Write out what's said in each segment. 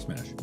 smash.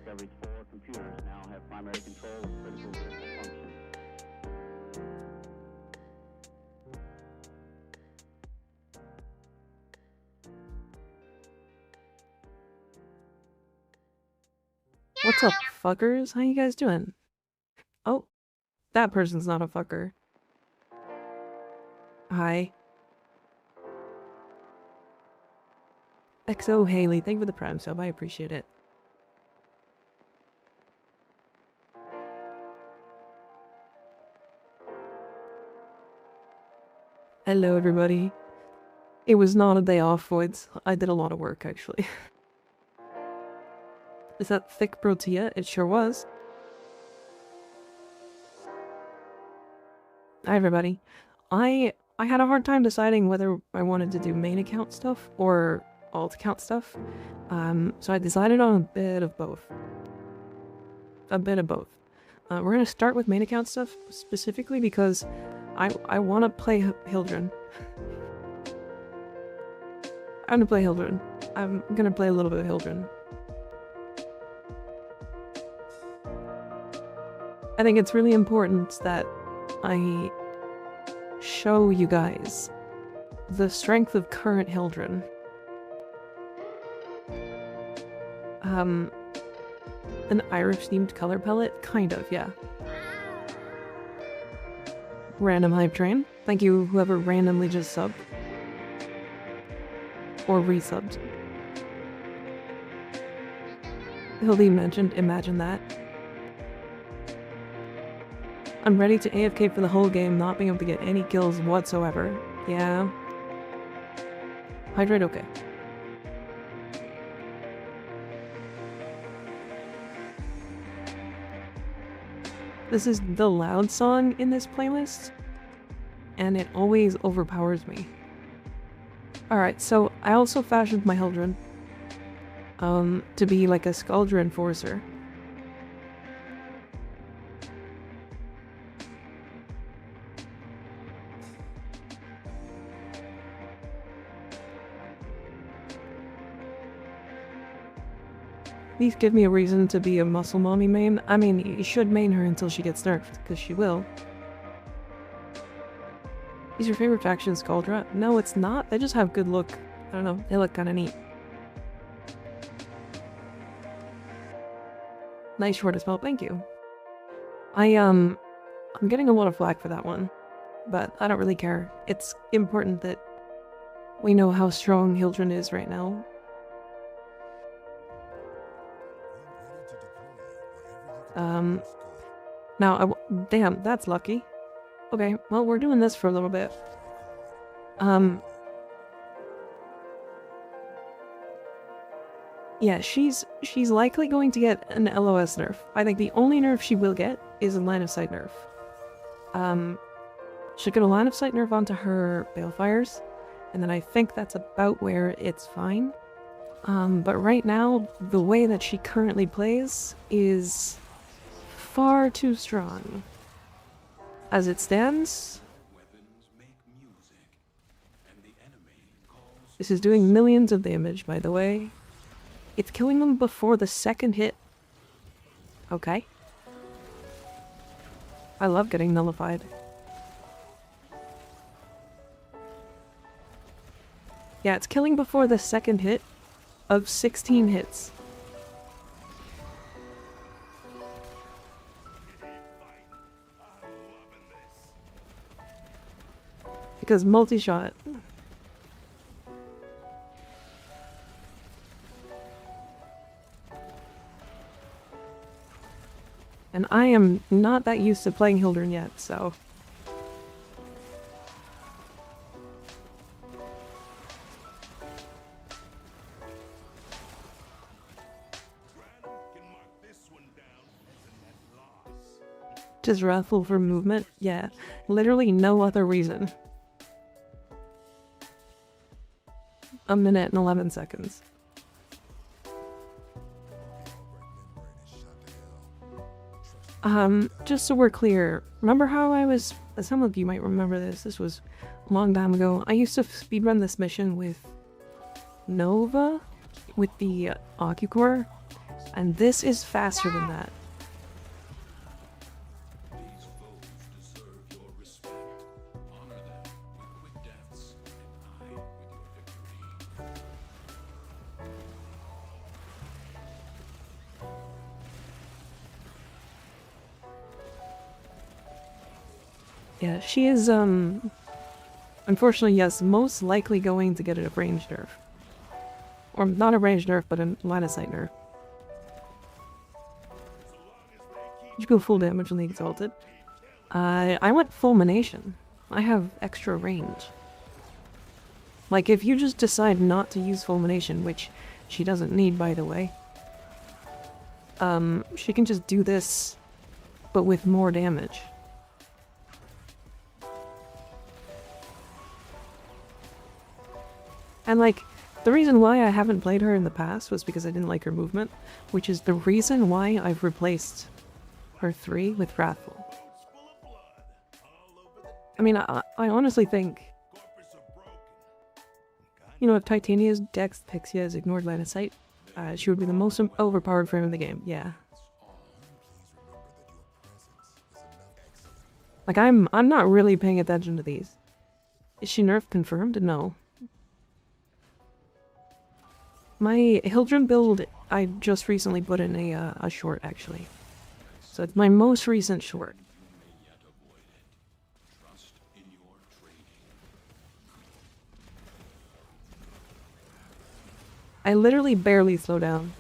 Discovery's 4 computers now have primary control of critical vehicle functions. What's up, fuckers? How you guys doing? Oh, that person's not a fucker. Hi. XO Haley, thank you for the Prime sub, I appreciate it. Hello, everybody. It was not a day off, Voids. I did a lot of work, actually. Is that thick protea? It sure was. Hi, everybody. I had a hard time deciding whether I wanted to do main account stuff or alt account stuff. So I decided on a bit of both. We're gonna start with main account stuff specifically because I want to play Hildryn. I'm gonna play Hildryn. I'm gonna play a little bit of Hildryn. I think it's really important that I show you guys the strength of current Hildryn. An Irish-themed color palette? Kind of, yeah. Random hype train. Thank you, whoever randomly just subbed. Or resubbed. Hildy mentioned, imagine that. I'm ready to AFK for the whole game, not being able to get any kills whatsoever. Yeah. Hydrate, okay. This is the loud song in this playlist, and it always overpowers me. Alright, so I also fashioned my Hildryn to be like a Skuldra Enforcer. Please give me a reason to be a muscle mommy main. I mean, you should main her until she gets nerfed, because she will. Is your favorite faction Skuldra? No, it's not. They just have good look. I don't know. They look kind of neat. Nice short as well. Thank you. I'm getting a lot of flack for that one, but I don't really care. It's important that we know how strong Hildryn is right now. Now, damn, that's lucky. Okay, well, we're doing this for a little bit. Yeah, she's likely going to get an LOS nerf. I think the only nerf she will get is a line of sight nerf. She'll get a line of sight nerf onto her Balefires, and then I think that's about where it's fine. But right now, the way that she currently plays is far too strong. As it stands, this is doing millions of damage, by the way. It's killing them before the second hit. Okay. I love getting nullified. Yeah, it's killing before the second hit of 16 hits. Because multi-shot. And I am not that used to playing Hildryn yet, so... Just wrathful for movement? Yeah, literally no other reason. A minute and 11 seconds. Just so we're clear, remember how I was, some of you might remember this was a long time ago, I used to speedrun this mission with Nova, with the Ocucore, and this is faster than that. Yeah, she is, unfortunately, yes, most likely going to get a range nerf. Or not a range nerf, but a line of sight nerf. You go full damage when they exalted. I went fulmination. I have extra range. Like, if you just decide not to use Fulmination, which she doesn't need, by the way, she can just do this, but with more damage. And, like, the reason why I haven't played her in the past was because I didn't like her movement, which is the reason why I've replaced her 3 with Wrathful. I mean, I honestly think, you know, if Titania's Dex Pixia is ignored line of sight, she would be the most overpowered frame in the game, yeah. Like, I'm not really paying attention to these. Is she nerfed confirmed? No. My Hildryn build, I just recently put in a short, actually. So it's my most recent short. I literally barely slow down.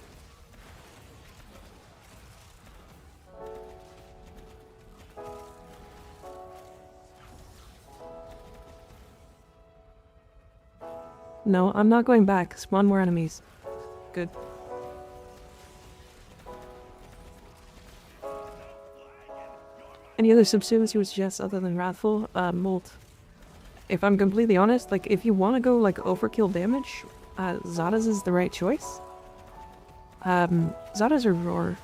No, I'm not going back. Spawn more enemies. Good. Any other subsumes you would suggest other than Wrathful? Molt. If I'm completely honest, like, if you want to go, like, overkill damage, Zada's is the right choice. Zada's are Roar.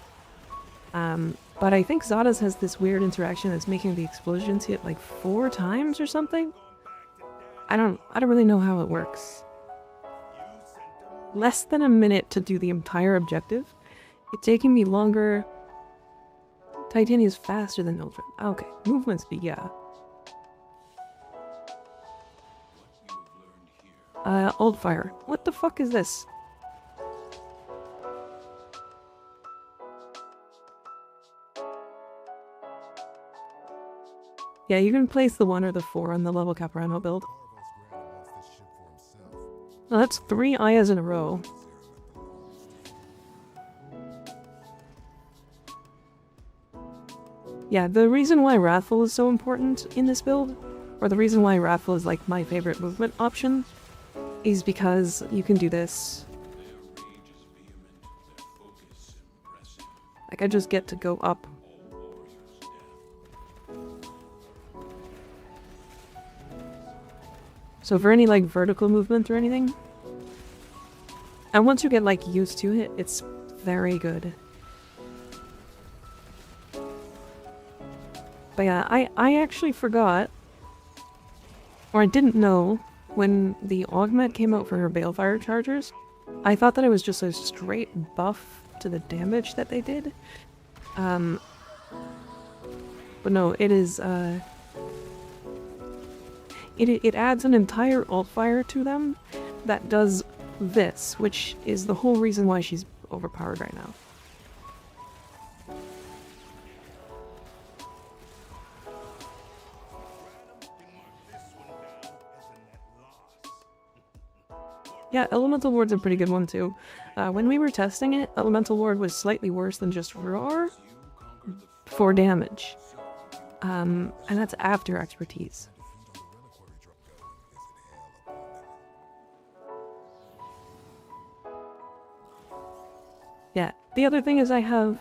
But I think Zada's has this weird interaction that's making the explosions hit, like, 4 times or something? I don't really know how it works. Less than a minute to do the entire objective. It's taking me longer. Titania's faster than Hildryn. Okay, movement speed, yeah. Old fire. What the fuck is this? Yeah, you can place the 1 or the 4 on the level Caparano build. Well, that's 3 Ayas in a row. Yeah, the reason why Wrathful is so important in this build, or the reason why Wrathful is like my favorite movement option, is because you can do this. Like, I just get to go up. So for any, like, vertical movement or anything, and once you get, like, used to it, it's very good. But yeah, I actually forgot, or I didn't know, when the augment came out for her Balefire chargers, I thought that it was just a straight buff to the damage that they did. But no, it is, it adds an entire alt fire to them that does this, which is the whole reason why she's overpowered right now. Yeah, Elemental Ward's a pretty good one too. When we were testing it, Elemental Ward was slightly worse than just Roar for damage. And that's after expertise. Yeah, the other thing is I have,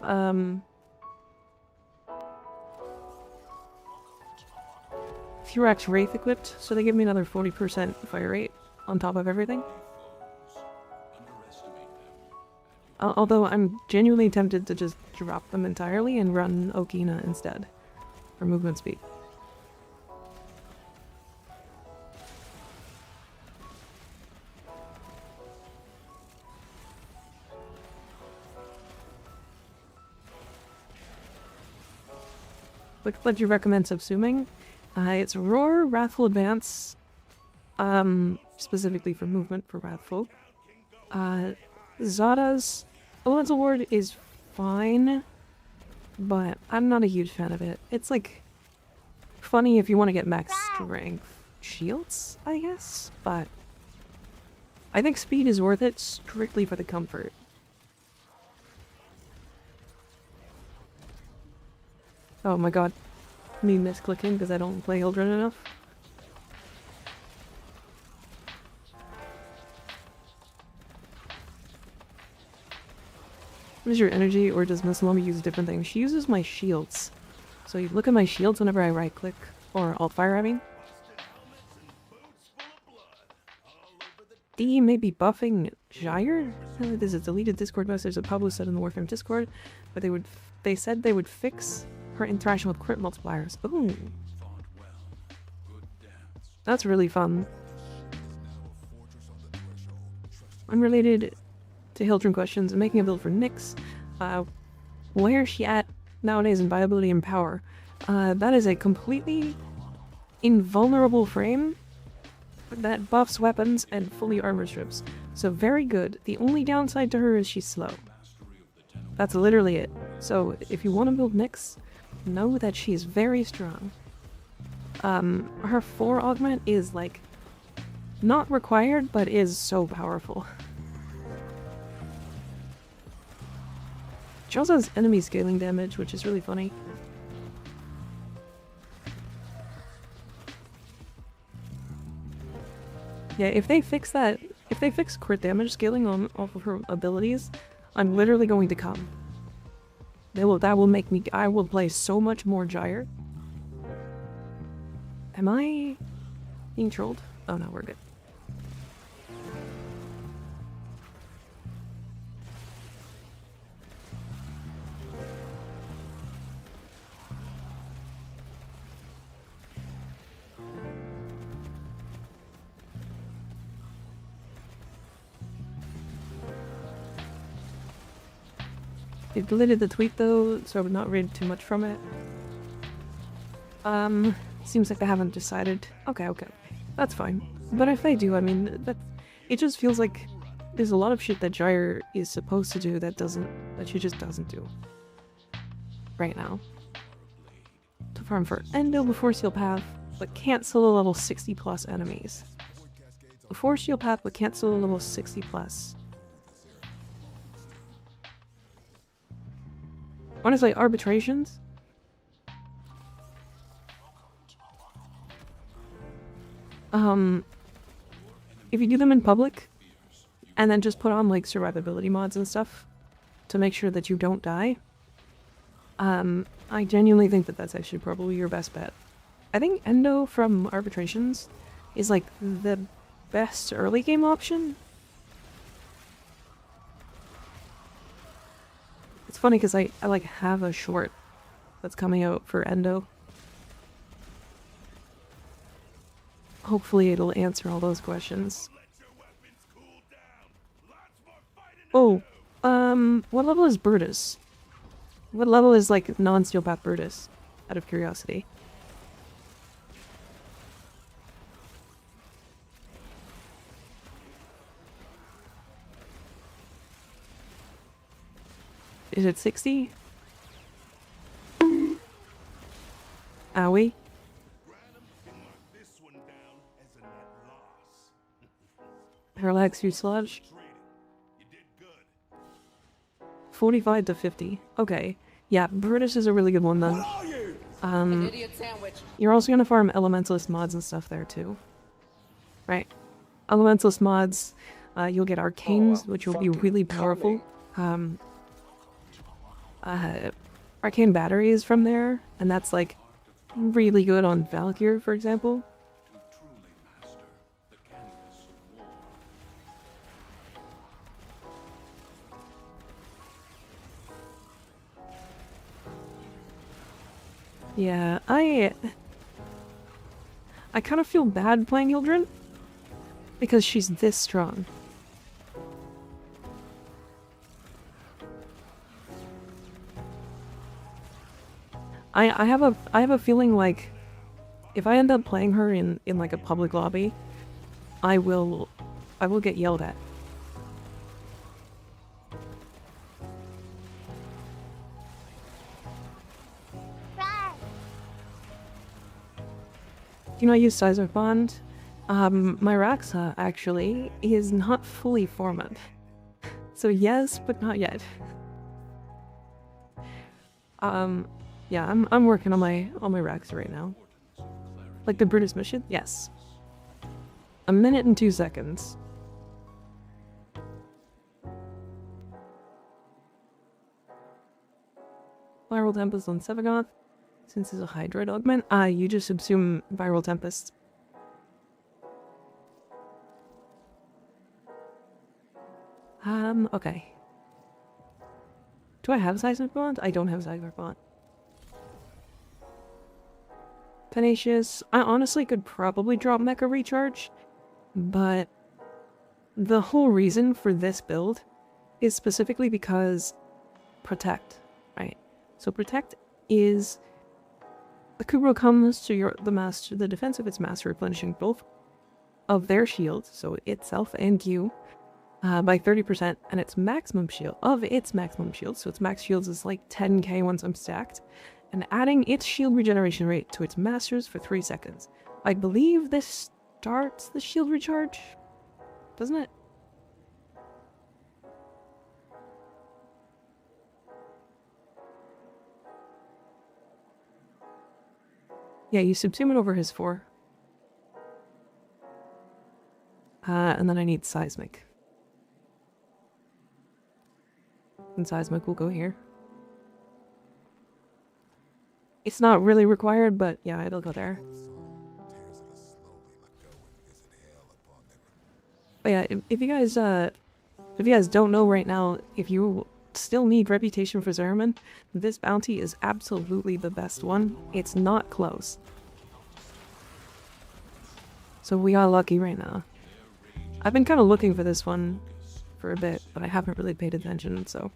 Thurax Wraith equipped, so they give me another 40% fire rate on top of everything. Although I'm genuinely tempted to just drop them entirely and run Okina instead for movement speed. Which blood do you recommend subsuming? It's Roar, Wrathful Advance, specifically for movement for Wrathful. Zada's Elemental Ward is fine, but I'm not a huge fan of it. It's like funny if you want to get max strength shields, I guess, but I think speed is worth it strictly for the comfort. Oh my god, me misclicking because I don't play Hildryn enough. What is your energy, or does Miss Lummy use different things? She uses my shields. So you look at my shields whenever I right click, or alt fire I mean. D may be buffing Gyre? There's a deleted Discord message that Pablo said in the Warframe Discord, but they said they would fix her interaction with crit multipliers. Ooh. That's really fun. Unrelated to Hildryn questions, I'm making a build for Nyx. Where is she at nowadays in viability and power? That is a completely invulnerable frame that buffs weapons and fully armor strips. So very good. The only downside to her is she's slow. That's literally it. So if you want to build Nyx, know that she's very strong. Her 4 augment is like not required, but is so powerful. She also has enemy scaling damage, which is really funny. Yeah, if they fix that, if they fix crit damage scaling on off of her abilities, I'm literally going to come. That will make me, I will play so much more Gyre. Am I being trolled? Oh no, we're good. They deleted the tweet though, so I would not read too much from it. Seems like they haven't decided. Okay, that's fine. But if they do, I mean, it just feels like there's a lot of shit that Gyre is supposed to do that she just doesn't do right now. To farm for Endo before Steel Path, but can't solo level 60 plus enemies. Before Steel Path, but can't solo level 60 plus. Honestly, arbitrations? If you do them in public, and then just put on like survivability mods and stuff to make sure that you don't die, I genuinely think that that's actually probably your best bet. I think Endo from arbitrations is like the best early game option. It's funny because I like have a short that's coming out for Endo. Hopefully it'll answer all those questions. Oh, what level is Brutus? What level is like non-Steel Path Brutus? Out of curiosity. Is it 60? Owie. Parallax fuselage. 45 to 50. Okay. Yeah, Brutus is a really good one then. You're also gonna farm Elementalist mods and stuff there too. Right. Elementalist mods, you'll get Arcanes, which will be really powerful. Arcane batteries from there, and that's like really good on Valkyr, for example. Yeah, I kind of feel bad playing Hildryn because she's this strong. I have a feeling like if I end up playing her in like a public lobby, I will get yelled at. Do you know I use Sizer Bond? My Raxa actually is not fully formed. So yes, but not yet. Yeah, I'm working on my Raxa right now. Like the Brutus mission? Yes. 1 minute and 2 seconds. Viral Tempest on Sevagoth. Since it's a Hydroid augment. You just subsume Viral Tempest. Okay. Do I have Seismic Bond? I don't have Seismic Bond. Tenacious. I honestly could probably drop Mecha Recharge, but the whole reason for this build is specifically because Protect, right? So Protect is the Kubro comes to the defense of its master, replenishing both of their shields, so itself and you, by 30%, and its maximum shield, so its max shields is like 10k once I'm stacked, and adding its shield regeneration rate to its masters for 3 seconds. I believe this starts the shield recharge, doesn't it? Yeah, you subsume it over his 4. And then I need Seismic. And Seismic will go here. It's not really required, but yeah, it'll go there. But yeah, if you guys don't know right now, if you still need Reputation for Zeraman, this bounty is absolutely the best one. It's not close. So we are lucky right now. I've been kind of looking for this one for a bit, but I haven't really paid attention, so.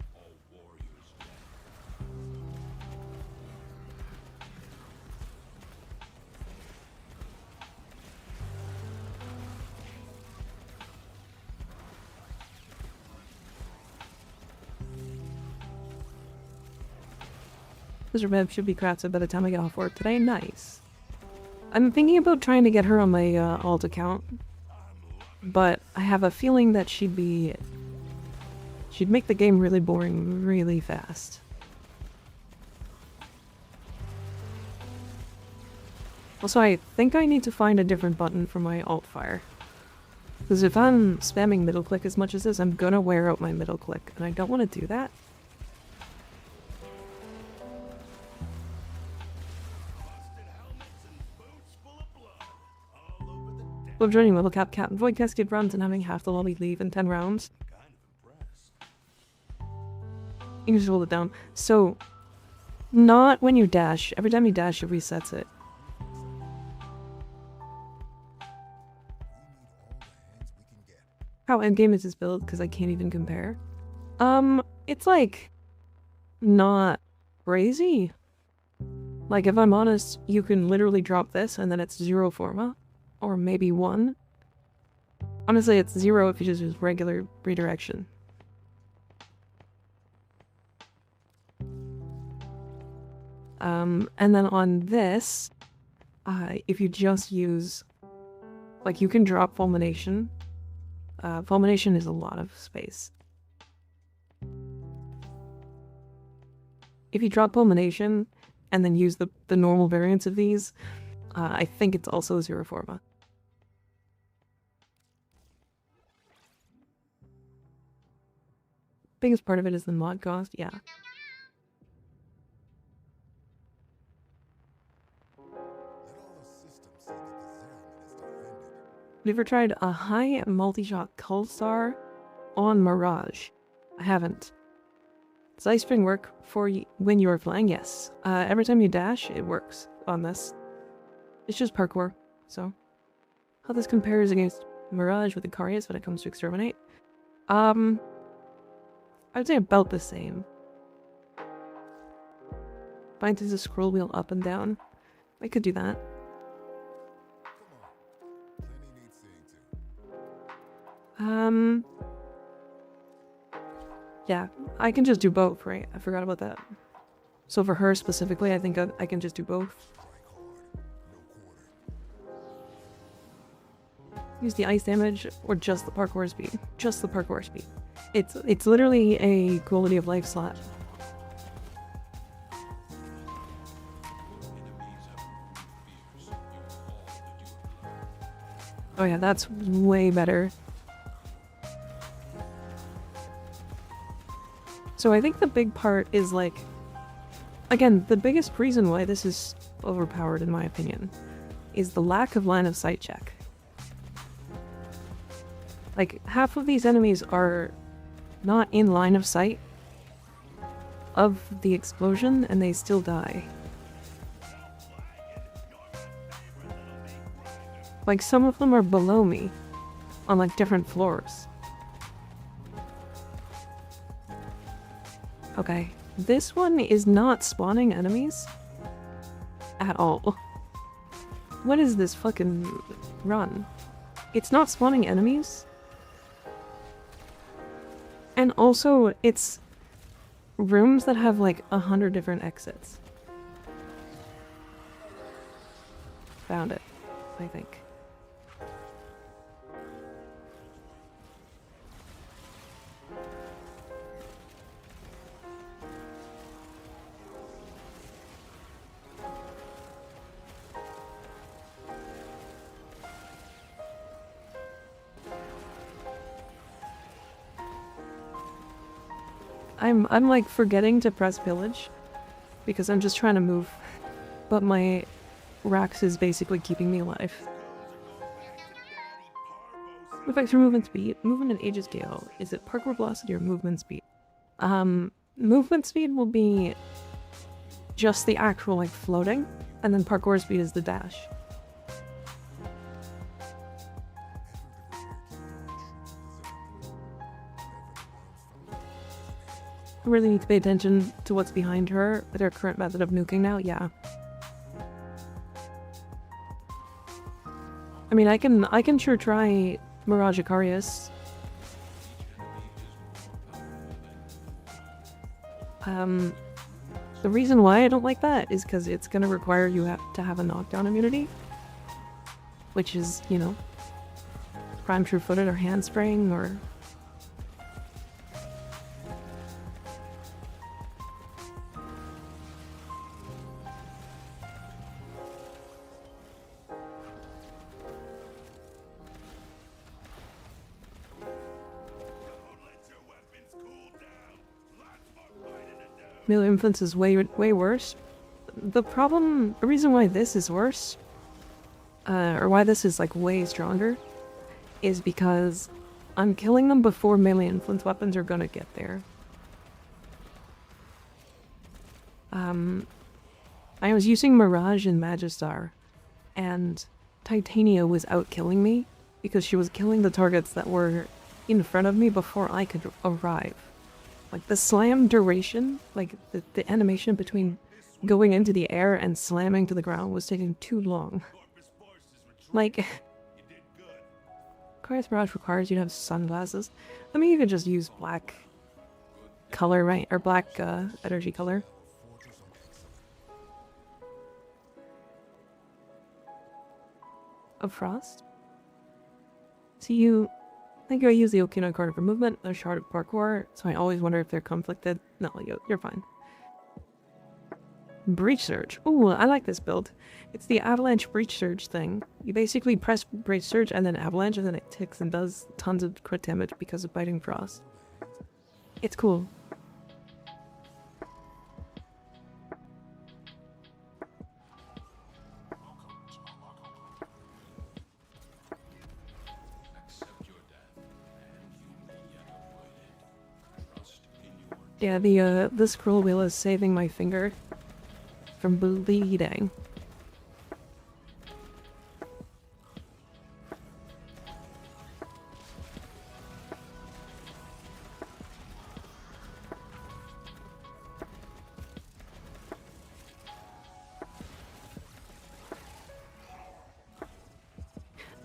This rev should be crafted by the time I get off work today. Nice. I'm thinking about trying to get her on my alt account, but I have a feeling that she'd make the game really boring really fast. Also, I think I need to find a different button for my alt fire. Because if I'm spamming middle click as much as this, I'm gonna wear out my middle click, and I don't want to do that. Love joining level cap void cascade runs and having half the lobby leave in 10 rounds. You can just hold it down. So, not when you dash. Every time you dash, it resets it. How endgame is this build? Because I can't even compare. It's like not crazy. Like, if I'm honest, you can literally drop this and then it's 0 forma. Or maybe 1. Honestly, it's 0 if you just use regular redirection. And then on this, if you just use, like, you can drop Fulmination. Fulmination is a lot of space. If you drop Fulmination and then use the normal variants of these, I think it's also 0 forma. Biggest part of it is the mod cost, yeah. Have you ever tried a high multi-shot Cold Star on Mirage? I haven't. Does Ice Spring work for you when you are flying? Yes. Every time you dash, it works on this. It's just parkour, so. How this compares against Mirage with Ikarius when it comes to Exterminate? I would say about the same. Bind to the scroll wheel up and down. I could do that. Yeah, I can just do both, right? I forgot about that. So for her specifically, I think I can just do both. Use the ice damage or just the parkour speed. Just the parkour speed. It's literally a quality of life slot. Oh yeah, that's way better. So I think the big part is like, again, the biggest reason why this is overpowered, in my opinion, is the lack of line of sight check. Like, half of these enemies are not in line of sight of the explosion, and they still die. Like, some of them are below me, on like different floors. Okay, this one is not spawning enemies at all. What is this fucking run? It's not spawning enemies. And also, it's rooms that have like 100 different exits. Found it, I think. I'm like forgetting to press pillage because I'm just trying to move, but my Rax is basically keeping me alive. Effects for movement speed. Movement and age scale. Is it parkour velocity or movement speed? Movement speed will be just the actual like floating, and then parkour speed is the dash. I really need to pay attention to what's behind her, their current method of nuking now, yeah. I mean, I can sure try Mirage Icarius. The reason why I don't like that is because it's gonna require you to have a knockdown immunity. Which is, you know, prime true-footed or handspraying or... Melee influence is way worse. The reason why this is worse, or why this is like way stronger, is because I'm killing them before melee influence weapons are gonna get there. I was using Mirage and Magistar, and Titania was out killing me because she was killing the targets that were in front of me before I could arrive. Like, the slam duration, like, the animation between going into the air and slamming to the ground was taking too long. Like, Icarius Mirage requires you to have sunglasses. I mean, you could just use black color, right? Or black energy color. Of Frost? So you... I think I use the Okina card for movement, a shard of parkour, so I always wonder if they're conflicted. No, you're fine. Breach Surge. Ooh, I like this build. It's the Avalanche Breach Surge thing. You basically press Breach Surge and then Avalanche, and then it ticks and does tons of crit damage because of Biting Frost. It's cool. Yeah, the scroll wheel is saving my finger from bleeding.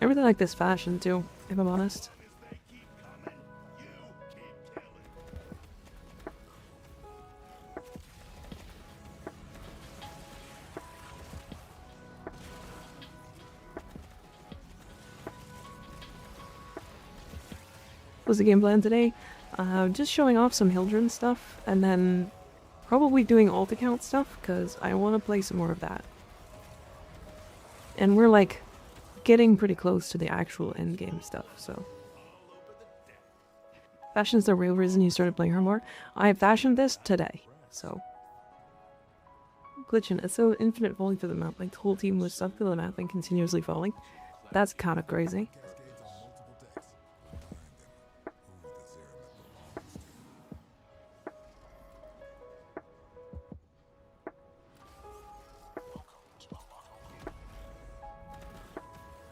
I really like this fashion too, if I'm honest. Was the game plan today? Just showing off some Hildryn stuff, and then probably doing alt account stuff, because I want to play some more of that. And we're like getting pretty close to the actual endgame stuff, so. Fashion's the real reason you started playing her more. I fashioned this today, so. glitching. It's so infinite falling through the map. Like the whole team was stuck through the map and continuously falling. That's kind of crazy.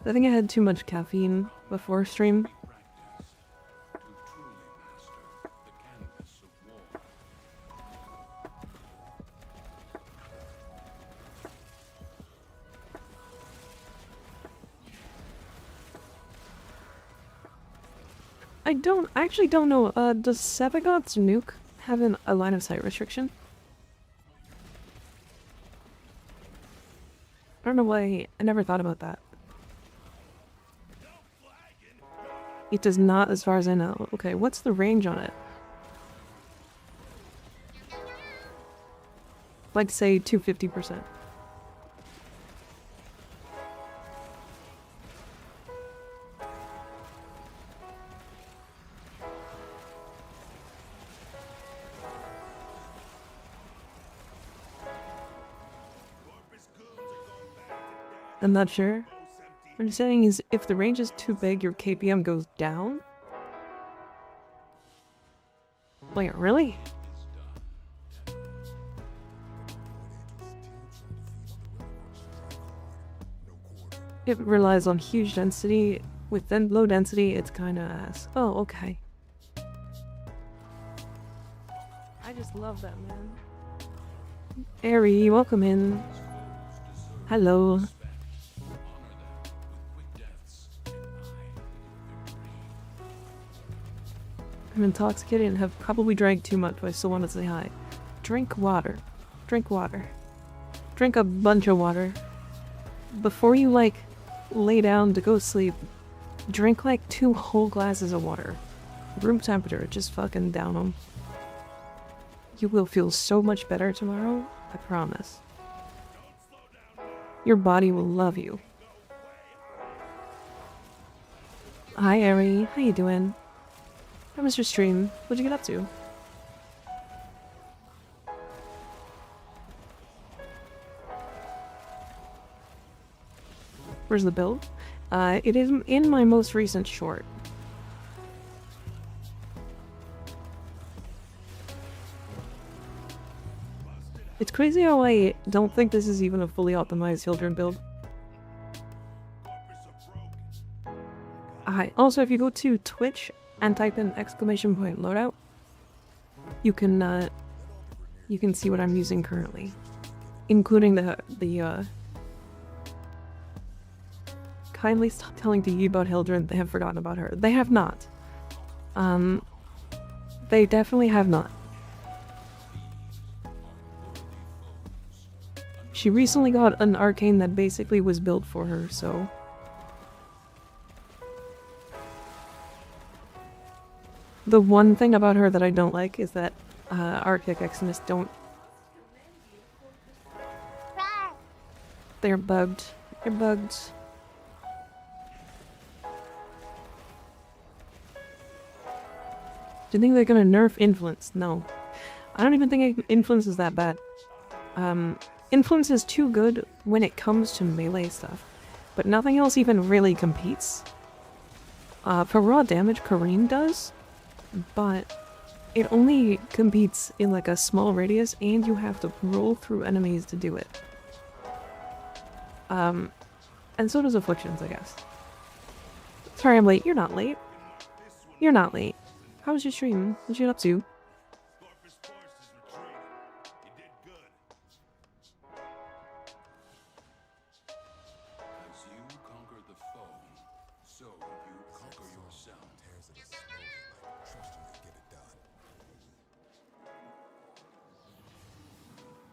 I think I had too much caffeine before stream. I actually don't know, does Sabagot's nuke have a line of sight restriction? I don't know why I never thought about that. It does not, as far as I know. Okay, what's the range on it? Like, say, 250%. I'm not sure. What I'm saying is, if the range is too big, your KPM goes down? Wait, really? It relies on huge density. With then low density, it's kinda ass. Oh, okay. I just love that, man. Airy, welcome in. Hello. I'm intoxicated and have probably drank too much, but I still want to say hi. Drink water. Drink water. Drink a bunch of water. Before you, like, lay down to go sleep, drink, like, 2 whole glasses of water. Room temperature, just fucking down them. You will feel so much better tomorrow, I promise. Your body will love you. Hi, Ari. How you doing? How was your stream? What'd you get up to? Where's the build? It is in my most recent short. It's crazy how I don't think this is even a fully optimized Hildryn build. Also, if you go to Twitch and type in !loadout, you can see what I'm using currently, including the kindly stop telling DE about Hildryn. They have forgotten about her. They have not. They definitely have not. She recently got an arcane that basically was built for her, so... The one thing about her that I don't like is that Arctic Exodus don't... They're bugged. They're bugged. Do you think they're gonna nerf Influence? No. I don't even think Influence is that bad. Influence is too good when it comes to melee stuff, but nothing else even really competes. For raw damage, Kareem does, but it only competes in like a small radius, and you have to roll through enemies to do it. And so does Afflictions, I guess. Sorry I'm late. You're not late. You're not late. How was your stream? What'd you get up to?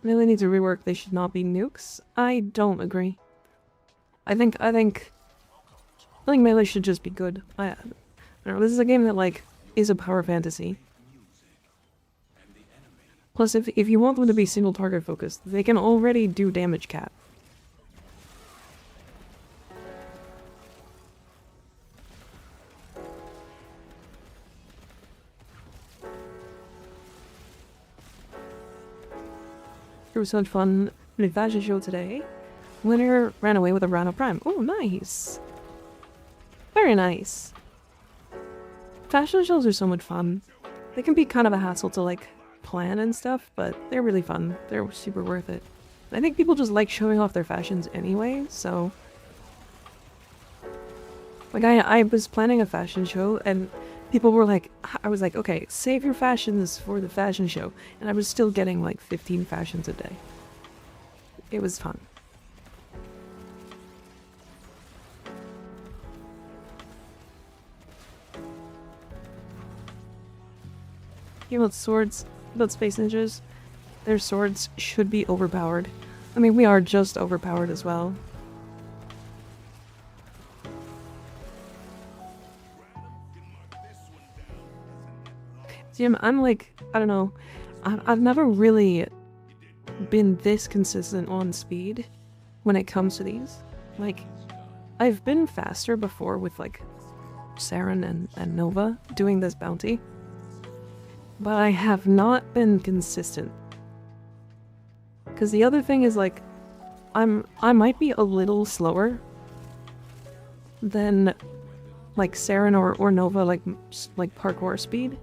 Melee needs a rework. They should not be nukes. I don't agree. I think Melee should just be good. I don't know, this is a game that, like, is a power fantasy. Plus, if you want them to be single target focused, they can already do damage cap. It was such fun. in a fashion show today. Winner ran away with a Rhino Prime. Oh, nice. Very nice. Fashion shows are so much fun. They can be kind of a hassle to like plan and stuff, but they're really fun. They're super worth it. I think people just like showing off their fashions anyway, so... Like, I was planning a fashion show, and people were like... I was like, okay, save your fashions for the fashion show. And I was still getting, like, 15 fashions a day. It was fun. You know, swords, about space ninjas, their swords should be overpowered. I mean, we are just overpowered as well. See, I'm like, I don't know, I've never really been this consistent on speed when it comes to these. Like, I've been faster before with, like, Saren and Nova doing this bounty, but I have not been consistent. Because the other thing is, like, I might be a little slower than, like, Saren or Nova, like parkour speed.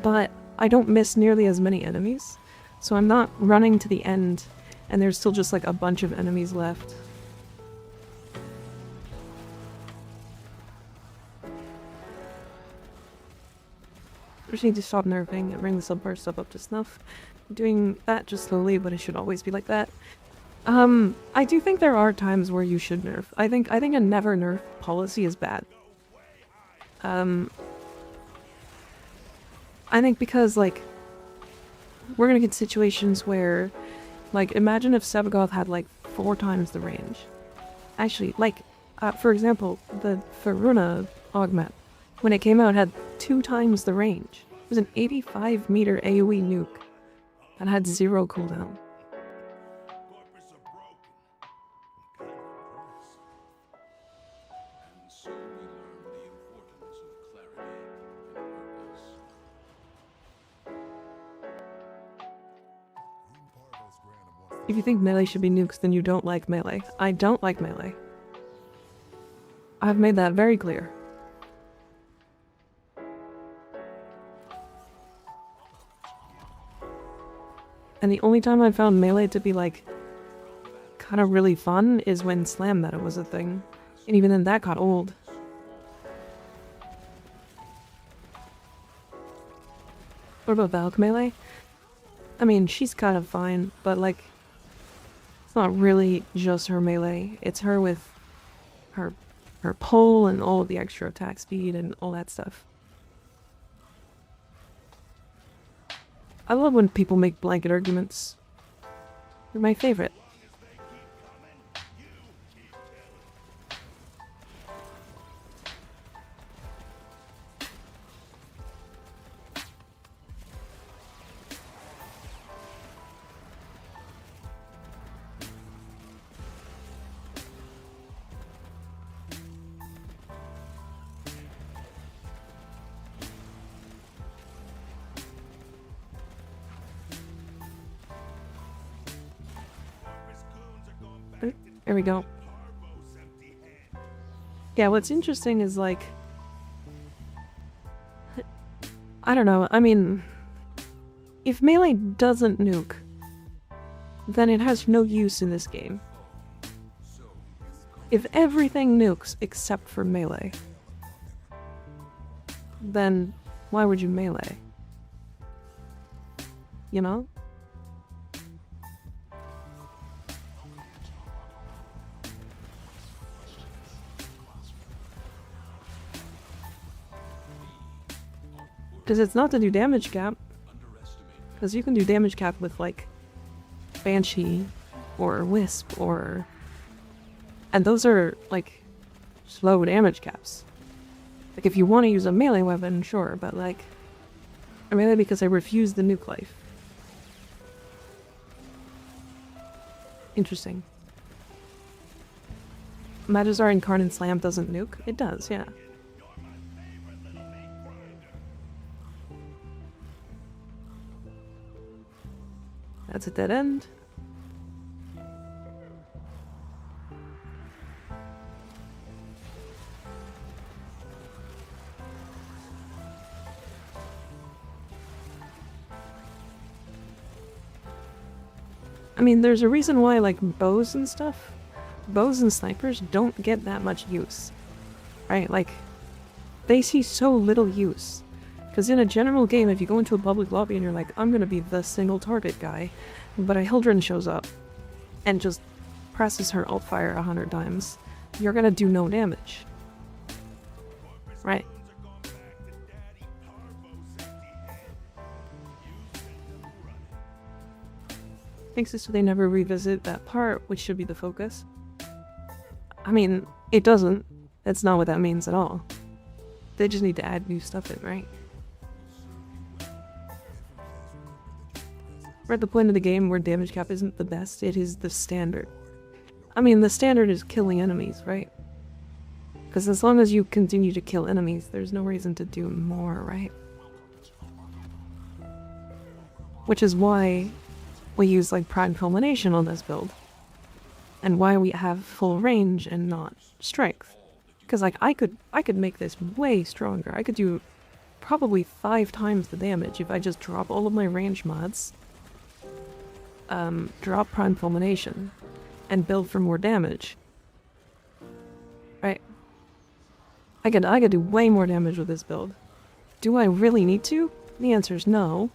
But I don't miss nearly as many enemies, so I'm not running to the end, and there's still just, like, a bunch of enemies left. I just need to stop nerfing and bring the subburst up to snuff. I'm doing that just slowly, but it should always be like that. I do think there are times where you should nerf. I think a never nerf policy is bad. I think because, like, we're gonna get situations where, like, imagine if Sabagoth had, like, 4 times the range. Actually, like, for example, the Varuna augment, when it came out, had 2 times the range. It was an 85-meter AoE nuke that had 0 cooldown. If you think melee should be nukes, then you don't like melee. I don't like melee. I've made that very clear. And the only time I found melee to be, like, kind of really fun is when slam meta was a thing. And even then that got old. What about Valk melee? I mean, she's kind of fine, but, like, it's not really just her melee. It's her with her pull and all of the extra attack speed and all that stuff. I love when people make blanket arguments. They're my favorite. There we go. Yeah, what's interesting is, like, I don't know, I mean, if melee doesn't nuke, then it has no use in this game. If everything nukes except for melee, then why would you melee? You know? Because it's not to do damage cap. Because you can do damage cap with, like, Banshee or Wisp or... And those are, like, slow damage caps. Like, if you want to use a melee weapon, sure, but, like... I melee because I refuse the nuke life. Interesting. Magizar Incarnate Slam doesn't nuke? It does, yeah. That's a dead end. I mean, there's a reason why, like, bows and stuff, bows and snipers don't get that much use, right? Like, they see so little use. Because in a general game, if you go into a public lobby and you're like, I'm gonna be the single target guy, but a Hildryn shows up and just presses her alt fire 100 times, you're gonna do no damage. Right? Thanks so they never revisit that part, which should be the focus. I mean, it doesn't. That's not what that means at all. They just need to add new stuff in, right? We're at the point of the game where damage cap isn't the best, it is the standard. I mean, the standard is killing enemies, right? Because as long as you continue to kill enemies, there's no reason to do more, right? Which is why we use, like, Prime Culmination on this build. And why we have full range and not strength. Because, like, I could make this way stronger. I could do probably 5 times the damage if I just drop all of my range mods, drop Prime Fulmination, and build for more damage. Right? I could do way more damage with this build. Do I really need to? The answer is no.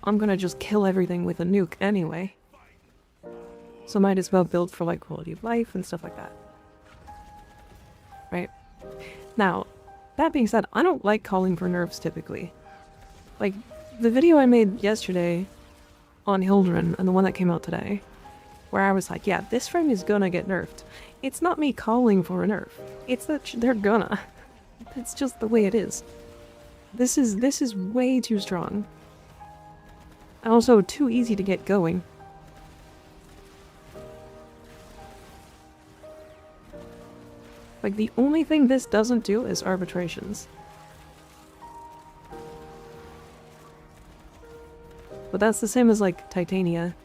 I'm gonna just kill everything with a nuke anyway. So might as well build for, like, quality of life and stuff like that. Right? Now, that being said, I don't like calling for nerfs typically. Like, the video I made yesterday on Hildryn and the one that came out today, where I was like, yeah, this frame is gonna get nerfed. It's not me calling for a nerf. It's that they're gonna. It's just the way it is. This is way too strong. And also too easy to get going. Like, the only thing this doesn't do is arbitrations. But that's the same as, like, Titania.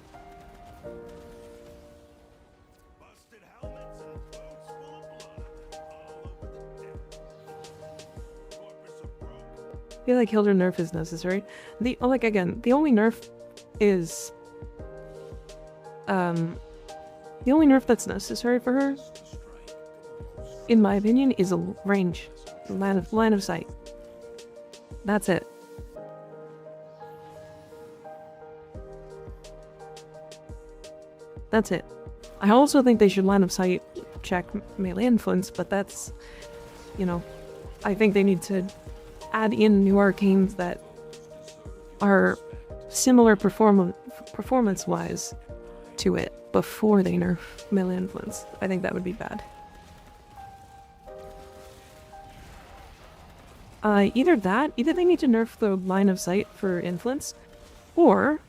I feel like Hildryn nerf is necessary. The only nerf is the only nerf that's necessary for her, in my opinion, is a range, line of sight. That's it. That's it. I also think they should line of sight check melee influence, but that's, you know, I think they need to add in new arcanes that are similar performance-wise to it before they nerf melee influence. I think that would be bad. Either they need to nerf the line of sight for influence, or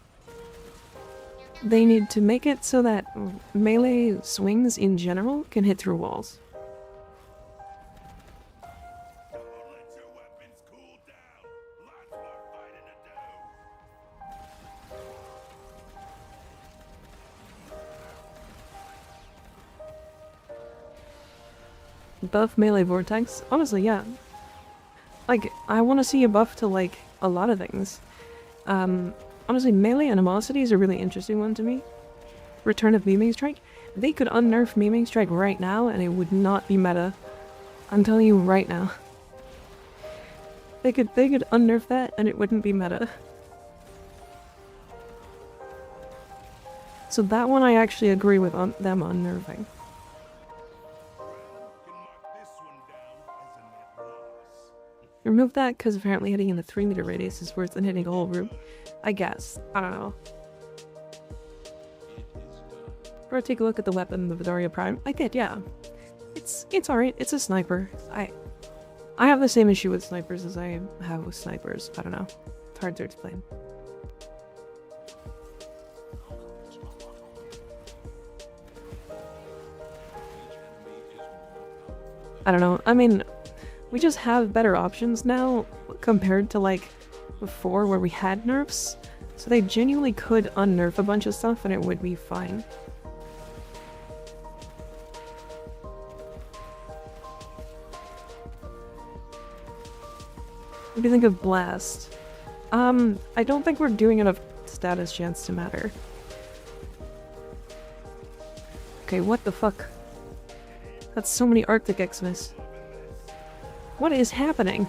they need to make it so that melee swings in general can hit through walls. Buff melee vortex? Honestly, yeah. Like, I want to see a buff to, like, a lot of things. Honestly, melee animosity is a really interesting one to me. Return of Beaming Strike? They could unnerf Beaming Strike right now and it would not be meta. I'm telling you right now. They could unnerf that and it wouldn't be meta. So that one I actually agree with them unnerving. Remove that because apparently hitting in a 3-meter radius is worse than hitting a whole room. I guess. I don't know. Or take a look at the weapon, the Vidaria Prime. I did, yeah. It's alright. It's a sniper. I have the same issue with snipers as I have with snipers. I don't know. It's hard to explain. I don't know. I mean, we just have better options now compared to, like, before where we had nerfs. So they genuinely could unnerf a bunch of stuff and it would be fine. What do you think of Blast? I don't think we're doing enough status chance to matter. Okay, what the fuck? That's so many Arctic Xmas. What is happening?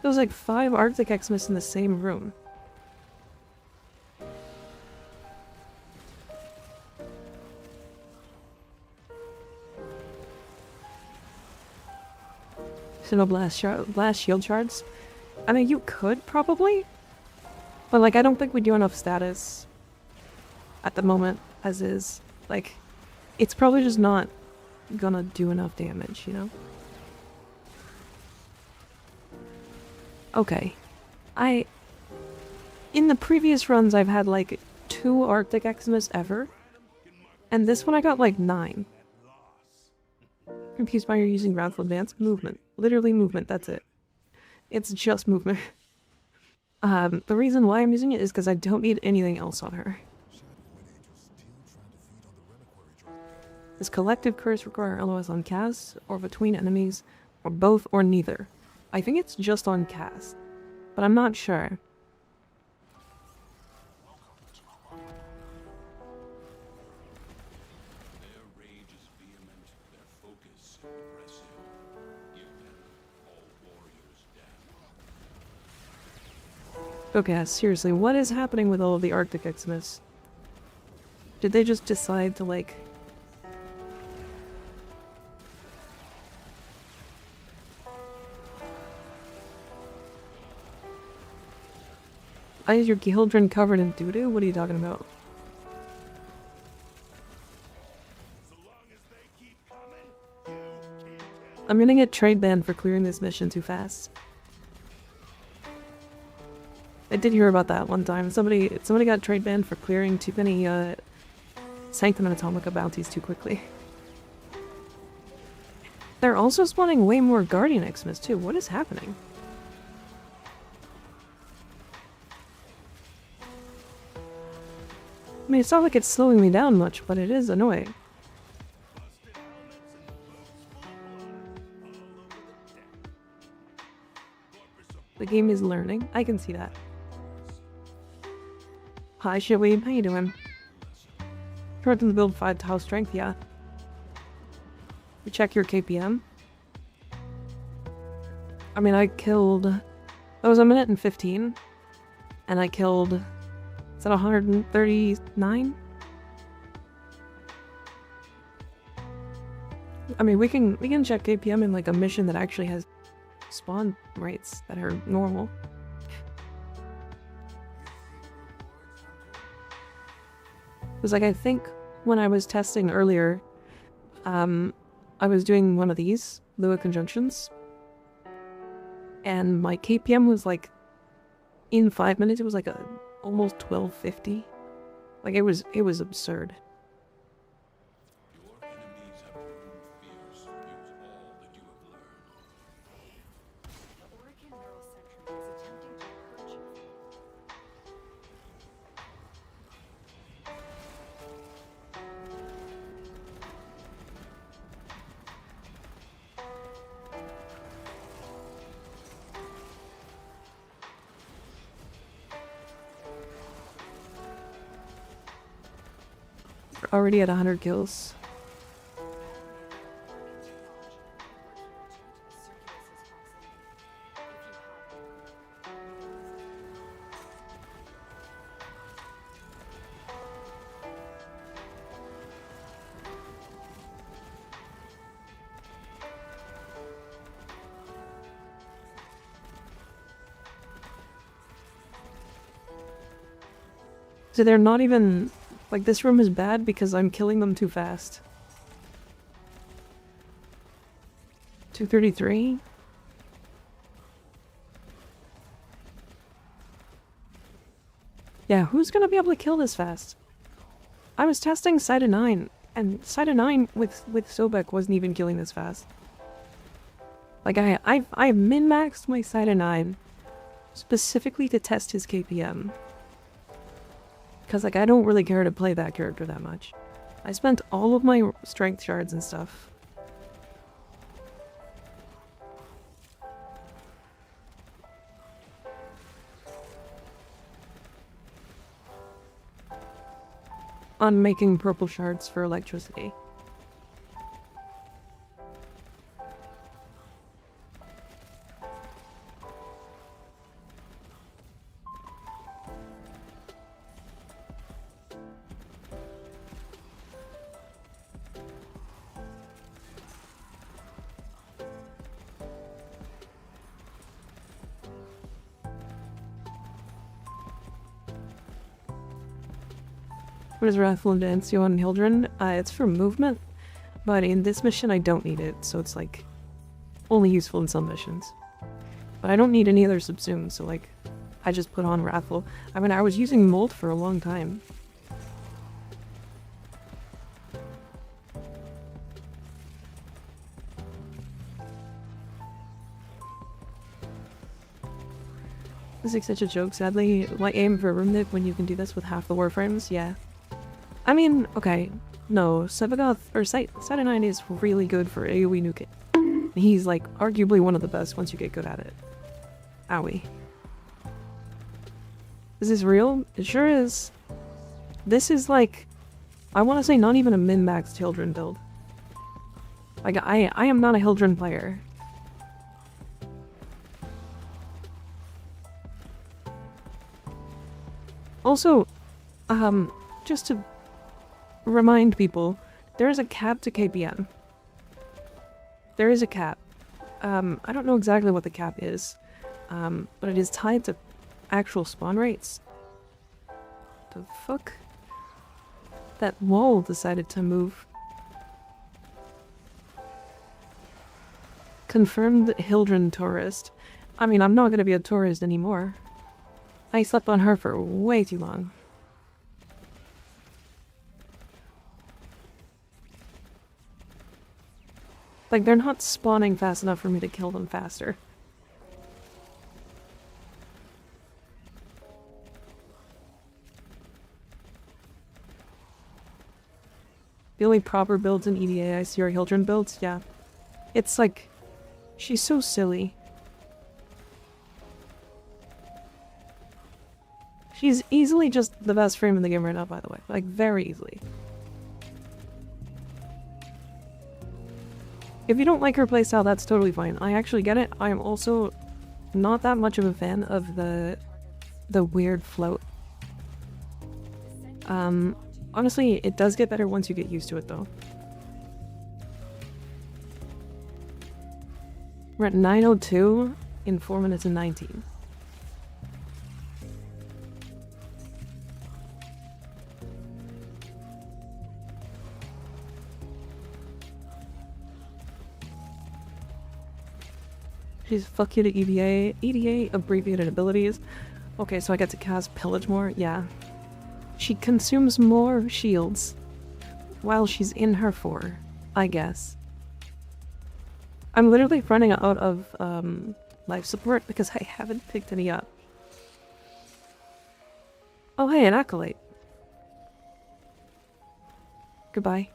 There was like 5 Arctic Xmas in the same room. So no blast shield shards? I mean, you could probably, but like I don't think we do enough status at the moment as is. Like, it's probably just not gonna do enough damage, you know? Okay. In the previous runs I've had like 2 Arctic Xmas ever, and this one I got like 9. Confused by you're using Wrathful Advanced movement. Literally movement, that's it. It's just movement. The reason why I'm using it is because I don't need anything else on her. Does Collective Curse require LOS on cast, or between enemies, or both, or neither? I think it's just on cast, but I'm not sure. Okay, seriously, what is happening with all of the Arctic Xmas? Did they just decide to, like... Is your Hildryn covered in doo-doo? What are you talking about? I'm gonna get trade banned for clearing this mission too fast. I did hear about that one time. Somebody got trade banned for clearing too many Sanctum and Atomica bounties too quickly. They're also spawning way more Guardian Xmas too. What is happening? I mean, it's not like it's slowing me down much, but it is annoying. The game is learning. I can see that. Hi, Shitweeb. How you doing? Short in the build 5 tile strength, yeah. You check your KPM. I mean, I killed... That was 1 minute and 15. And I killed... Is that 139? I mean, we can check KPM in like a mission that actually has spawn rates that are normal. Because like I think when I was testing earlier, I was doing one of these Lua conjunctions, and my KPM was like in 5 minutes it was like almost 1250. Like it was absurd. Your enemies have proven fierce. Use all that you have learned. The Oricon Neural Sentry is attempting to hurt you. We're already at 100 kills. So they're not even... Like, this room is bad because I'm killing them too fast. 233? Yeah, who's gonna be able to kill this fast? I was testing Side of 9, And Side of 9 with Sobek wasn't even killing this fast. Like, I min-maxed my Side of 9 specifically to test his KPM. Because, like, I don't really care to play that character that much. I spent all of my strength shards and stuff on making purple shards for electricity. What is Wrathful and Dancio on Hildryn? It's for movement, but in this mission I don't need it, so it's like only useful in some missions. But I don't need any other Subsume, so like I just put on Wrathful. I mean, I was using Molt for a long time. This is such a joke, sadly. Why aim for room nip when you can do this with half the Warframes? Yeah. I mean, okay, no, Sevagoth, or Side 9 is really good for AoE nuking. He's like arguably one of the best once you get good at it. Owie. Is this real? It sure is. This is like, I want to say not even a min-maxed Hildryn build. Like, I am not a Hildryn player. Also, just to remind people, there is a cap to KPM. There is a cap. I don't know exactly what the cap is, but it is tied to actual spawn rates. The fuck? That wall decided to move. Confirmed Hildryn tourist. I mean, I'm not gonna be a tourist anymore. I slept on her for way too long. Like, they're not spawning fast enough for me to kill them faster. The only proper builds in EDA I see are Hildryn builds, yeah. It's like, she's so silly. She's easily just the best frame in the game right now, by the way. Like, very easily. If you don't like her playstyle, that's totally fine. I actually get it. I am also not that much of a fan of the weird float. Honestly, it does get better once you get used to it, though. We're at 9:02 in 4 minutes and 19. She's fuck you to EDA. EDA abbreviated abilities. Okay, so I get to cast Pillage more? Yeah. She consumes more shields while she's in her 4, I guess. I'm literally running out of life support because I haven't picked any up. Oh hey, an Acolyte. Goodbye.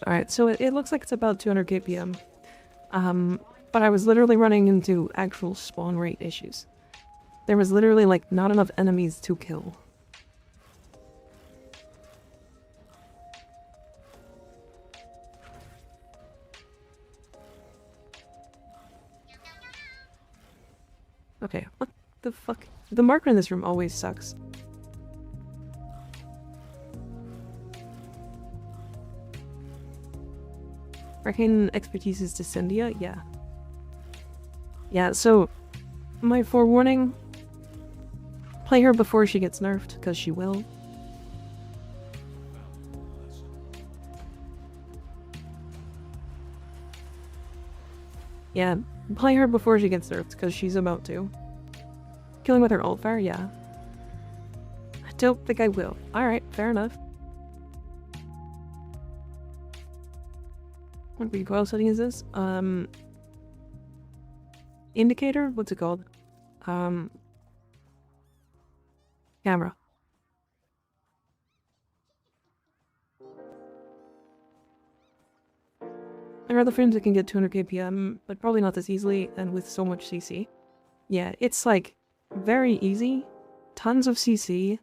Alright, so it looks like it's about 200 kpm. But I was literally running into actual spawn rate issues. There was literally, like, not enough enemies to kill. Okay, what the fuck? The marker in this room always sucks. Arcane expertise is Descendia? Yeah. Yeah, so my forewarning, play her before she gets nerfed, because she will. Yeah, play her before she gets nerfed, because she's about to. Killing with her ult fire? Yeah. I don't think I will. Alright, fair enough. What recoil setting is this? Indicator? What's it called? Camera. There are other frames that can get 200 kpm, but probably not this easily and with so much CC. Yeah, it's like very easy. Tons of CC.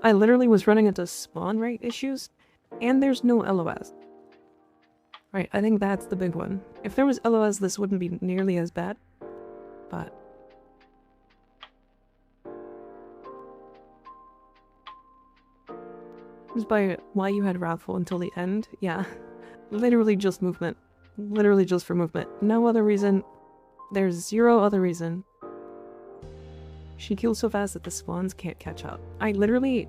I literally was running into spawn rate issues, and there's no LOS. Right, I think that's the big one. If there was LOS, this wouldn't be nearly as bad, but... Just by why you had Wrathful until the end, yeah. Literally just movement. Literally just for movement. No other reason. There's zero other reason. She kills so fast that the spawns can't catch up. I literally...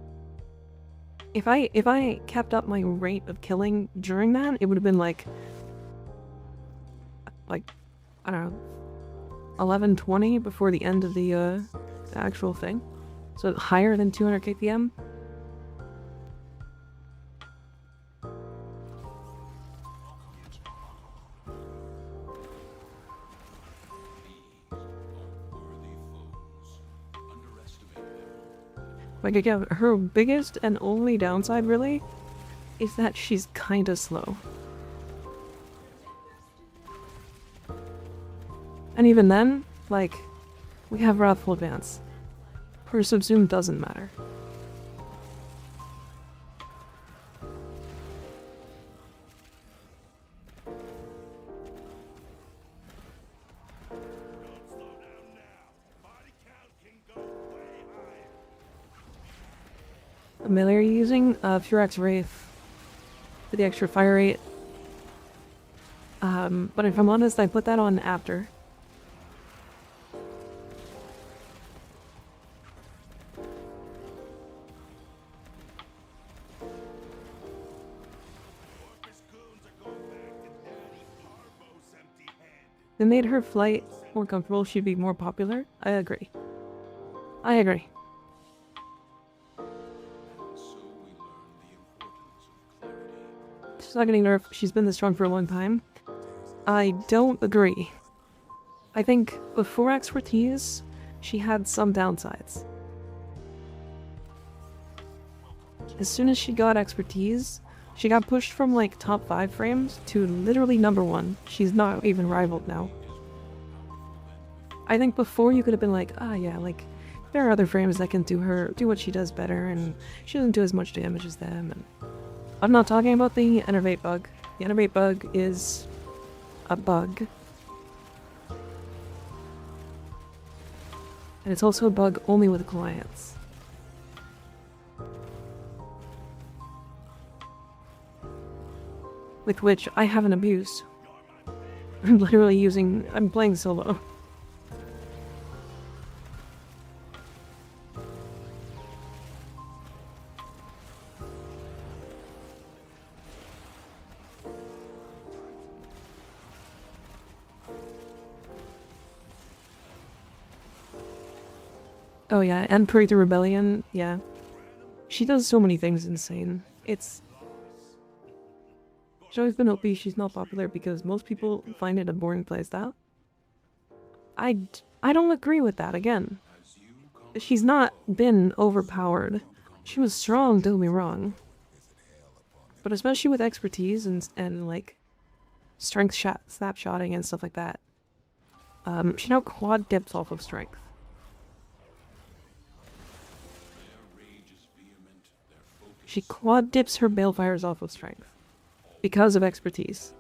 If I kept up my rate of killing during that, it would have been like, I don't know, 11:20 before the end of the actual thing. So higher than 200 kpm. Like, again, her biggest and only downside, really, is that she's kinda slow. And even then, like, we have Wrathful Advance. Her Subsume doesn't matter. Melee are you using? Furex Wraith for the extra fire rate. But if I'm honest, I put that on after. They made her flight more comfortable, she'd be more popular. I agree. I agree. She's not getting nerfed. She's been this strong for a long time. I don't agree. I think before expertise, she had some downsides. As soon as she got expertise, she got pushed from like top 5 frames to literally #1. She's not even rivaled now. I think before you could have been like, ah yeah, like there are other frames that can do what she does better, and she doesn't do as much damage as them. And I'm not talking about the Enervate bug. The Enervate bug is a bug. And it's also a bug only with clients. With which I haven't abused. I'm literally I'm playing solo. Oh yeah, and Puri the Rebellion, yeah. She does so many things insane. She's always been OP, she's not popular because most people find it a boring playstyle. I don't agree with that, again. She's not been overpowered. She was strong, don't get me wrong. But especially with expertise and like, strength snapshotting and stuff like that. She now quad dips off of strength. She quad dips her balefires off of strength. Because of expertise.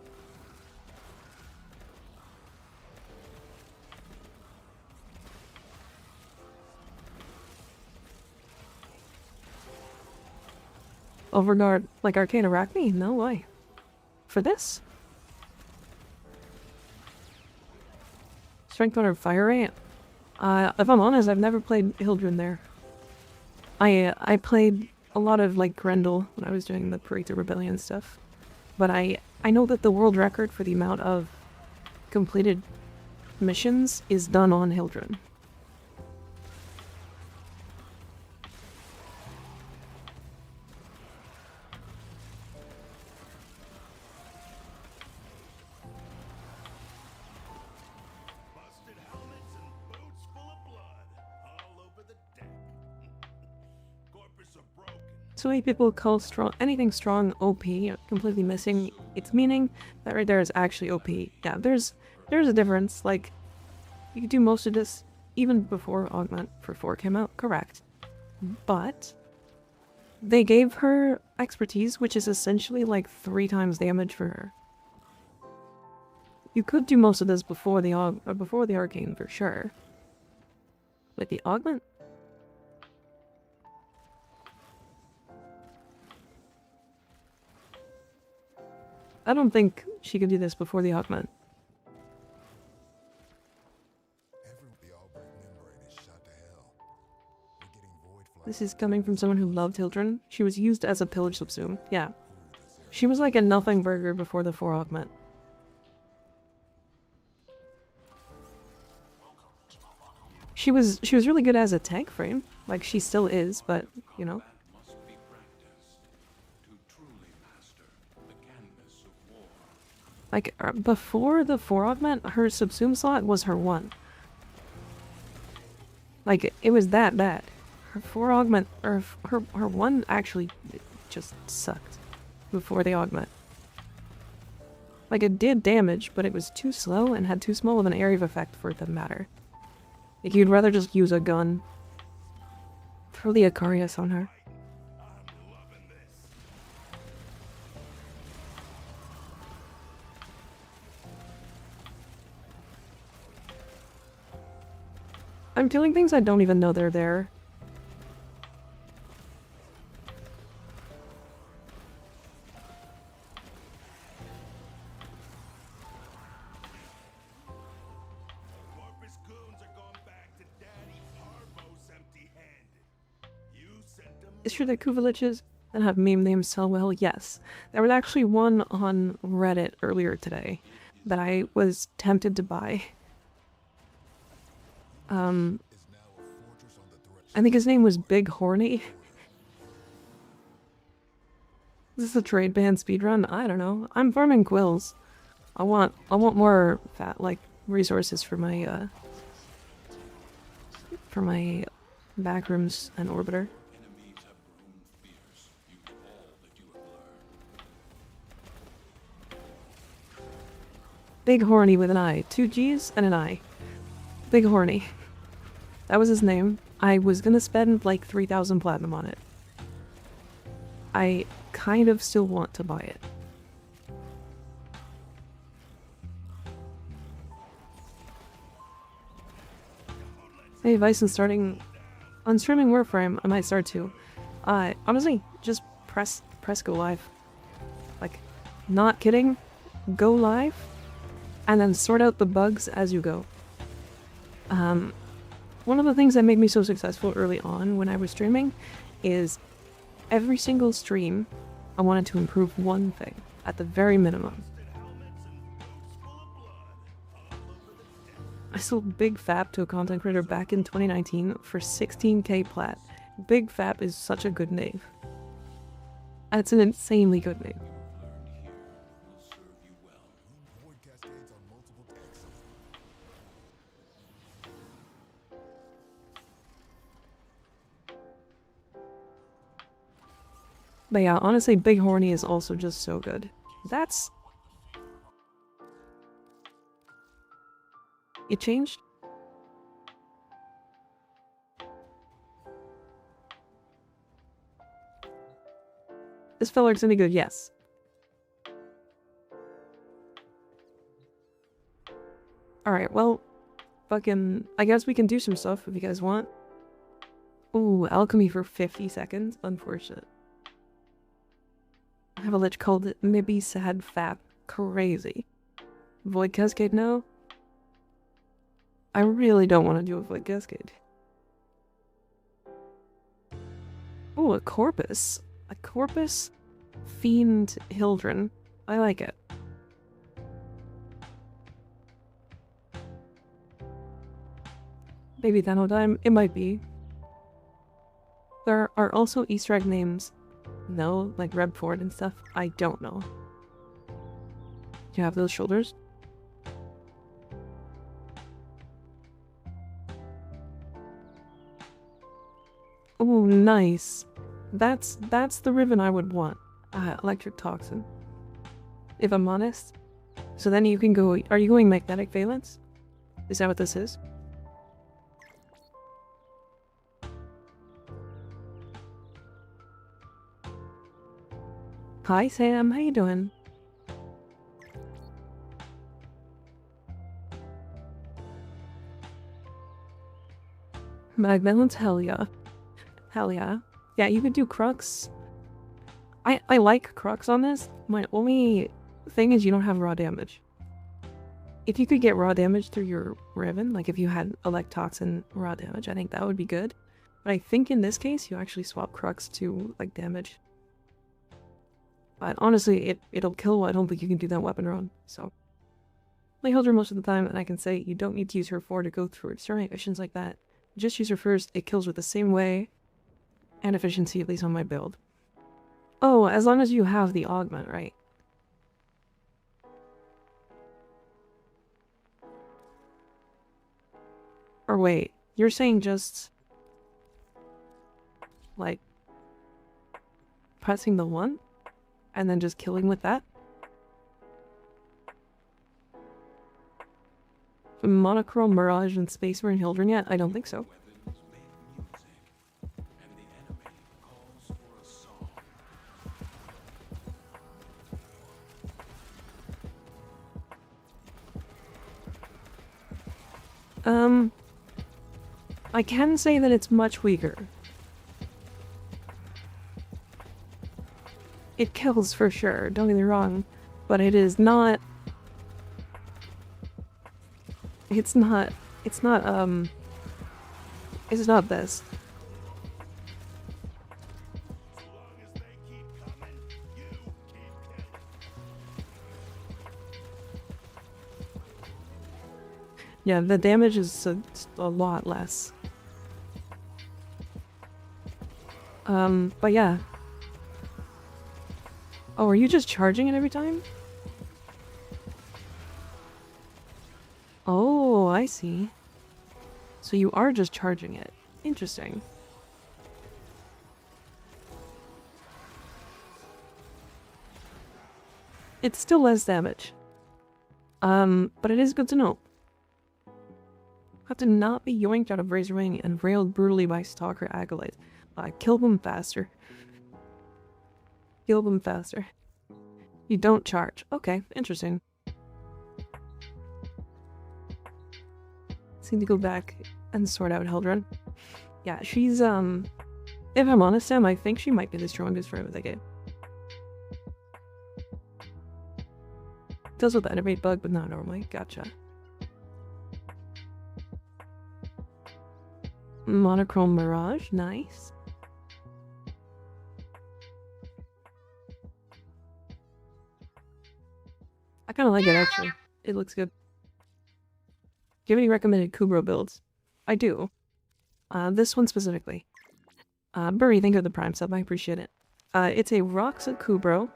Overguard, like Arcane Arachne? No way. For this? Strength on her fire rate? If I'm honest, I've never played Hildryn there. I played a lot of like Grendel when I was doing the Puri the Rebellion stuff. But I know that the world record for the amount of completed missions is done on Hildryn. Busted helmets and boots full of blood all over the deck. Corpus are broken. So many people call anything strong OP, completely missing its meaning. That right there is actually OP. Yeah, there's a difference. Like, you could do most of this even before Augment for 4 came out, correct. But they gave her expertise, which is essentially like 3 times damage for her. You could do most of this before the Arcane for sure. With the Augment? I don't think she could do this before the Augment. This is coming from someone who loved Hildryn. She was used as a pillage subsume. Yeah. She was like a nothing burger before the 4 Augment. She was really good as a tank frame. Like, she still is, but, you know. Must be practiced to truly master the canvas of war. Like, before the 4 Augment, her subsume slot was her 1. Like, it was that bad. Her 4 Augment, or her 1 actually just sucked before the Augment. Like, it did damage, but it was too slow and had too small of an area of effect for it to matter. Like, you'd rather just use a gun. Throw the Icarius on her. I'm killing things I don't even know they're there. Corpus goons are going back to Daddy Parvos empty-handed. You sent them. Is sure that Kuvaliches that have meme names sell well? Yes. There was actually one on Reddit earlier today that I was tempted to buy. I think his name was Big Horny. Is this a trade ban speedrun? I don't know. I'm farming quills. I want more resources for my backrooms and orbiter. Enemies have grown fierce. Use all that you have learned. Big Horny with an I. 2 G's and an I. Big Horny. That was his name. I was gonna spend like 3,000 platinum on it. I kind of still want to buy it. Hey, Vicen starting on streaming Warframe. I might start too. Honestly, just press go live. Like, not kidding. Go live, and then sort out the bugs as you go. One of the things that made me so successful early on when I was streaming is every single stream I wanted to improve one thing at the very minimum. I sold Big Fap to a content creator back in 2019 for 16k plat. Big Fap is such a good name. It's an insanely good name. But yeah, honestly, Big Horny is also just so good. That's... It changed? This fella looks any good, yes. Alright, well, fucking... I guess we can do some stuff if you guys want. Ooh, alchemy for 50 seconds? Unfortunate. I have a lich called Mibby Sad Fap. Crazy. Void Cascade now? I really don't want to do a Void Cascade. Ooh, a Corpus. A Corpus Fiend Hildryn. I like it. Maybe Thanodime? It might be. There are also Easter egg names. No, like Redford and stuff. I don't know. Do you have those shoulders? Oh, nice. That's the ribbon I would want. Electric Toxin. If I'm honest. So then you can go... Are you going Magnetic Valence? Is that what this is? Hi Sam, how you doing? Magvalence, hell yeah. Hell yeah. Yeah, you could do Crux. I like Crux on this. My only thing is you don't have raw damage. If you could get raw damage through your Riven, like if you had Electoxin raw damage, I think that would be good. But I think in this case, you actually swap Crux to, like, damage. But honestly, it'll kill what I don't think you can do that weapon on, so. I hold her most of the time, and I can say you don't need to use her 4 to go through certain missions like that. Just use her first, it kills with the same way, and efficiency, at least on my build. Oh, as long as you have the augment, right? Or wait, you're saying just... like... pressing the 1? And then just killing with that? Monochrome, Mirage, and Space Marine Hildryn yet? I don't think so. I can say that it's much weaker. It kills for sure, don't get me wrong, but it is not... It's not this. Yeah, the damage is a lot less. But yeah. Oh, are you just charging it every time? Oh, I see. So you are just charging it. Interesting. It's still less damage. But it is good to know. Have to not be yoinked out of Razor Wing and railed brutally by Stalker Acolytes. Kill them faster. Kill them faster. You don't charge. Okay, interesting. Need to go back and sort out Hildryn. Yeah, she's, if I'm honest, Sam, I think she might be the strongest for the game. Deals with the animate bug, but not normally. Gotcha. Monochrome Mirage, nice. I kind of like it, actually. It looks good. Do you have any recommended Kubro builds? I do. This one specifically. Burry, thank you for the Prime sub, I appreciate it. It's a Roxa Kubro.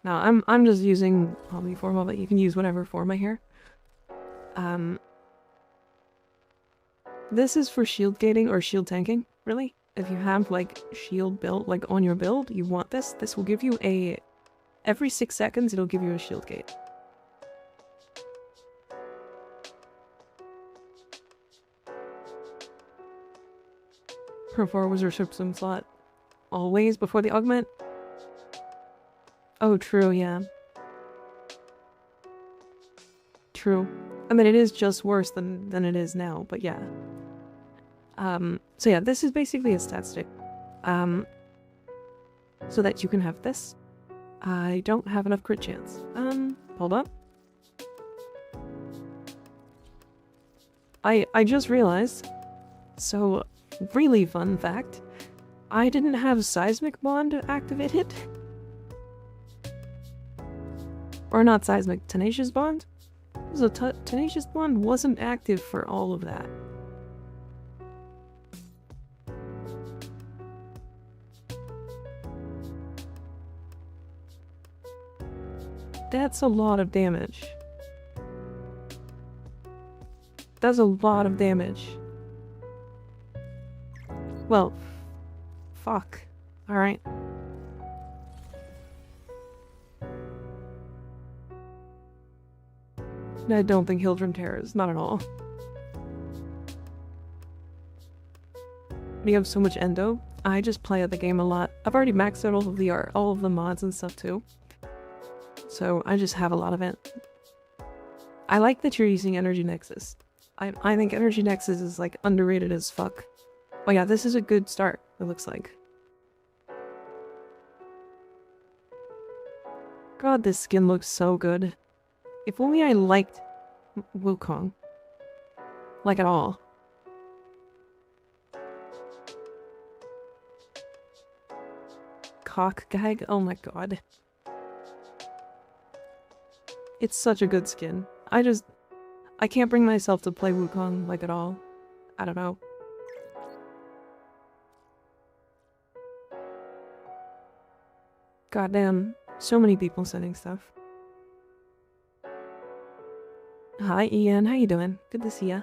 Now, I'm just using Poly form, but you can use whatever form I hear. This is for shield gating or shield tanking, really. If you have, like, shield built, like, on your build, you want this. This will give you a... Every 6 seconds, it'll give you a shield gate. Pro 4 was your Subsume slot. Always before the augment? Oh, true, yeah. True. I mean, it is just worse than it is now, but yeah. So yeah, this is basically a stat stick. So that you can have this. I don't have enough crit chance. Hold up. I just realized, so really fun fact, I didn't have Seismic Bond activated. Or not Seismic, Tenacious Bond? So Tenacious Bond wasn't active for all of that. That's a lot of damage. That's a lot of damage. Well, fuck. Alright. I don't think Hildryn tears, not at all. We have so much endo. I just play the game a lot. I've already maxed out all of the art, all of the mods and stuff too. So I just have a lot of it. I like that you're using Energy Nexus. I think Energy Nexus is like underrated as fuck. Oh yeah, this is a good start, it looks like. God, this skin looks so good. If only I liked Wukong. Like at all. Cock gag? Oh my god. It's such a good skin. I can't bring myself to play Wukong like at all. I don't know. Goddamn, so many people sending stuff. Hi Ian, how you doing? Good to see ya.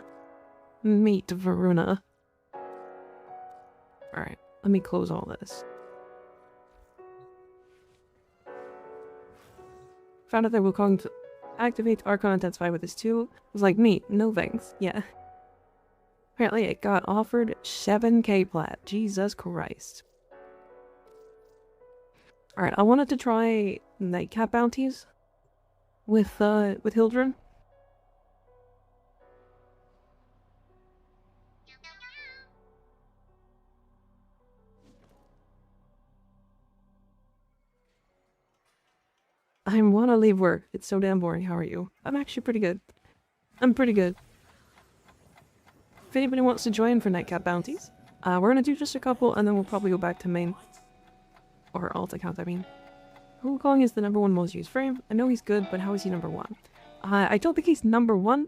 Meet Varuna. Alright, let me close all this. Found out that Wukong to activate Archon Intensify with his 2. Was like, neat, no thanks. Yeah. Apparently it got offered 7k plat. Jesus Christ. Alright, I wanted to try nightcap bounties with Hildryn. I wanna leave work. It's so damn boring. How are you? I'm actually pretty good. I'm pretty good. If anybody wants to join for nightcap bounties, we're gonna do just a couple and then we'll probably go back to main. Or alt account, I mean. Wukong is the #1 most used frame. I know he's good, but how is he #1? I don't think he's #1,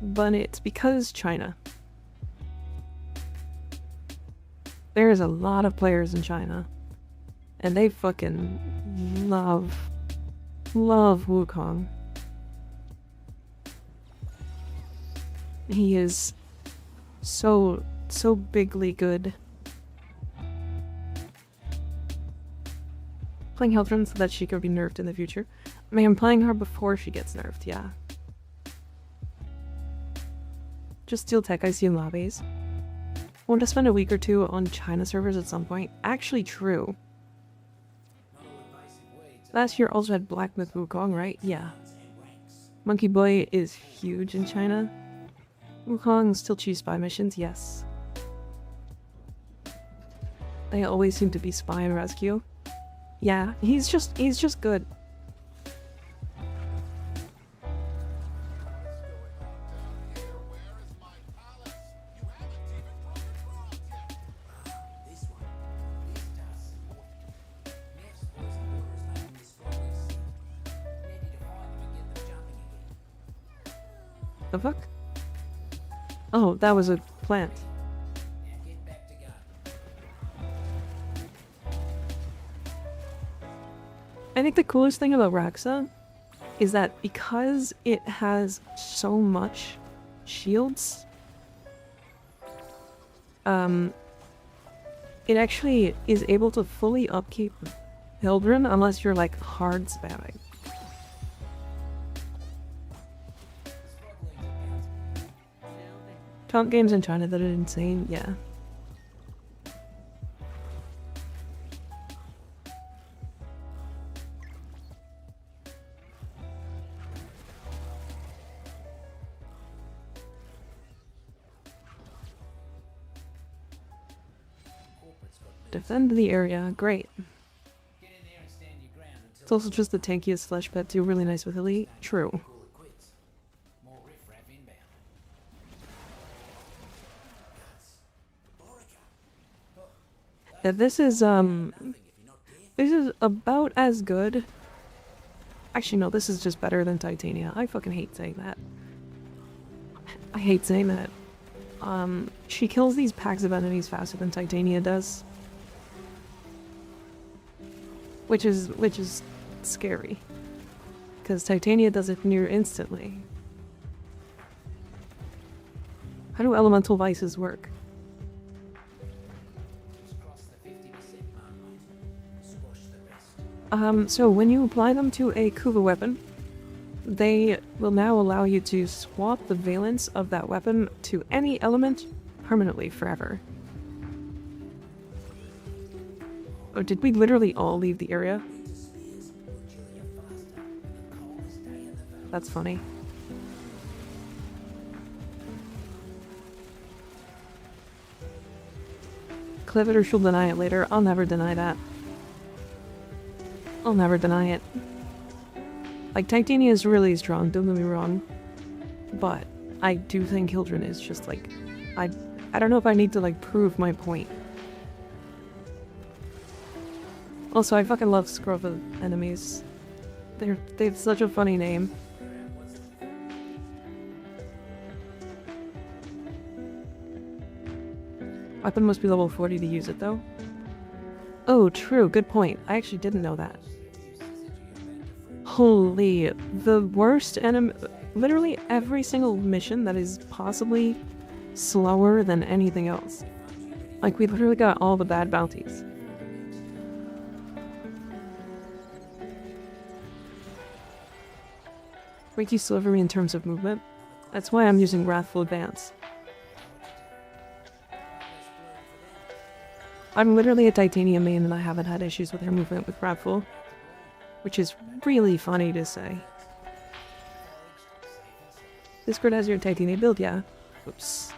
but it's because China. There's a lot of players in China. And they fucking love Wukong. He is so bigly good. Playing Hildryn so that she could be nerfed in the future. I mean, I'm playing her before she gets nerfed, yeah. Just Steel Tech I see in lobbies. Want to spend a week or two on China servers at some point. Actually true. Last year also had Black Myth Wukong, right? Yeah. Monkey Boy is huge in China. Wukong still choose spy missions, yes. They always seem to be spy and rescue. Yeah, he's just good. The fuck? Oh, that was a plant. I think the coolest thing about Raxa is that because it has so much shields, it actually is able to fully upkeep Hildryn unless you're like hard spamming. Taunt games in China that are insane, yeah. Defend the area, great. It's also just the tankiest flesh pet too, really nice with Elite. True. Yeah, this is about as good. Actually, no, this is just better than Titania. I fucking hate saying that. I hate saying that. She kills these packs of enemies faster than Titania does. Which is scary. because Titania does it near instantly. How do elemental vices work? So when you apply them to a Kuva weapon, they will now allow you to swap the valence of that weapon to any element permanently forever. Oh, did we literally all leave the area? That's funny. Cliv it or she'll deny it later. I'll never deny that. I'll never deny it. Like, Titania is really strong, don't get me wrong. But I do think Hildryn is just like... I don't know if I need to, like, prove my point. Also, I fucking love Scrova enemies. They've such a funny name. Weapon must be level 40 to use it, though. Oh, true. Good point. I actually didn't know that. Holy, the worst enemy... Literally every single mission that is possibly slower than anything else. Like, we literally got all the bad bounties. Reiki Silvery in terms of movement. That's why I'm using Wrathful Advance. I'm literally a Titanium main and I haven't had issues with her movement with Wrathful. Which is really funny to say. Discord has your Titanium build, yeah. Oops.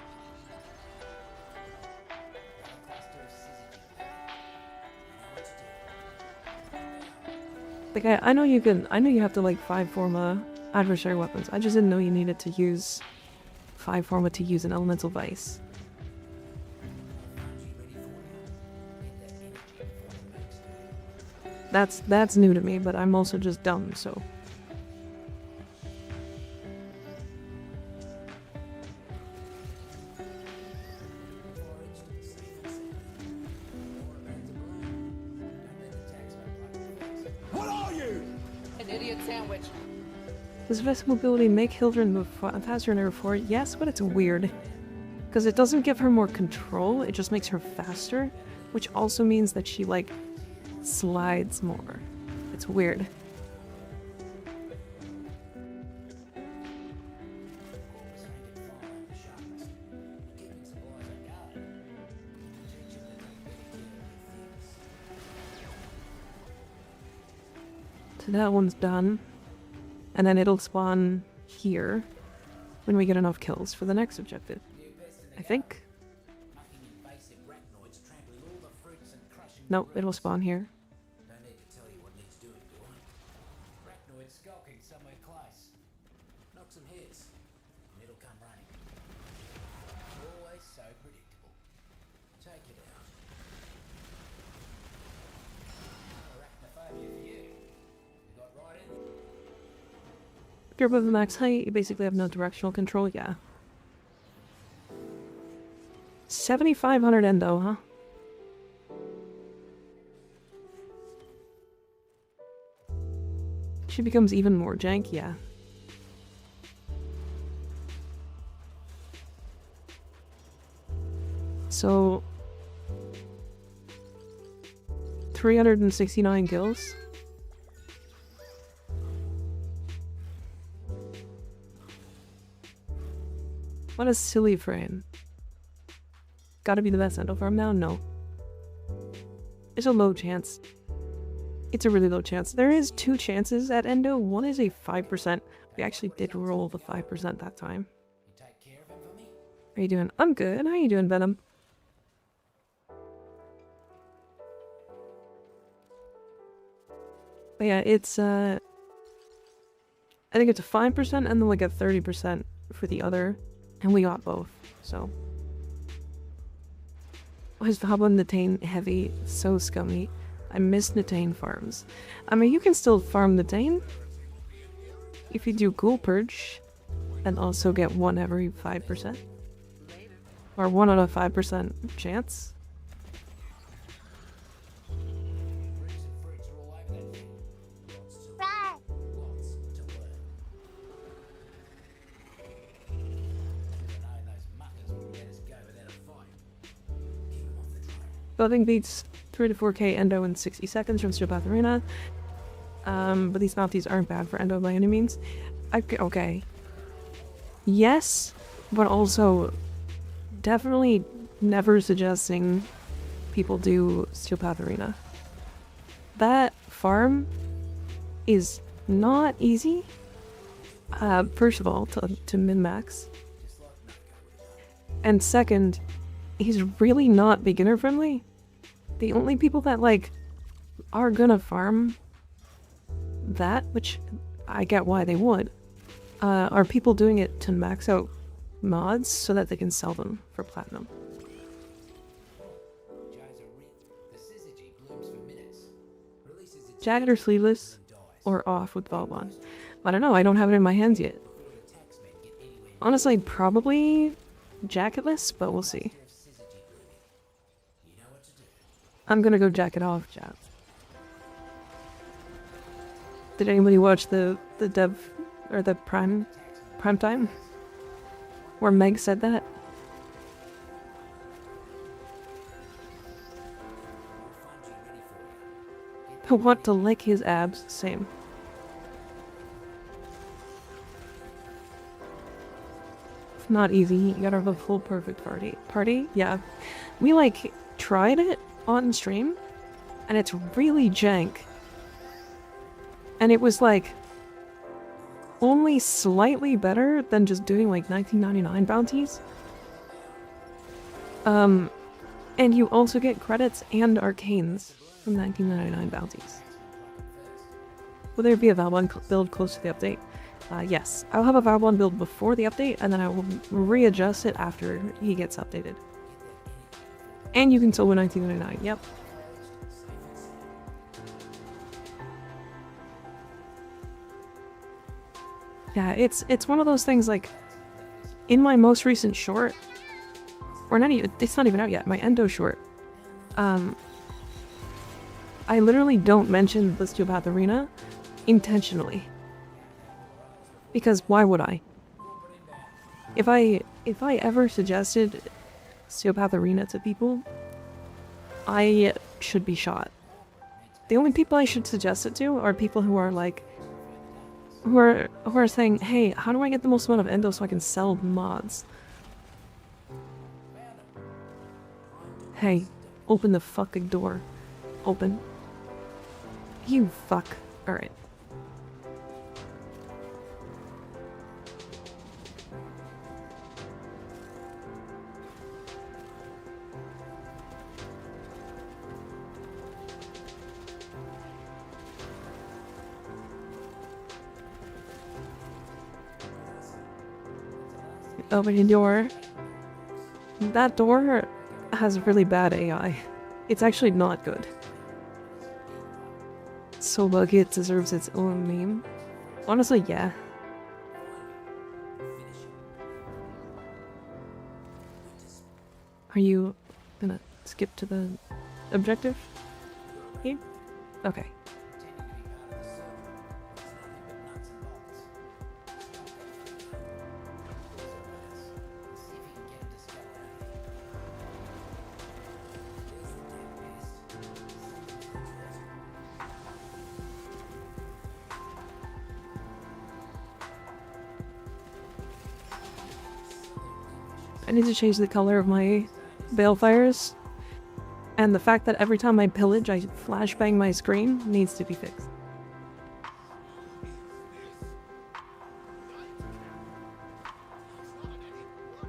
Like, I know you can, I know you have to, like, 5-forma adversary weapons. I just didn't know you needed to use 5-forma to use an elemental vice. That's new to me, but I'm also just dumb, so... What are you? An idiot sandwich. Does vest mobility make Hildryn move faster in her 4? Yes, but it's weird. Because it doesn't give her more control, it just makes her faster, which also means that she, like, slides more. It's weird. So that one's done. And then it'll spawn here when we get enough kills for the next objective. I think. Nope, it'll spawn here. No need to tell you what needs doing, do I? Arachnoid skulking somewhere close. Knock some hits, and it'll come running. Always so predictable. Take it out. Arachnophobia for you. You got right in. If you're above the max height, you basically have no directional control, yeah. 7,500 endo, huh? She becomes even more jank, yeah. So... 369 kills. What a silly frame. Gotta be the best endo farm now? No. It's a low chance. It's a really low chance. There is 2 chances at endo. One is a 5%. We actually did roll the 5% that time. You take care of him for me? How you doing? I'm good. How you doing, Venom? But yeah, it's I think it's a 5% and then like a 30% for the other. And we got both, so. Why is Goblin Natane heavy? So scummy. I miss Natane farms. I mean, you can still farm Natane if you do Ghoul Purge and also get 1 every 5%. Or 1 out of 5% chance. Building beats 3 to 4k endo in 60 seconds from Steel Arena. But these bounties aren't bad for endo by any means. Okay. Yes, but also definitely never suggesting people do Steel Path Arena. That farm is not easy. First of all, to min-max. And second, he's really not beginner friendly. The only people that, like, are gonna farm that, which I get why they would, are people doing it to max out mods so that they can sell them for platinum. Jagged or sleeveless, or off with Valbon. I don't know, I don't have it in my hands yet. Honestly, probably jacketless, but we'll see. I'm gonna go jacket off, chat. Did anybody watch the dev or the prime time where Meg said that? I want to lick his abs. Same. It's not easy. You gotta have a full perfect party. Yeah, we like tried it on stream, and it's really jank. And it was like only slightly better than just doing like 1999 bounties. And you also get credits and arcanes from 1999 bounties. Will there be a Valbon build close to the update? Yes. I'll have a Valbon build before the update, and then I will readjust it after he gets updated. And you can still win 1999, yep. Yeah, it's one of those things, like, in my most recent short, or not even, it's not even out yet, my endo short, I literally don't mention the Steel Path Arena intentionally. Because why would I? If I ever suggested Steel Path Arena to people, I should be shot. The only people I should suggest it to are people who are like, who are saying, hey, how do I get the most amount of endo so I can sell mods? Hey, open the fucking door. Open. You fuck. Alright. Open your door. That door has really bad AI. It's actually not good. It's so buggy it deserves its own meme. Honestly, yeah. Are you gonna skip to the objective? Here? Okay. I need to change the color of my balefires, and the fact that every time I pillage I flashbang my screen needs to be fixed.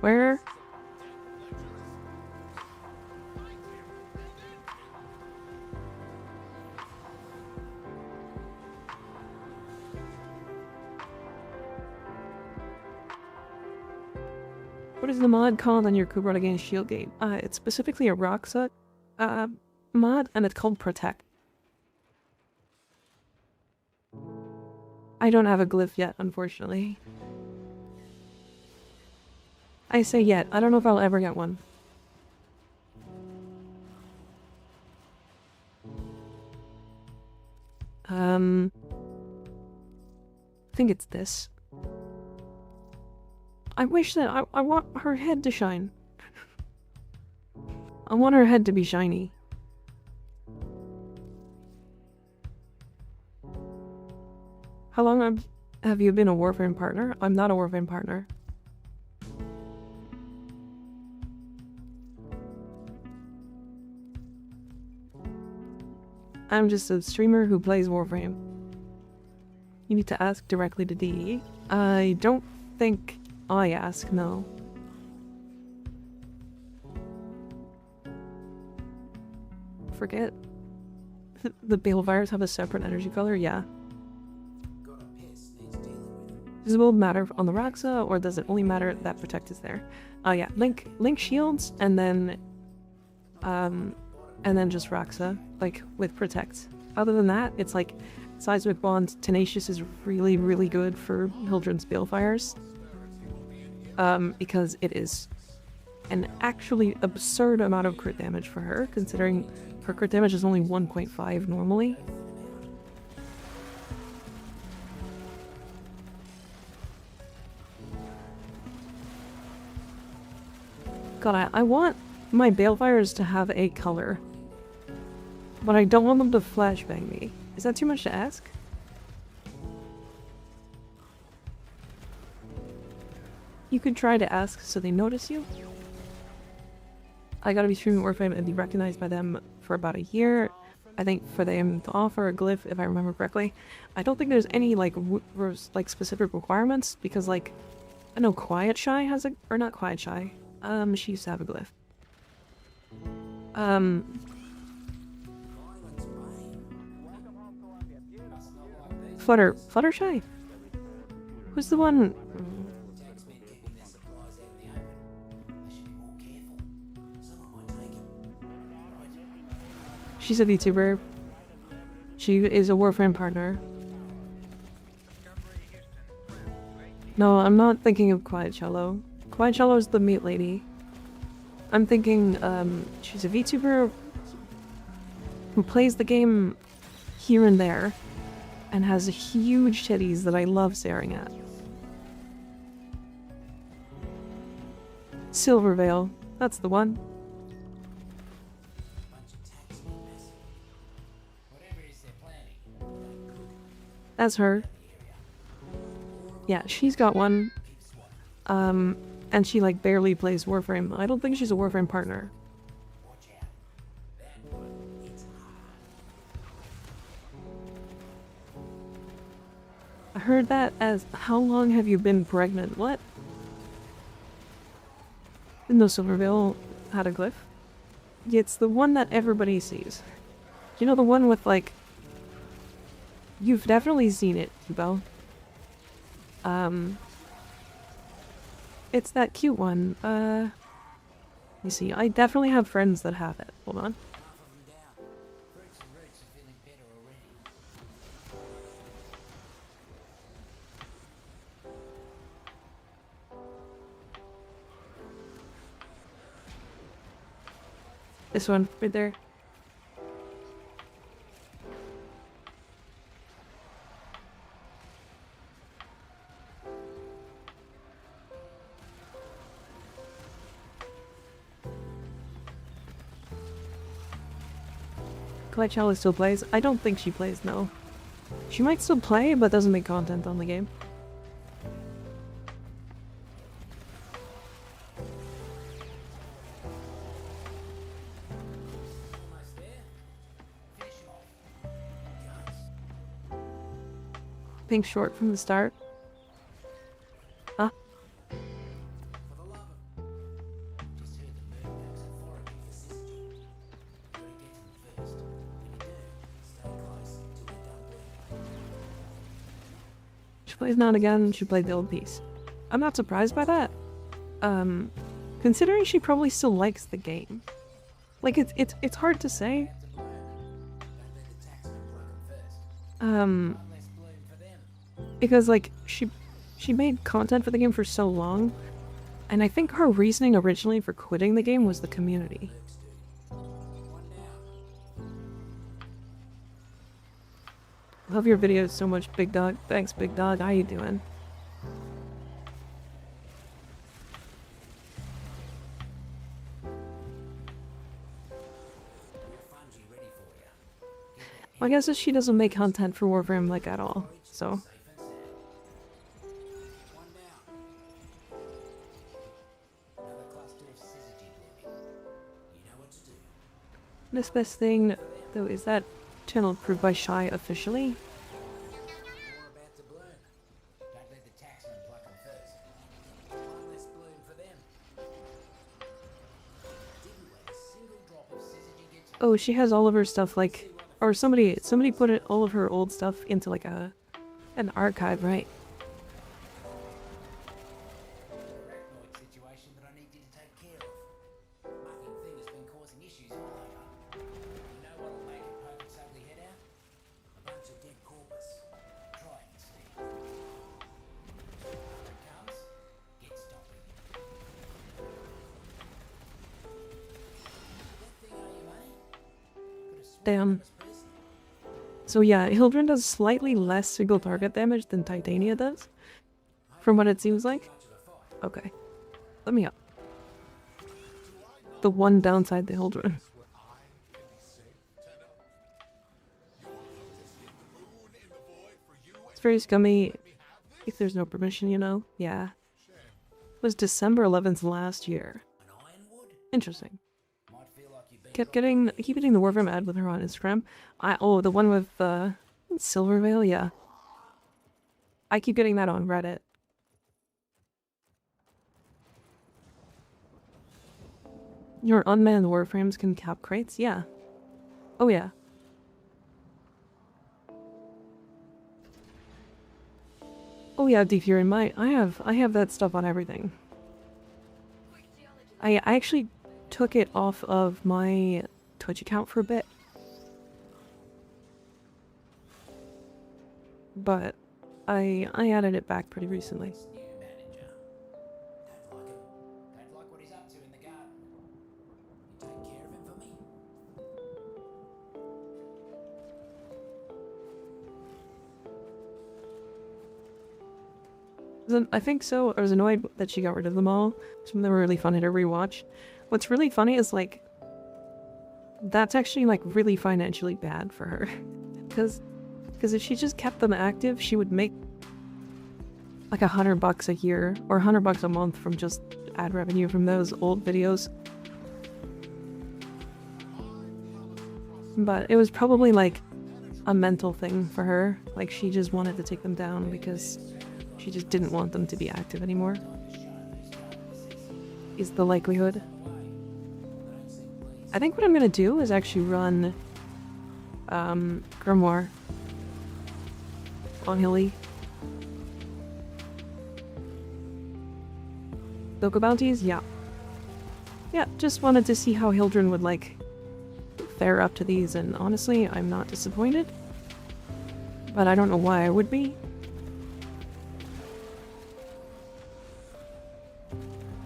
Where? What is the mod called on your Kubrot against Shieldgate? It's specifically a Rocksuck mod, and it's called Protect. I don't have a glyph yet, unfortunately. I say yet. I don't know if I'll ever get one. I think it's this. I wish that I want her head to shine. I want her head to be shiny. long have you been a Warframe partner? I'm not a Warframe partner. I'm just a streamer who plays Warframe. You need to ask directly to DE. I don't think I ask, no. Forget. The Balefires have a separate energy color? Yeah. Does it matter on the Raxa, or does it only matter that Protect is there? Oh yeah, Link shields, and then just Raxa, like, with Protect. Other than that, it's like, Seismic Bond, Tenacious is really, really good for Hildryn's Balefires. Because it is an actually absurd amount of crit damage for her, considering her crit damage is only 1.5 normally. God, I want my Balefires to have a color, but I don't want them to flashbang me. Is that too much to ask? You could try to ask so they notice you. I gotta be streaming Warframe and be recognized by them for about a year. I think for them to offer a glyph, if I remember correctly. I don't think there's any like specific requirements, because like I know Quiet Shy has a, or not Quiet Shy. She used to have a glyph. Fluttershy? Who's the one? She's a VTuber. She is a Warframe partner. No, I'm not thinking of Quiet Cello. Quiet Cello is the meat lady. I'm thinking, she's a VTuber who plays the game here and there and has huge titties that I love staring at. Silverveil, that's the one. That's her. Yeah, she's got one. And she like barely plays Warframe. I don't think she's a Warframe partner. I heard that as, how long have you been pregnant? What? Didn't know Silverveil had a glyph? It's the one that everybody sees. You know, the one with like... You've definitely seen it, Belle. It's that cute one. You see, I definitely have friends that have it. Hold on. This one, right there. Charlie still plays? I don't think she plays, no. She might still play, but doesn't make content on the game. Pink short from the start. Huh? She plays now and again, she played the old piece. I'm not surprised by that. Considering she probably still likes the game. Like, it's hard to say. Because, like, she made content for the game for so long, and I think her reasoning originally for quitting the game was the community. Love your videos so much, Big Dog. Thanks, Big Dog. How you doing? My guess is she doesn't make content for Warframe, like, at all, so... This best thing, though, is that channel approved by Shy officially? More about to bloom. Don't let the taxman pluck them first. One less bloom for them. Didn't let a single drop of syzygy get to Oh, she has all of her stuff, like, or somebody put all of her old stuff into like an archive, right? arachnoid situation that I need you to take care of. Mucking thing has been causing issues all over. You know what'll make it poke its ugly head out? A bunch of dead corpus. Try it instead. Here it comes. Get stopping. That thing owe you money? Could have sworn Damn. it was person. So yeah, Hildryn does slightly less single target damage than Titania does, from what it seems like. Much of a fight. Okay, let me up. The one downside to Hildryn. It's very scummy if there's no permission, you know? Yeah. It was December 11th last year. An ironwood? Interesting. Might feel like you've been I keep getting the Warframe ad with her on Instagram. Oh, the one with Silvervale, yeah. I keep getting that on Reddit. Your unmanned Warframes can cap crates? Yeah. Oh yeah. Oh yeah, Defury, I have that stuff on everything. I actually took it off of my Twitch account for a bit. But I added it back pretty recently. new manager. Don't like him. Don't like what he's up to in the garden. You take care of him for me? I think so. I was annoyed that she got rid of them all. Some of them were really funny to rewatch. What's really funny is, like, that's actually, like, really financially bad for her. Because if she just kept them active, she would make like $100 a year or $100 a month from just ad revenue from those old videos. But it was probably like a mental thing for her. Like, she just wanted to take them down because she just didn't want them to be active anymore. Is the likelihood. I think what I'm gonna do is actually run Grimoire on Hilly. Doko bounties? Yeah. Yeah, just wanted to see how Hildryn would, like, fare up to these, and honestly, I'm not disappointed. But I don't know why I would be.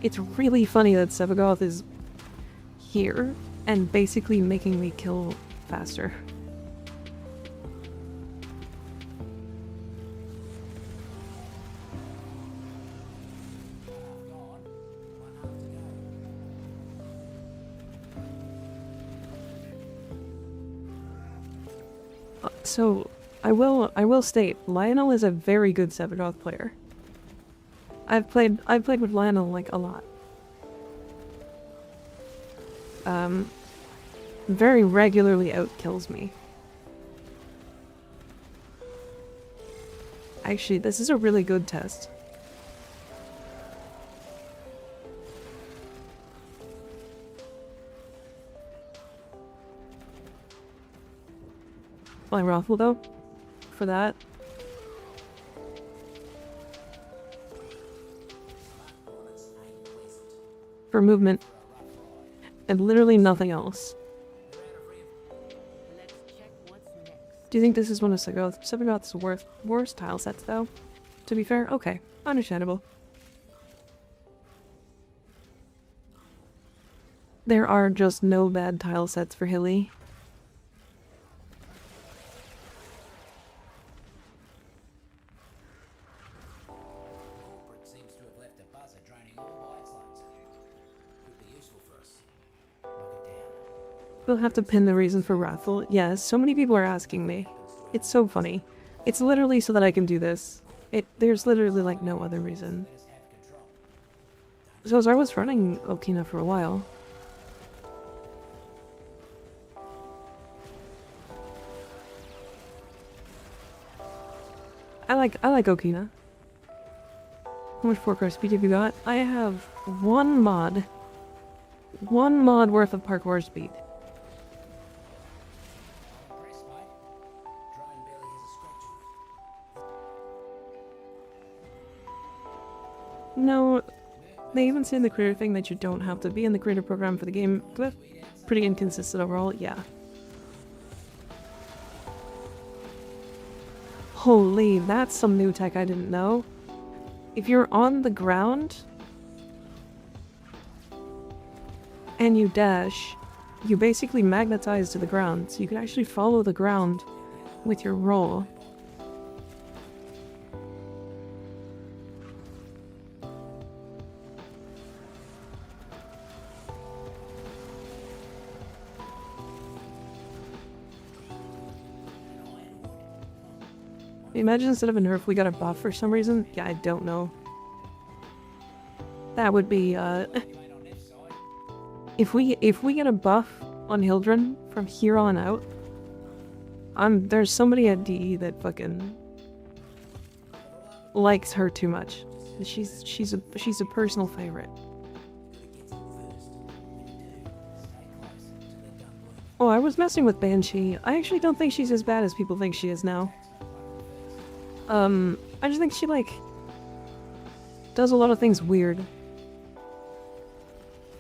It's really funny that Sevagoth is here and basically making me kill faster. So, I will state, Lionel is a very good Sevagoth player. I've played with Lionel, like, a lot. Very regularly outkills me. Actually, this is a really good test. Flying Rothwell, though, for that. For movement. And literally nothing else. Let's check what's next. Do you think this is one of Sevagoth's worst tile sets, though? To be fair? Okay. Understandable. There are just no bad tile sets for Hilly. Corporate seems to have left a buzzer draining all by its loads. Could be useful for us. Knock it down. We'll have to pin the reason for Wrathful. Yes, so many people are asking me. It's so funny. It's literally so that I can do this. There's literally, like, no other reason. Let us have control. So as I was running Okina for a while. I like Okina. How much parkour speed have you got? I have one mod worth of parkour speed. Impressed, mate. Drone barely has a scratch on it. No, they even say in the creator thing that you don't have to be in the creator program for the game. Glyph, pretty inconsistent overall, yeah. Holy, that's some new tech I didn't know. If you're on the ground and you dash, you basically magnetize to the ground, so you can actually follow the ground with your roll. Imagine instead of a nerf we got a buff for some reason. Yeah, I don't know. That would be if we get a buff on Hildryn from here on out, there's somebody at DE that fucking likes her too much. She's a personal favorite. Oh, I was messing with Banshee. I actually don't think she's as bad as people think she is now. I just think she, like, does a lot of things weird.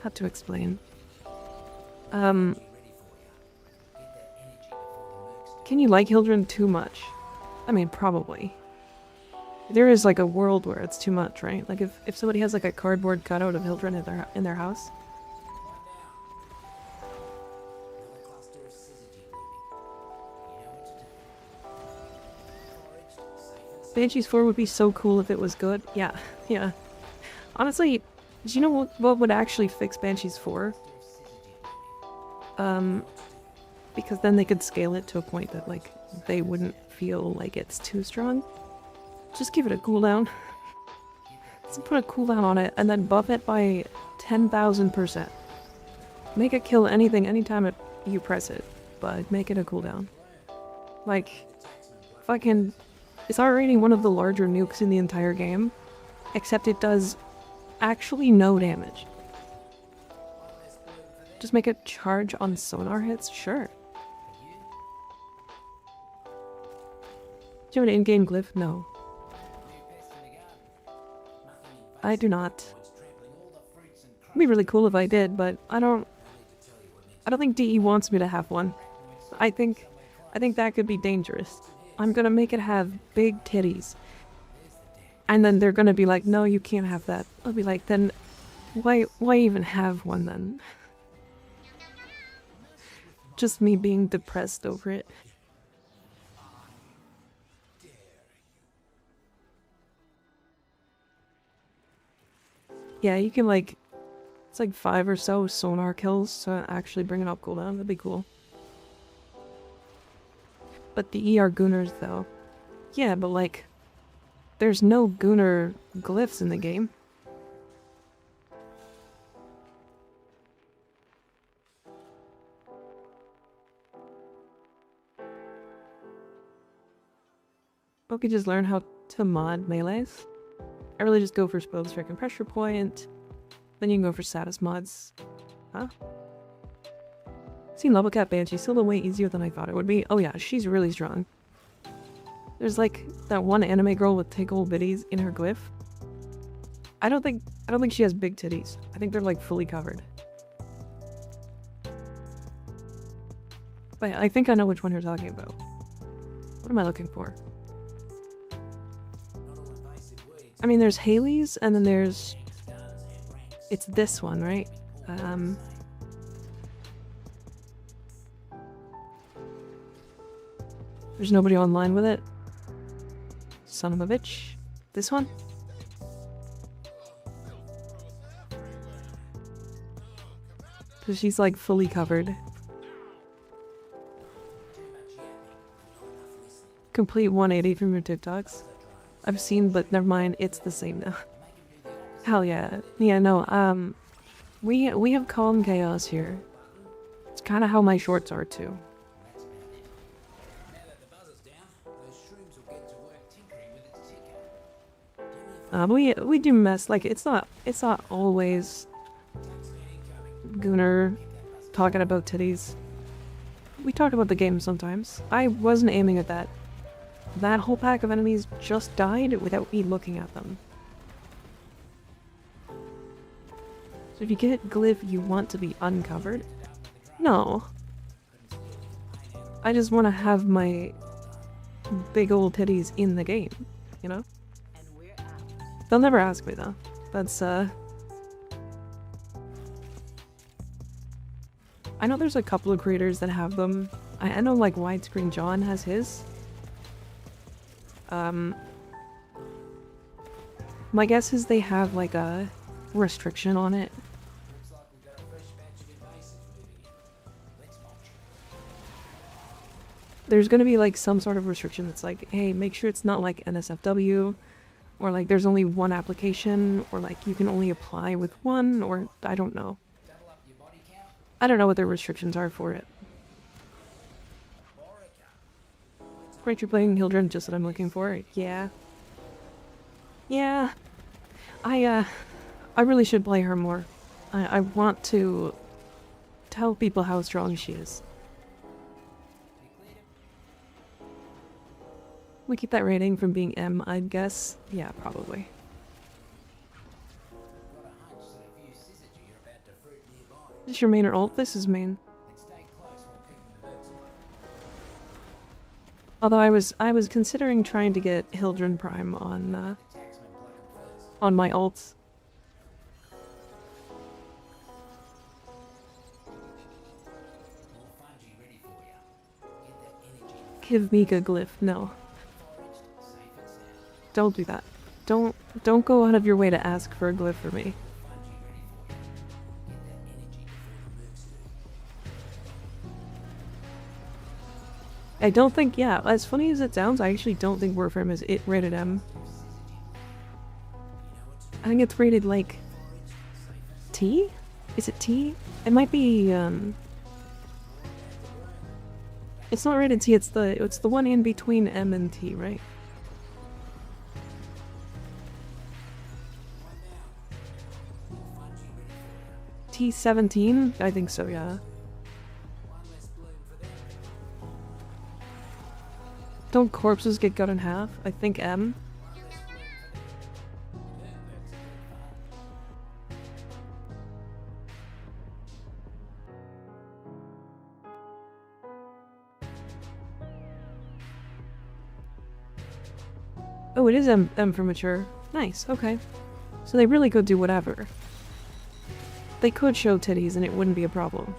How to explain. Can you like Hildryn too much? I mean, probably. There is, like, a world where it's too much, right? Like, if somebody has, like, a cardboard cutout of Hildryn in their house. Banshee's 4 would be so cool if it was good. Yeah, yeah. Honestly, do you know what would actually fix Banshee's 4? Because then they could scale it to a point that, like, they wouldn't feel like it's too strong. Just give it a cooldown. Just put a cooldown on it and then buff it by 10,000%. Make it kill anything anytime you press it, but make it a cooldown. Like, fucking... It's already one of the larger nukes in the entire game, except it does actually no damage. Just make it charge on sonar hits? Sure. Do you have an in-game glyph? No. I do not. It'd be really cool if I did, but I don't think DE wants me to have one. I think that could be dangerous. I'm gonna make it have big titties. And then they're gonna be like, no, you can't have that. I'll be like, then why even have one then? Just me being depressed over it. Yeah, you can like, it's like 5 or so sonar kills to actually bring it up cooldown. That'd be cool. But the ER Gooners, though. Yeah, but like, there's no Gooner glyphs in the game. Okay, just learn how to mod melees. I really just go for spell strike and pressure point. Then you can go for status mods. Huh? Seen Level Cap Banshee, still way easier than I thought it would be. Oh yeah, she's really strong. There's like that one anime girl with tickle bitties in her glyph. I don't think she has big titties. I think they're like fully covered. But I think I know which one you're talking about. What am I looking for? I mean, there's Haley's and then there's... It's this one, right? There's nobody online with it. Son of a bitch. This one? So she's like fully covered. Complete 180 from your TikToks. I've seen, but never mind, it's the same now. Hell yeah. Yeah, no, we have calm chaos here. It's kind of how my shorts are too. We do mess, like, it's not always Gunnar talking about titties. We talk about the game sometimes. I wasn't aiming at that. That whole pack of enemies just died without me looking at them. So if you get glyph you want to be uncovered? No. I just want to have my big old titties in the game, you know? They'll never ask me though. That's I know there's a couple of creators that have them. I know like Widescreen John has his. My guess is they have like a restriction on it. Looks like we've got a fresh batch of invasives moving in. Let's mulch. There's gonna be like some sort of restriction that's like, hey, make sure it's not like NSFW, or like there's only one application, or like you can only apply with one, or I don't know. Double up your body count. I don't know what the restrictions are for it. Great, you're playing Hildryn, just what I'm looking for. Yeah. Yeah. I really should play her more. I want to tell people how strong she is. We keep that rating from being M, I'd guess. Yeah, probably. Got a hunch that a few syzygy are about to fruit nearby. Is this your main or alt? This is main. Let's stay close while picking the birds away. Although I was considering trying to get Hildryn Prime on Taxman pluck 'em first. on my alts. More fungi ready for ya. Get that energy. Give Mika glyph. No. Foraged, safe and sound. Don't do that. Don't go out of your way to ask for a glyph for me. Fungi ready for ya. Get that energy before the mooks do. I don't think, yeah, as funny as it sounds, I actually don't think Warframe is rated M. I think it's rated like T? Is it T? It might be it's not rated T, it's the one in between M and T, right? T17? I think so, yeah. Don't corpses get cut in half? I think M. Oh, it is M for mature. Nice, okay. So they really could do whatever. They could show titties and it wouldn't be a problem.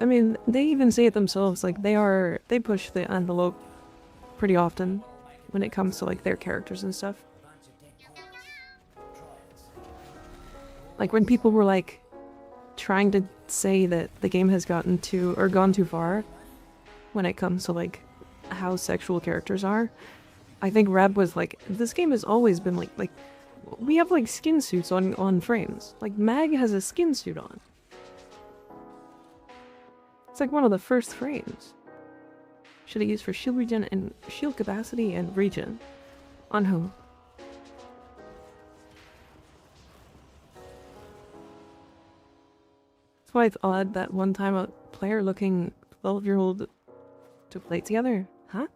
I mean, they even say it themselves, like, they push the envelope pretty often when it comes to, like, their characters and stuff. Like, when people were, like, trying to say that the game has gone too far when it comes to, like, how sexual characters are, I think Reb was like, this game has always been, like, we have, like, skin suits on frames. Like, Mag has a skin suit on. It's like one of the first frames. Should have used for shield regen and shield capacity and regen. On who? That's why it's odd that one time a player looking 12-year-old to play together. Huh?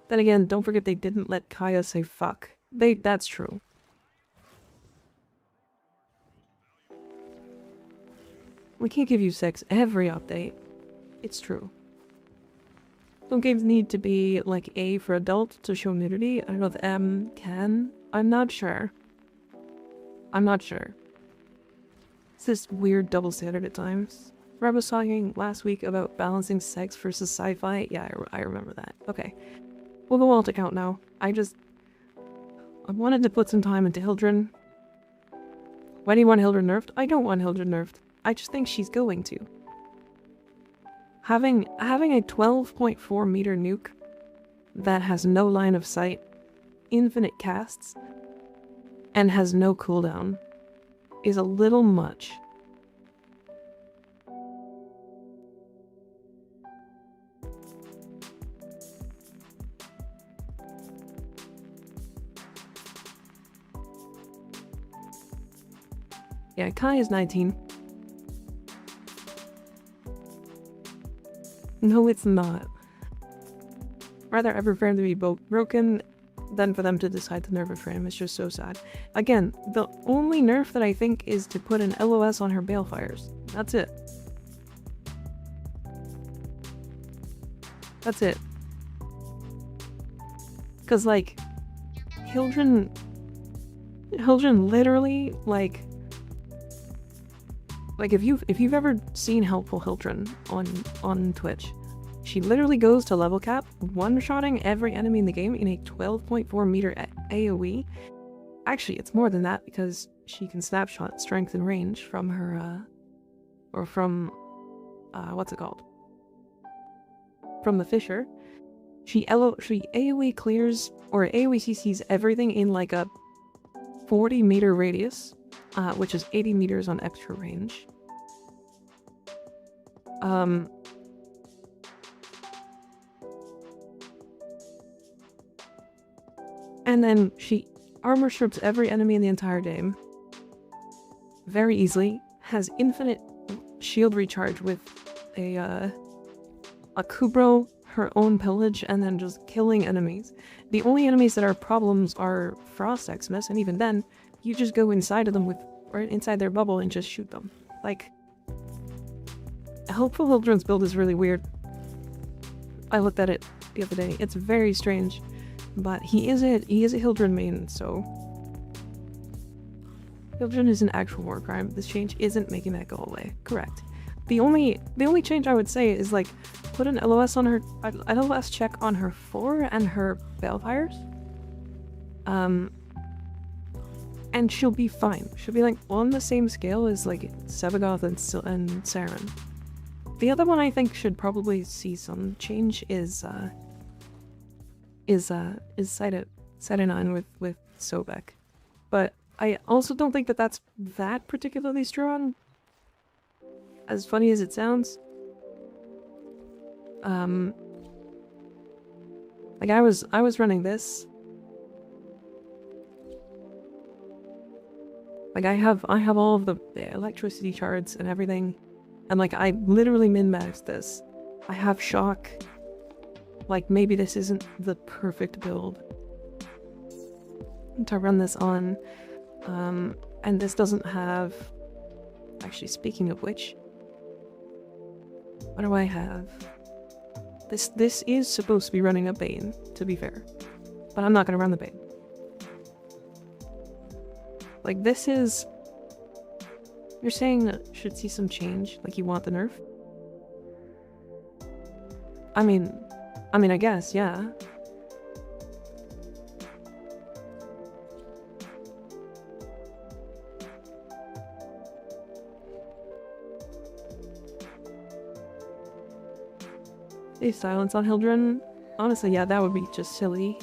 Then again, don't forget they didn't let Kaya say fuck. That's true. We can't give you sex every update. It's true. Some games need to be like A for adult to show nudity. I don't know if M can. I'm not sure. I'm not sure. It's this weird double standard at times. Rob was talking last week about balancing sex versus sci-fi. Yeah, I remember that. Okay. We'll go alt account now. I wanted to put some time into Hildryn. Why do you want Hildryn nerfed? I don't want Hildryn nerfed. I just think she's going to. Having a 12.4 meter nuke that has no line of sight, infinite casts, and has no cooldown is a little much. Yeah, Kai is 19. No, it's not. Rather Everframe to be broken than for them to decide to nerf a frame. It's just so sad. Again, the only nerf that I think is to put an LOS on her balefires. That's it. That's it. Cause like, Hildryn literally like if you've ever seen helpful Hildryn on Twitch, she literally goes to level cap, one-shotting every enemy in the game in a 12.4 meter AoE. Actually, it's more than that because she can snapshot strength and range from her, what's it called? From the Fisher. She AoE clears, or AoE CCs everything in like a 40 meter radius, which is 80 meters on extra range. And then she armor strips every enemy in the entire game. Very easily. Has infinite shield recharge with a Kubro, her own pillage, and then just killing enemies. The only enemies that are problems are Frost Xmas, and even then, you just go inside of them or inside their bubble and just shoot them. Like, Helpful Hildryn's build is really weird. I looked at it the other day. It's very strange. But he is a Hildryn main, so Hildryn is an actual war crime. This change isn't making that go away. Correct. The only change I would say is like put an LOS on her, LOS check on her 4 and her balefires. And she'll be fine. She'll be like on the same scale as like Sebagoth and Saren. The other one I think should probably see some change is Side9 with Sobek. But I also don't think that that's that particularly strong. As funny as it sounds. Like I was running this. Like I have all of the electricity shards and everything. And like I literally min-maxed this. I have shock. Like maybe this isn't the perfect build to run this on. And this doesn't have... Actually, speaking of which... What do I have? This is supposed to be running a Bane, to be fair. But I'm not going to run the Bane. Like this is... You're saying that should see some change? Like you want the nerf? I mean, I guess, yeah. A silence on Hildryn? Honestly, yeah, that would be just silly.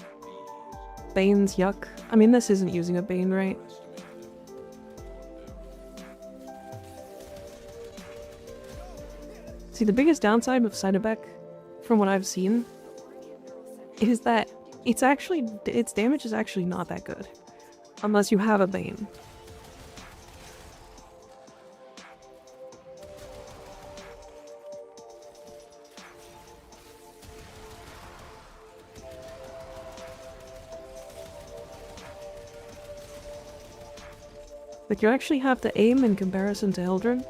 Bane's yuck. I mean, this isn't using a Bane, right? See, the biggest downside of Sidebek, from what I've seen, is that its damage is actually not that good. Unless you have a Bane. Like, you actually have to aim in comparison to Hildryn.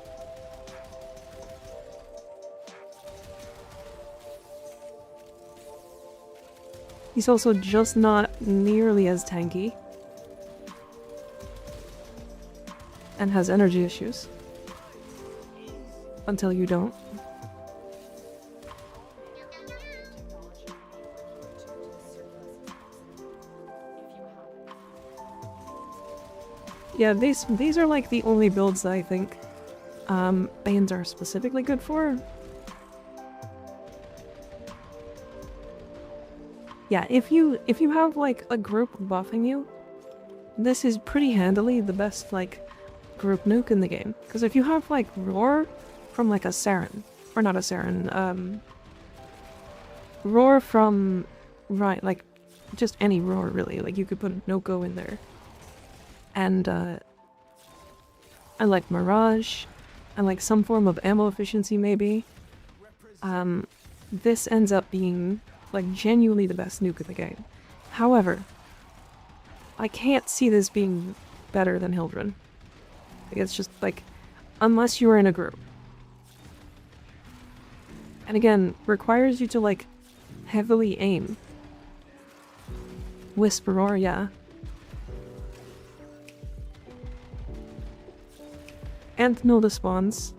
He's also just not nearly as tanky. And has energy issues. Until you don't. Yeah, these are like the only builds that I think Banes are specifically good for. Yeah, if you have like a group buffing you, this is pretty handily the best like group nuke in the game. Because if you have like roar from like a Saren, or not a Saren, roar from right, like just any roar really. Like you could put Noko in there, and like Mirage, and like some form of ammo efficiency maybe. This ends up being like genuinely the best nuke of the game. However, I can't see this being better than Hildryn. It's just like, unless you are in a group. And again, requires you to like heavily aim. Whisper Roar, yeah. And know the spawns.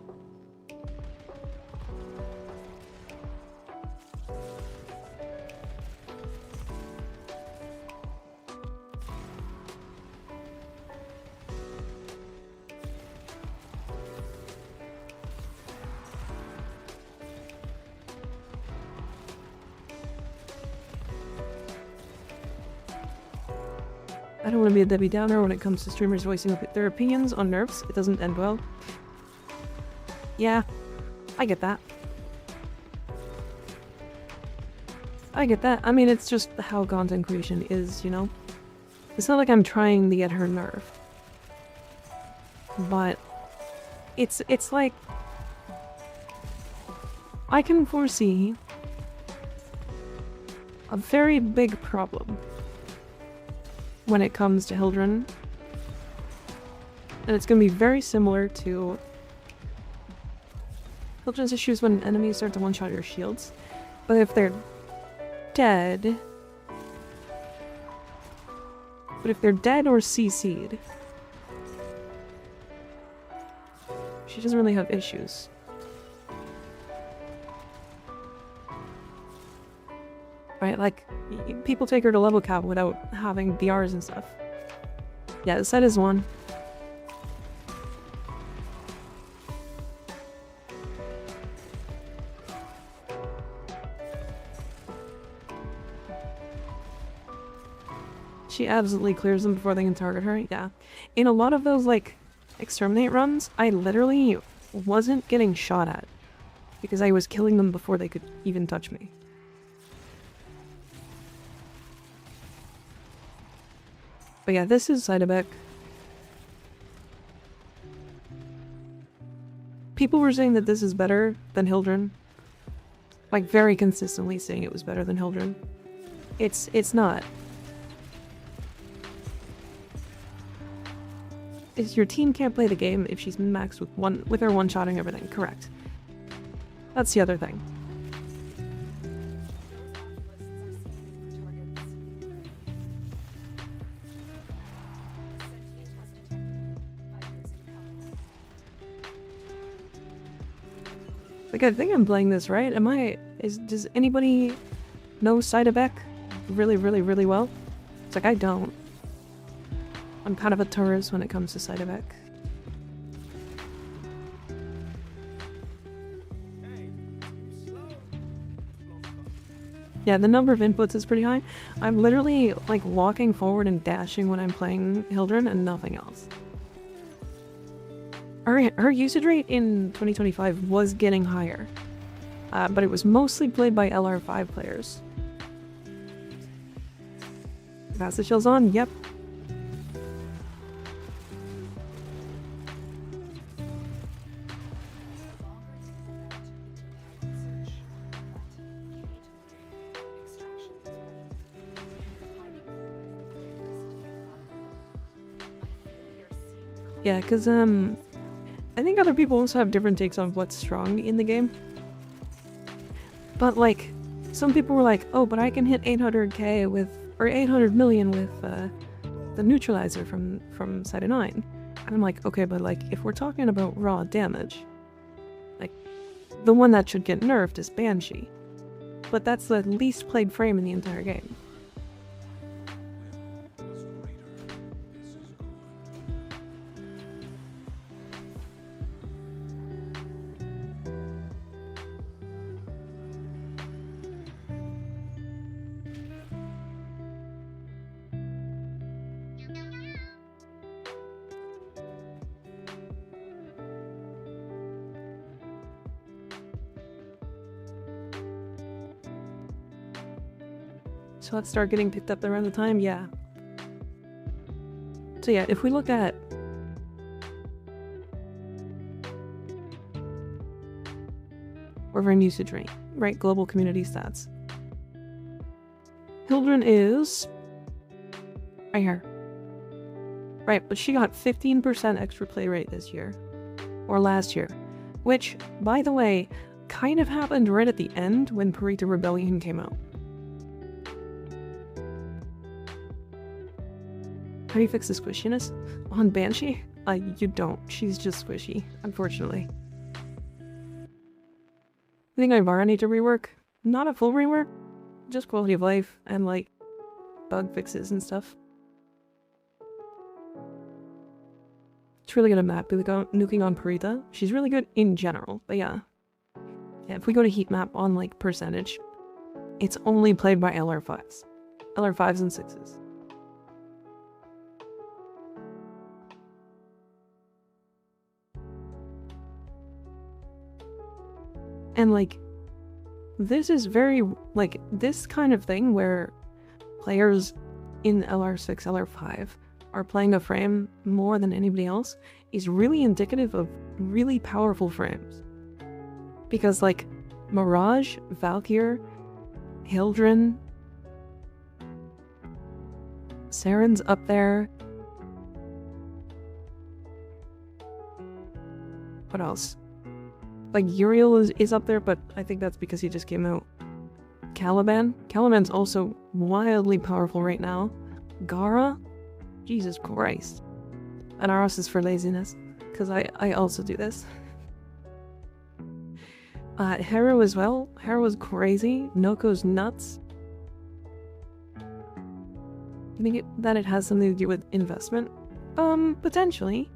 I don't want to be a Debbie Downer when it comes to streamers voicing their opinions on nerfs. It doesn't end well. Yeah, I get that. I get that. I mean, it's just how content creation is, you know? It's not like I'm trying to get her nerf. But it's like I can foresee a very big problem when it comes to Hildryn. And it's going to be very similar to Hildryn's issues when enemies start to one-shot your shields. But if they're dead... But if they're dead or CC'd, she doesn't really have issues. Right, like, people take her to level cap without having BRs and stuff. Yeah, the set is one. She absolutely clears them before they can target her, yeah. In a lot of those, like, exterminate runs, I literally wasn't getting shot at. Because I was killing them before they could even touch me. But yeah, this is Sidebeck. People were saying that this is better than Hildryn. Like, very consistently saying it was better than Hildryn. It's not. Is your team can't play the game if she's maxed with her one-shotting everything, correct. That's the other thing. Like, I think I'm playing this right. Does anybody know Sidebeck really, really, really well? It's like, I don't. I'm kind of a tourist when it comes to Sidebeck. Yeah, the number of inputs is pretty high. I'm literally, like, walking forward and dashing when I'm playing Hildryn and nothing else. Her usage rate in 2025 was getting higher, but it was mostly played by LR5 players. Pass the shells on, yep. Yeah, because, I think other people also have different takes on what's strong in the game. But, like, some people were like, oh, but I can hit 800k with, or 800 million with, the neutralizer from Side 9. And I'm like, okay, but, like, if we're talking about raw damage, like, the one that should get nerfed is Banshee. But that's the least played frame in the entire game. So let's start getting picked up around the time, yeah. So yeah, if we look at Warframe usage rate, right? Global community stats. Hildryn is right here. Right, but she got 15% extra play rate this year. Or last year. Which, by the way, kind of happened right at the end when Parita Rebellion came out. How do you fix the squishiness? On Banshee? You don't. She's just squishy, unfortunately. I think I need to rework. Not a full rework, just quality of life and like bug fixes and stuff. It's really good at map nuking on Parita. She's really good in general, but yeah. Yeah, if we go to heat map on like percentage, it's only played by LR5s. LR5s and 6s. And like, this is very, like, this kind of thing where players in LR6, LR5 are playing a frame more than anybody else is really indicative of really powerful frames. Because like, Mirage, Valkyr, Hildryn, Saren's up there. What else? Like, Uriel is up there, but I think that's because he just came out. Caliban? Caliban's also wildly powerful right now. Gara? Jesus Christ. And Aros is for laziness, because I also do this. Hera as well. Hera was crazy. Noko's nuts. You think that it has something to do with investment? Potentially.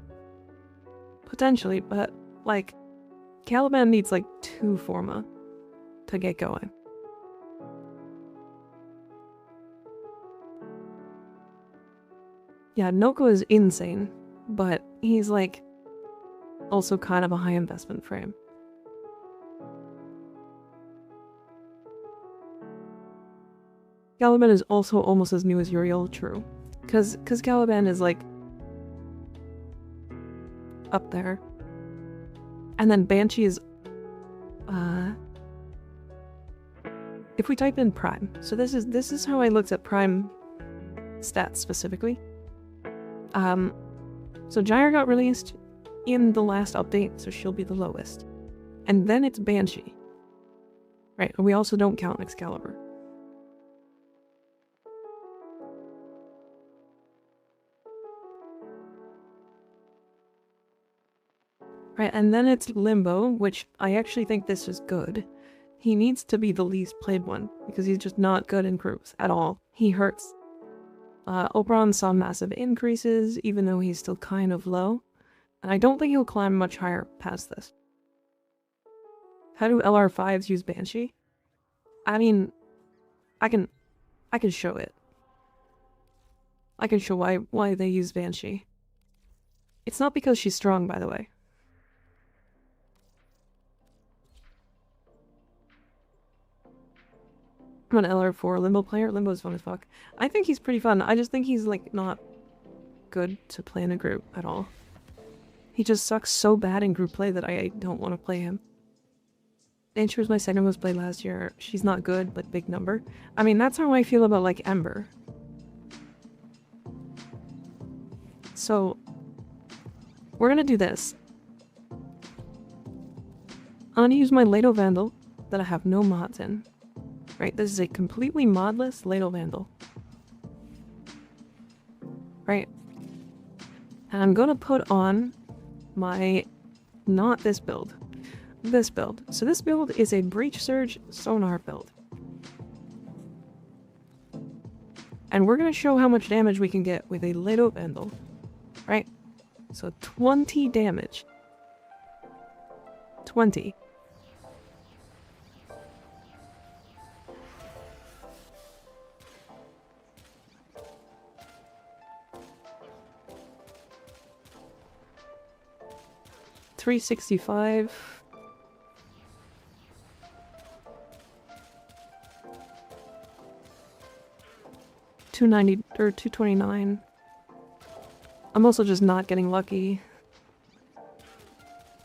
Potentially, but, like, Caliban needs like 2 Forma to get going. Yeah, Noko is insane, but he's like also kind of a high investment frame. Caliban is also almost as new as Uriel, true. Cause Caliban is like up there. And then Banshee is, if we type in Prime, so this is how I looked at Prime stats specifically. So Gyre got released in the last update, so she'll be the lowest. And then it's Banshee. Right, and we also don't count Excalibur. Right, and then it's Limbo, which I actually think this is good. He needs to be the least played one, because he's just not good in groups at all. He hurts. Oberon saw massive increases, even though he's still kind of low. And I don't think he'll climb much higher past this. How do LR5s use Banshee? I mean, I can show it. I can show why they use Banshee. It's not because she's strong, by the way. I'm an LR4 Limbo player. Limbo's fun as fuck. I think he's pretty fun. I just think he's, like, not good to play in a group at all. He just sucks so bad in group play that I don't want to play him. Banshee was my second most played last year. She's not good, but big number. I mean, that's how I feel about, like, Ember. So, we're gonna do this. I'm gonna use my Lado Vandal that I have no mods in. Right, this is a completely modless Lado Vandal. Right. And I'm gonna put on my... not this build. This build. So this build is a Breach Surge Sonar build. And we're gonna show how much damage we can get with a Lado Vandal. Right? So 20 damage. 20. $365. 290 or 229. I'm also just not getting lucky.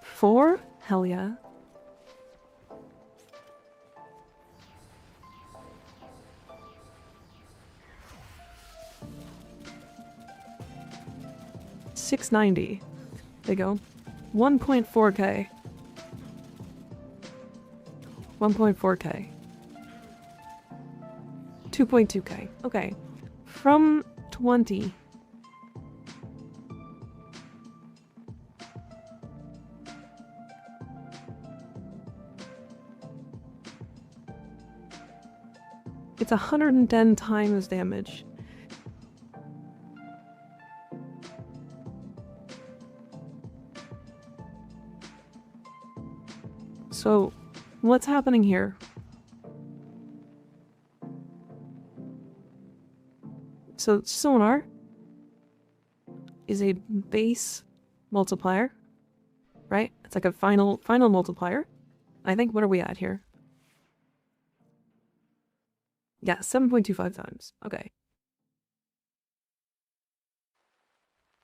4? Hell yeah. $690. There you go. 1.4k. 1.4k. 2.2k. Okay. From 20. It's 110 times damage. So, what's happening here? So, sonar is a base multiplier, right? It's like a final multiplier. I think, what are we at here? Yeah, 7.25 times. Okay.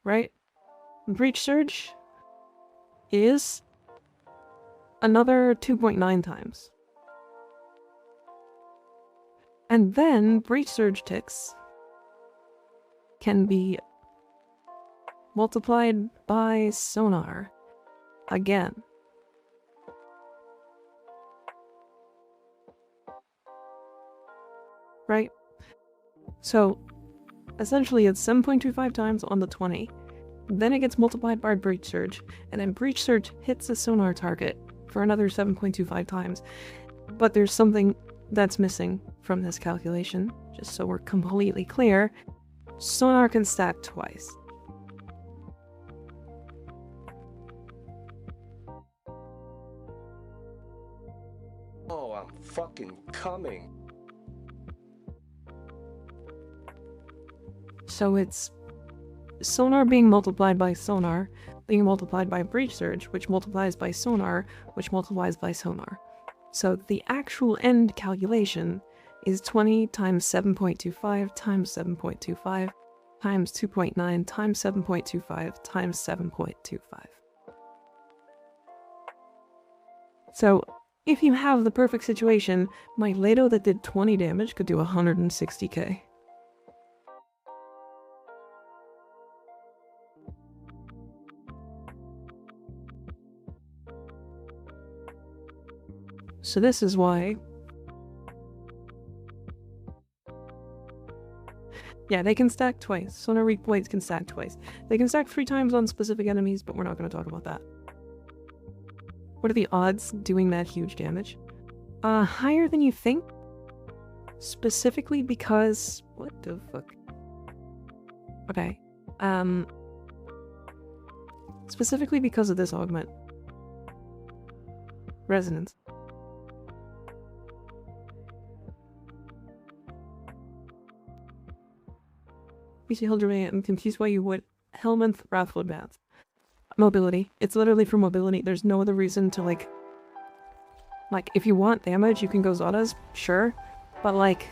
Right? Breach Surge is another 2.9 times. And then Breach Surge ticks can be multiplied by sonar again. Right? So, essentially it's 7.25 times on the 20. Then it gets multiplied by Breach Surge, and then Breach Surge hits a sonar target for another 7.25 times. But there's something that's missing from this calculation, just so we're completely clear. Sonar can stack twice. Oh, I'm fucking coming. So it's sonar being multiplied by sonar, being multiplied by Breach Surge, which multiplies by sonar, which multiplies by sonar. So the actual end calculation is 20 times 7.25 times 7.25 times 2.9 times 7.25 times 7.25. So if you have the perfect situation, my Lado that did 20 damage could do 160k. So this is why... Yeah, they can stack twice. Sonar weak blades can stack twice. They can stack 3 times on specific enemies, but we're not going to talk about that. What are the odds doing that huge damage? Higher than you think. Specifically because... What the fuck? Okay. Specifically because of this augment. Resonance. PC Hildryn, I'm confused why you would Helminth Wrathful Bats. Mobility. It's literally for mobility. There's no other reason to like, if you want damage, you can go Zodas, sure. But like...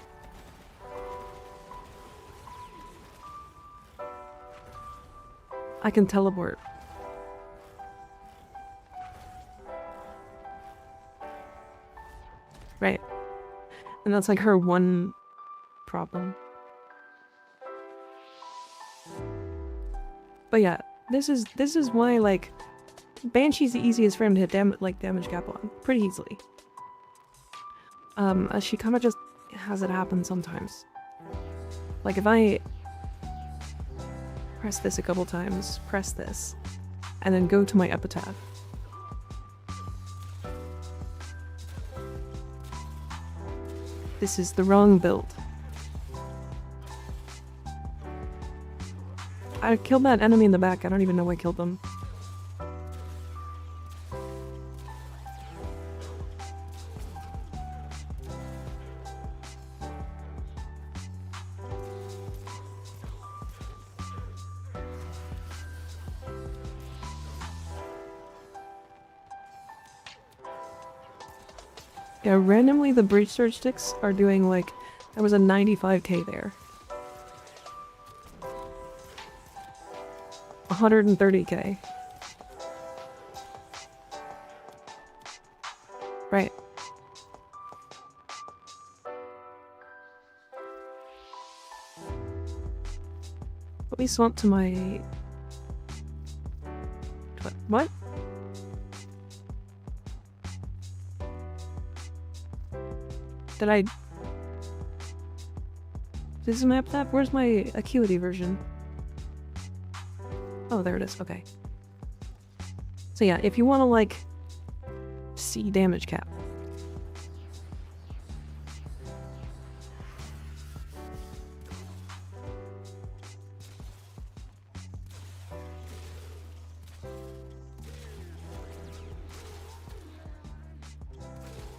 I can teleport. Right. And that's like her one problem. But yeah, this is why, like, Banshee's the easiest frame to hit damage cap on. Pretty easily. She kind of just has it happen sometimes. Like, if I press this a couple times, press this, and then go to my epitaph. This is the wrong build. I killed that enemy in the back. I don't even know I killed them. Yeah, randomly the Breach Surge sticks are doing like... There was a 95k there. 130k. Right. Let me swap to my... What? Did I... This is map tab? Where's my acuity version? Oh, there it is. Okay. So yeah, if you want to, like, see damage cap.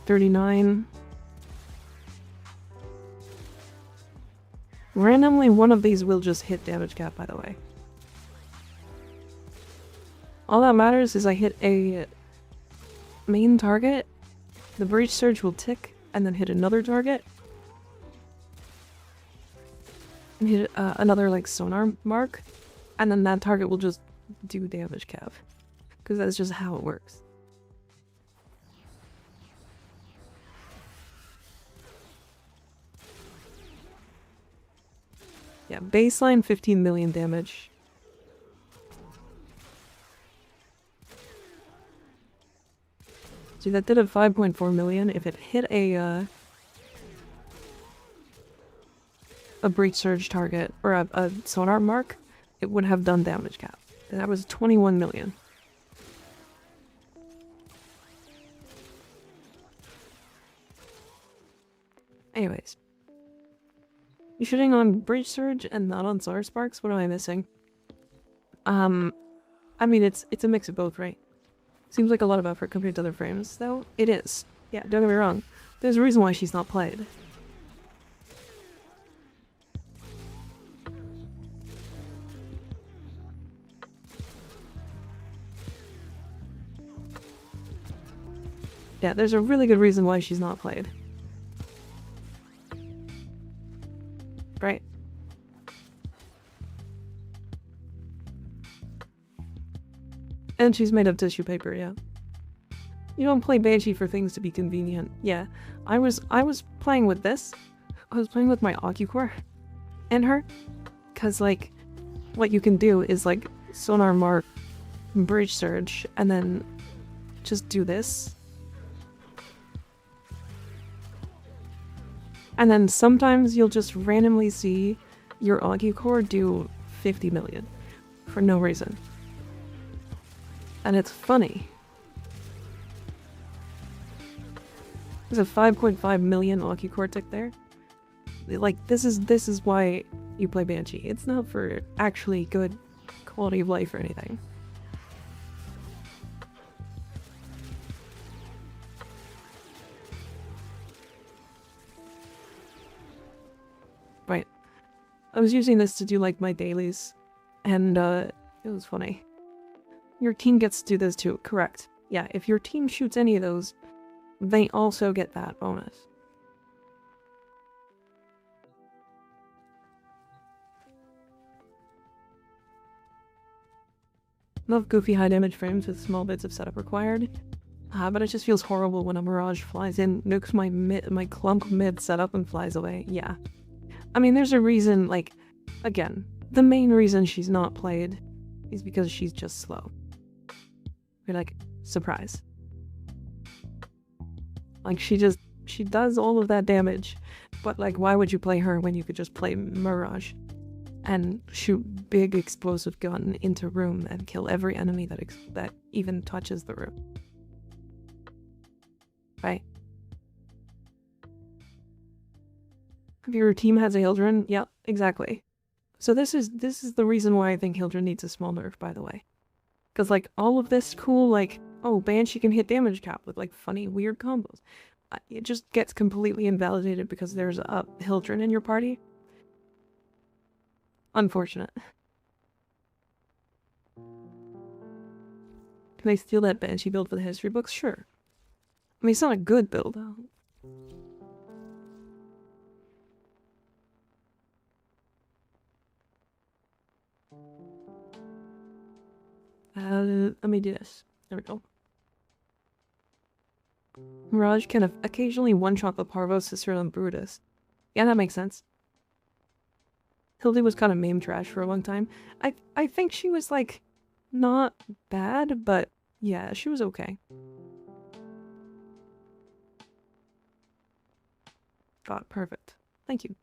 $39. Randomly, one of these will just hit damage cap, by the way. All that matters is I hit a main target, the breach surge will tick, and then hit another target. And hit another, like, sonar mark, and then that target will just do damage cap. Because that's just how it works. Yeah, baseline 15 million damage. See, that did a 5.4 million. If it hit a breach surge target, or a sonar mark, it would have done damage cap. And that was 21 million. Anyways. You're shooting on breach surge and not on solar sparks? What am I missing? I mean, it's a mix of both, right? Seems like a lot of effort compared to other frames, though. It is. Yeah, don't get me wrong. There's a reason why she's not played. Yeah, there's a really good reason why she's not played. Right. And she's made of tissue paper, yeah. You don't play Banshee for things to be convenient. Yeah. I was playing with this. I was playing with my Ocucore and her. Cause like what you can do is like sonar mark, breach surge, and then just do this. And then sometimes you'll just randomly see your Ocucore do 50 million for no reason. And it's funny. There's a 5.5 million Ocucore tick there. Like, this is why you play Banshee. It's not for actually good quality of life or anything. Right. I was using this to do, like, my dailies, and, it was funny. Your team gets to do this too, correct. Yeah, if your team shoots any of those, they also get that bonus. Love goofy high damage frames with small bits of setup required. But it just feels horrible when a Mirage flies in, nukes my clump mid setup and flies away. Yeah. I mean, there's a reason, like, again, the main reason she's not played is because she's just slow. You're like, surprise. Like, she does all of that damage, but, like, why would you play her when you could just play Mirage and shoot big explosive gun into room and kill every enemy that even touches the room? Right? If your team has a Hildryn, yeah, exactly. So this is the reason why I think Hildryn needs a small nerf, by the way. Because, like, all of this cool, like, oh, Banshee can hit damage cap with, like, funny, weird combos. It just gets completely invalidated because there's a Hildryn in your party. Unfortunate. Can I steal that Banshee build for the history books? Sure. I mean, it's not a good build, though. Let me do this. There we go. Mirage can occasionally one-shot the Parvo, Cicero, and Brutus. Yeah, that makes sense. Hildryn was kind of meme trash for a long time. I think she was, like, not bad, but yeah, she was okay. God, perfect. Thank you.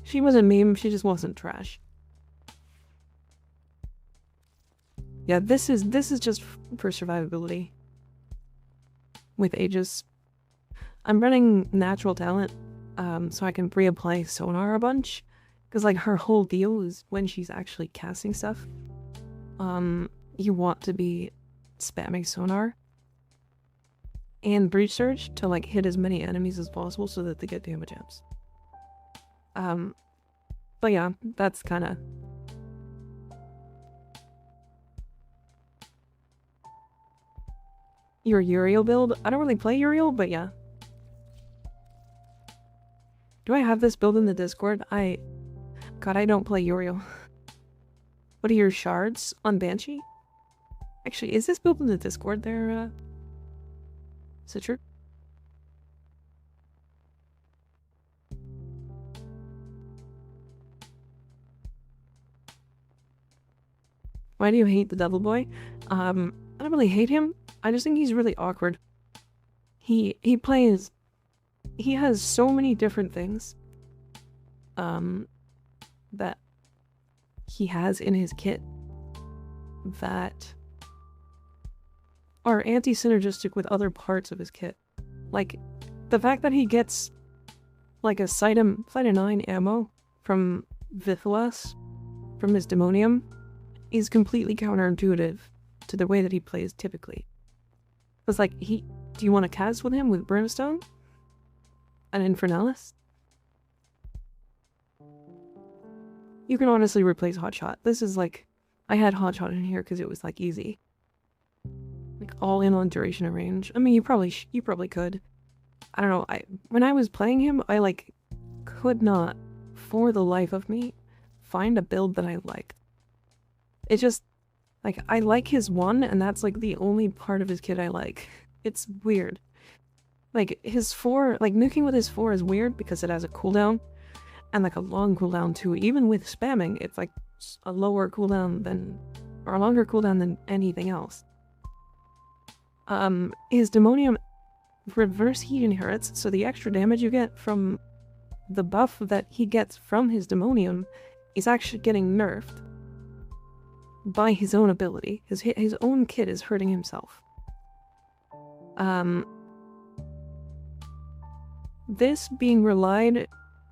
She wasn't meme, she just wasn't trash. Yeah, this is just for survivability. With Aegis. I'm running natural talent, so I can reapply sonar a bunch. Because, like, her whole deal is when she's actually casting stuff, you want to be spamming sonar and breach surge to, like, hit as many enemies as possible so that they get damage amps. But yeah, that's kind of... Your Uriel build? I don't really play Uriel, but yeah. Do I have this build in the Discord? God, I don't play Uriel. What are your shards on Banshee? Actually, is this build in the Discord there, Is it true? Why do you hate the Devil Boy? I don't really hate him. I just think he's really awkward. He plays... He has so many different things that he has in his kit that are anti-synergistic with other parts of his kit. Like, the fact that he gets, like, a Cyta 9 ammo from Vithalas, from his Demonium, is completely counterintuitive to the way that he plays typically. It's like, do you want to cast with him with Brimstone? And Infernalis? You can honestly replace Hotshot. This is like, I had Hotshot in here because it was like easy. Like all in on duration and range. I mean, you probably could. I don't know. When I was playing him, I like could not, for the life of me, find a build that I liked. It just, like, I like his one, and that's like the only part of his kit I like. It's weird. Like, his 4, like, nuking with his 4 is weird because it has a cooldown, and like a long cooldown too. Even with spamming, it's like a lower cooldown than, or a longer cooldown than anything else. His Demonium reverse heat inherits, so the extra damage you get from the buff that he gets from his Demonium is actually getting nerfed by his own ability. His own kit is hurting himself. This being relied,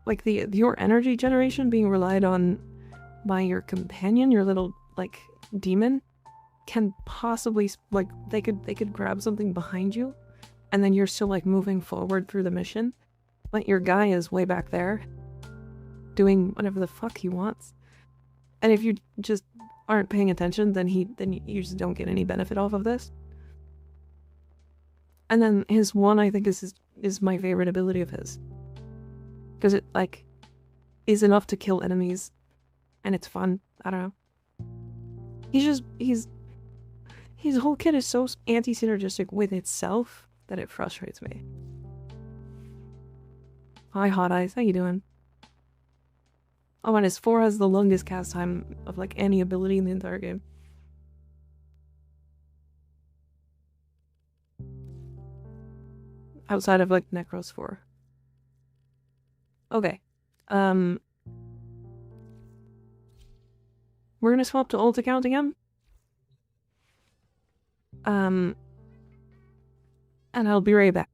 like your energy generation being relied on by your companion, your little like demon, can possibly like they could grab something behind you, and then you're still like moving forward through the mission, but your guy is way back there, doing whatever the fuck he wants. And if you just aren't paying attention, then you just don't get any benefit off of this. And then his one, I think, is my favorite ability of his. Because it, like, is enough to kill enemies. And it's fun. I don't know. His whole kit is so anti-synergistic with itself that it frustrates me. Hi, Hot Eyes. How you doing? Oh, and his 4 has the longest cast time of, like, any ability in the entire game. Outside of, like, Necros 4. Okay. We're gonna swap to ult account again. And I'll be right back.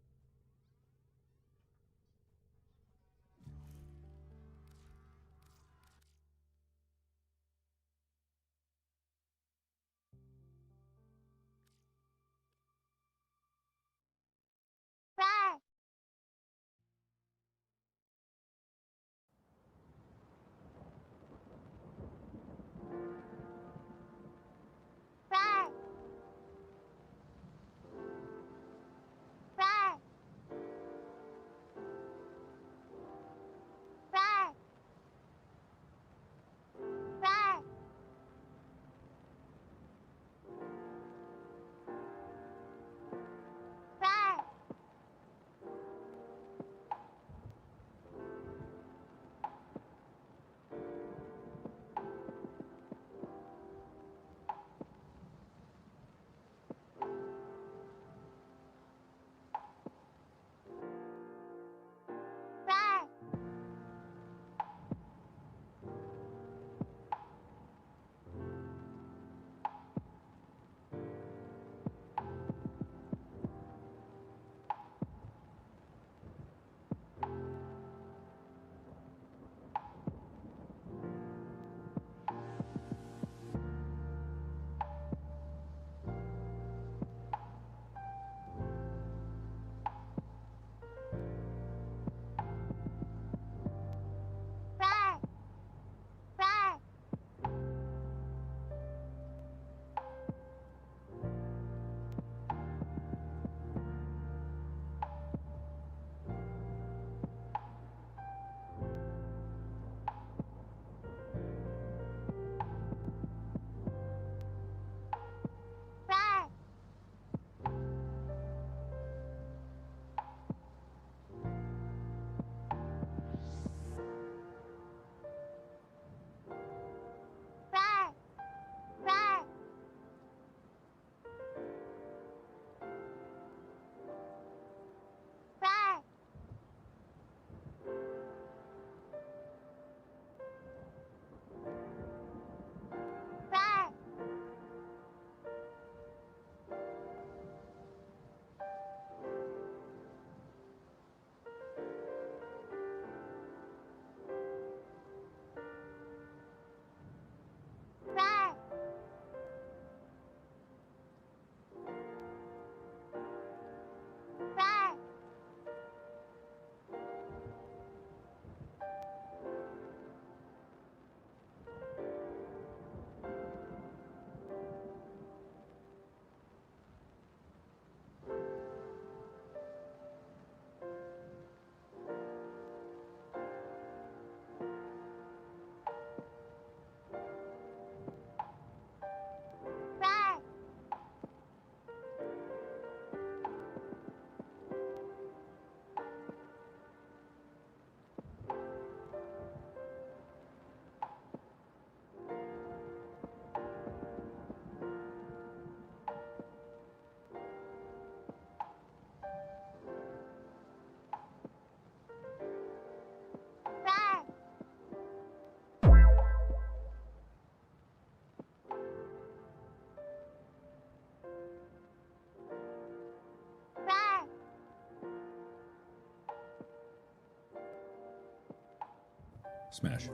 Smash.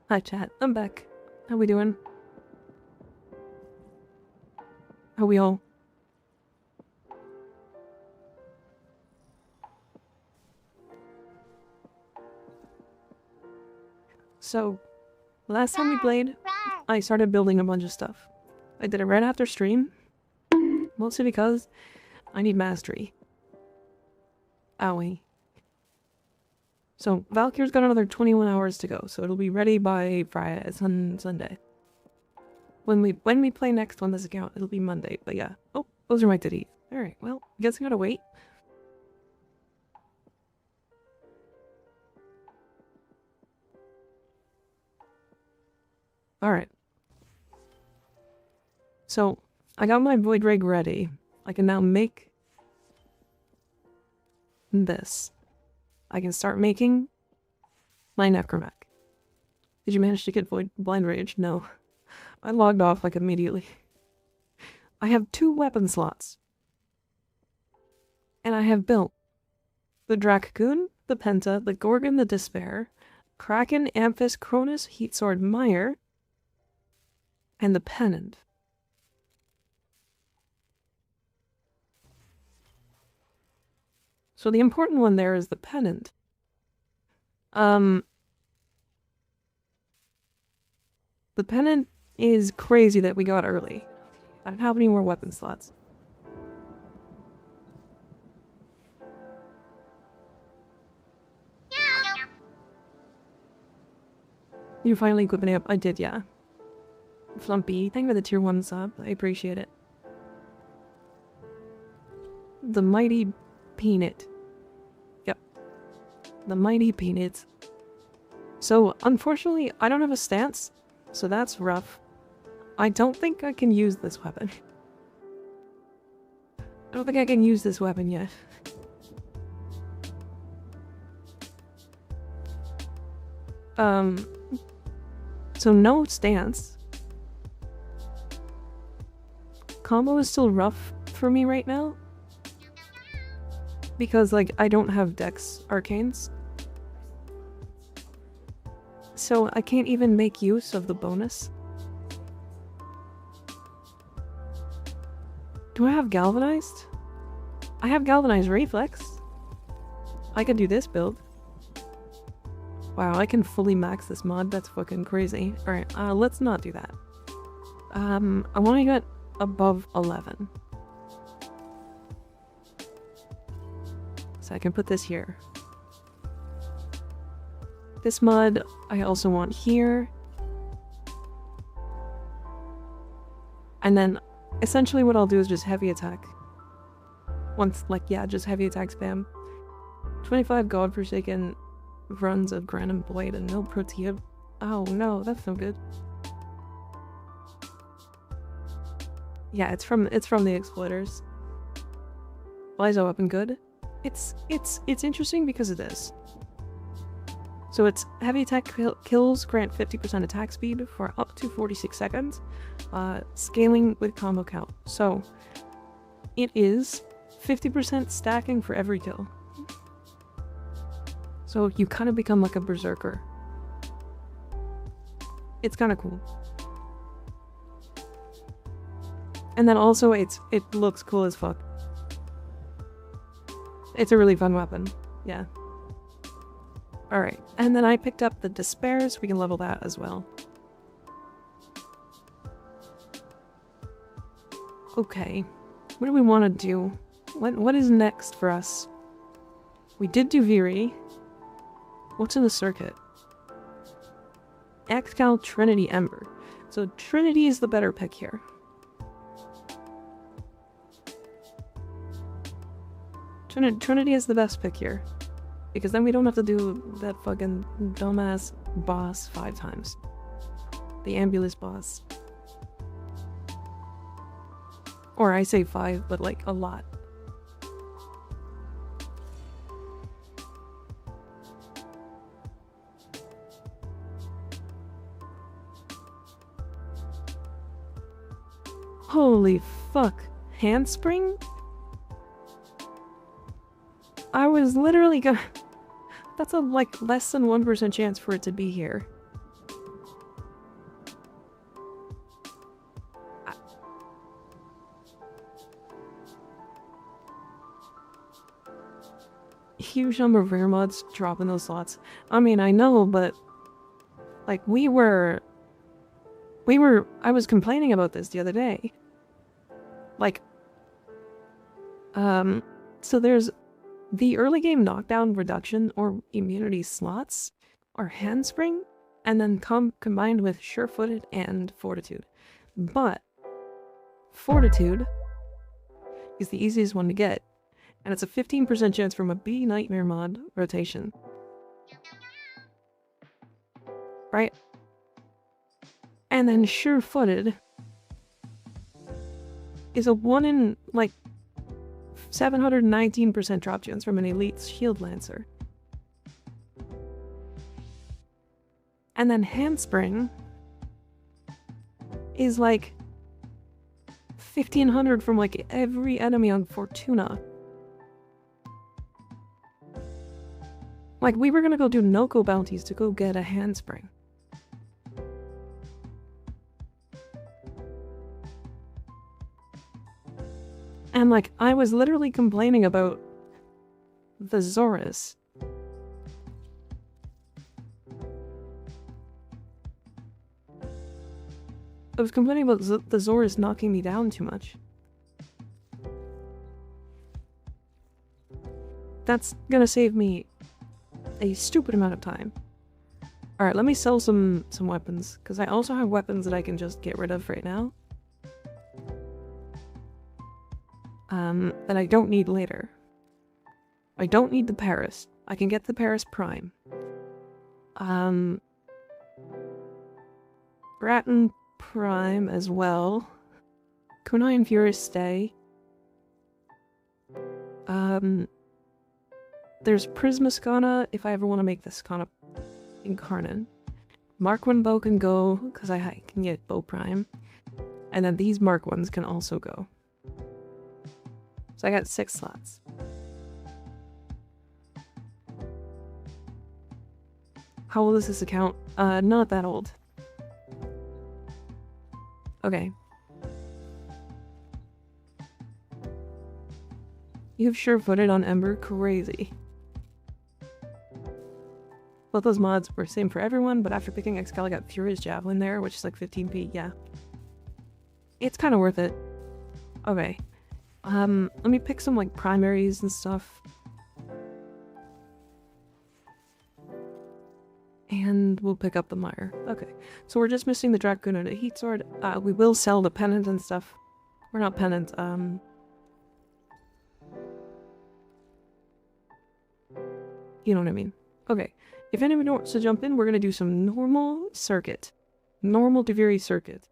Hi chat, I'm back. How we doing? How we all? So, last time we played, I started building a bunch of stuff. I did it right after stream, mostly because I need mastery. Owie. So, Valkyr's got another 21 hours to go, so it'll be ready by Friday, Sunday. When we play next on this account, it'll be Monday, but yeah. Oh, those are my titties. Alright, well, I guess I gotta wait. Alright. So, I got my void rig ready. I can now make this. I can start making my necromech. Did you manage to get blind rage? No. I logged off like immediately. I have 2 weapon slots. And I have built the Dracoon, the Penta, the Gorgon, the Despair, Kraken, Amphis, Cronus, Heatsword, Mire, and the Pennant. So the important one there is the Pennant. The Pennant is crazy that we got early. I don't have any more weapon slots. You finally equipped it up? I did, yeah. Flumpy, thank you for the tier 1 sub. I appreciate it. The mighty peanut. Yep. The mighty peanuts. So, unfortunately, I don't have a stance, so that's rough. I don't think I can use this weapon. I don't think I can use this weapon yet. So no stance. Combo is still rough for me right now. Because, like, I don't have Dex Arcanes. So I can't even make use of the bonus. Do I have Galvanized? I have Galvanized Reflex. I could do this build. Wow, I can fully max this mod. That's fucking crazy. Alright, let's not do that. I want to get above 11. So I can put this here. This mod, I also want here. And then, essentially what I'll do is just heavy attack. Once, like, yeah, just heavy attack spam. 25 Godforsaken runs of Granum Blade and no Protea. Oh no, that's no good. Yeah, it's from the Exploiters. Why is that weapon good? It's interesting because of this. So it's heavy attack kills grant 50% attack speed for up to 46 seconds, scaling with combo count. So it is 50% stacking for every kill. So you kind of become like a berserker. It's kind of cool. And then also it looks cool as fuck. It's a really fun weapon. Yeah. Alright, and then I picked up the Despair, so we can level that as well. Okay. What do we want to do? What is next for us? We did do Viri. What's in the circuit? Excal Trinity Ember. So Trinity is the better pick here. Trinity is the best pick here. Because then we don't have to do that fucking dumbass boss 5 times. The ambulance boss. Or I say 5, but like a lot. Holy fuck. Handspring? I was literally gonna... That's a, like, less than 1% chance for it to be here. Huge number of rare mods dropping those slots. I mean, I know, but like I was complaining about this the other day. Like, so there's the early game knockdown reduction or immunity slots are handspring and then combined with sure-footed and fortitude. But fortitude is the easiest one to get. And it's a 15% chance from a B Nightmare mod rotation. Right? And then sure-footed is a 1 in, like, 719% drop chance from an elite shield lancer. And then handspring is like 1500 from like every enemy on Fortuna. Like, we were gonna go do Noko bounties to go get a handspring. And like, I was literally complaining about the Zoras. I was complaining about the Zoras knocking me down too much. That's gonna save me a stupid amount of time. Alright, let me sell some weapons, because I also have weapons that I can just get rid of right now. That I don't need later. I don't need the Paris. I can get the Paris Prime. Grattan Prime as well. Kunai and Furious stay. There's Prismaskana if I ever want to make this Skana incarnate. Mark 1 bow can go, because I can get Bow Prime. And then these Mark 1s can also go. So I got 6 slots. How old is this account? Not that old. Okay. You've sure-footed on Ember? Crazy. Both those mods were same for everyone, but after picking Excel I got Furious Javelin there, which is like 15p, yeah. It's kind of worth it. Okay. Let me pick some like primaries and stuff. And we'll pick up the Mire. Okay. So we're just missing the Dragoon and a Heat Sword. We will sell the Pennant and stuff. We're not Pennant, you know what I mean. Okay. If anyone wants to jump in, we're gonna do some normal circuit. Normal to very circuit.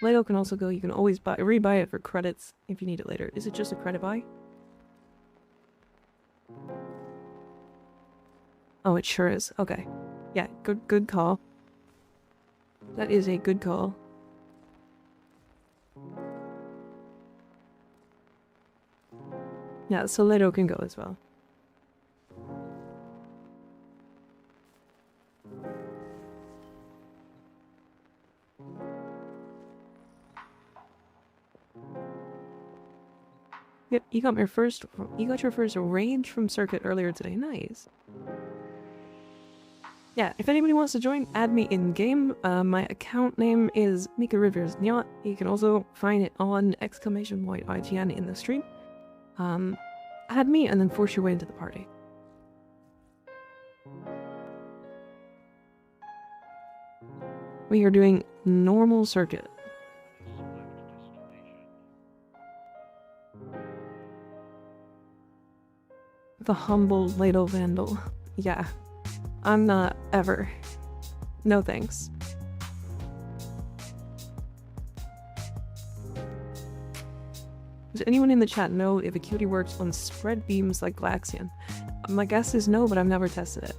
Lego can also go. You can always rebuy it for credits if you need it later. Is it just a credit buy? Oh, it sure is. Okay. Yeah, good call. That is a good call. Yeah, so Leto can go as well. Yep, you got your first range from circuit earlier today. Nice. Yeah, if anybody wants to join, add me in game. My account name is MikaRiversNyot. You can also find it on !IGN in the stream. Add me and then force your way into the party. We are doing normal circuit. The humble Lado Vandal. Yeah. I'm not ever. No thanks. Does anyone in the chat know if Acuity works on spread beams like Glaxian? My guess is no, but I've never tested it.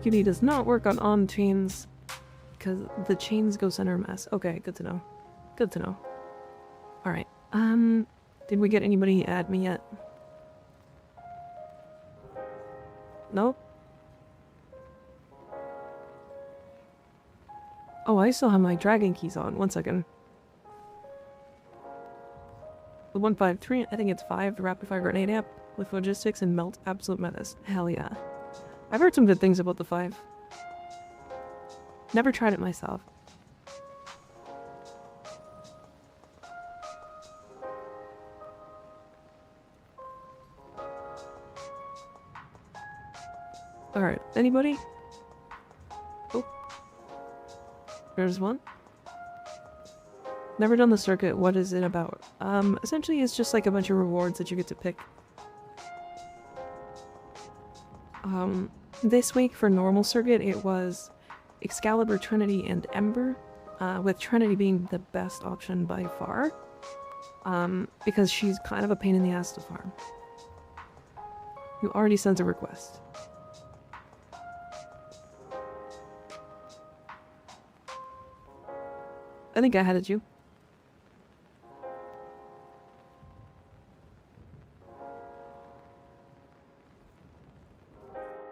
QD does not work on chains because the chains go center mass. Okay, good to know. Good to know. Alright, did we get anybody add me yet? No? Oh, I still have my dragon keys on. 1 second. The 153, I think it's 5, the rapid fire grenade amp with logistics and melt absolute menace. Hell yeah. I've heard some good things about the 5. Never tried it myself. Alright, anybody? Oh. There's one. Never done the circuit. What is it about? Essentially it's just like a bunch of rewards that you get to pick. This week for normal circuit it was Excalibur, Trinity, and Ember, with Trinity being the best option by far, because she's kind of a pain in the ass to farm. You already sent a request. I think I added you.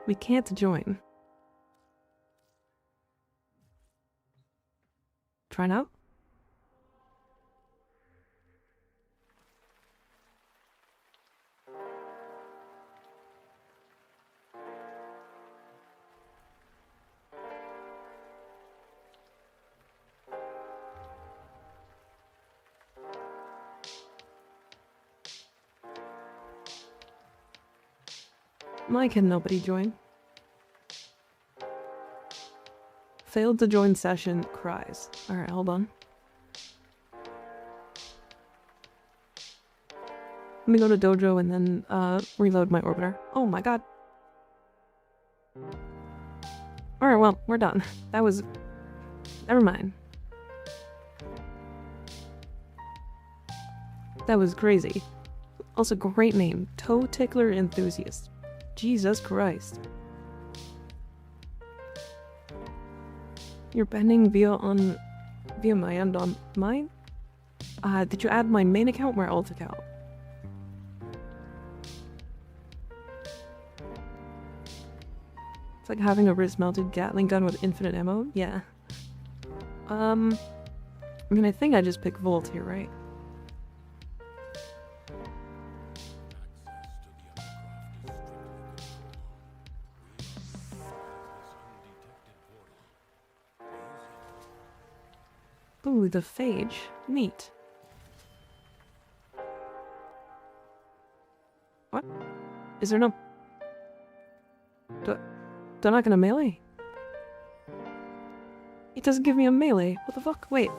We can't join. Try now? Why can nobody join? Failed to join session, cries. Alright, hold on. Let me go to dojo and then reload my orbiter. Oh my god. Alright, well, we're done. That was... Never mind. That was crazy. Also, great name. Toe Tickler Enthusiast. Jesus Christ. You're bending via my end on mine? Did you add my main account or my alt account? It's like having a wrist-mounted Gatling gun with infinite ammo? Yeah. I mean, I think I just picked Volt here, right? Ooh, the phage. Neat. What? Is there no... They're not gonna melee? It doesn't give me a melee. What the fuck? Wait.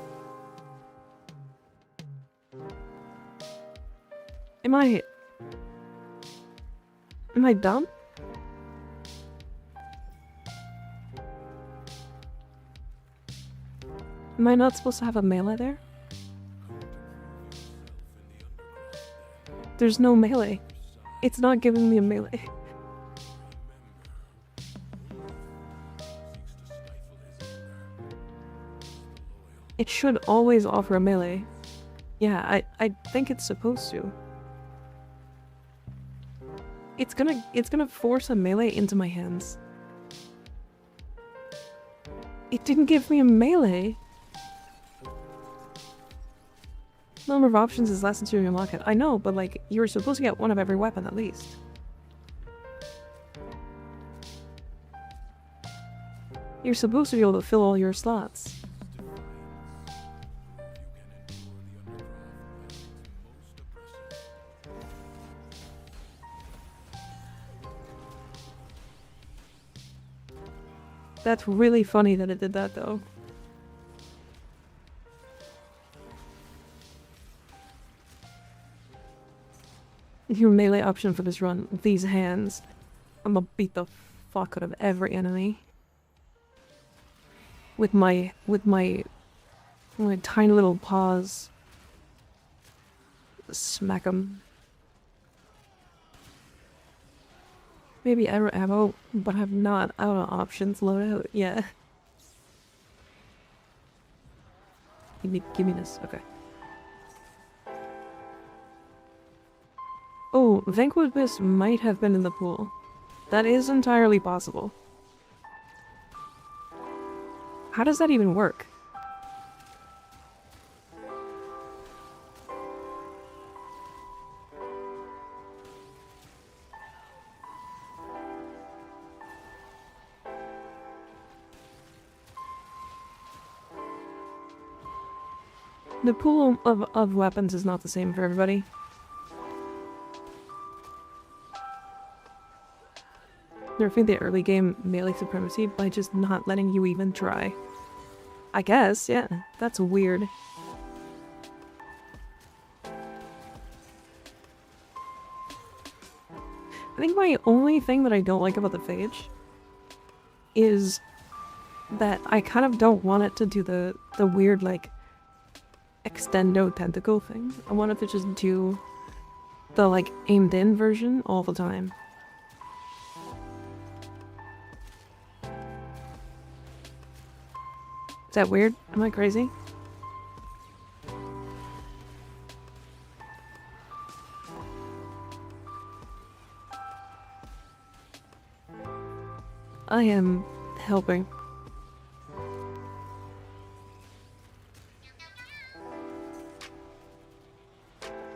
Am I dumb? Am I not supposed to have a melee there? There's no melee. It's not giving me a melee. It should always offer a melee. Yeah, I think it's supposed to. It's gonna force a melee into my hands. It didn't give me a melee. Number of options is less until you unlock it. I know, but like, you were supposed to get one of every weapon at least. You're supposed to be able to fill all your slots. That's really funny that it did that though. Your melee option for this run, these hands. I'm gonna beat the fuck out of every enemy. With my tiny little paws. Smack them. maybe ever ammo, but I'm not out of options loadout. Yeah. Give me this. Okay. Oh, Vanquilus might have been in the pool. That is entirely possible. How does that even work? The pool of weapons is not the same for everybody. Nerfing the early game melee supremacy by just not letting you even try. I guess, yeah. That's weird. I think my only thing that I don't like about the Phage is that I kind of don't want it to do the weird, like, extendo tentacle thing. I want it to just do the, like, aimed in version all the time. Is that weird? Am I crazy? I am helping.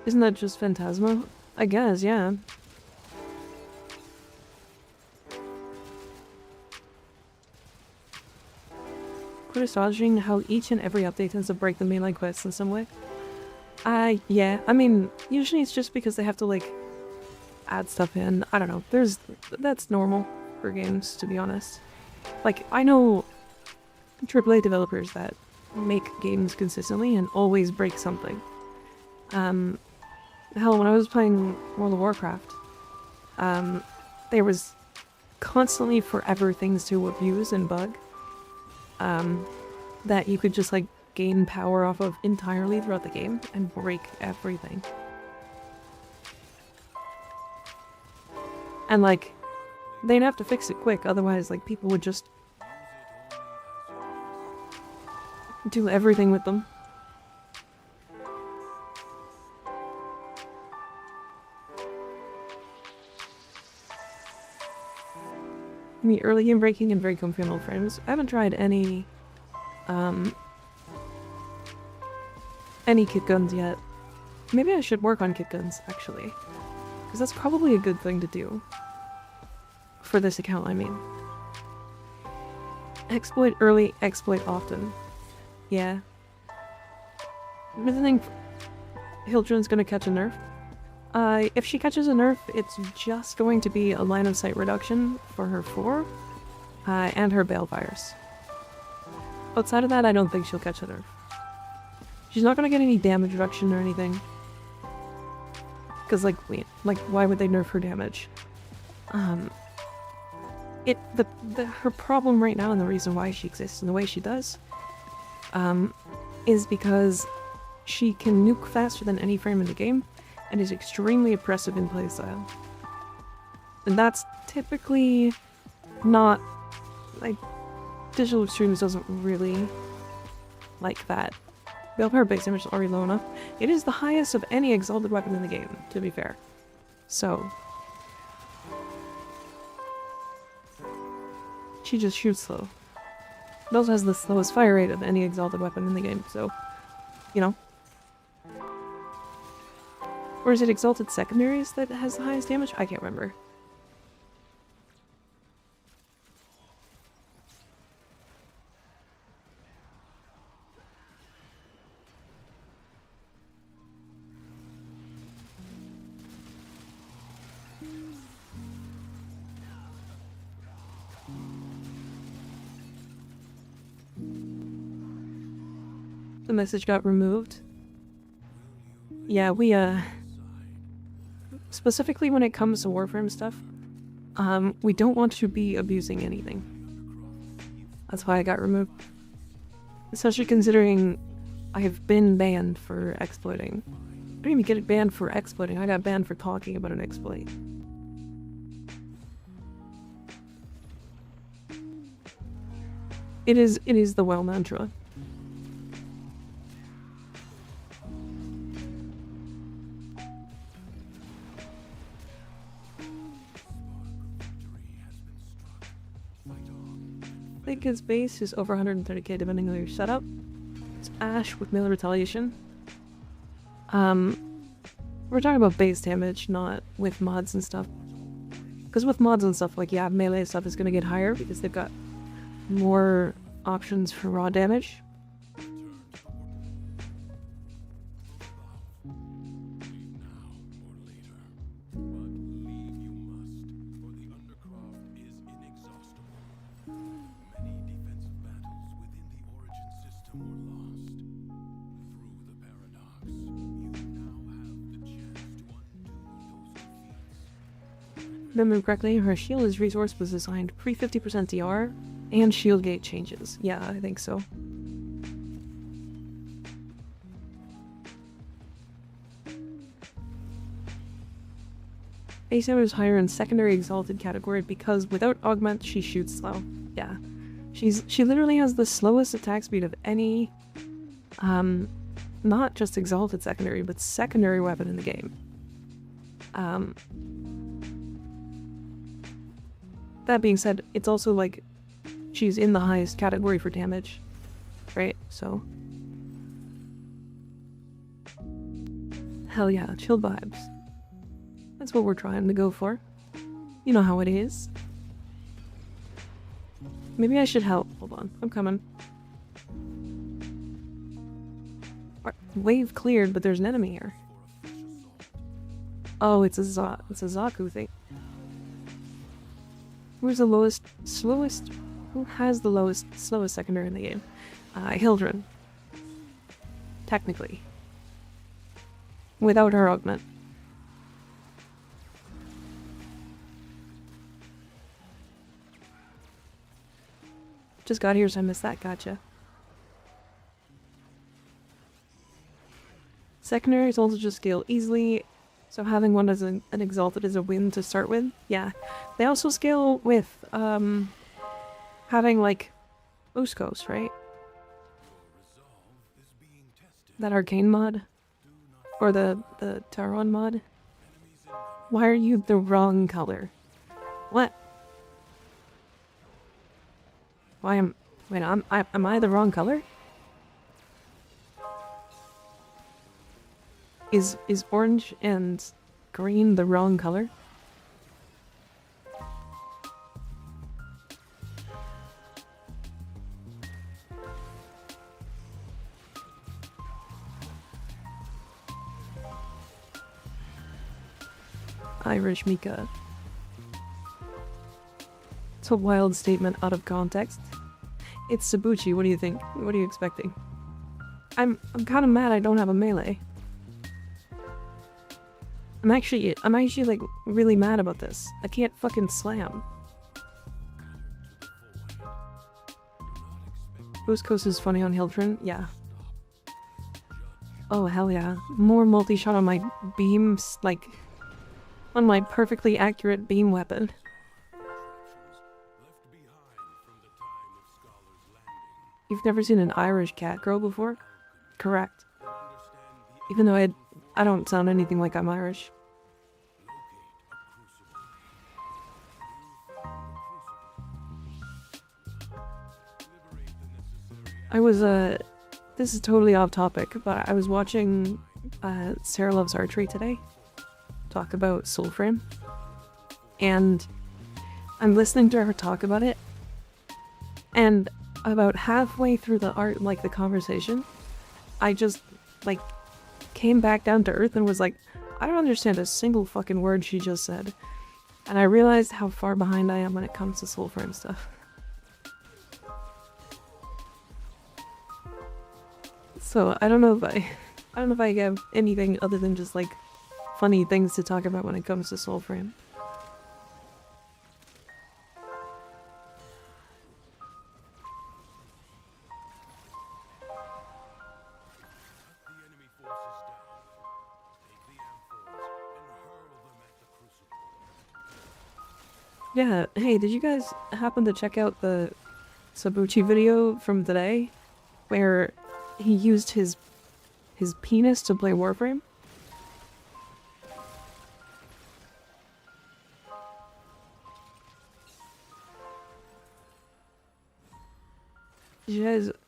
Isn't that just Phantasma? I guess, yeah. Quite astonishing how each and every update tends to break the mainline quests in some way. Yeah, I mean, usually it's just because they have to, like, add stuff in. I don't know, that's normal for games, to be honest. Like, I know AAA developers that make games consistently and always break something. Hell, when I was playing World of Warcraft, there was constantly forever things to abuse and bug. That you could just, like, gain power off of entirely throughout the game and break everything. And, like, they'd have to fix it quick, otherwise, like, people would just do everything with them. Me early game breaking and very comfy on old frames. I haven't tried any kit guns yet. Maybe I should work on kit guns, actually. Because that's probably a good thing to do. For this account, I mean. Exploit early, exploit often. Yeah. I think Hildryn's gonna catch a nerf. If she catches a nerf, it's just going to be a line of sight reduction for her 4, and her balefires. Outside of that, I don't think she'll catch a nerf. She's not gonna get any damage reduction or anything. Because, like, wait, like, why would they nerf her damage? Her problem right now, and the reason why she exists in the way she does, is because she can nuke faster than any frame in the game, and is extremely oppressive in playstyle. And that's typically not, like, Digital Extremes doesn't really like that. Balefire base damage is already low enough. It is the highest of any exalted weapon in the game, to be fair. So she just shoots slow. It also has the slowest fire rate of any exalted weapon in the game, so, you know. Or is it Exalted Secondaries that has the highest damage? I can't remember. The message got removed. Yeah, we, specifically when it comes to Warframe stuff, we don't want to be abusing anything. That's why I got removed. Especially considering I have been banned for exploiting. I didn't even get banned for exploiting, I got banned for talking about an exploit. It is the WoW mantra. I think his base is over 130k depending on your setup. It's Ash with melee retaliation. We're talking about base damage, not with mods and stuff. Because with mods and stuff, like, yeah, melee stuff is gonna get higher because they've got more options for raw damage. If I remember correctly, her shield as resource was assigned pre 50% DR and shield gate changes. Yeah, I think so. Base damage is higher in secondary exalted category because without augment she shoots slow. Yeah. She literally has the slowest attack speed of any not just exalted secondary, but secondary weapon in the game. That being said, it's also like she's in the highest category for damage, right? So hell yeah, chill vibes. That's what we're trying to go for. You know how it is. Maybe I should help. Hold on, I'm coming. Wave cleared, but there's an enemy here. Oh, it's a Zaku thing. Who's the lowest, slowest? Who has the lowest, slowest secondary in the game? Hildryn. Technically. Without her augment. Just got here, so I missed that. Gotcha. Secondaries also just scale easily, so having one as an exalted is a win to start with. Yeah. They also scale with having like Uskos, right? That arcane mod. Or the Taron mod. Why are you the wrong color? What? Why am I the wrong color? Is orange and green the wrong color? Irish Mika. It's a wild statement out of context. It's Sabuchi, what do you think? What are you expecting? I'm kind of mad I don't have a melee. I'm actually like really mad about this. I can't fucking slam. Uskos is funny on Hildryn? Yeah. Oh hell yeah. More multi-shot on my beams, like on my perfectly accurate beam weapon. You've never seen an Irish cat girl before? Correct. Even though I don't sound anything like I'm Irish. I was, this is totally off topic, but I was watching, Sarah Loves Archery today talk about Soulframe. And I'm listening to her talk about it. And about halfway through the conversation, I just, like, came back down to earth and was like, I don't understand a single fucking word she just said. And I realized how far behind I am when it comes to Soulframe stuff. So I don't know if I have anything other than just like funny things to talk about when it comes to Soulframe. Yeah, hey, did you guys happen to check out the Sabuchi video from today where he used his penis to play Warframe.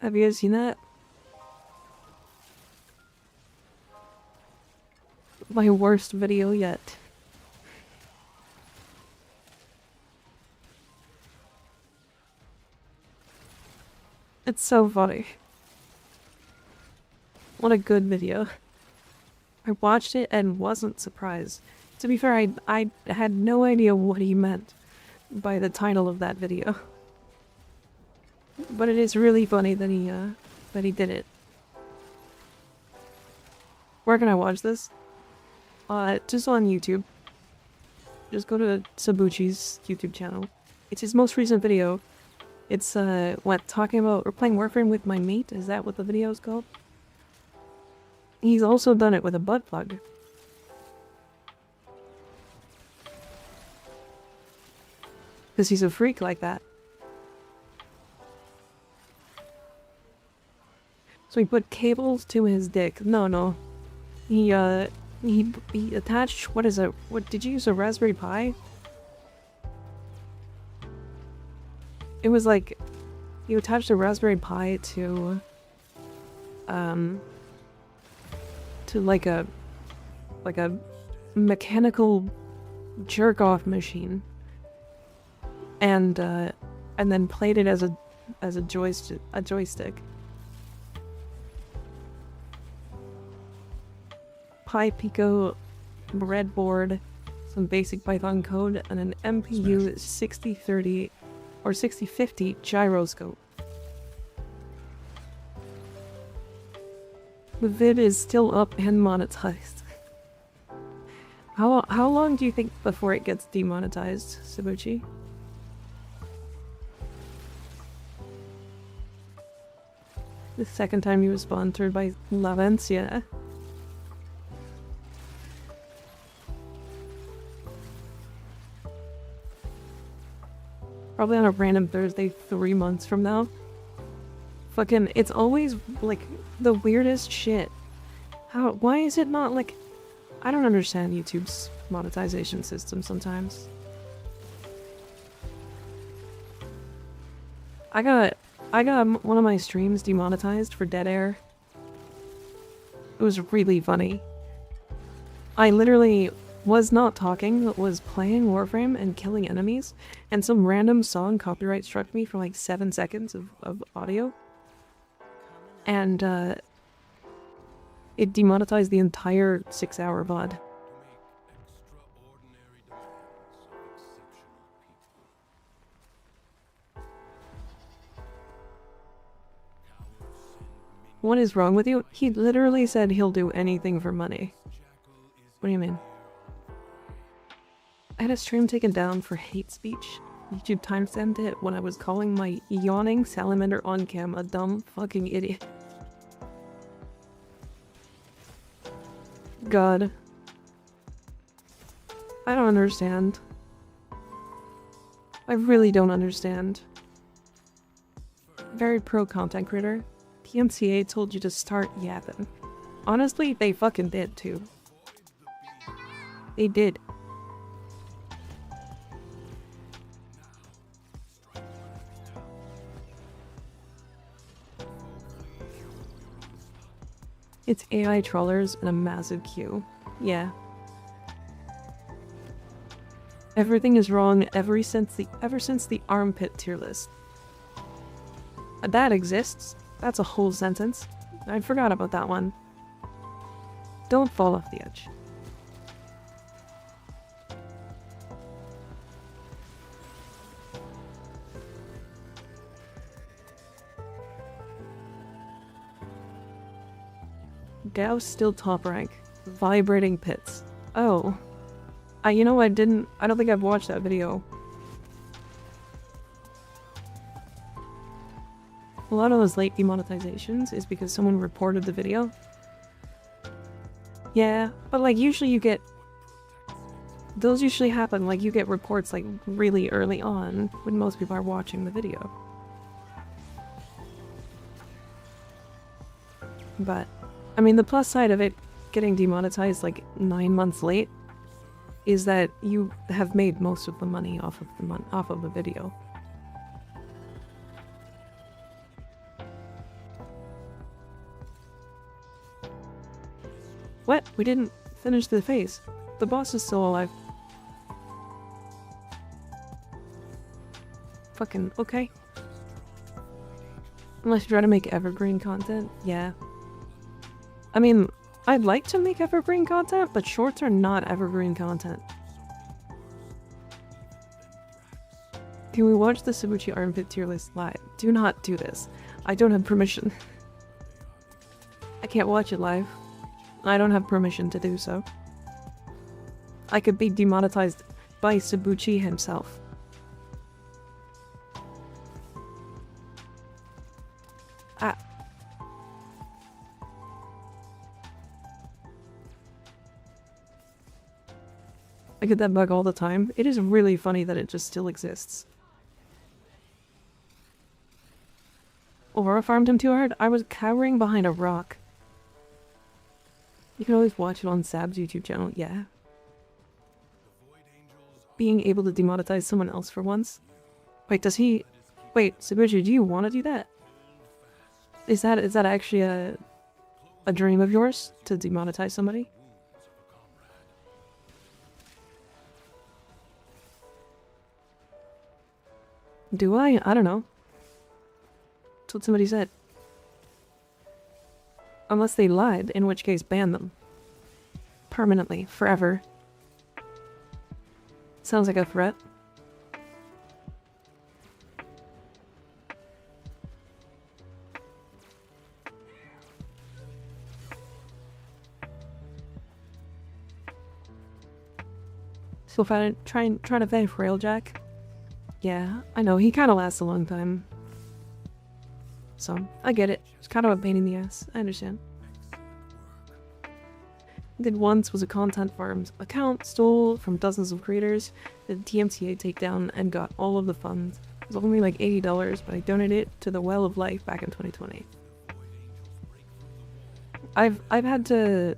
Have you guys seen that? My worst video yet. It's so funny. What a good video. I watched it and wasn't surprised. To be fair, I had no idea what he meant by the title of that video. But it is really funny that he did it. Where can I watch this? Just on YouTube. Just go to Sabuchi's YouTube channel. It's his most recent video. It's talking about we're playing Warframe with my mate. Is that what the video is called? He's also done it with a butt plug. Because he's a freak like that. So he put cables to his dick. No. He attached, what is it? What, did you use a Raspberry Pi? It was like, you attached a Raspberry Pi to like a mechanical jerk-off machine. And then played it as a joystick. Pi Pico breadboard, some basic Python code, and an MPU 6030 or 6050 gyroscope. The vid is still up and monetized. How long do you think before it gets demonetized, Sabuchi? The second time he was sponsored by Lavencia. Probably on a random Thursday 3 months from now. Fucking, it's always, like, the weirdest shit. Why is it not, like... I don't understand YouTube's monetization system sometimes. I got one of my streams demonetized for dead air. It was really funny. I literally was not talking, but was playing Warframe and killing enemies, and some random song copyright struck me for like 7 seconds of audio. And it demonetized the entire 6-hour VOD. What is wrong with you? He literally said he'll do anything for money. What do you mean? I had a stream taken down for hate speech. YouTube timestamped it when I was calling my yawning salamander on cam a dumb fucking idiot. God. I don't understand. I really don't understand. Very pro content creator. PMCA told you to start yapping. Honestly, they fucking did too. They did. It's AI trawlers and a massive queue. Yeah. Everything is wrong ever since the armpit tier list. That exists. That's a whole sentence. I forgot about that one. Don't fall off the edge. Gauss still top rank. Vibrating pits. Oh. You know, I don't think I've watched that video. A lot of those late demonetizations is because someone reported the video. Yeah, but like usually you get... Those usually happen, like you get reports like really early on when most people are watching the video. But, I mean, the plus side of it getting demonetized like 9 months late is that you have made most of the money off of the video. What? We didn't finish the phase. The boss is still alive. Fucking okay. Unless you try to make evergreen content, yeah. I mean, I'd like to make evergreen content, but shorts are not evergreen content. Can we watch the Sabuchi armpit tier list live? Do not do this. I don't have permission. I can't watch it live. I don't have permission to do so. I could be demonetized by Sabuchi himself. Ah. I get that bug all the time. It is really funny that it just still exists. Aurora farmed him too hard? I was cowering behind a rock. You can always watch it on Sab's YouTube channel, yeah. Being able to demonetize someone else for once? Wait, does he... Wait, Sabuchi, do you want to do that? Is that actually a dream of yours? To demonetize somebody? Do I? I don't know. That's what somebody said. Unless they lied, in which case ban them. Permanently. Forever. Sounds like a threat. So if I try to vent Railjack. Yeah, I know, he kinda lasts a long time. So, I get it. It's kind of a pain in the ass. I understand. Did once was a content farm's account, stole from dozens of creators, did TMTA takedown, and got all of the funds. It was only like $80, but I donated it to the Well of Life back in 2020. I've actually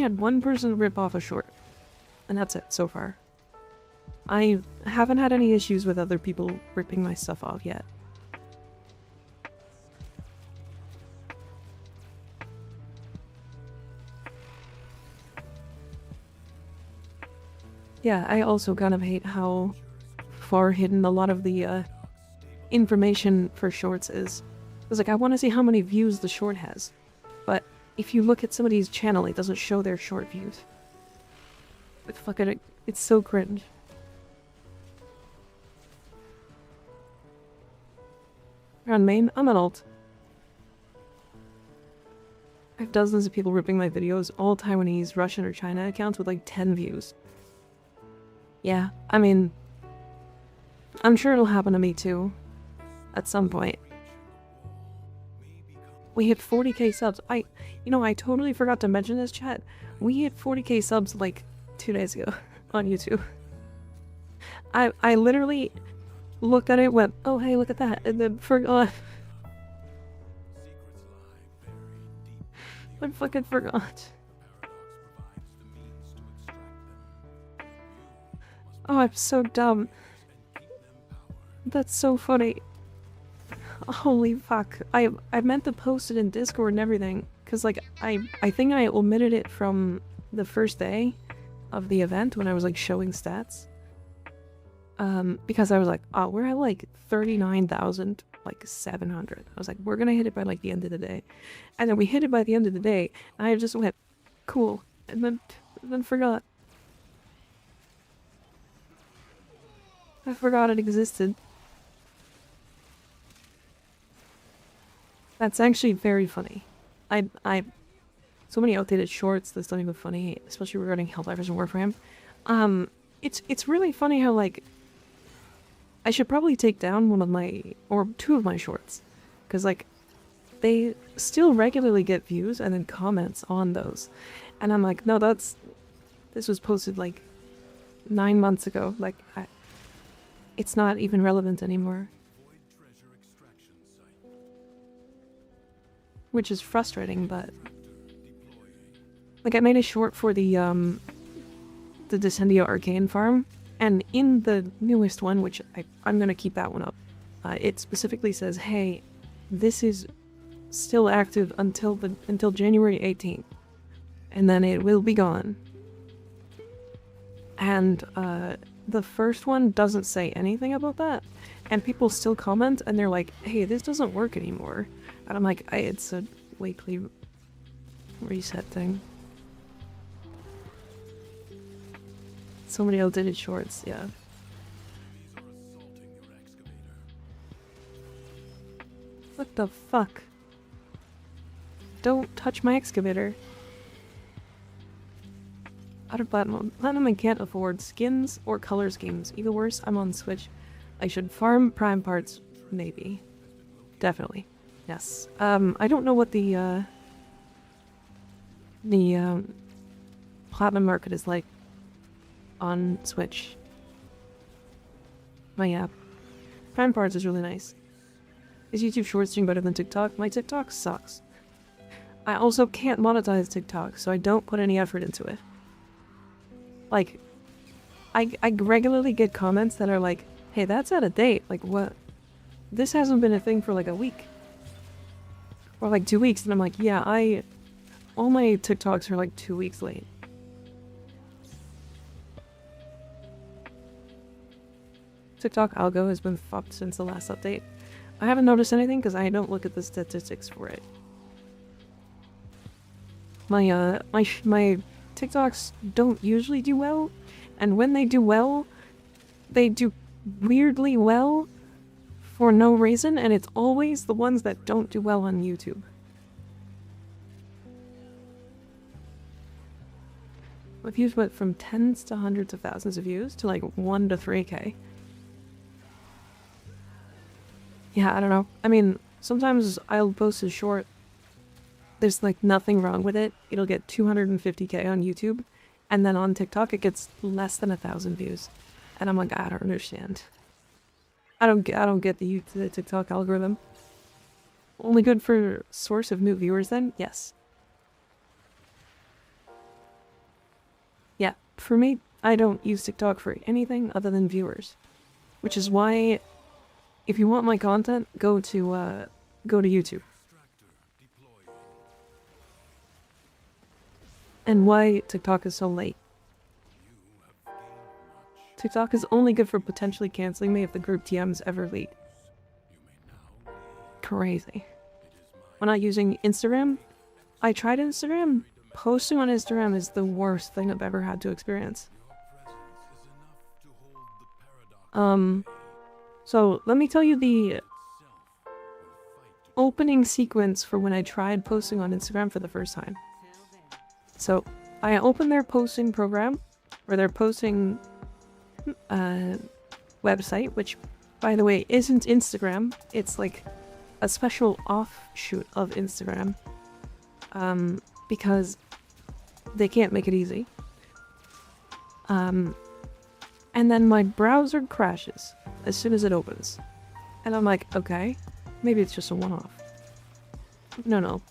had one person rip off a short, and that's it so far. I haven't had any issues with other people ripping my stuff off yet. Yeah, I also kind of hate how far hidden a lot of the information for shorts is. It's like, I want to see how many views the short has. But if you look at somebody's channel, it doesn't show their short views. It's so cringe. You're on main? I'm on alt. I have dozens of people ripping my videos, all Taiwanese, Russian, or China accounts with like 10 views. Yeah, I mean, I'm sure it'll happen to me too, at some point. We hit 40k subs. I totally forgot to mention this, chat. We hit 40k subs like 2 days ago on YouTube. I literally looked at it, went, oh hey, look at that, and then forgot. I fucking forgot. Oh, I'm so dumb. That's so funny. Holy fuck. I meant to post it in Discord and everything, because like I think I omitted it from the first day of the event when I was like showing stats. Because I was like, oh, we're at like 39,700. I was like, we're gonna hit it by like the end of the day. And then we hit it by the end of the day, and I just went, cool, and then forgot. I forgot it existed. That's actually very funny. So many outdated shorts that's not even funny, especially regarding Hildryn and Warframe. It's really funny how like I should probably take down two of my shorts, because like they still regularly get views and then comments on those, and I'm like, no, this was posted like 9 months ago. Like it's not even relevant anymore. which is frustrating, but like I made a short for the Descendio Arcane farm, and in the newest one, which I'm gonna keep that one up, it specifically says, hey, this is still active until January 18th, and then it will be gone. And the first one doesn't say anything about that, and people still comment, and they're like, hey, this doesn't work anymore. And I'm like, it's a weekly reset thing. Somebody else did it shorts, yeah. What the fuck? Don't touch my excavator. Out of platinum. Platinum I can't afford skins or color schemes. Even worse, I'm on Switch. I should farm prime parts, maybe. Definitely. Yes. I don't know what the platinum market is like on Switch. My app. Prime parts is really nice. Is YouTube Shorts doing better than TikTok? My TikTok sucks. I also can't monetize TikTok, so I don't put any effort into it. Like, I regularly get comments that are like, hey, that's out of date. Like, what? This hasn't been a thing for like a week. Or like 2 weeks, and I'm like, yeah, all my TikToks are like 2 weeks late. TikTok algo has been fucked since the last update. I haven't noticed anything because I don't look at the statistics for it. My TikToks don't usually do well, and when they do well, they do weirdly well for no reason, and it's always the ones that don't do well on YouTube. My views went from tens to hundreds of thousands of views to like 1 to 3K. Yeah, I don't know. I mean, sometimes I'll post a short. There's like nothing wrong with it. It'll get 250K on YouTube, and then on TikTok it gets less than 1,000 views. And I'm like, I don't understand. I don't get the TikTok algorithm. Only good for source of new viewers then? Yes. Yeah, for me, I don't use TikTok for anything other than viewers. Which is why, if you want my content, go to YouTube. And why TikTok is so late. TikTok is only good for potentially canceling me if the group TMs ever leak. Crazy. When I'm using Instagram, I tried Instagram. Posting on Instagram is the worst thing I've ever had to experience. So let me tell you the opening sequence for when I tried posting on Instagram for the first time. So I opened their posting program, or their posting website, which, by the way, isn't Instagram. It's like a special offshoot of Instagram, because they can't make it easy. And then my browser crashes as soon as it opens. And I'm like, okay, maybe it's just a one-off. No.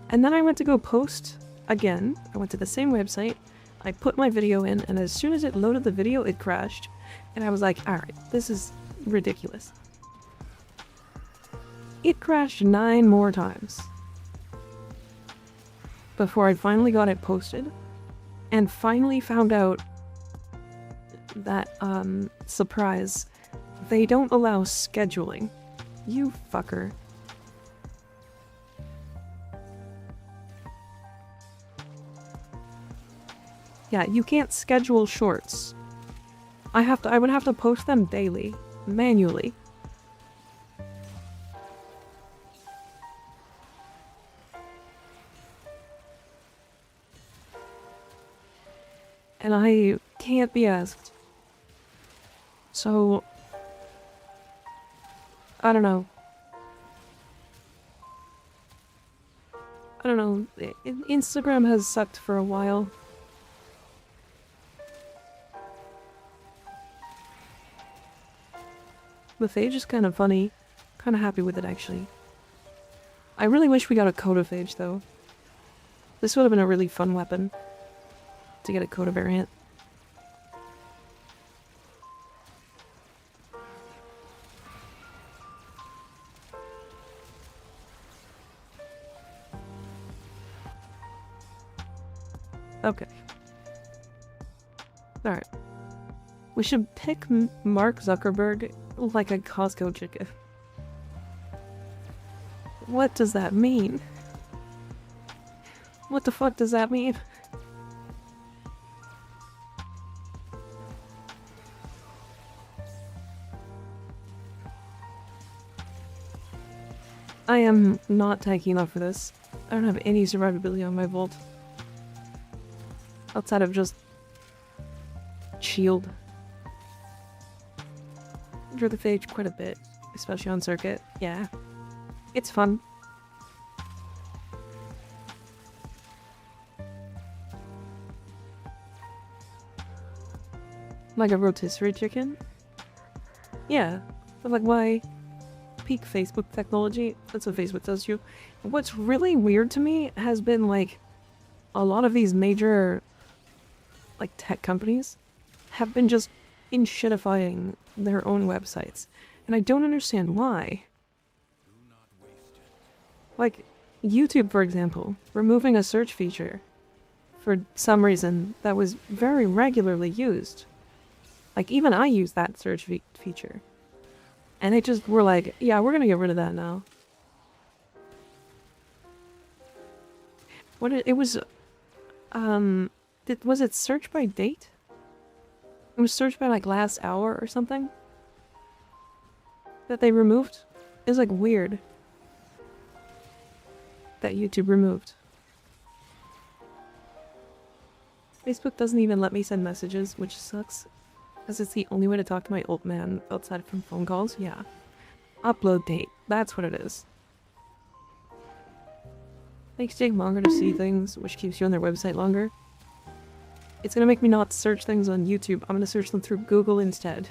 And then I went to go post again. I went to the same website. I put my video in, and as soon as it loaded the video, it crashed. And I was like, alright, this is ridiculous. It crashed 9 more times before I finally got it posted, and finally found out that, surprise, they don't allow scheduling. You fucker. Yeah, you can't schedule shorts. I would have to post them daily, manually. And I can't be asked. So, I don't know. Instagram has sucked for a while. The Phage is kind of funny. Kind of happy with it, actually. I really wish we got a codophage though. This would have been a really fun weapon to get a coda variant. Okay. Alright. We should pick Mark Zuckerberg like a Costco chicken. What does that mean? What the fuck does that mean? I am not tanky enough for this. I don't have any survivability on my Volt. Outside of just shield. Drew the phage quite a bit, especially on circuit. Yeah. It's fun. Like a rotisserie chicken? Yeah. But like why peak Facebook technology? That's what Facebook does to you. What's really weird to me has been like a lot of these major like tech companies have been just in-shitifying their own websites. And I don't understand why. Like, YouTube, for example, removing a search feature for some reason that was very regularly used. Like, even I use that search feature. And they just were like, yeah, we're gonna get rid of that now. It was, was it search by date? It was search by, like, last hour or something? That they removed? It was, like, weird. That YouTube removed. Facebook doesn't even let me send messages, which sucks. Because it's the only way to talk to my old man outside from phone calls. Yeah. Upload date. That's what it is. Makes it take longer to see things, which keeps you on their website longer. It's gonna make me not search things on YouTube. I'm gonna search them through Google instead.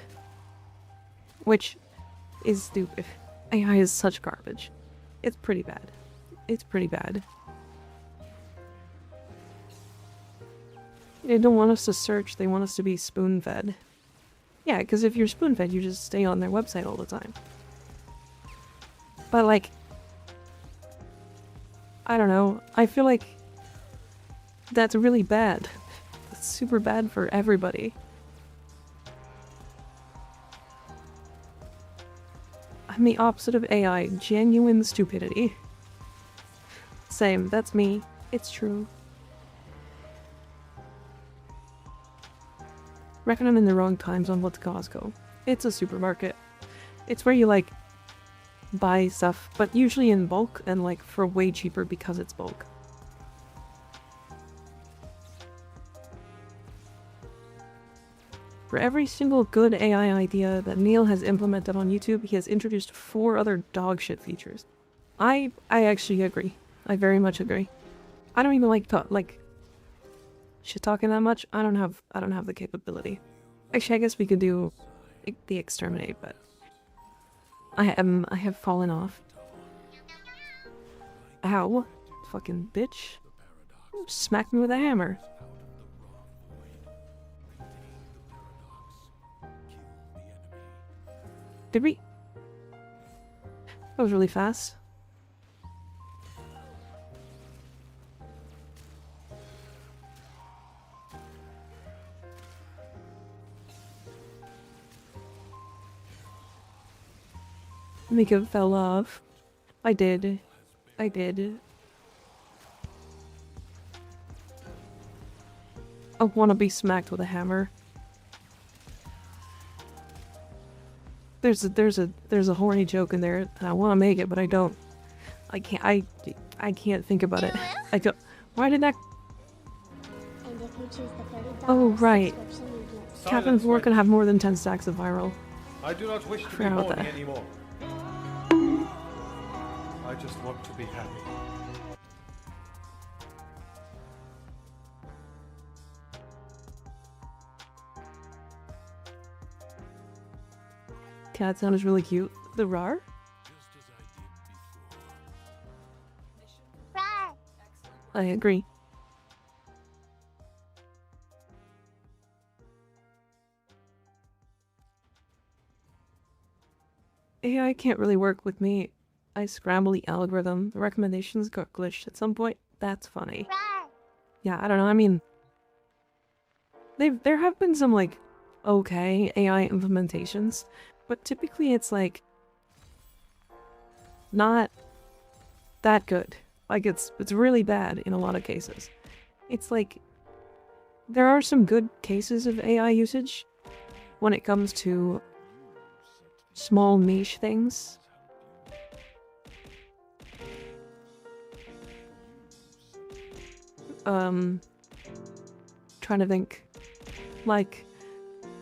Which is stupid. AI is such garbage. It's pretty bad. It's pretty bad. They don't want us to search, they want us to be spoon-fed. Yeah, because if you're spoon-fed, you just stay on their website all the time. But like, I don't know, I feel like that's really bad. That's super bad for everybody. I'm the opposite of AI, genuine stupidity. Same, that's me. It's true. Reckon I'm in the wrong times on what's Costco. It's a supermarket. It's where you like buy stuff, but usually in bulk and like for way cheaper because it's bulk. For every single good AI idea that Neil has implemented on YouTube, he has introduced 4 other dogshit features. I actually agree. I very much agree. I don't even like shit talking that much. I don't have the capability. Actually, I guess we could do the exterminate, but I have fallen off. Ow, fucking bitch! Smack me with a hammer. Did we? That was really fast. Mika fell off. I did. I did. I wanna be smacked with a hammer. There's a horny joke in there, and I wanna make it, but I don't. I can't think about it. I don't. Why did that? And if you choose the $30 Oh right. subscription, you get Captain's War can have more than 10 stacks of viral. I do not wish to be Forgot about horny that. anymore. I just want to be happy. Cat sound is really cute. The rar? Just as I did before. I agree. AI can't really work with me. I scramble the algorithm. The recommendations got glitched at some point. That's funny. Yeah, I don't know. I mean, there have been some like okay AI implementations, but typically it's like not that good. Like it's really bad in a lot of cases. It's like there are some good cases of AI usage when it comes to small niche things. Trying to think. Like,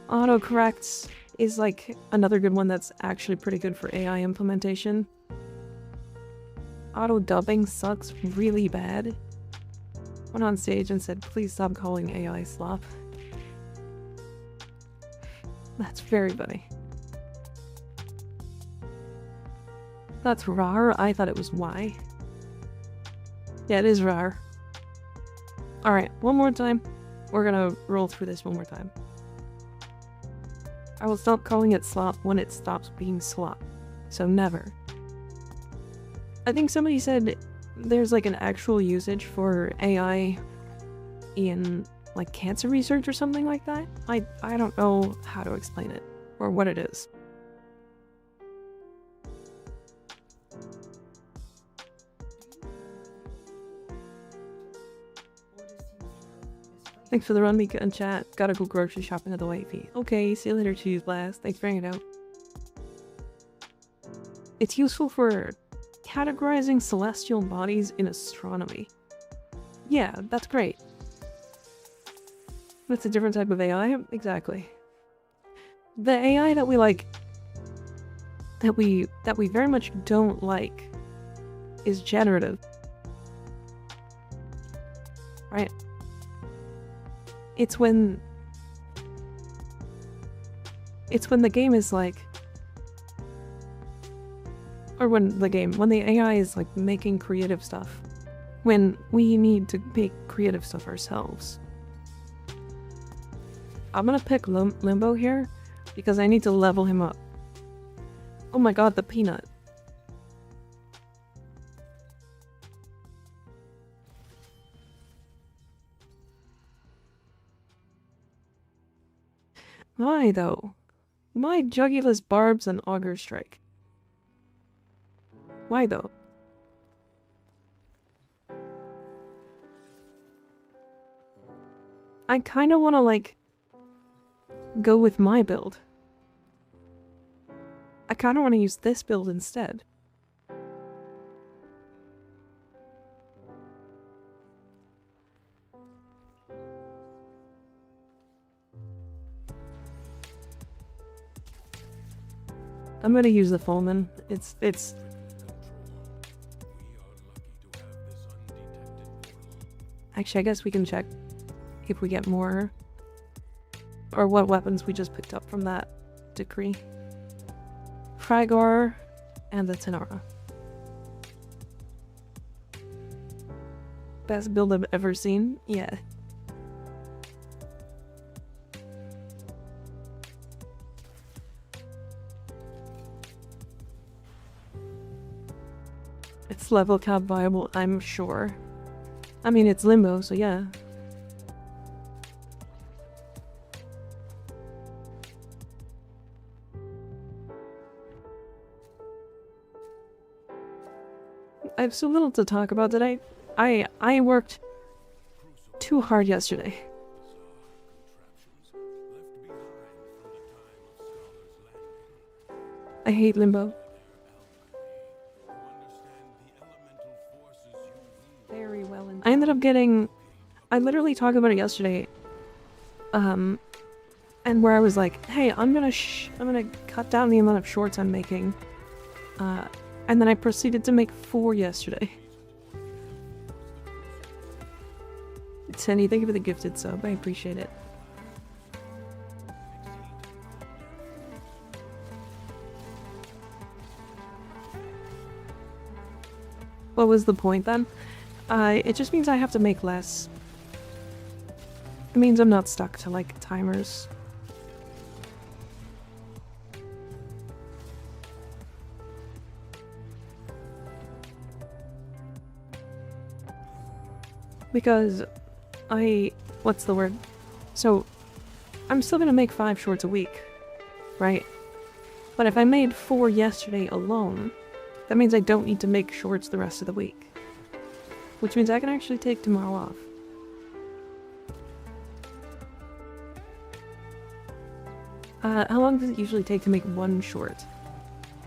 autocorrects is like another good one that's actually pretty good for AI implementation. Auto dubbing sucks really bad. Went on stage and said, please stop calling AI slop. That's very funny. That's rar. I thought it was Y. Yeah, it is rar. Alright, one more time. We're gonna roll through this one more time. I will stop calling it slop when it stops being slop. So never. I think somebody said there's like an actual usage for AI in like cancer research or something like that. I don't know how to explain it or what it is. Thanks for the run, Mika and chat. Gotta go grocery shopping at the white feet. Okay, see you later, Cheese Blast. Thanks for hanging out. It's useful for categorizing celestial bodies in astronomy. Yeah, that's great. That's a different type of AI? Exactly. The AI that we like, that we very much don't like, is generative. Right? It's when the game is like, or when the AI is like making creative stuff, when we need to make creative stuff ourselves. I'm gonna pick Limbo here because I need to level him up. Oh my god, the peanut. Why though? Why Jugular's Barbs and Auger Strike? Why though? I kinda wanna like go with my build. I kinda wanna use this build instead. I'm gonna use the Fulman. It's actually, I guess we can check if we get more or what weapons we just picked up from that decree. Frygor and the Tenara. Best build I've ever seen? Yeah. It's level cap viable, I'm sure. I mean, it's Limbo, so yeah. I have so little to talk about today. I worked too hard yesterday. I hate Limbo. Very well. I ended up getting... I literally talked about it yesterday. And where I was like, hey, I'm gonna cut down the amount of shorts I'm making. And then I proceeded to make 4 yesterday. Tenny, thank you for the gifted sub. I appreciate it. What was the point then? It just means I have to make less. It means I'm not stuck to, like, timers. Because what's the word? So, I'm still gonna make 5 shorts a week, right? But if I made 4 yesterday alone, that means I don't need to make shorts the rest of the week. Which means I can actually take tomorrow off. How long does it usually take to make 1 short?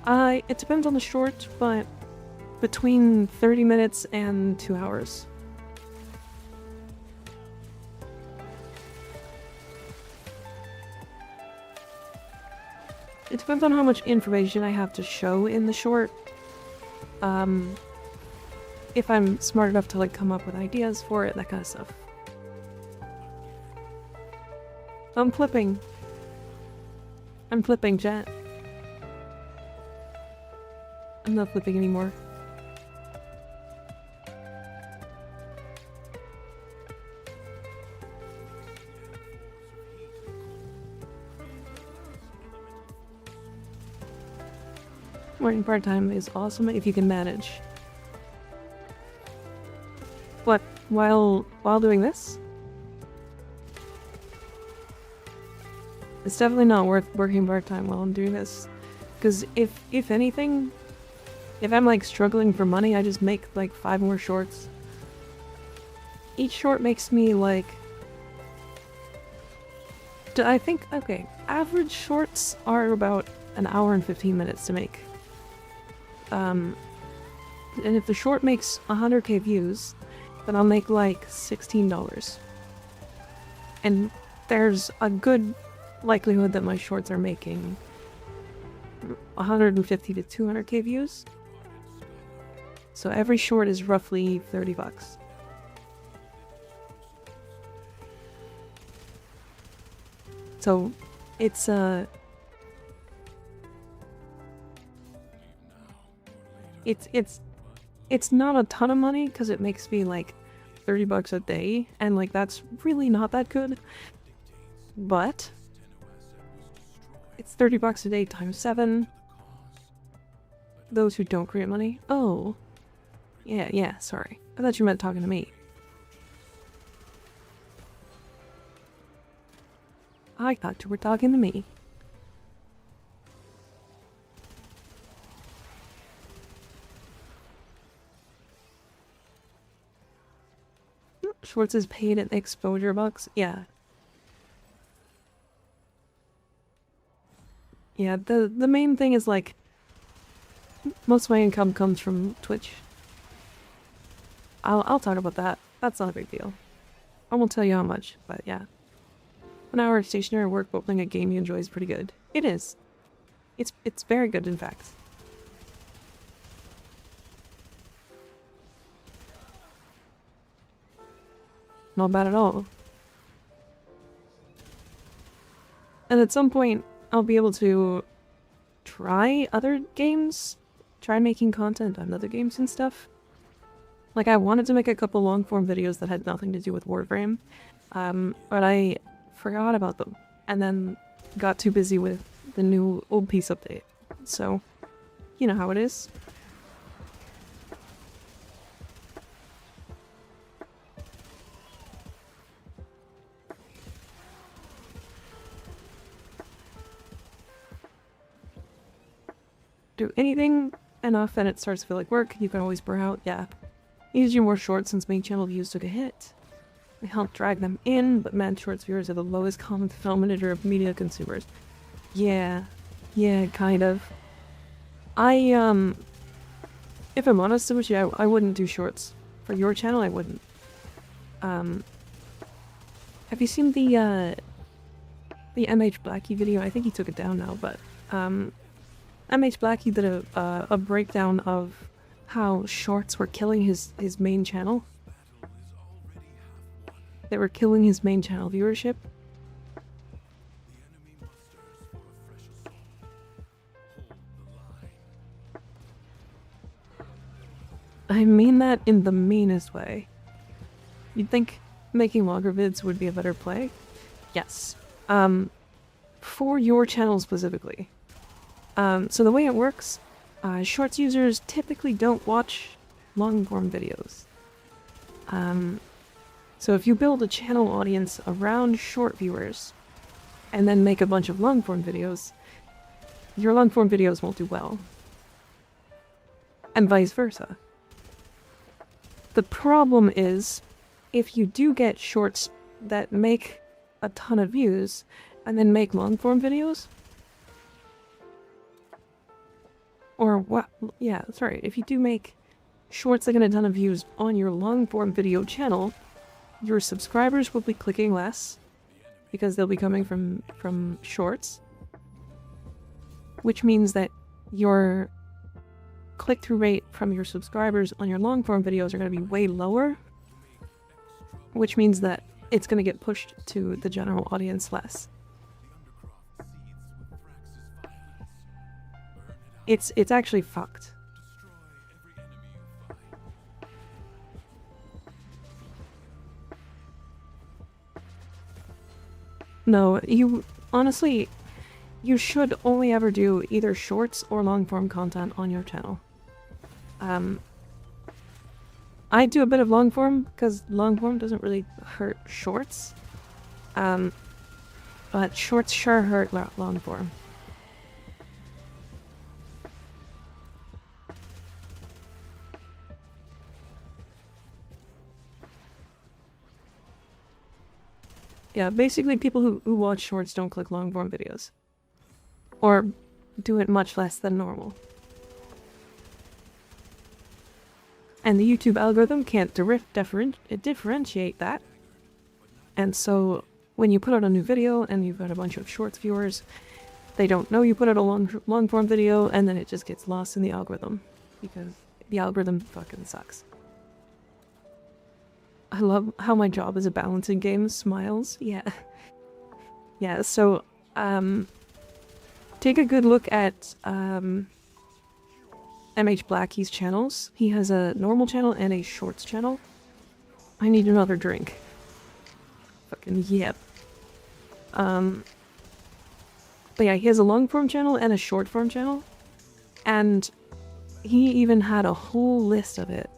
It depends on the short, but between 30 minutes and 2 hours. It depends on how much information I have to show in the short. If I'm smart enough to, like, come up with ideas for it, that kind of stuff. I'm flipping, chat. I'm not flipping anymore. Working part-time is awesome if you can manage. What? While doing this? It's definitely not worth working part-time while I'm doing this. Because if anything, if I'm, like, struggling for money, I just make, like, 5 more shorts. Each short makes me, like... I think, okay, average shorts are about an hour and 15 minutes to make. And if the short makes 100k views, then I'll make, like, $16. And there's a good likelihood that my shorts are making 150 to 200k views. So every short is roughly $30. So it's it's not a ton of money because it makes me like $30 a day, and like that's really not that good. But it's $30 a day times 7. Those who don't create money. Oh, yeah. Sorry, I thought you meant talking to me. I thought you were talking to me. Schwartz is paid at exposure bucks. Yeah. Yeah, the main thing is like most of my income comes from Twitch. I'll talk about that. That's not a big deal. I won't tell you how much, but yeah. An hour of stationary work opening a game you enjoy is pretty good. It is. It's very good, in fact. Not bad at all. And at some point, I'll be able to try other games, try making content on other games and stuff. Like, I wanted to make a couple long-form videos that had nothing to do with Warframe, but I forgot about them, and then got too busy with the new old piece update. So, you know how it is. Do anything enough and it starts to feel like work, you can always burn out, yeah. Needs you more shorts since main channel views took a hit. I helped drag them in, but man, shorts viewers are the lowest common denominator of media consumers. Yeah, kind of. If I'm honest with you, I wouldn't do shorts. For your channel, I wouldn't. Have you seen the MH Blackie video? I think he took it down now, but, MH Blackie did a breakdown of how shorts were killing his main channel. They were killing his main channel viewership. I mean that in the meanest way. You'd think making longer vids would be a better play? Yes. For your channel specifically. So the way it works, Shorts users typically don't watch long-form videos. So if you build a channel audience around short viewers, and then make a bunch of long-form videos, your long-form videos won't do well. And vice versa. The problem is, if you do get shorts that make a ton of views, and then make long-form videos, or what? Yeah, sorry. If you do make shorts that get a ton of views on your long-form video channel, your subscribers will be clicking less because they'll be coming from shorts, which means that your click-through rate from your subscribers on your long-form videos are going to be way lower, which means that it's going to get pushed to the general audience less. It's actually fucked. No, honestly, you should only ever do either shorts or long-form content on your channel. I do a bit of long-form, because long-form doesn't really hurt shorts. But shorts sure hurt long-form. Yeah, basically people who watch shorts don't click long-form videos. Or do it much less than normal. And the YouTube algorithm can't differentiate that. And so when you put out a new video and you've got a bunch of shorts viewers, they don't know you put out a long-form video, and then it just gets lost in the algorithm. Because the algorithm fucking sucks. I love how my job is a balancing game. Smiles. Yeah. Yeah, so, take a good look at, MH Blackie's channels. He has a normal channel and a shorts channel. I need another drink. Fucking yep. But yeah, he has a long-form channel and a short-form channel. And he even had a whole list of it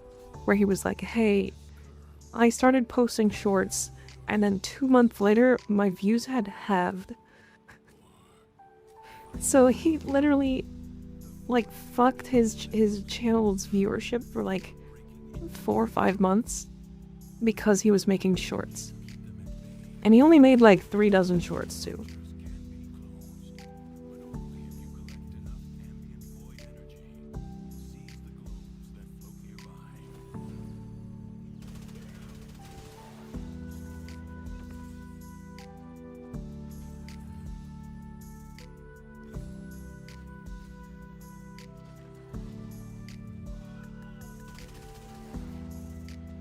where he was like, hey, I started posting shorts, and then 2 months later, my views had halved. So he literally, like, fucked his channel's viewership for, like, 4 or 5 months because he was making shorts. And he only made, like, 3 dozen shorts, too.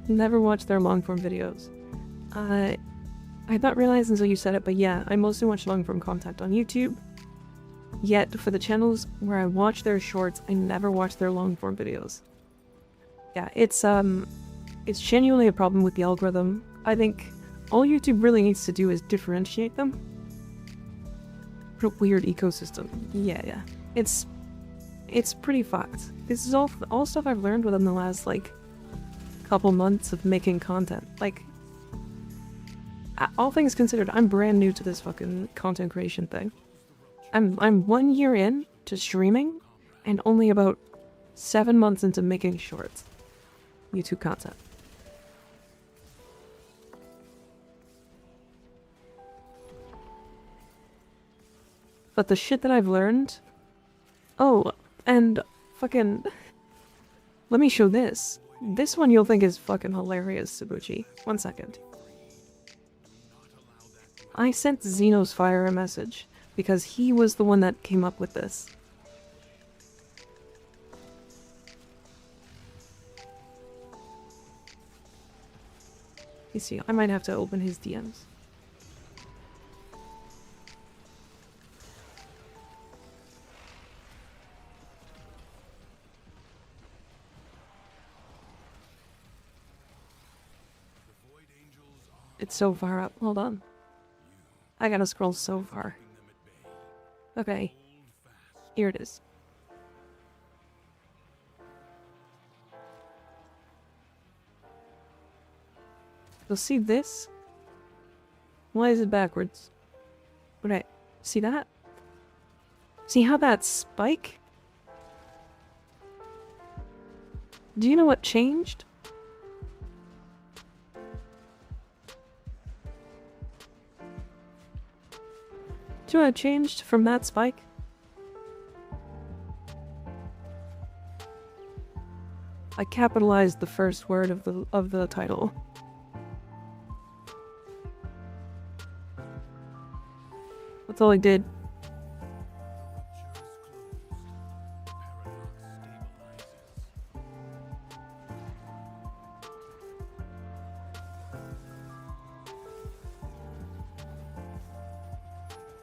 Never watched their long-form videos. I didn't realize until you said it, but yeah, I mostly watch long-form content on YouTube. Yet, for the channels where I watch their shorts, I never watch their long-form videos. Yeah, it's genuinely a problem with the algorithm. I think all YouTube really needs to do is differentiate them. What a weird ecosystem. Yeah. It's pretty fucked. This is all stuff I've learned within the last, like, couple months of making content. Like, all things considered, I'm brand new to this fucking content creation thing. I'm 1 year in to streaming, and only about 7 months into making shorts. YouTube content. But the shit that I've learned... Oh, and fucking... Let me show this. This one you'll think is fucking hilarious, Sabuchi. 1 second. I sent Xenos Fire a message, because he was the one that came up with this. You see, I might have to open his DMs. It's so far up. Hold on. I gotta scroll so far. Okay. Here it is. You'll see this? Why is it backwards? Right. See that? See how that spike? Do you know what changed? Do you know what changed from that spike? I capitalized the first word of the title. That's all I did.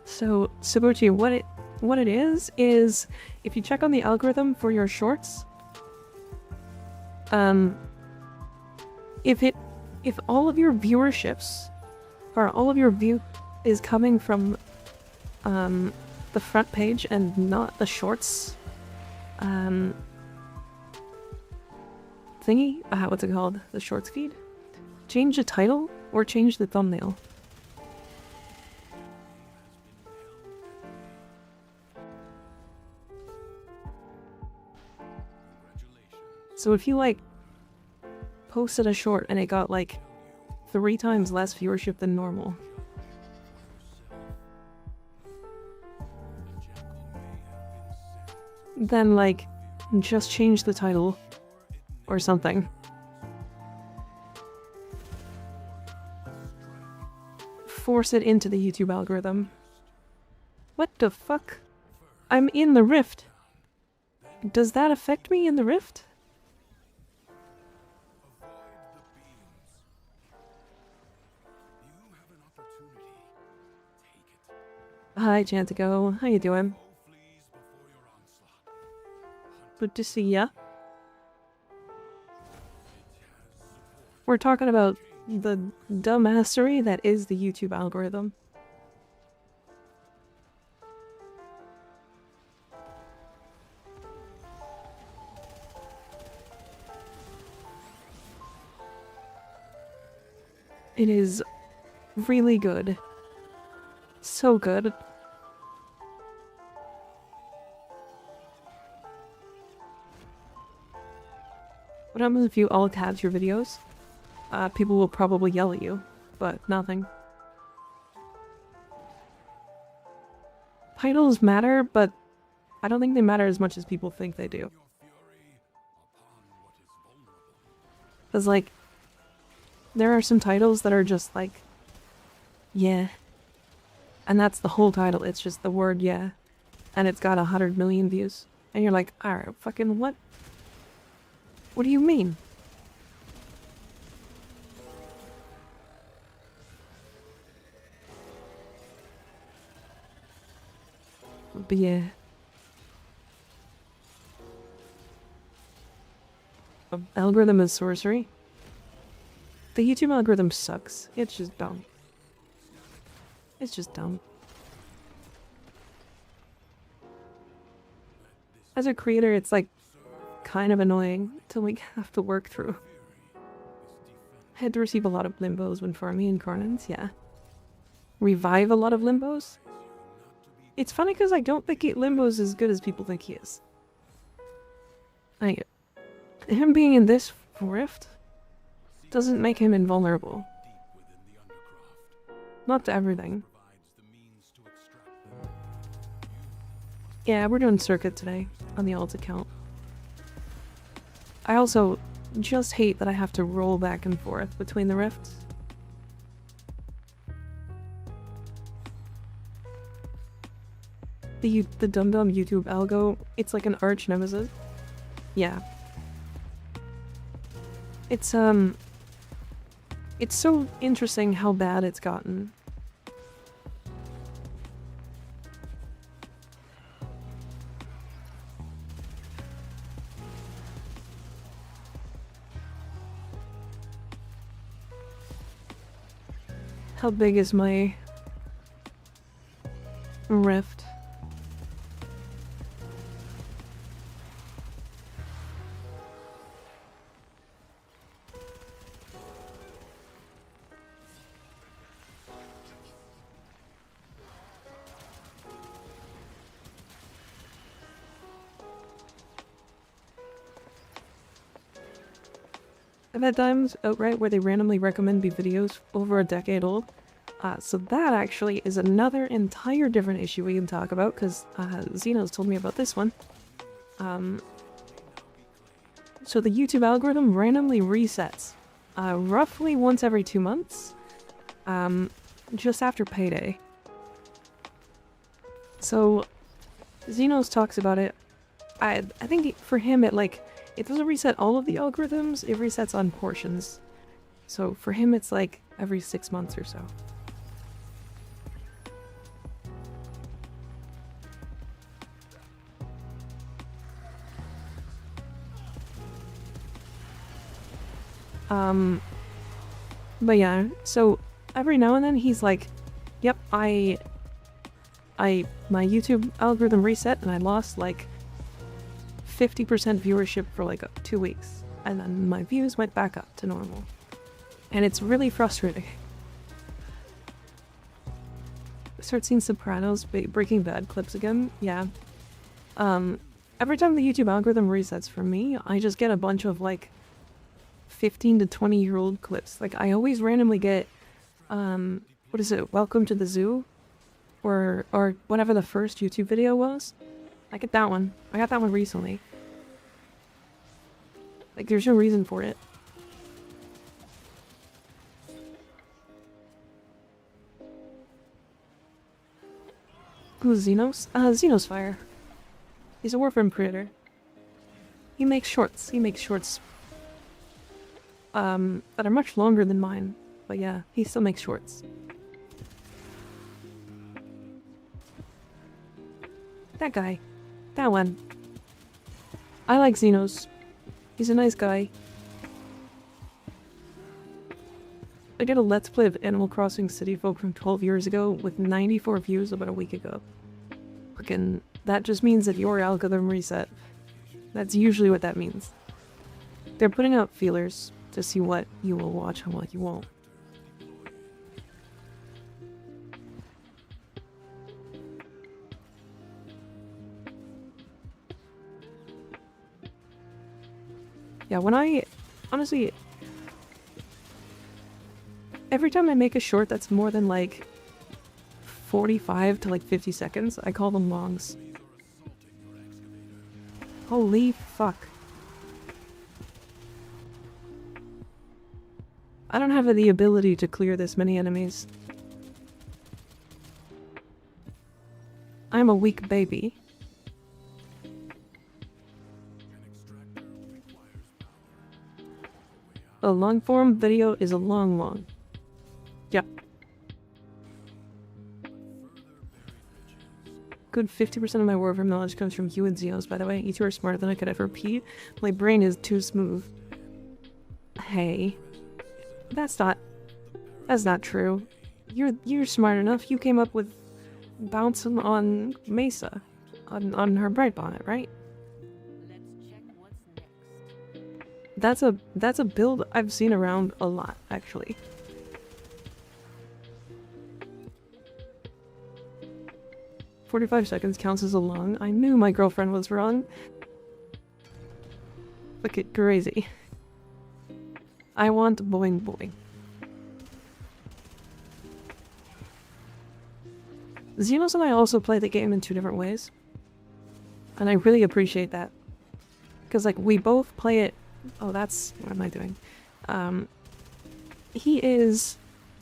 So, Subsume, what it is if you check on the algorithm for your shorts, if all of your viewerships or all of your view is coming from the front page and not the shorts thingy, what's it called? The shorts feed? Change the title or change the thumbnail. So if you like posted a short and it got like 3 times less viewership than normal, then like just change the title or something. Force it into the YouTube algorithm. What the fuck? I'm in the Rift. Does that affect me in the Rift? Hi, Chantico. How you doing? Good to see ya. We're talking about the dumbassery that is the YouTube algorithm. It is really good. So good. What happens if you alt-tab your videos? People will probably yell at you, but nothing. Titles matter, but I don't think they matter as much as people think they do. Because, like, there are some titles that are just like, yeah. And that's the whole title, it's just the word yeah. And it's got 100 million views. And you're like, alright, fucking what? What do you mean? But yeah. Algorithm is sorcery. The YouTube algorithm sucks. It's just dumb. It's just dumb. As a creator, it's like kind of annoying to like have to work through. I had to receive a lot of limbos when farming incarnates, yeah. Revive a lot of limbos? It's funny because I don't think Limbo's as good as people think he is. Him being in this Rift doesn't make him invulnerable. Not to everything. Yeah, we're doing Circuit today on the alt account. I also just hate that I have to roll back and forth between the Rifts. The dumb YouTube algo, it's like an arch nemesis. Yeah. It's so interesting how bad it's gotten. How big is my rift? I've had times outright where they randomly recommend me videos over a decade old. So that actually is another entire different issue we can talk about, because Xeno's told me about this one. So the YouTube algorithm randomly resets, roughly once every 2 months, just after payday. So Xenos talks about it. I think for him it doesn't reset all of the algorithms, it resets on portions. So for him it's like every 6 months or so. But yeah, so every now and then he's like, yep, my YouTube algorithm reset and I lost like 50% viewership for like 2 weeks, and then my views went back up to normal. And it's really frustrating. Start seeing Sopranos, Breaking Bad clips again, yeah. Every time the YouTube algorithm resets for me, I just get a bunch of like 15 to 20-year-old clips. Like I always randomly get, what is it, Welcome to the Zoo? Or whatever the first YouTube video was. I get that one. I got that one recently. Like, there's no reason for it. Who's Xenos? Xenos Fire. He's a Warframe creator. He makes shorts. That are much longer than mine. But yeah, he still makes shorts. That guy. That one. I like Xenos. He's a nice guy. I did a Let's Play of Animal Crossing City Folk from 12 years ago with 94 views about a week ago. Fucking, that just means that your algorithm reset. That's usually what that means. They're putting out feelers to see what you will watch and what you won't. Yeah, when honestly, every time I make a short that's more than like 45 to like 50 seconds, I call them longs. Holy fuck. I don't have the ability to clear this many enemies. I'm a weak baby. A long form video is a long. Yep. Good 50% of my Warframe knowledge comes from you and Xenos, by the way. You two are smarter than I could ever be. My brain is too smooth. Hey. That's not true. You're smart enough. You came up with bouncing on Mesa. On her bright bonnet, right? That's a build I've seen around a lot, actually. "45 seconds counts as a long." I knew my girlfriend was wrong. Look at crazy. I want boing boing. Xenos and I also play the game in 2 different ways. And I really appreciate that. Because, like, we both play it... Oh, that's... What am I doing? He is...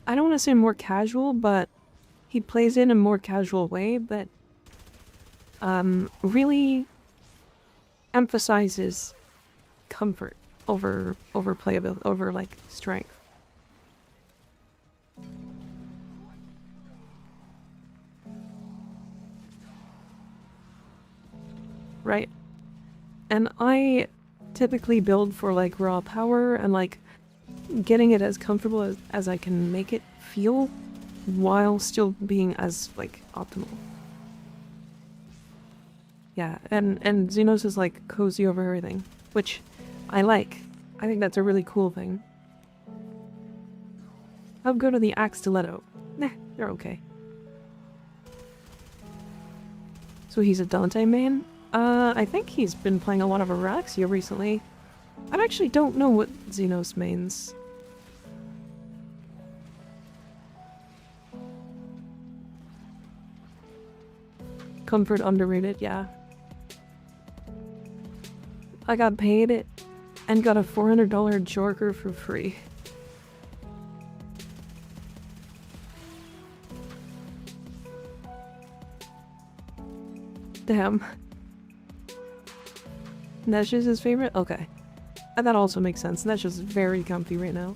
I don't want to say more casual, but he plays in a more casual way that really emphasizes comfort over playability, over, like, strength. Right? And I typically build for, like, raw power and, like, getting it as comfortable as I can make it feel while still being as, like, optimal. Yeah, and Xenos is, like, cozy over everything, which I like. I think that's a really cool thing. How good are the Axe Stiletto? Nah, they're okay. So he's a Dante main? I think he's been playing a lot of Araxia recently. I actually don't know what Xenos mains. Comfort underrated, yeah. I got paid it and got a $400 Jorker for free. Damn. Nesh is his favorite? Okay. And that also makes sense. Nesh is very comfy right now.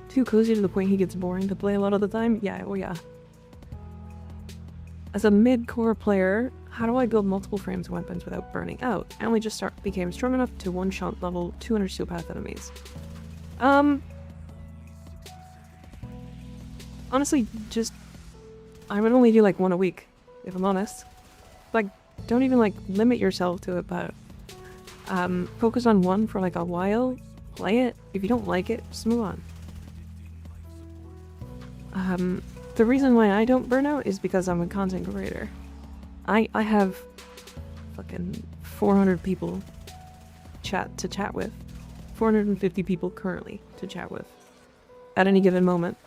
Too cozy to the point he gets boring to play a lot of the time? Yeah, oh yeah. As a mid-core player, how do I build multiple frames of weapons without burning out? I only just became strong enough to one-shot level 200 Steelpath enemies. Honestly, just... I would only do like one a week, if I'm honest. Like, don't even like limit yourself to it, but... focus on one for like a while, play it. If you don't like it, just move on. The reason why I don't burn out is because I'm a content creator. I have fucking 400 people to chat with. 450 people currently to chat with at any given moment.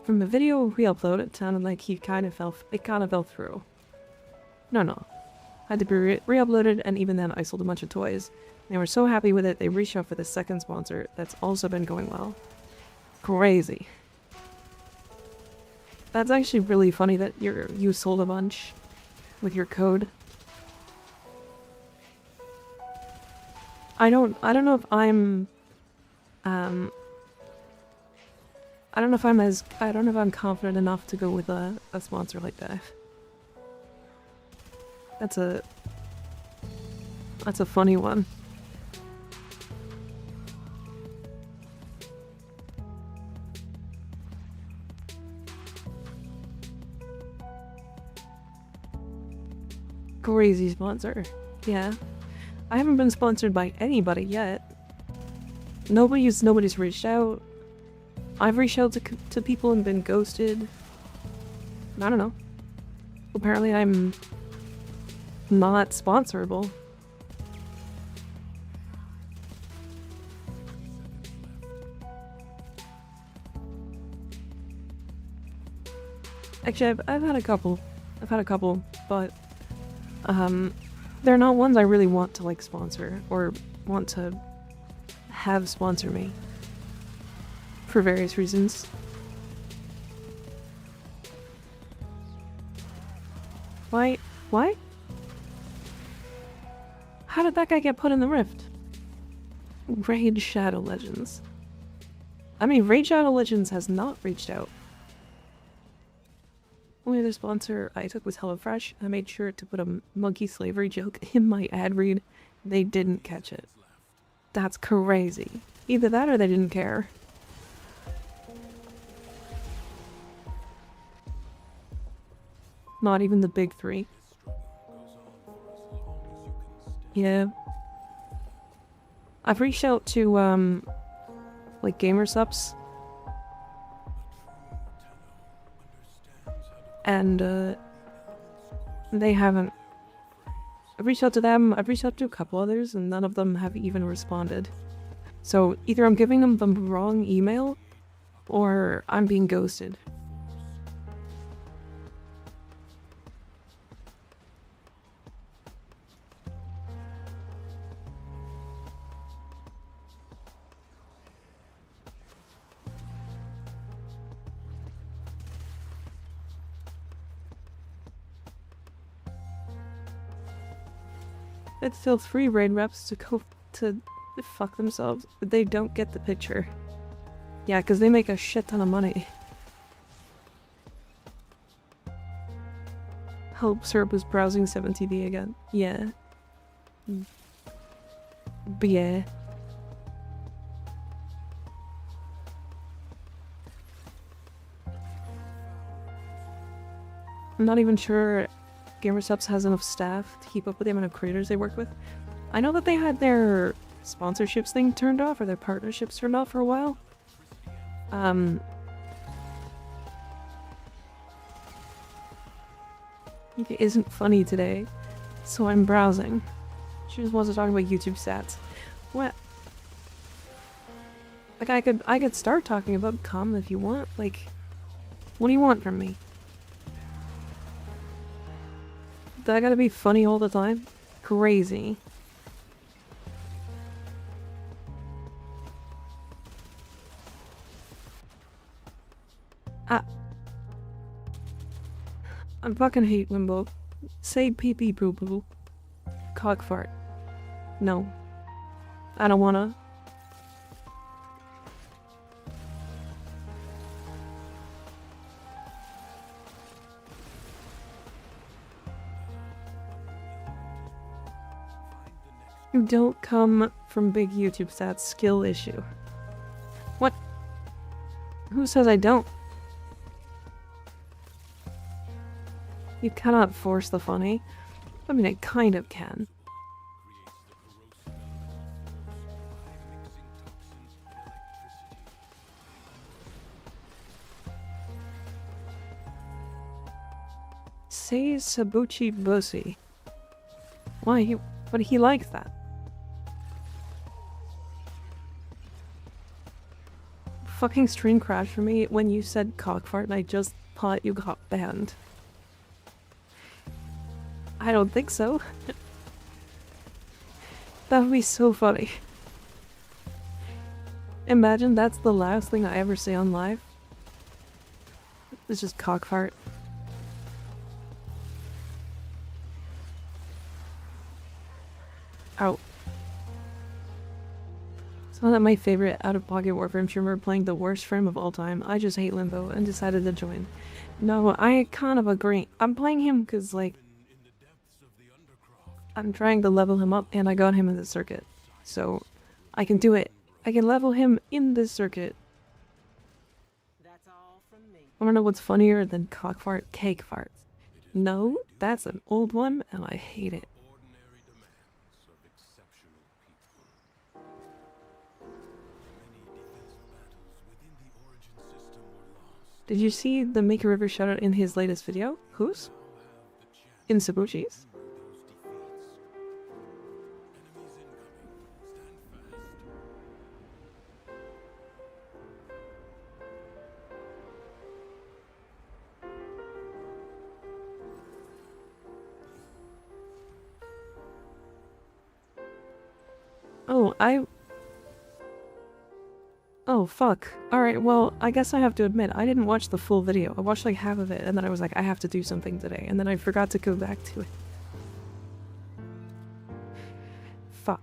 From the video we uploaded, it sounded like it kind of fell through. No. Had to be re-uploaded, and even then I sold a bunch of toys. They were so happy with it, they reached out for the second sponsor. That's also been going well. Crazy. That's actually really funny that you sold a bunch with your code. I don't know if I'm I don't know if I'm confident enough to go with a sponsor like that. That's a funny one. Crazy sponsor. Yeah. I haven't been sponsored by anybody yet. Nobody's reached out. I've reached out to people and been ghosted. I don't know. Apparently I'm not sponsorable. Actually, I've had a couple. But they're not ones I really want to like sponsor or want to have sponsor me. For various reasons. Why? How did that guy get put in the rift? Raid Shadow Legends. I mean, Raid Shadow Legends has not reached out. Only other sponsor I took was HelloFresh. I made sure to put a monkey slavery joke in my ad read. They didn't catch it. That's crazy. Either that or they didn't care. Not even the big three. Yeah. I've reached out to, like, gamer subs. And, they haven't. I've reached out to them, I've reached out to a couple others, and none of them have even responded. So, either I'm giving them the wrong email, or I'm being ghosted. It tells free raid reps to go to fuck themselves, but they don't get the picture. Yeah, because they make a shit ton of money. Help Syrup was browsing 7TV again. Yeah. But yeah. I'm not even sure GamerSubs has enough staff to keep up with the amount of creators they work with. I know that they had their sponsorships thing turned off, or their partnerships turned off for a while. It isn't funny today, so I'm browsing. She just wants to talk about YouTube stats. What? Like, I could start talking about cum if you want. Like, what do you want from me? Do I gotta be funny all the time? Crazy. I fucking hate Limbo. Say pee pee poo poo. Cock fart. No. I don't wanna. You don't come from big YouTube stats, skill issue. What? Who says I don't? You cannot force the funny. I mean, I kind of can. Say Sabuchi Bussy. Why? But he likes that. Fucking stream crashed for me when you said cockfart and I just thought you got banned. I don't think so. That would be so funny. Imagine that's the last thing I ever say on live. It's just cockfart. Ow. It's not my favorite out-of-pocket Warframe streamer playing the worst frame of all time. I just hate Limbo and decided to join. No, I kind of agree. I'm playing him because, like, I'm trying to level him up and I got him in the circuit. So, I can do it. I can level him in this circuit. Wanna know what's funnier than cockfart? Cake farts. No, that's an old one and I hate it. Did you see the MikaRivers shoutout in his latest video? Whose? In Sabuchi's? Oh, Oh, fuck. Alright, well, I guess I have to admit, I didn't watch the full video. I watched like half of it, and then I was like, I have to do something today, and then I forgot to go back to it. Fuck.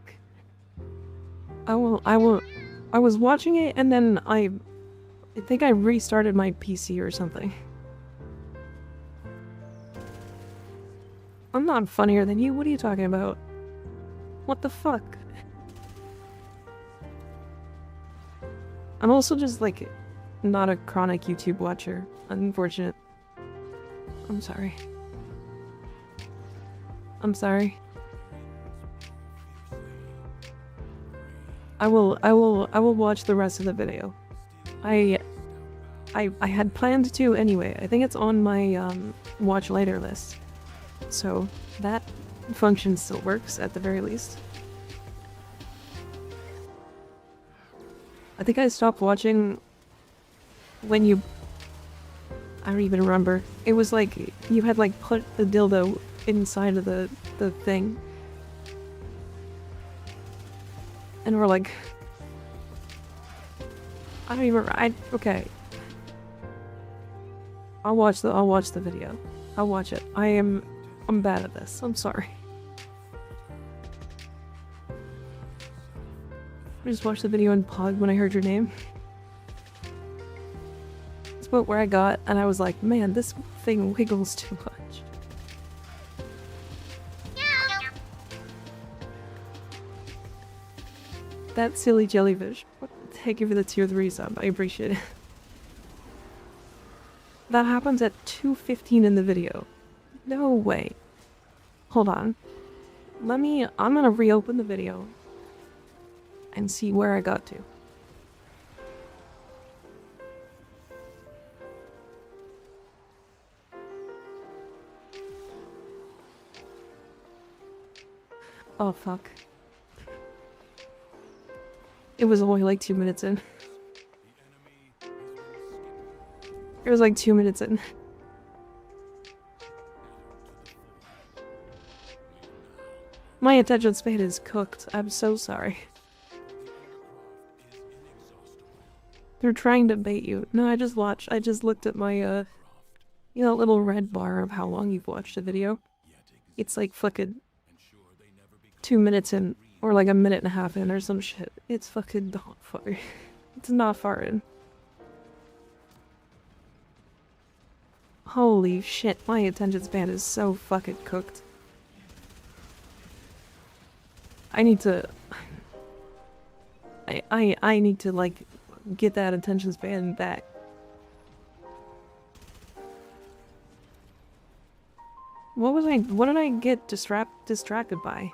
I was watching it, and then I think I restarted my PC or something. I'm not funnier than you, what are you talking about? What the fuck? I'm also just, like, not a chronic YouTube watcher. Unfortunate. I'm sorry. I'm sorry. I will watch the rest of the video. I had planned to anyway. I think it's on my, watch later list. So, that function still works, at the very least. I think I stopped watching when you... I don't even remember. It was like, you had like put the dildo inside of the thing. And we're like... I don't even... okay. I'll watch the video. I'll watch it. I'm bad at this. I'm sorry. I just watched the video in Pod when I heard your name. about where I got, and I was like, man, this thing wiggles too much. That silly jellyfish. Thank you for the tier 3 sub. I appreciate it. That happens at 2:15 in the video. No way. Hold on. I'm gonna reopen the video and see where I got to. Oh fuck. It was only like 2 minutes in. It was like 2 minutes in. My attention span is cooked. I'm so sorry. They're trying to bait you. No, I just looked at my, you know, little red bar of how long you've watched a video. It's like fucking 2 minutes in, or like a minute and a half in, or some shit. It's fucking not far. It's not far in. Holy shit, my attention span is so fucking cooked. I need to... I need to, like, get that attention span back. What did I get distracted by?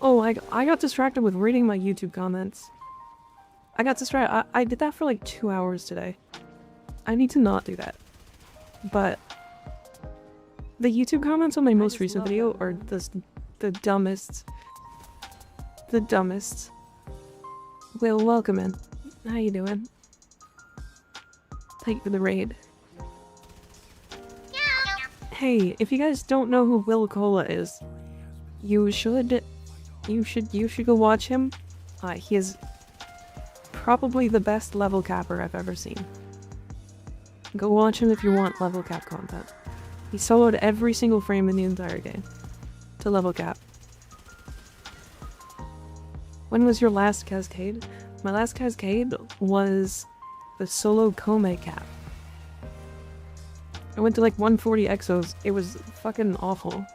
Oh, I got distracted with reading my YouTube comments. I got distracted. I did that for like 2 hours today. I need to not do that. But the YouTube comments on my most recent video are the dumbest. The dumbest. Will, welcome in. How you doing? Thank you for the raid. Hey, if you guys don't know who Will Cola is, you should go watch him. He is probably the best level capper I've ever seen. Go watch him if you want level cap content. He soloed every single frame in the entire game to level cap. When was your last cascade? My last cascade was the solo Kome cap. I went to like 140 exos. It was fucking awful.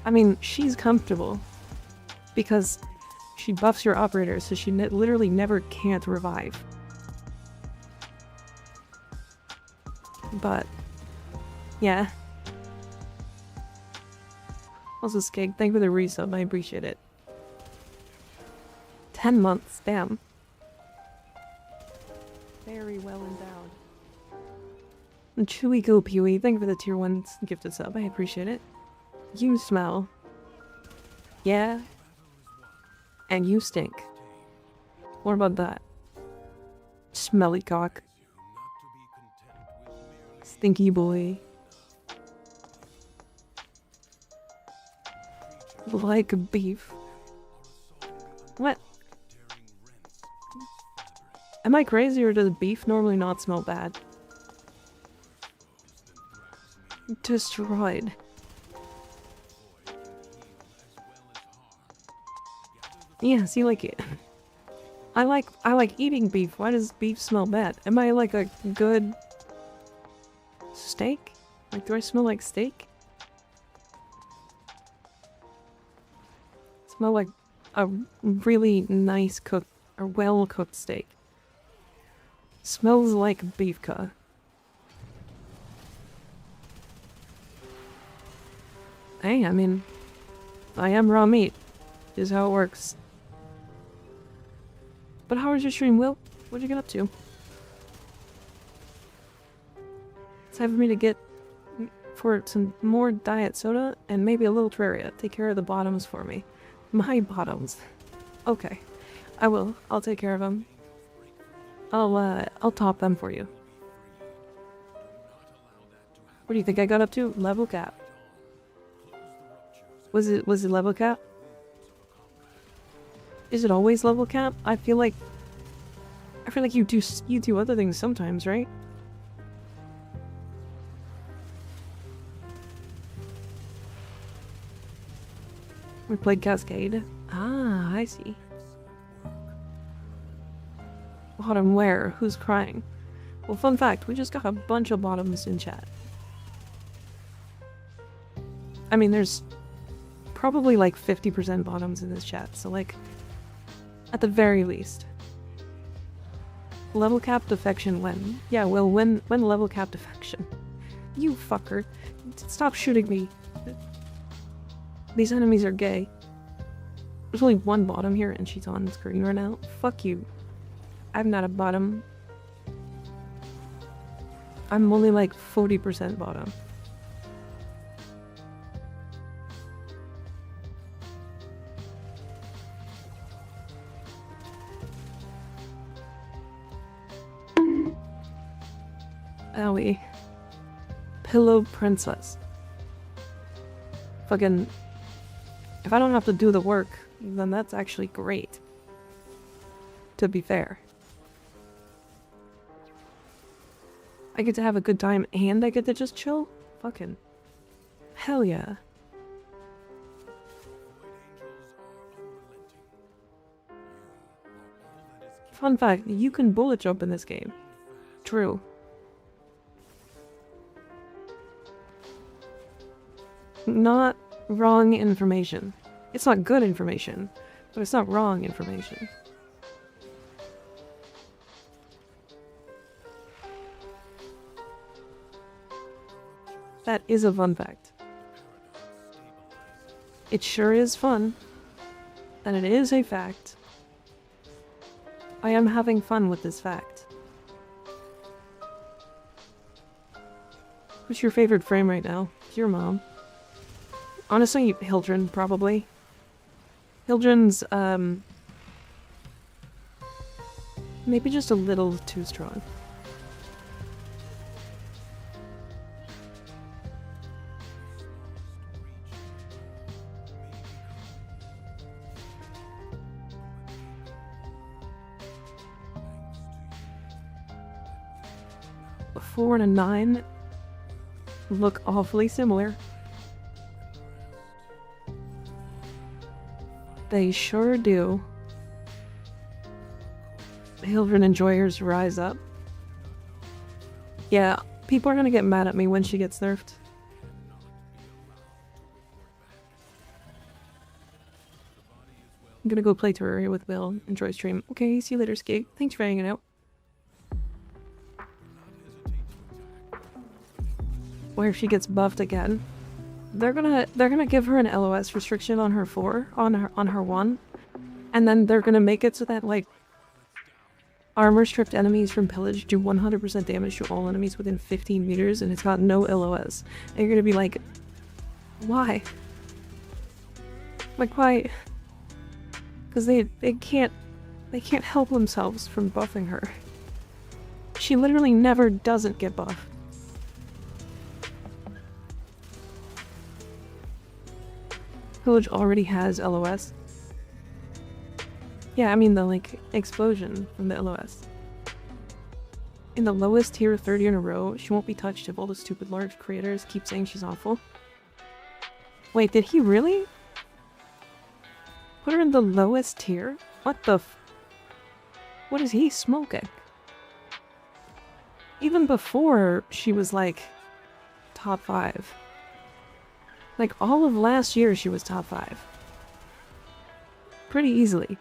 I mean, she's comfortable because she buffs your operator, so she literally never can't revive. But, yeah. Also, Skeg, thank you for the resub, I appreciate it. 10 months, damn. Very well endowed. And Chewy Go Pewy, thank you for the tier 1 gifted sub, I appreciate it. You smell. Yeah. And you stink. What about that? Smelly cock. Stinky boy. Like beef. What? Am I crazy or does beef normally not smell bad? Destroyed. Yeah, see, like it. I like eating beef. Why does beef smell bad? Am I like a good steak? Like, do I smell like steak? Smell like a really nice cooked or well cooked steak. Smells like beef cut. Hey, I mean, I am raw meat. Is how it works. But how was your stream, Will? What'd you get up to? It's time for me to get for some more diet soda and maybe a little Terraria. Take care of the bottoms for me. My bottoms. Okay. I will. I'll take care of them. I'll top them for you. What do you think I got up to? Level cap. Was it level cap? Is it always level cap? I feel like you do other things sometimes, right? We played Cascade. Ah, I see. Bottom where? Who's crying? Well, fun fact, we just got a bunch of bottoms in chat. I mean, there's probably like 50% bottoms in this chat, so like, at the very least. Level cap defection when? Yeah, well, when level cap defection? You fucker. Stop shooting me. These enemies are gay. There's only one bottom here and she's on screen right now. Fuck you. I'm not a bottom. I'm only like 40% bottom. Owie. Pillow princess. Fucking... If I don't have to do the work, then that's actually great. To be fair. I get to have a good time and I get to just chill? Fucking... Hell yeah. Fun fact, you can bullet jump in this game. True. Not wrong information. It's not good information, but it's not wrong information. That is a fun fact. It sure is fun. And it is a fact. I am having fun with this fact. Who's your favorite frame right now? Your mom. Honestly, Hildryn, probably. Hildryn's, maybe just a little too strong. A 4 and a 9 look awfully similar. They sure do. Hildryn enjoyers rise up. Yeah, people are gonna get mad at me when she gets nerfed. I'm gonna go play Terraria with Bill. Enjoy stream. Okay, see you later, Skate. Thanks for hanging out. Or if she gets buffed again. They're gonna give her an LOS restriction on her 4, on her 1, and then they're gonna make it so that like armor stripped enemies from pillage do 100% damage to all enemies within 15 meters, and it's got no LOS. And you're gonna be like, why? Like why? Because they can't help themselves from buffing her. She literally never doesn't get buffed. Pillage already has LOS. Yeah, I mean the, like, explosion from the LOS. In the lowest tier 30 in a row, she won't be touched if all the stupid large creators keep saying she's awful. Wait, did he really? Put her in the lowest tier? What the f- What is he smoking? Even before she was, like, top 5. Like, all of last year she was top 5. Pretty easily.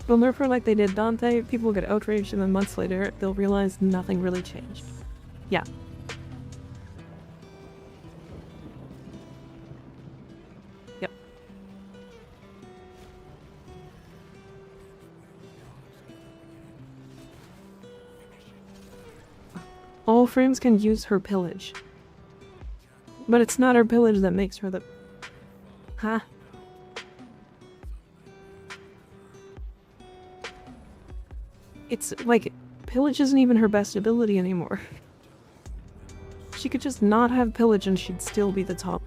They'll nerf her like they did Dante, people will get outraged, and then months later, they'll realize nothing really changed. Yeah. Yep. All frames can use her pillage. But it's not her pillage that makes her the... Huh? It's like, pillage isn't even her best ability anymore. She could just not have pillage and she'd still be the top,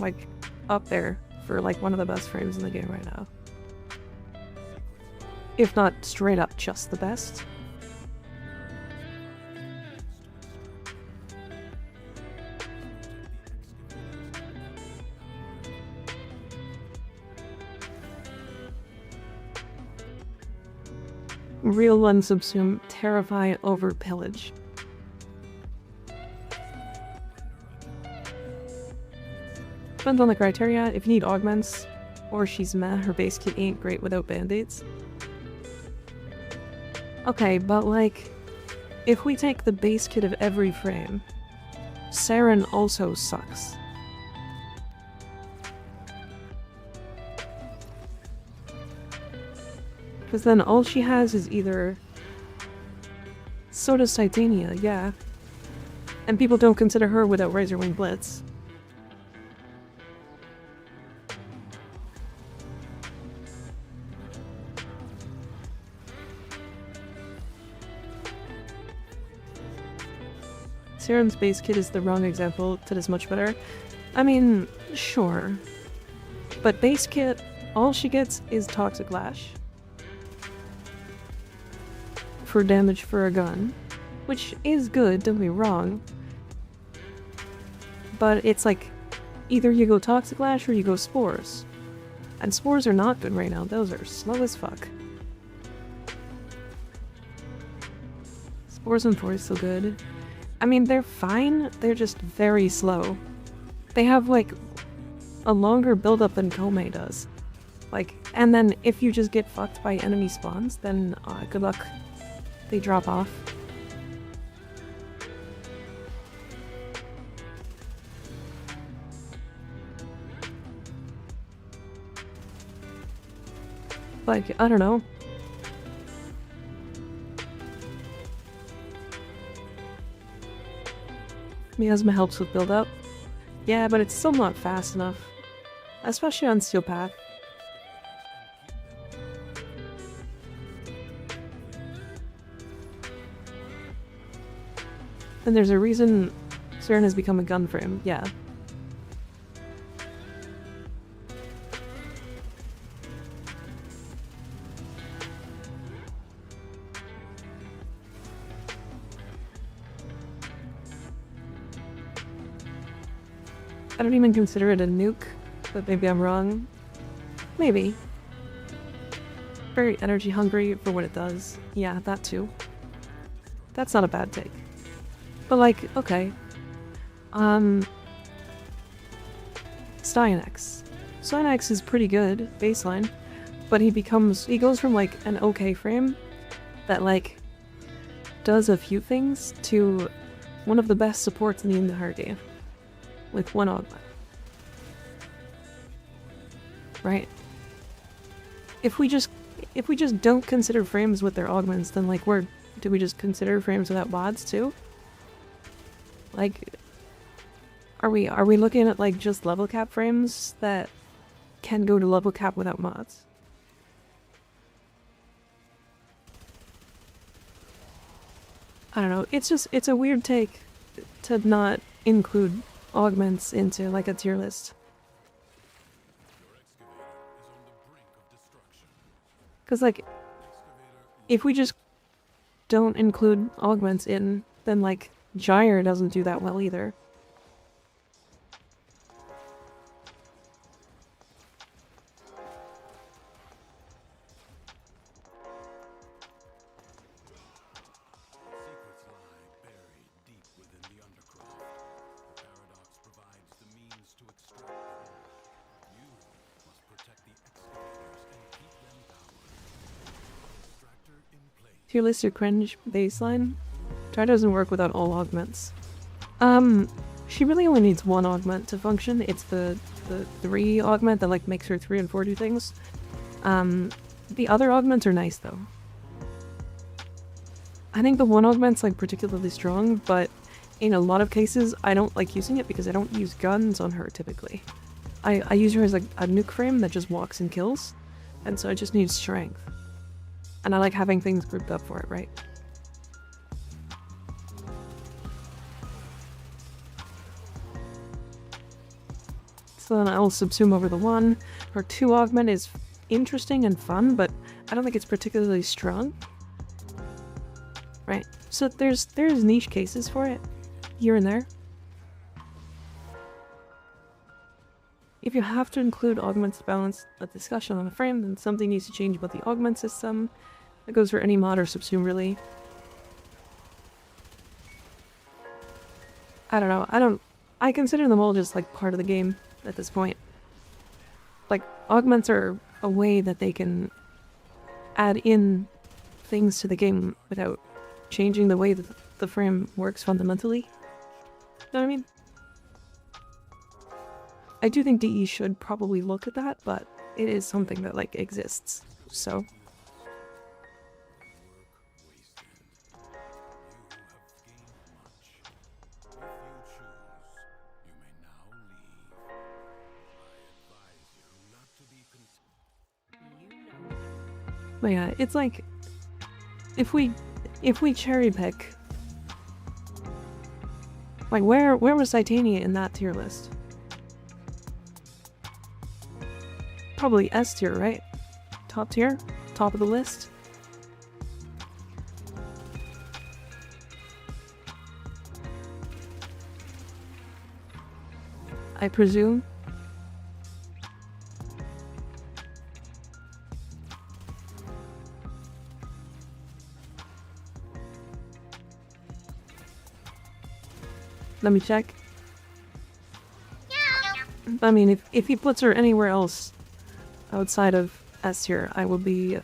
like, up there for like one of the best frames in the game right now. if not straight up just the best. Real one Subsume, terrify over pillage. Depends on the criteria. If you need augments, or she's meh, her base kit ain't great without band-aids. Okay, but like, if we take the base kit of every frame, Saren also sucks. Because then all she has is either... So does Titania, yeah. And people don't consider her without Razorwing Blitz. Saren's base kit is the wrong example, that is much better. I mean, sure. But base kit, all she gets is Toxic Lash. For damage for a gun. Which is good, don't get me wrong. But it's like, either you go Toxic Lash or you go Spores. And Spores are not good right now, those are slow as fuck. Spores and 4 is so good. I mean, they're fine, they're just very slow. They have, like, a longer build-up than Kome does. Like, and then if you just get fucked by enemy spawns, then good luck. They drop off. Like, I don't know. Miasma helps with build-up. Yeah, but it's still not fast enough. Especially on Steel Path. And there's a reason Saren has become a gun frame, yeah. I don't even consider it a nuke, but maybe I'm wrong. Maybe. Very energy hungry for what it does. Yeah, that too. That's not a bad take. But like, okay. Styanax. Styanax is pretty good, baseline, but he goes from like an okay frame that like does a few things to one of the best supports in the entire game. With one augment. Right? If we just don't consider frames with their augments, then like do we just consider frames without mods too? Like, are we looking at like just level cap frames that can go to level cap without mods? I don't know, it's a weird take to not include augments into like a tier list. Because like, if we just don't include augments in, then like Gyre doesn't do that well either. Tier list or cringe baseline? Try doesn't work without all augments. She really only needs one augment to function. It's the 3 augment that like makes her 3 and 4 do things. The other augments are nice though. I think the 1 augment's like particularly strong, but in a lot of cases I don't like using it because I don't use guns on her typically. I use her as like a nuke frame that just walks and kills, and so I just need strength. And I like having things grouped up for it, right? So then I'll subsume over the 1. Her 2 augment is interesting and fun, but I don't think it's particularly strong. Right. So there's niche cases for it, here and there. If you have to include augments to balance a discussion on a frame, then something needs to change about the augment system. That goes for any mod or subsume, really. I don't know. I consider them all just like part of the game at this point. Like, augments are a way that they can add in things to the game without changing the way that the frame works fundamentally. You know what I mean? I do think DE should probably look at that, but it is something that, like, exists, so... But yeah, it's like... If we cherry pick... Like, where was Titania in that tier list? Probably S tier, right? Top tier? Top of the list? I presume? Let me check. I mean, if he puts her anywhere else outside of S tier, I will be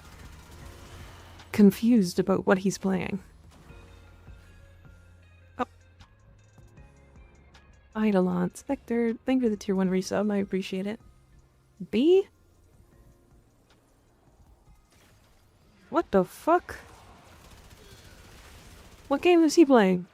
confused about what he's playing. Oh. Eidolon. Spectre, thank you for the tier 1 resub, I appreciate it. B? What the fuck? What game is he playing?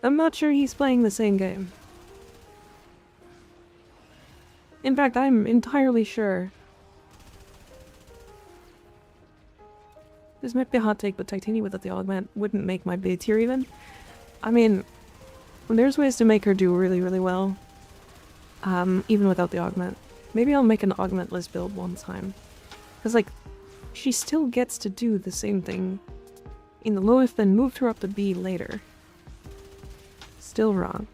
I'm not sure he's playing the same game. In fact, I'm entirely sure. This might be a hot take, but Titania without the augment wouldn't make my B tier even. I mean, there's ways to make her do really, really well. Even without the augment. Maybe I'll make an augmentless build one time. Because, like, she still gets to do the same thing in the lowest, then moved her up to B later. Still wrong.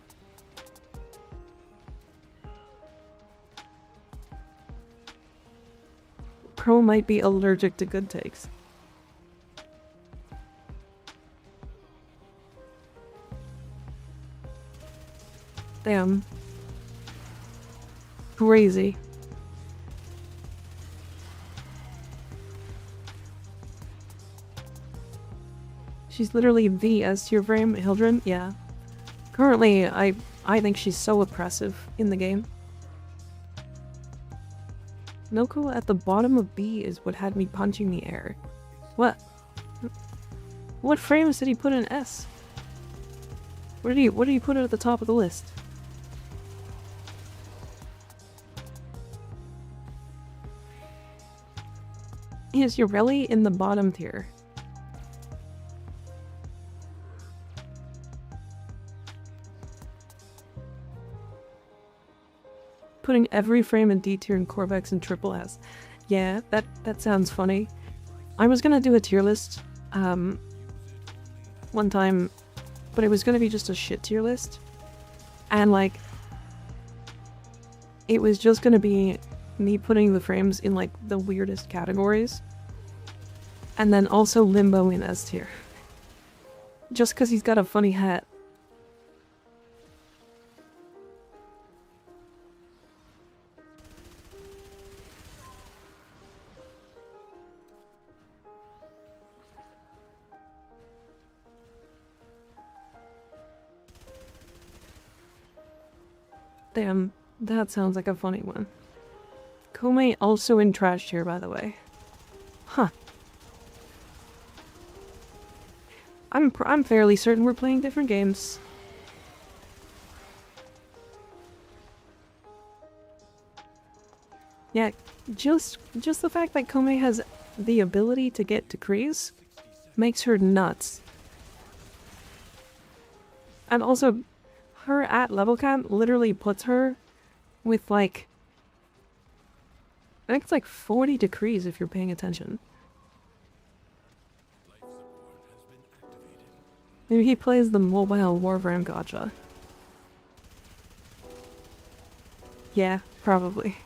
Pro might be allergic to good takes. Damn. Crazy. She's literally the S tier frame, Hildryn, yeah. Currently, I think she's so oppressive in the game. Noko at the bottom of B is what had me punching the air. What? What frames did he put in S? What did he put at the top of the list? Is Urelli in the bottom tier? Putting every frame in D tier and Corvex in triple S. Yeah, that sounds funny. I was gonna do a tier list one time, but it was gonna be just a shit tier list. And like, it was just gonna be me putting the frames in like the weirdest categories. And then also Limbo in S tier. Just because he's got a funny hat. Damn, that sounds like a funny one. Kome also in trash tier, by the way. Huh. I'm fairly certain we're playing different games. Yeah, just the fact that Kome has the ability to get decrees makes her nuts. And also, her at level cap literally puts her with like, I think it's like 40 decrees if you're paying attention. Maybe he plays the mobile Warframe gacha. Yeah, probably.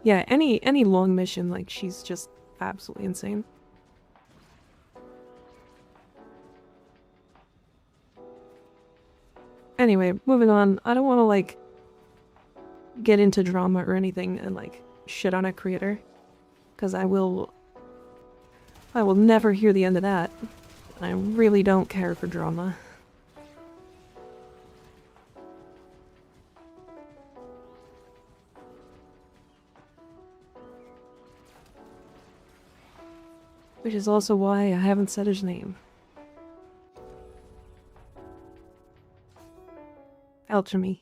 Yeah, any long mission, like, she's just absolutely insane. Anyway, moving on. I don't want to, like, get into drama or anything and, like, shit on a creator. Because I will never hear the end of that. I really don't care for drama. Which is also why I haven't said his name. Alchemy.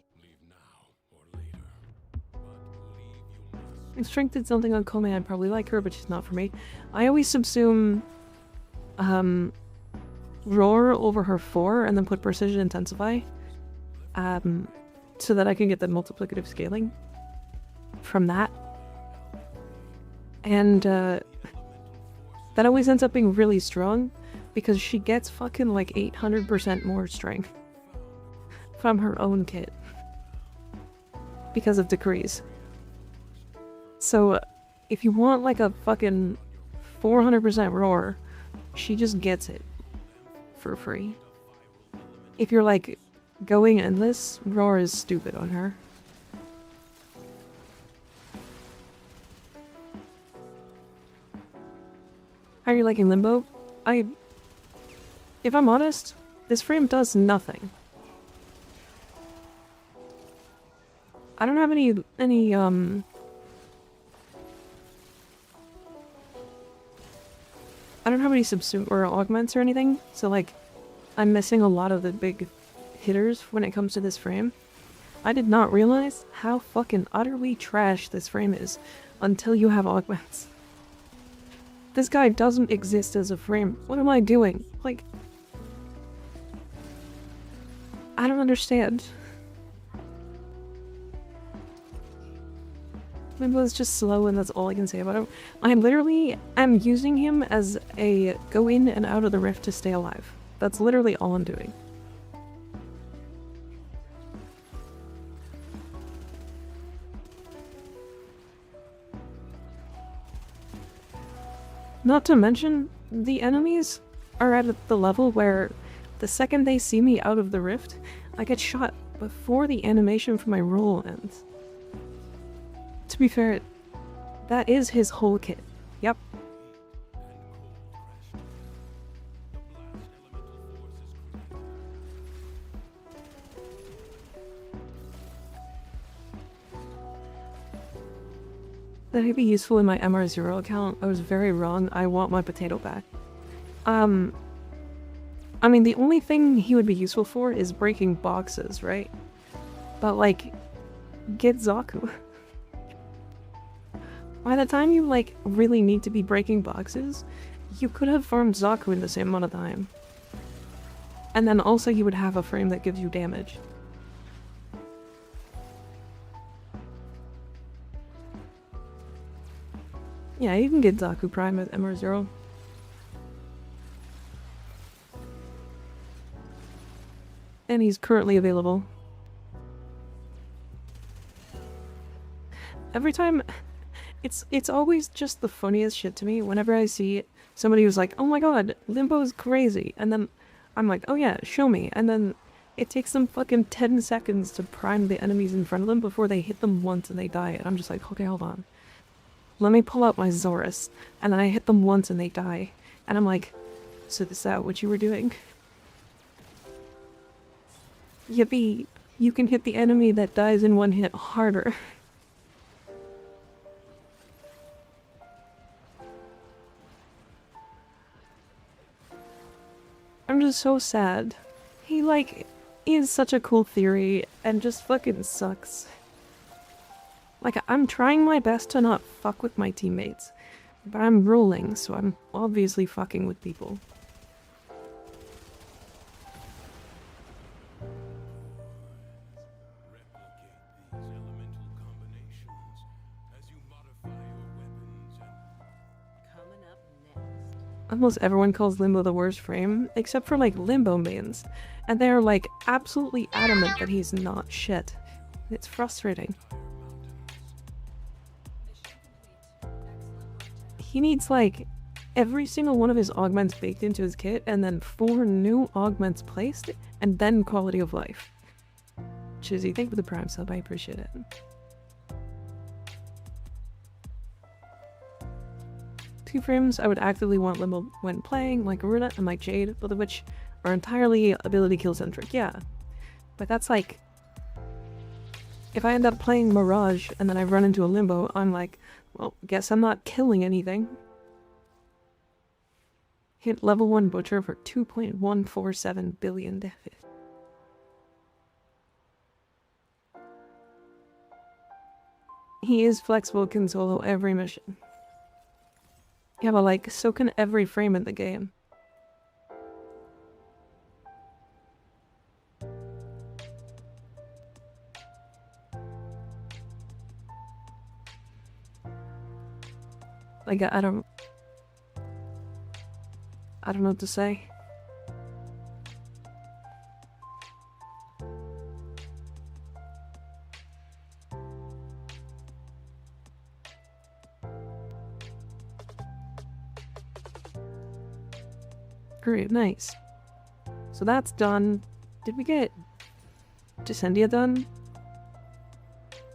If Strength did something on Kome, I'd probably like her, but she's not for me. I always subsume Roar over her 4 and then put Precision Intensify so that I can get the multiplicative scaling from that. And that always ends up being really strong because she gets fucking like 800% more strength from her own kit because of decrees. So if you want like a fucking 400% roar, she just gets it for free. If you're like going endless, roar is stupid on her. How are you liking Limbo? If I'm honest, this frame does nothing. I don't have any I don't have any subsume or augments or anything, so like I'm missing a lot of the big hitters when it comes to this frame. I did not realize how fucking utterly trash this frame is until you have augments. This guy doesn't exist as a frame. What am I doing? Like, I don't understand. Limbo is just slow and that's all I can say about him. I literally am using him as a go in and out of the rift to stay alive. That's literally all I'm doing. Not to mention, the enemies are at the level where the second they see me out of the rift, I get shot before the animation for my roll ends. To be fair, that is his whole kit. Yep. That would be useful in my MR0 account. I was very wrong. I want my potato back. I mean, the only thing he would be useful for is breaking boxes, right? But, like, get Zaku. By the time you, like, really need to be breaking boxes, you could have farmed Zaku in the same amount of time. And then also you would have a frame that gives you damage. Yeah, you can get Zaku Prime at MR0. And he's currently available. Every time... It's always just the funniest shit to me whenever I see somebody who's like, oh my god, Limbo is crazy. And then I'm like, oh yeah, show me. And then it takes them fucking 10 seconds to prime the enemies in front of them before they hit them once and they die. And I'm just like, okay, hold on. Let me pull out my Zorus. And then I hit them once and they die. And I'm like, so is that what you were doing? Yippee, you can hit the enemy that dies in one hit harder. I'm just so sad. He, like, is such a cool theory and just fucking sucks. Like, I'm trying my best to not fuck with my teammates. But I'm rolling, so I'm obviously fucking with people. Almost everyone calls Limbo the worst frame, except for like Limbo mains. And they're like absolutely adamant that he's not shit. It's frustrating. He needs like every single one of his augments baked into his kit and then 4 new augments placed and then quality of life. Chizzy, thank you for the Prime sub, I appreciate it. Two frames I would actively want Limbo when playing, like Runa and like Jade, both of which are entirely ability kill centric, yeah. But that's like, if I end up playing Mirage and then I run into a Limbo, I'm like, well, guess I'm not killing anything. Hit level 1 Butcher for 2.147 billion damage. He is flexible, can solo every mission. Yeah, but like, so can every frame in the game. Like, I don't know what to say. Great, nice. So that's done. Did we get Descendia done?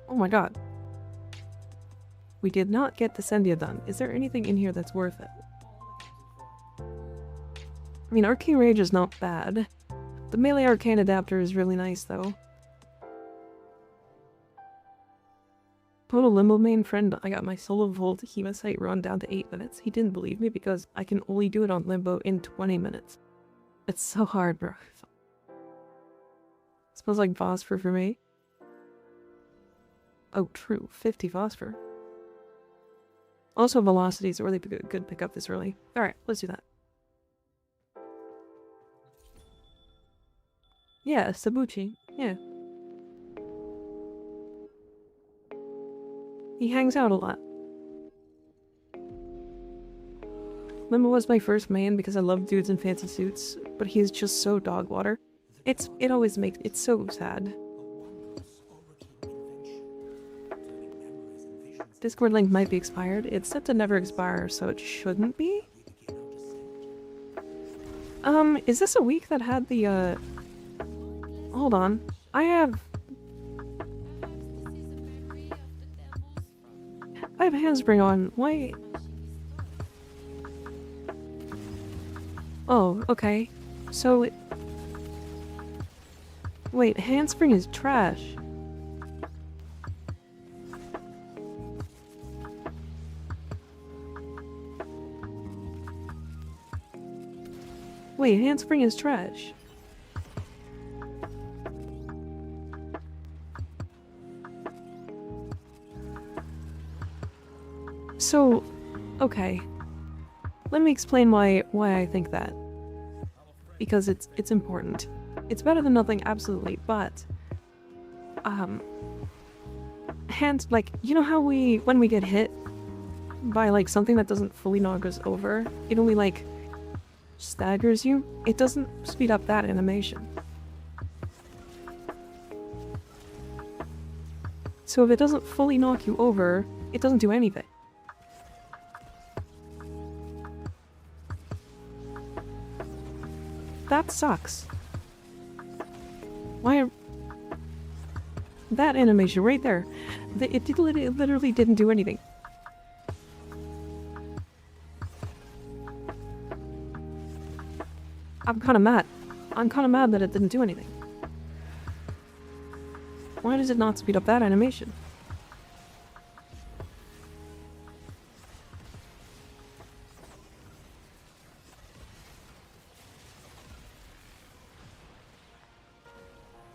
Oh my god. We did not get Descendia done. Is there anything in here that's worth it? I mean, Arcane Rage is not bad. The melee arcane adapter is really nice, though. Total Limbo main friend, I got my solo Volt Hematite run down to 8 minutes. He didn't believe me because I can only do it on Limbo in 20 minutes. It's so hard, bro. Smells like phosphor for me. Oh, true. 50 phosphor. Also, velocity is a really good pickup this early. Alright, let's do that. Yeah, Sabuchi. Yeah. He hangs out a lot. Limbo was my first main because I love dudes in fancy suits, but he's just so dog water. It always makes it's so sad. Discord link might be expired. It's set to never expire, so it shouldn't be. Is this a week that had the hold on. I have handspring on. Wait. Oh, okay. So wait, handspring is trash. Wait, handspring is trash. So, okay. Let me explain why I think that. Because it's important. It's better than nothing, absolutely, but like, you know how when we get hit by like something that doesn't fully knock us over, it only like staggers you? It doesn't speed up that animation. So if it doesn't fully knock you over, it doesn't do anything. That sucks. Why? That animation right there. It literally didn't do anything. I'm kinda mad. I'm kinda mad that it didn't do anything. Why does it not speed up that animation?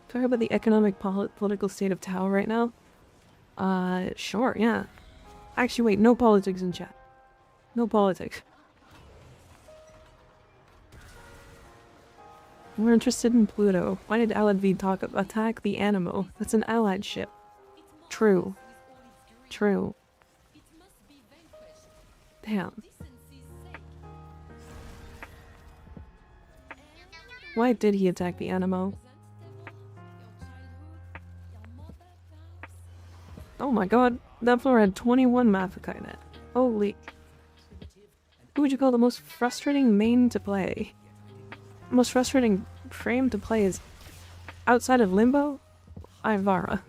Talk about the economic political state of Tau right now. Sure, yeah. Actually, wait, no politics in chat. No politics. We're interested in Pluto. Why did Alad V attack the Animo? That's an allied ship. True. True. Damn. Why did he attack the Animo? Oh my god, that floor had 21 Mathika in it. Holy. Who would you call the most frustrating main to play? Most frustrating frame to play is outside of Limbo? Ivara.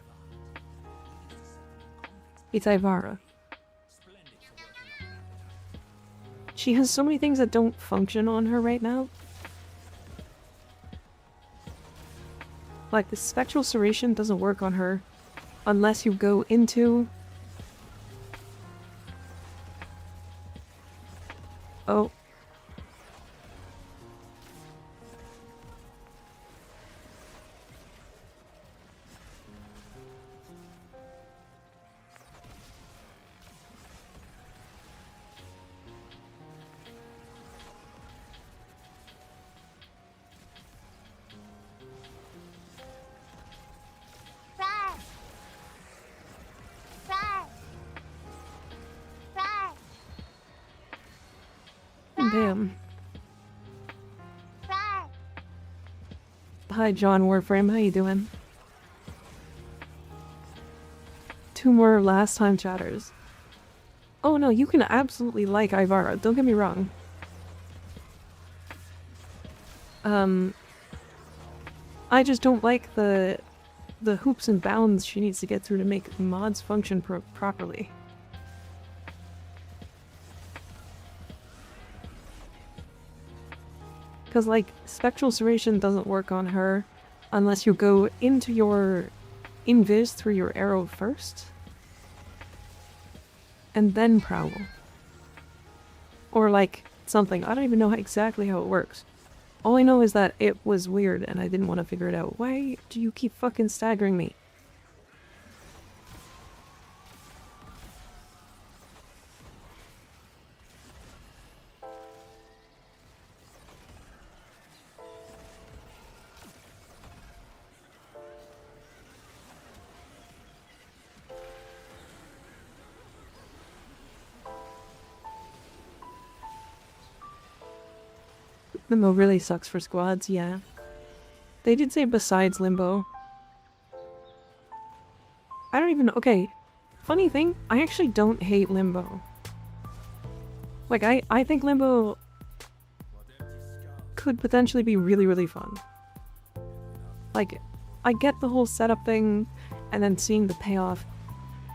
It's Ivara. She has so many things that don't function on her right now. Like the spectral serration doesn't work on her unless you go into... Oh. Damn. Hi, John Warframe. How you doing? 2 more last time chatters. Oh no, you can absolutely like Ivara. Don't get me wrong. I just don't like the hoops and bounds she needs to get through to make mods function properly. Because, like, spectral serration doesn't work on her unless you go into your invis through your arrow first. And then prowl. Or, like, something. I don't even know exactly how it works. All I know is that it was weird and I didn't want to figure it out. Why do you keep fucking staggering me? Limbo really sucks for squads, yeah. They did say besides Limbo. I don't even... Okay, funny thing, I actually don't hate Limbo. Like, I think Limbo could potentially be really, really fun. Like, I get the whole setup thing, and then seeing the payoff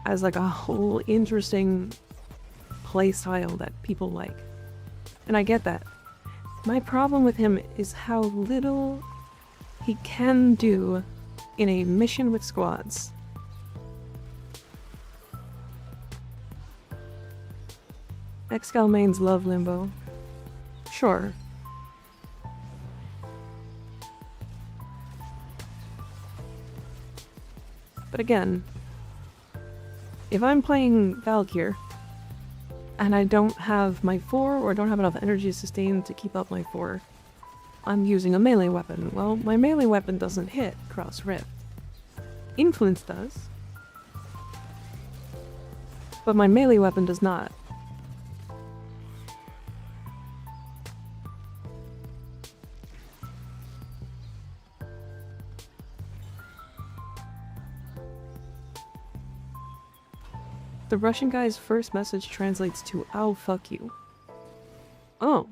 as like a whole interesting playstyle that people like. And I get that. My problem with him is how little he can do in a mission with squads. Excal mains love Limbo. Sure. But again, if I'm playing Valkyr, and I don't have my 4 or don't have enough energy sustain to keep up my 4, I'm using a melee weapon. Well, my melee weapon doesn't hit Cross Rift. Influence does. But my melee weapon does not. The Russian guy's first message translates to, "I'll fuck you." Oh.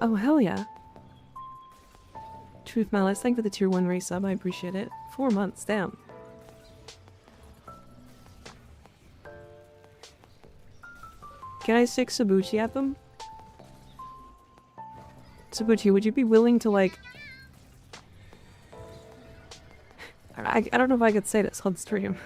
Oh, hell yeah. Truth Malice, thank you for the tier 1 race sub, I appreciate it. 4 months, damn. Can I stick Sabuchi at them? Sabuchi, would you be willing to, like... I don't know if I could say this on stream.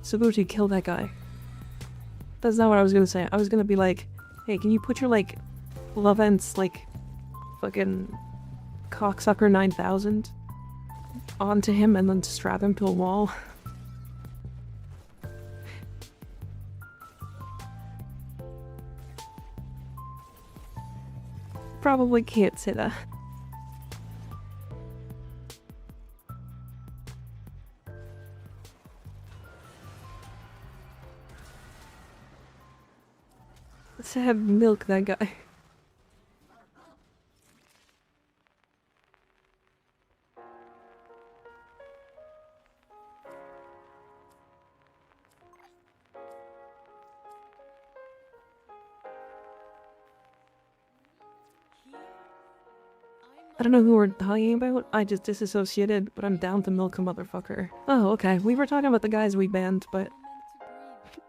Sabuchi, kill that guy. That's not what I was gonna say. I was gonna be like, hey, can you put your, like, Lovense, like, fucking cocksucker 9000 onto him and then strap him to a wall? Probably can't say that. Let's have milk that guy. I don't know who we're talking about. I just disassociated, but I'm down to milk a motherfucker. Oh, okay. We were talking about the guys we banned, but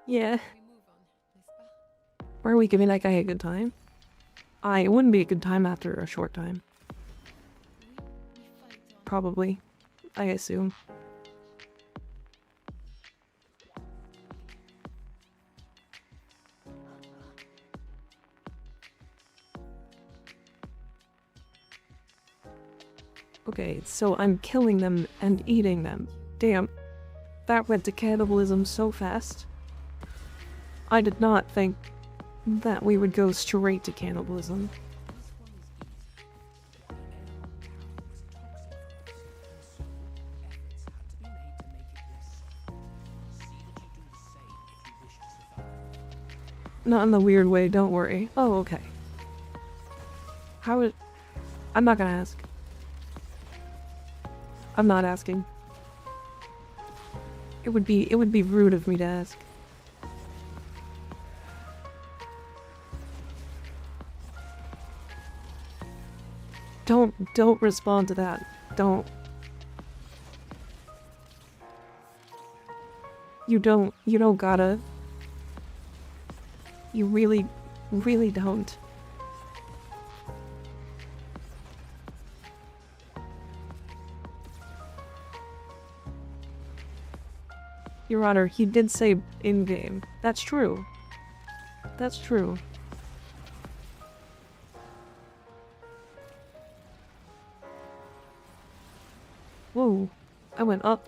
yeah. Were we giving that guy a good time? It wouldn't be a good time after a short time. Probably. I assume. Okay, so I'm killing them and eating them. Damn. That went to cannibalism so fast. I did not think that we would go straight to cannibalism. Not in the weird way, don't worry. Oh, okay. How is... I'm not gonna ask. I'm not asking. It would be rude of me to ask. Don't respond to that. Don't. You don't gotta. You really don't. Your Honor, he did say in-game. That's true. That's true. Whoa, I went up.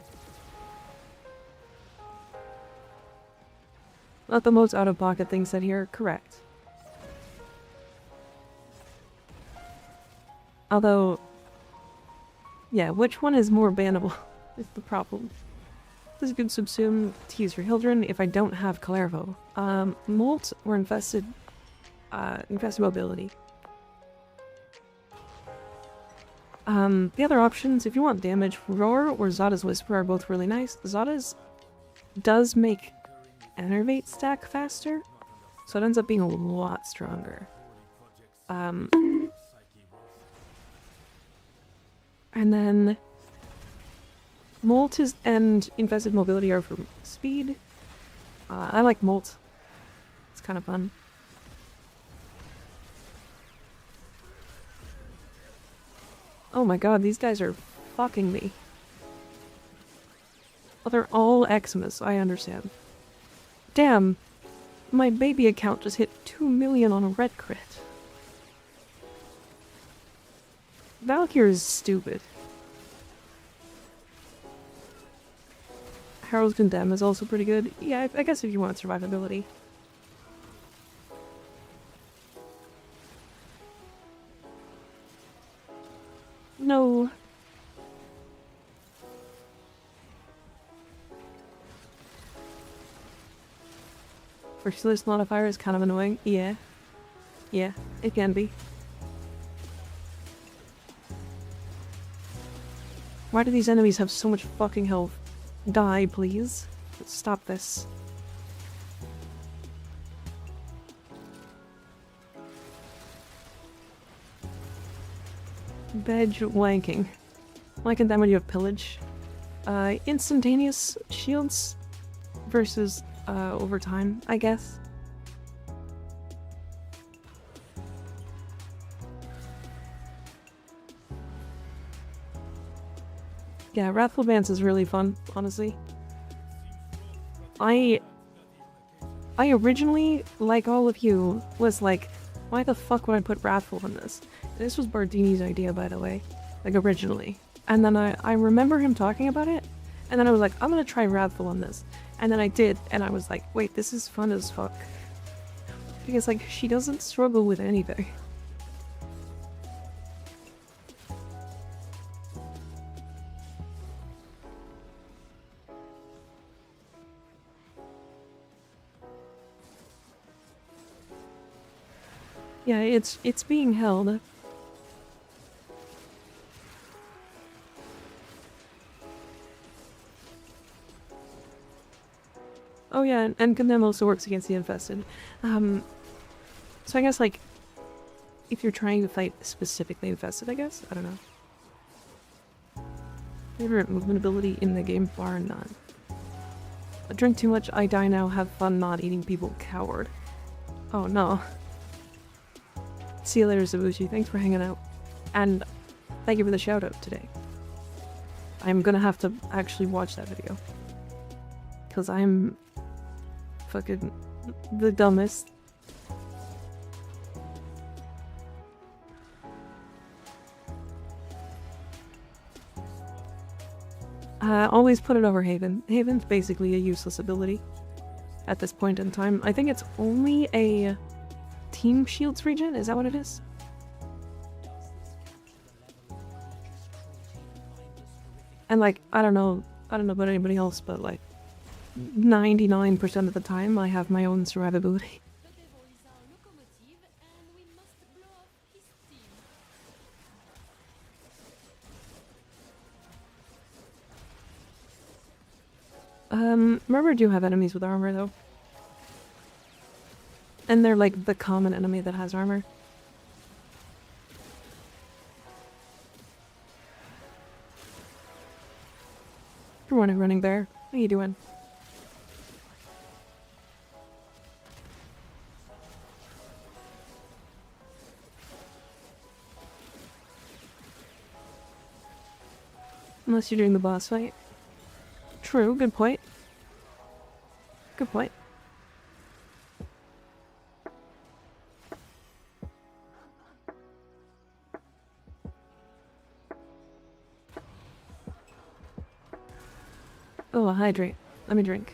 Not the most out-of-pocket thing said here, correct. Although, yeah, which one is more bannable is the problem. This is good Subsume to use for Hildryn if I don't have Clairvo. Molt or infested mobility. The other options, if you want damage, Roar or Zada's Whisper are both really nice. Zada's does make Enervate stack faster, so it ends up being a lot stronger. And then Molt and Infested Mobility are for speed. I like Molt. It's kind of fun. Oh my god, these guys are fucking me. Well, they're all Xmas, I understand. Damn, my baby account just hit 2 million on a red crit. Valkyr is stupid. Harold's Condemn is also pretty good. Yeah, I guess if you want survivability. No. Merciless modifier is kind of annoying. Yeah. Yeah, it can be. Why do these enemies have so much fucking health? Die, please. Let's stop this. Veg wanking. Why can damage you have pillage? Instantaneous shields versus over time, I guess. Yeah, Wrathful Bance is really fun, honestly. I originally, like all of you, was like, why the fuck would I put Wrathful in this? This was Bardini's idea, by the way. Like, originally. And then I remember him talking about it, and then I was like, I'm gonna try Wrathful on this. And then I did, and I was like, wait, this is fun as fuck. Because, like, she doesn't struggle with anything. Yeah, it's being held. Oh yeah, and Condemn also works against the infested. So I guess, like, if you're trying to fight specifically infested, I guess? I don't know. Favorite movement ability in the game? Bar none. I drink too much, I die now, have fun not eating people, coward. Oh no. See you later, Zabushi. Thanks for hanging out. And thank you for the shout out today. I'm gonna have to actually watch that video. Because I'm fucking the dumbest. Always put it over Haven. Haven's basically a useless ability at this point in time. I think it's only a Team Shields regen? Is that what it is? And like, I don't know about anybody else, but like 99% of the time I have my own survivability. Murmur do have enemies with armor though. And they're like the common enemy that has armor. Good morning, Running Bear. How you doing? Unless you're doing the boss fight. True, good point. Good point. Oh, I'll hydrate. Let me drink.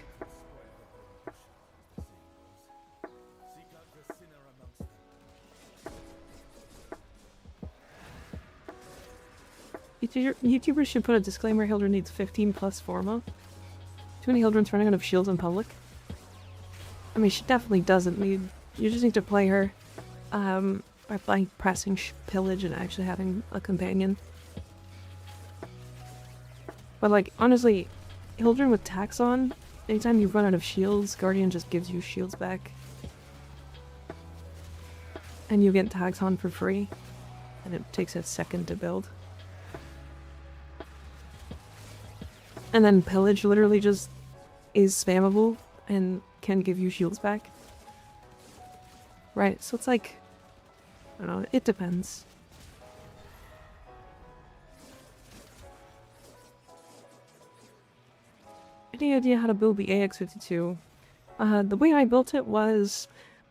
YouTubers should put a disclaimer: Hildryn needs 15 plus forma. Too many Hildryns running out of shields in public. I mean, she definitely doesn't need. You just need to play her by pressing pillage and actually having a companion. But like, honestly, Hildryn with tax on, anytime you run out of shields, Guardian just gives you shields back. And you get tax on for free. And it takes a second to build. And then pillage literally just is spammable and can give you shields back. Right, so it's like, I don't know, it depends. Any idea how to build the AX-52? The way I built it was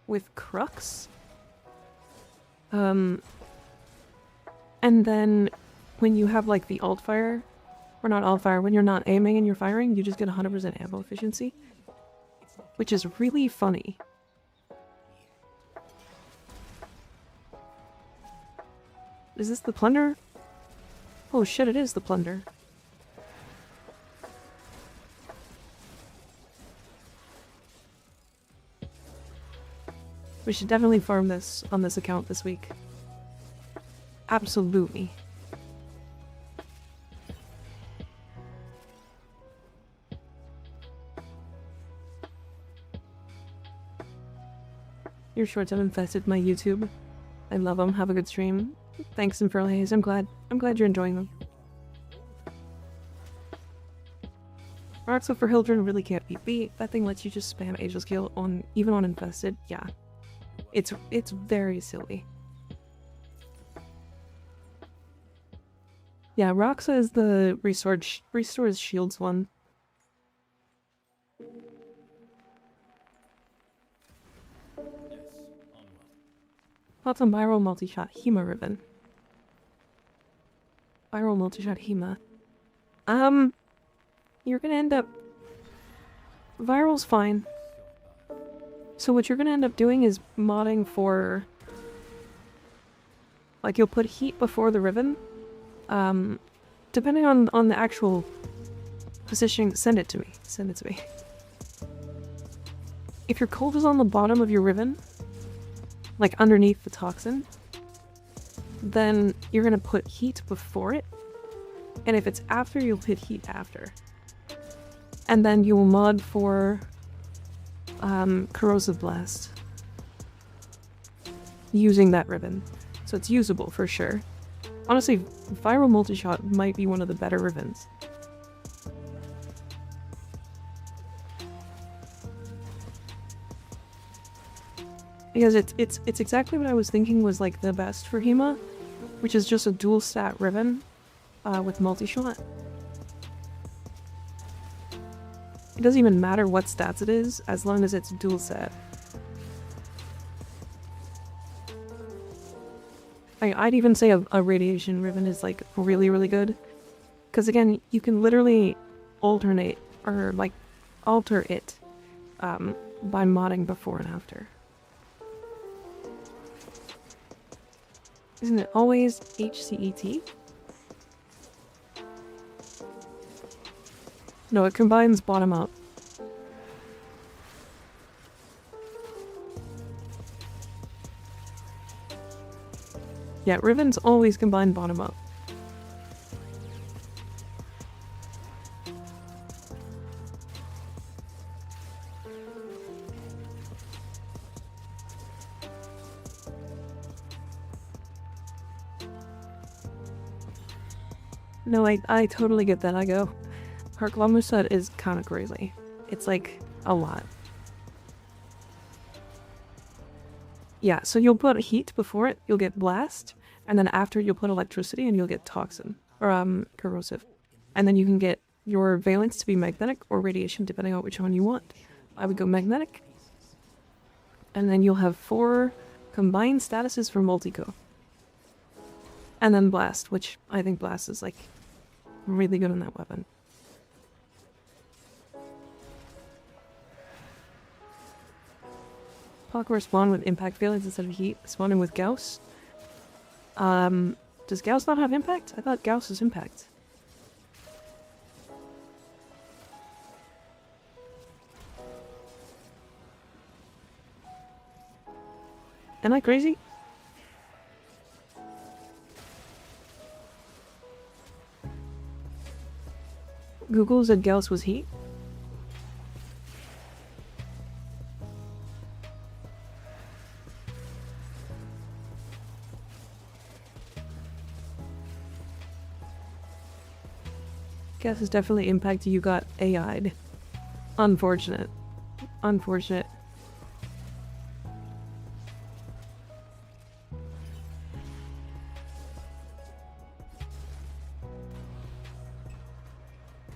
with Crux. And then when you have like the alt fire, or not alt fire, when you're not aiming and you're firing, you just get 100% ammo efficiency. Which is really funny. Is this the plunder? Oh shit, it is the plunder. We should definitely farm this on this account this week. Absolutely. Your shorts have infested my YouTube. I love them. Have a good stream. Thanks, Infernal Haze. I'm glad you're enjoying them. Roxo for Hildryn really can't be beat. That thing lets you just spam Ageless Kill on even on infested. Yeah. It's very silly. Yeah, Roxa is the restores shields one. Thoughts on viral multi-shot MikaRiverNya. Viral multi-shot Hema. You're gonna end up... Viral's fine. So what you're gonna end up doing is modding for... Like, you'll put heat before the ribbon. Depending on the actual positioning, send it to me. Send it to me. If your cold is on the bottom of your ribbon, like underneath the toxin, then you're gonna put heat before it. And if it's after, you'll put heat after. And then you'll mod for corrosive blast using that ribbon. So it's usable for sure. Honestly, viral multi-shot might be one of the better ribbons. Because it's exactly what I was thinking was like the best for Hema, which is just a dual stat ribbon with multi-shot. It doesn't even matter what stats it is, as long as it's dual stat. I'd even say a radiation ribbon is like really, really good. Because again, you can literally alternate, or like alter it by modding before and after. Isn't it always HCET? No, it combines bottom up. Yeah, ribbons always combine bottom up. No, I totally get that. I go, her kilometer set is kind of crazy. It's like a lot. Yeah, so you'll put heat before it, you'll get blast, and then after you'll put electricity and you'll get toxin, or corrosive. And then you can get your valence to be magnetic or radiation, depending on which one you want. I would go magnetic. And then you'll have 4 combined statuses for multico. And then blast, which I think blast is like really good on that weapon. Polymer spawn with impact valence instead of heat. Spawning with Gauss. Does Gauss not have impact? I thought Gauss is impact. Am I crazy? Google said Gauss was heat. Guess is definitely impact. You got AI'd. Unfortunate. Unfortunate.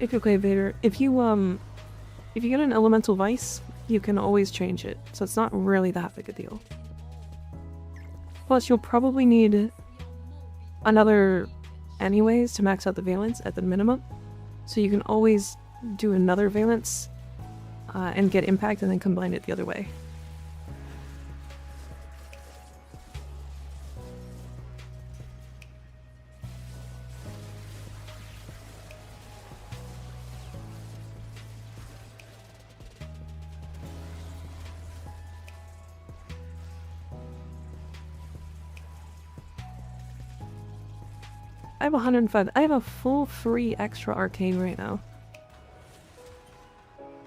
Okay, Vader. If you get an elemental vice, you can always change it, so it's not really that big a deal. Plus, you'll probably need another anyways to max out the valence at the minimum. So you can always do another valence and get impact and then combine it the other way. I have 105. I have a full free extra arcane right now.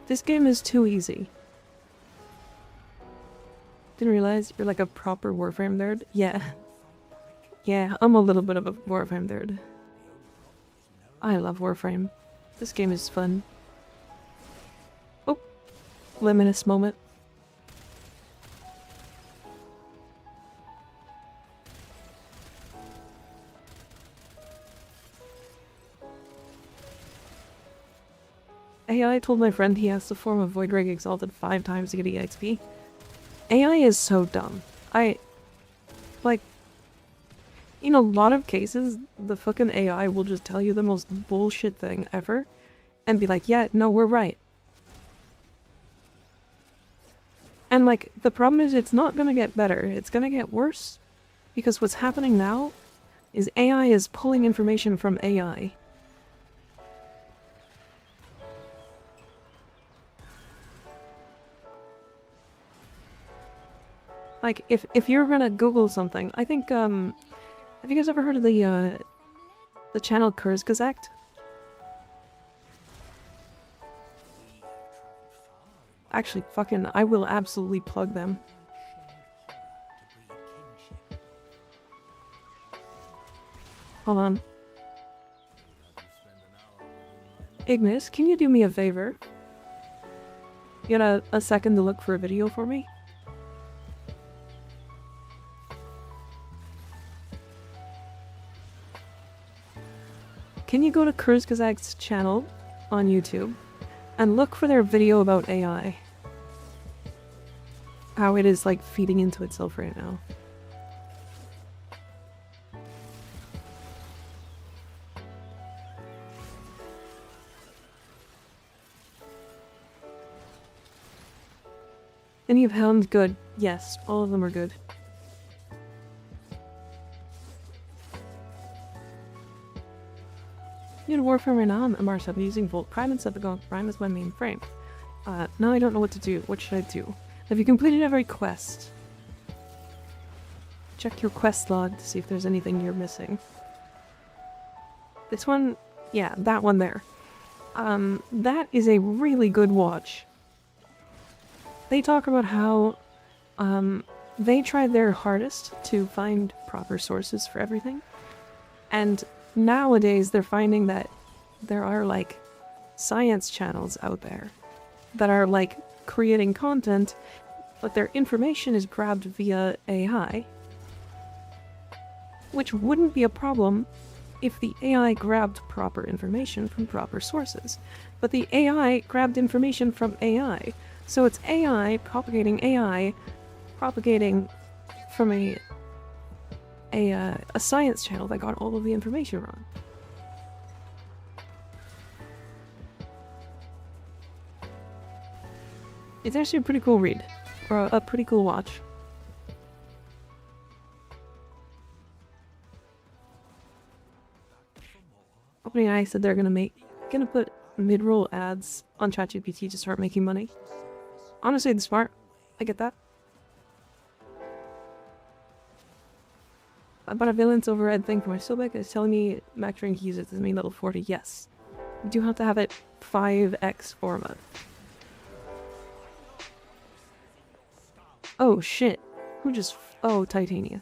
This game is too easy. Didn't realize you're like a proper Warframe nerd. Yeah. Yeah, I'm a little bit of a Warframe nerd. I love Warframe. This game is fun. Oh, luminous moment. AI told my friend he has to form a Void Rig Exalted 5 times to get EXP. AI is so dumb. like, in a lot of cases, the fucking AI will just tell you the most bullshit thing ever and be like, yeah, no, we're right. And like, the problem is it's not gonna get better, it's gonna get worse. Because what's happening now is AI is pulling information from AI. Like, if you're gonna Google something, I think, have you guys ever heard of the channel Kurzgesagt? Actually, fucking, I will absolutely plug them. Hold on. Ignis, can you do me a favor? You got a second to look for a video for me? Can you go to Kurzgesagt's channel on YouTube and look for their video about AI? How it is like feeding into itself right now. Any of Hound's good? Yes, all of them are good. You know, Warframe right now, I'm MR7 using Volt Prime instead of going Prime as my main frame. Now I don't know what to do. What should I do? Have you completed every quest? Check your quest log to see if there's anything you're missing. This one? Yeah, that one there. That is a really good watch. They talk about how, they tried their hardest to find proper sources for everything. And nowadays they're finding that there are, like, science channels out there that are, like, creating content, but their information is grabbed via AI. Which wouldn't be a problem if the AI grabbed proper information from proper sources. But the AI grabbed information from AI. So it's AI propagating from a science channel that got all of the information wrong. It's actually a pretty cool read, or a pretty cool watch. OpenAI said they're gonna put mid-roll ads on ChatGPT to start making money. Honestly, it's smart. I get that. I bought a Villain's Overhead thing for my Sobek. It's telling me max rank uses this main level 40. Yes. You do have to have it 5x format. Oh shit. Who just... Oh, Titania.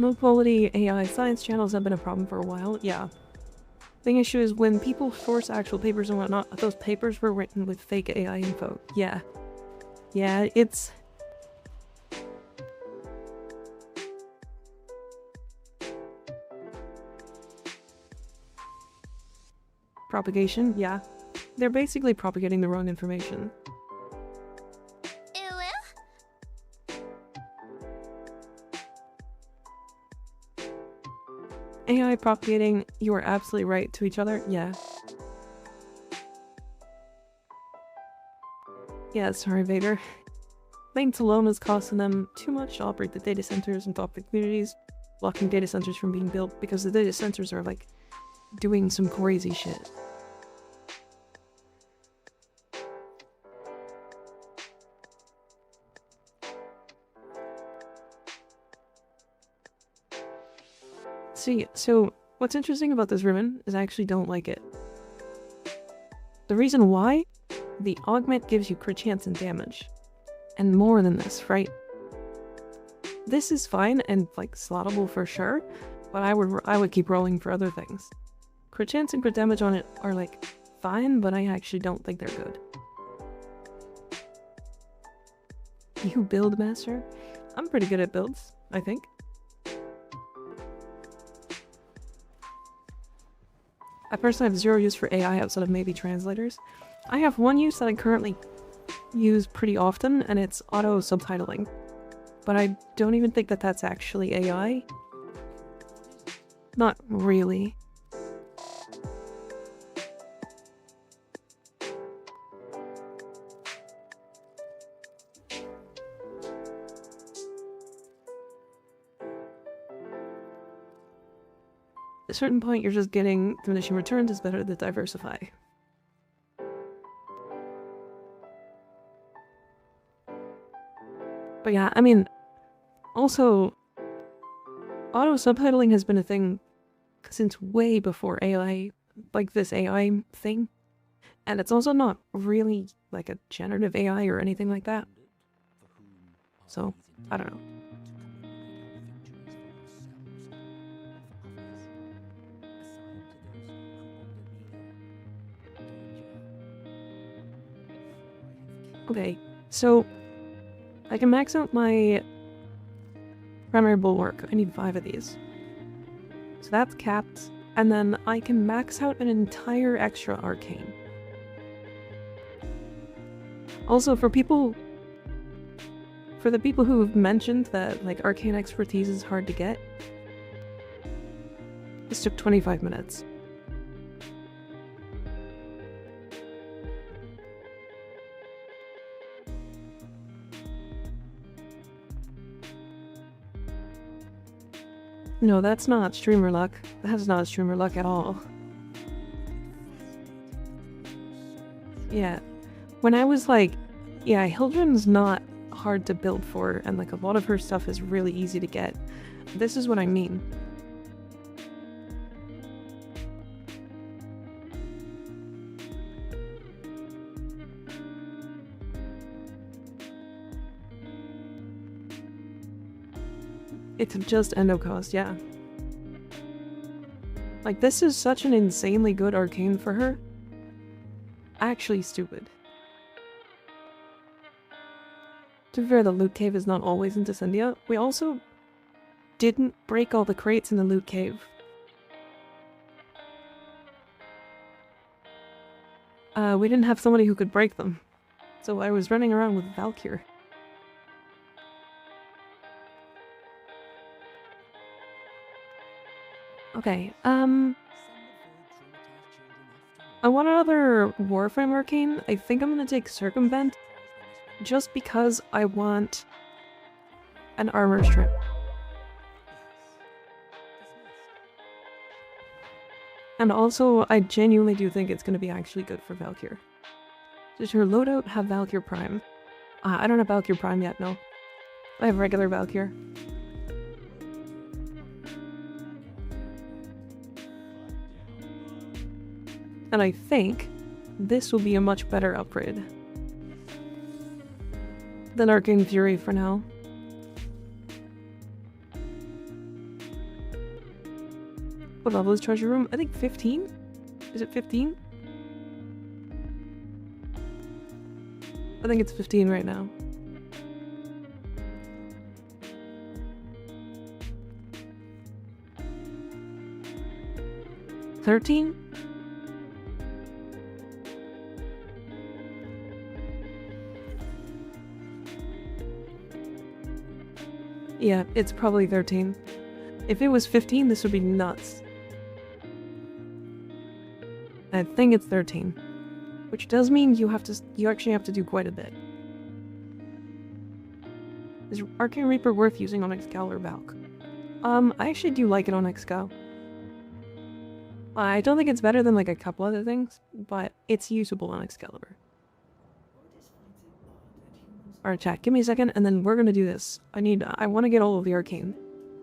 Low quality AI science channels have been a problem for a while, yeah. The issue is when people source actual papers and whatnot, those papers were written with fake AI info. Yeah. Yeah, it's... Propagation, yeah. They're basically propagating the wrong information. AI propagating, you are absolutely right, to each other, yeah. Yeah, sorry Vader. Maintenance alone is costing them too much to operate the data centers and top the communities, blocking data centers from being built because the data centers are like doing some crazy shit. See, so what's interesting about this ribbon is I actually don't like it. The reason why? The augment gives you crit chance and damage. And more than this, right? This is fine and like slottable for sure, but I would keep rolling for other things. Crit chance and crit damage on it are like fine, but I actually don't think they're good. You build master? I'm pretty good at builds, I think. I personally have zero use for AI outside of maybe translators. I have one use that I currently use pretty often, and it's auto subtitling. But I don't even think that that's actually AI. Not really. At a certain point, you're just getting diminishing returns. It's better to diversify. But yeah, I mean, also, auto subtitling has been a thing since way before AI, like this AI thing. And it's also not really like a generative AI or anything like that. So, I don't know. Okay, so I can max out my primary bulwark. I need 5 of these. So that's capped, and then I can max out an entire extra arcane. Also, for the people who've mentioned that like arcane expertise is hard to get, this took 25 minutes. No, that's not streamer luck. That's not streamer luck at all. Yeah. When I was like, yeah, Hildryn's not hard to build for, and like a lot of her stuff is really easy to get. This is what I mean. It's just endo cost, yeah. Like, this is such an insanely good arcane for her. Actually stupid. To be fair, the loot cave is not always in Descendia. We also didn't break all the crates in the loot cave. We didn't have somebody who could break them. So I was running around with Valkyr. Okay, I want another Warframe arcane. I think I'm gonna take Circumvent, just because I want an armor strip. And also, I genuinely do think it's gonna be actually good for Valkyr. Does your loadout have Valkyr Prime? I don't have Valkyr Prime yet, no. I have regular Valkyr. And I think this will be a much better upgrade than Arcane Fury for now. What level is Treasure Room? I think 15? Is it 15? I think it's 15 right now. $13? Yeah, it's probably 13. If it was 15, this would be nuts. I think it's 13. Which does mean you actually have to do quite a bit. Is Arcane Reaper worth using on Excal or Valk? I actually do like it on Excal. I don't think it's better than like a couple other things, but it's usable on Excalibur. Alright chat, give me a second and then we're gonna do this. I want to get all of the arcane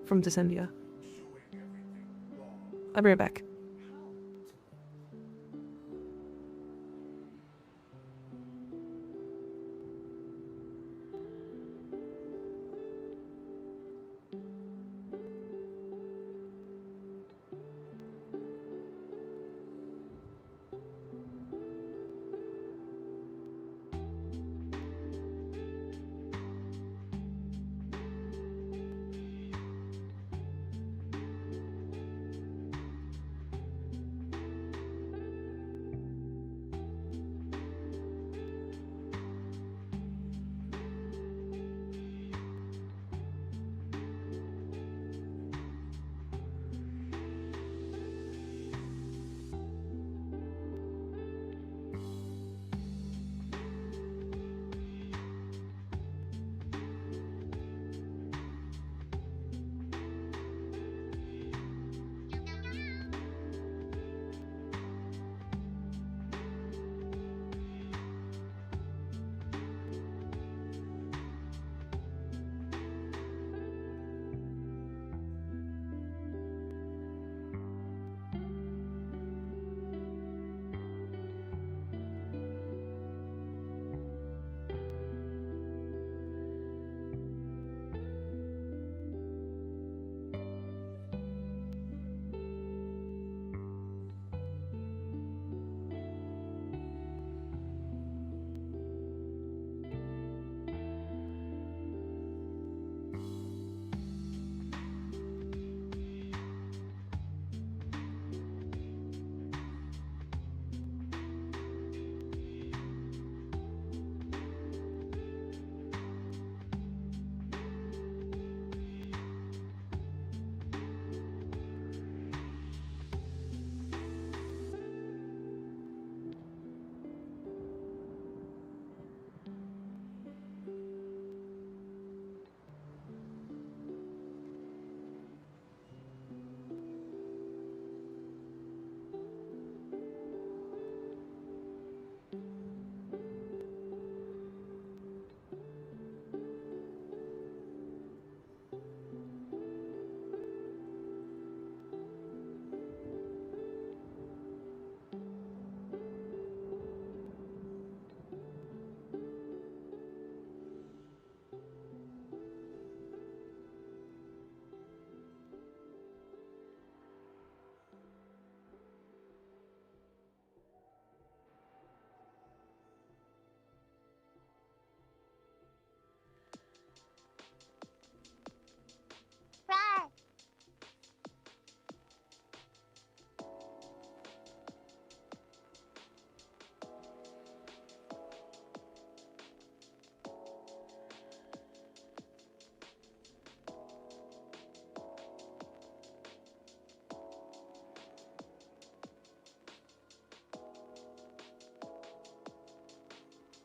from Descendia. I'll be right back.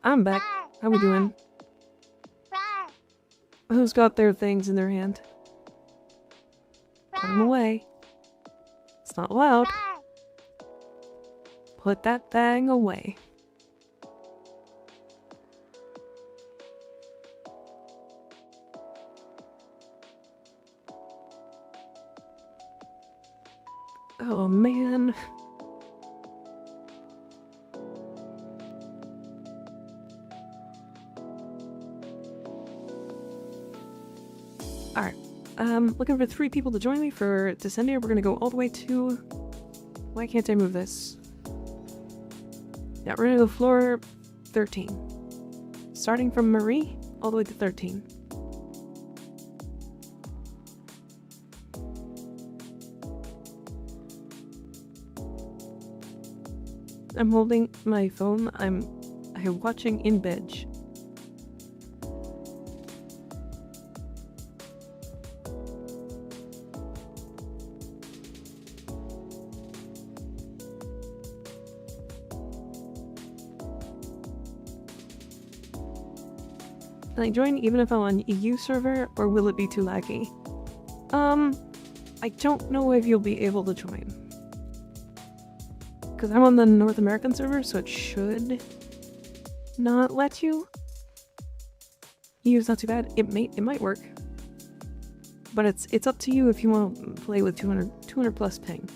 I'm back. How we doing? Who's got their things in their hand? Put them away. It's not allowed. Put that thing away. Oh man. Alright. Looking for 3 people to join me for Descendia. We're gonna go all the way to... Why can't I move this? Yeah, we're gonna go floor 13. Starting from Marie, all the way to 13. I'm holding my phone. I'm watching in bed. Can I join even if I'm on EU server, or will it be too laggy? I don't know if you'll be able to join. Because I'm on the North American server, so it should not let you. EU's not too bad. It might work. But it's up to you if you want to play with 200 plus ping.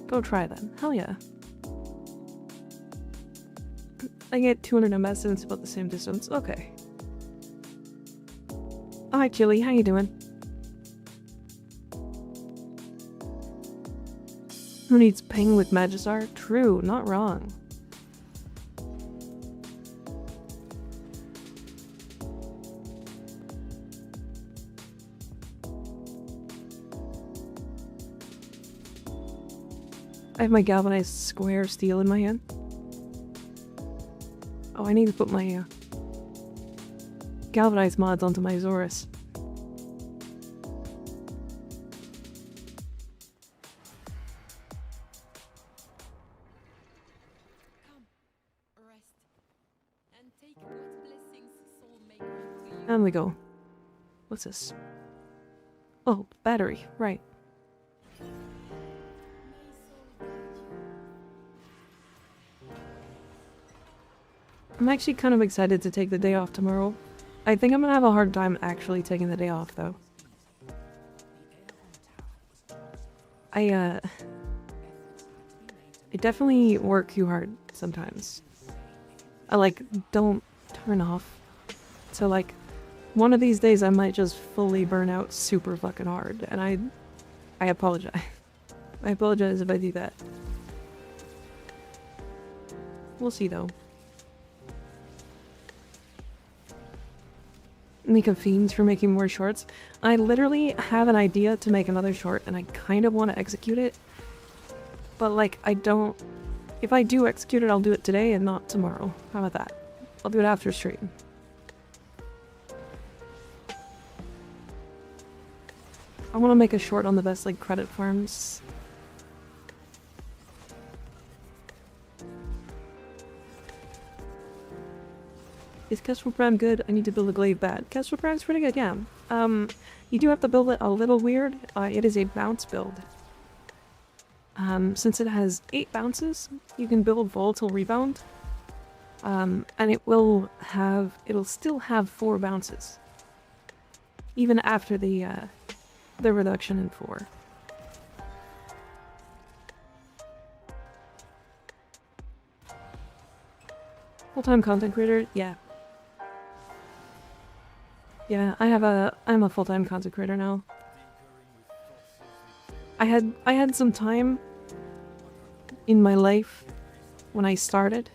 Go try then. Hell yeah. I get 200 MS and it's about the same distance. Okay. Oh, hi Chili, how you doing? Who needs ping with Magisar? True, not wrong. I have my galvanized square steel in my hand. Oh, I need to put my galvanized mods onto my Zorus. And we go. What's this? Oh, battery, right. I'm actually kind of excited to take the day off tomorrow. I think I'm gonna have a hard time actually taking the day off though. I definitely work too hard sometimes. I like don't turn off. So like one of these days I might just fully burn out super fucking hard, and I apologize. I apologize if I do that. We'll see though. Mika fiends for making more shorts. I literally have an idea to make another short and I kind of want to execute it. But like I don't... If I do execute it, I'll do it today and not tomorrow. How about that? I'll do it after stream. I want to make a short on the best like credit farms. Is Kestrel Prime good? I need to build a glaive bad. Kestrel Prime's pretty good, yeah. You do have to build it a little weird. It is a bounce build. Since it has 8 bounces, you can build volatile rebound. And it'll still have 4 bounces. Even after the reduction in 4. Full-time content creator? Yeah. Yeah, I'm a full-time content creator now. I had some time in my life when I started.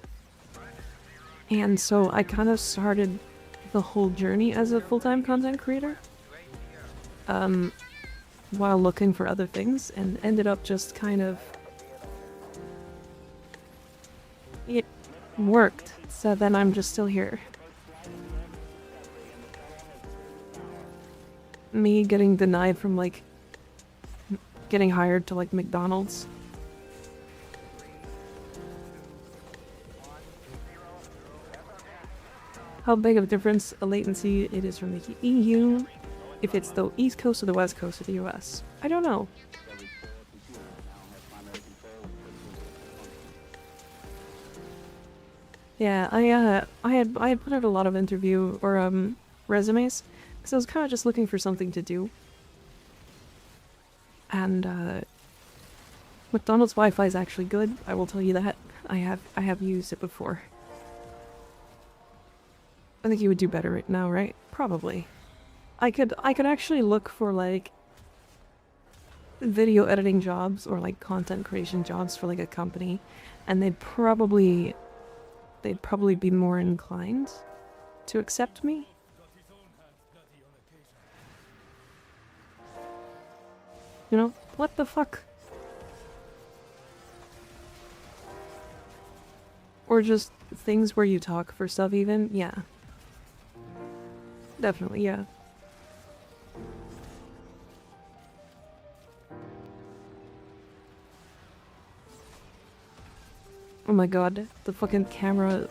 And so I kind of started the whole journey as a full-time content creator. While looking for other things, and ended up just kind of... It worked, so then I'm just still here. Me getting denied from like getting hired to like McDonald's how big of a difference a latency it is from the EU, if it's the East Coast or the West Coast of the US. I don't know. Yeah, I had put out a lot of interview or resumes because I was kind of just looking for something to do. And McDonald's Wi-Fi is actually good. I will tell you that. I have used it before. I think you would do better right now, right? Probably. I could actually look for like video editing jobs or like content creation jobs for like a company, and they'd probably be more inclined to accept me. You know, what the fuck? Or just things where you talk for stuff even? Yeah. Definitely, yeah. Oh my god, the fucking camera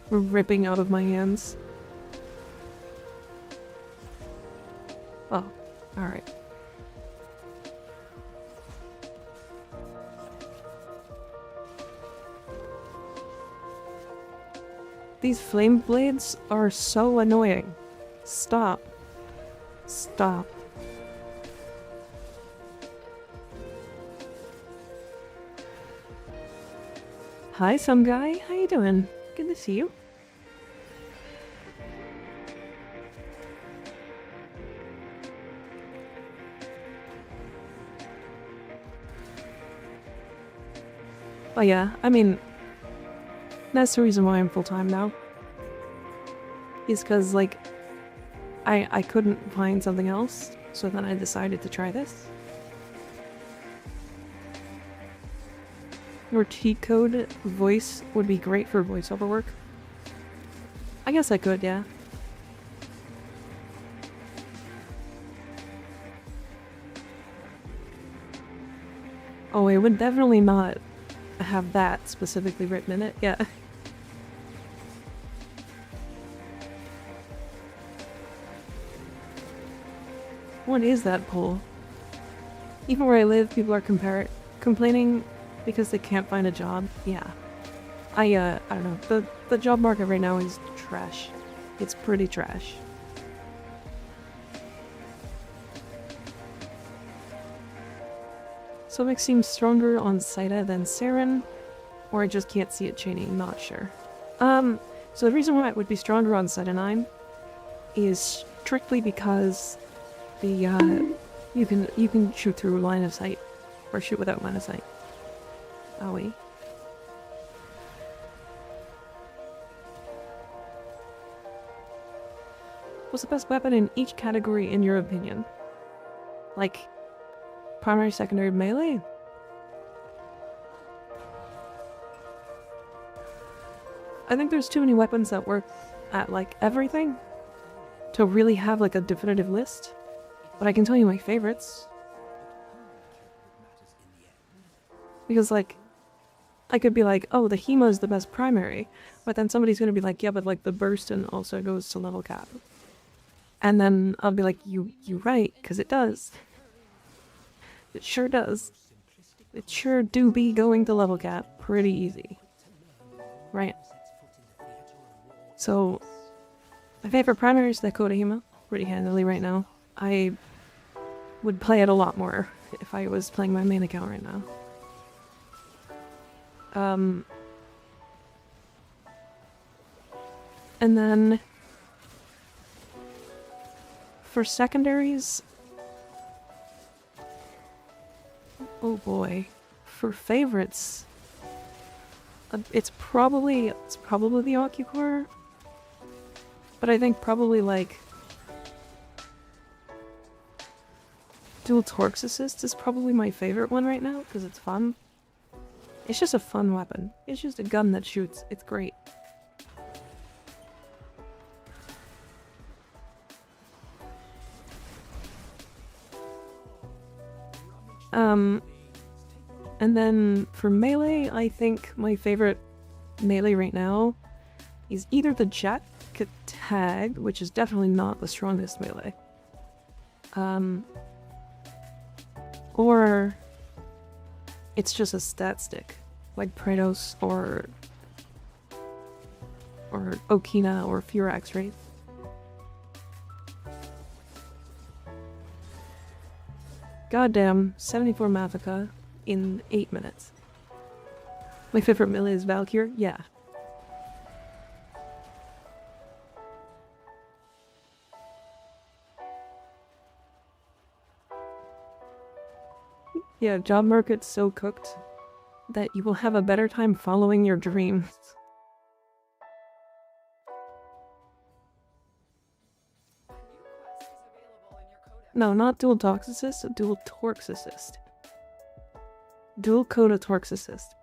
ripping out of my hands. Oh, alright. These flame blades are so annoying. Stop. Stop. Hi, some guy. How you doing? Good to see you. Oh yeah, I mean, that's the reason why I'm full-time now. Is because, like, I couldn't find something else, so then I decided to try this. Your cheat code voice would be great for voiceover work. I guess I could, yeah. Oh, it would definitely not have that specifically written in it, yeah. What is that poll? Even where I live, people are complaining because they can't find a job. Yeah. I don't know. The job market right now is trash. It's pretty trash. Something seems stronger on Saida than Saren, or I just can't see it chaining, not sure. So the reason why it would be stronger on Saida 9 is strictly because the you can shoot through line of sight, or shoot without line of sight. Owie. What's the best weapon in each category in your opinion? Like, primary, secondary, melee? I think there's too many weapons that work at, like, everything to really have, like, a definitive list. But I can tell you my favorites. Because, like, I could be like, oh, the Hema is the best primary. But then somebody's gonna be like, yeah, but, like, the Burston also goes to level cap. And then I'll be like, you're right, because it does. It sure does. It sure do be going to level cap pretty easy. Right. So, my favorite primary is the Dakota Hema, pretty handily right now. I would play it a lot more if I was playing my main account right now. And then for secondaries, oh boy, for favorites, it's probably the Ocucore, but I think probably like Dual Torx Assist is probably my favorite one right now because it's fun. It's just a fun weapon. It's just a gun that shoots. It's great. And then for melee, I think my favorite melee right now is either the Jet Hag, which is definitely not the strongest melee. Or it's just a stat stick, like Praetos or Okina or Furax Wraith. Goddamn, 74 Mavica in 8 minutes. My favorite melee is Valkyr? Yeah. Yeah, job market's so cooked that you will have a better time following your dreams. No, not dual Tox Assist, a dual Torx Assist. Dual Coda Torx Assist.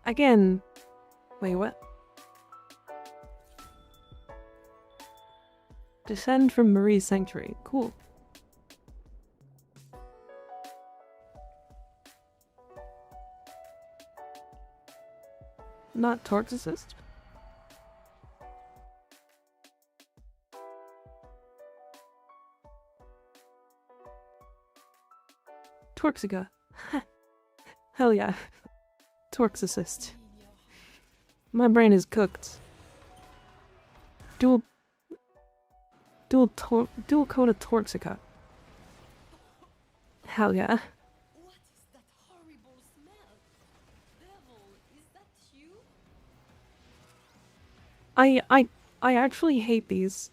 Again, wait, what? Descend from Marie's Sanctuary. Cool. Not Torx Assist? Torxiga. Hell yeah. Torx Assist. My brain is cooked. Dual Coda Torxica. Hell yeah. What is that horrible smell? Devil, is that you? I actually hate these.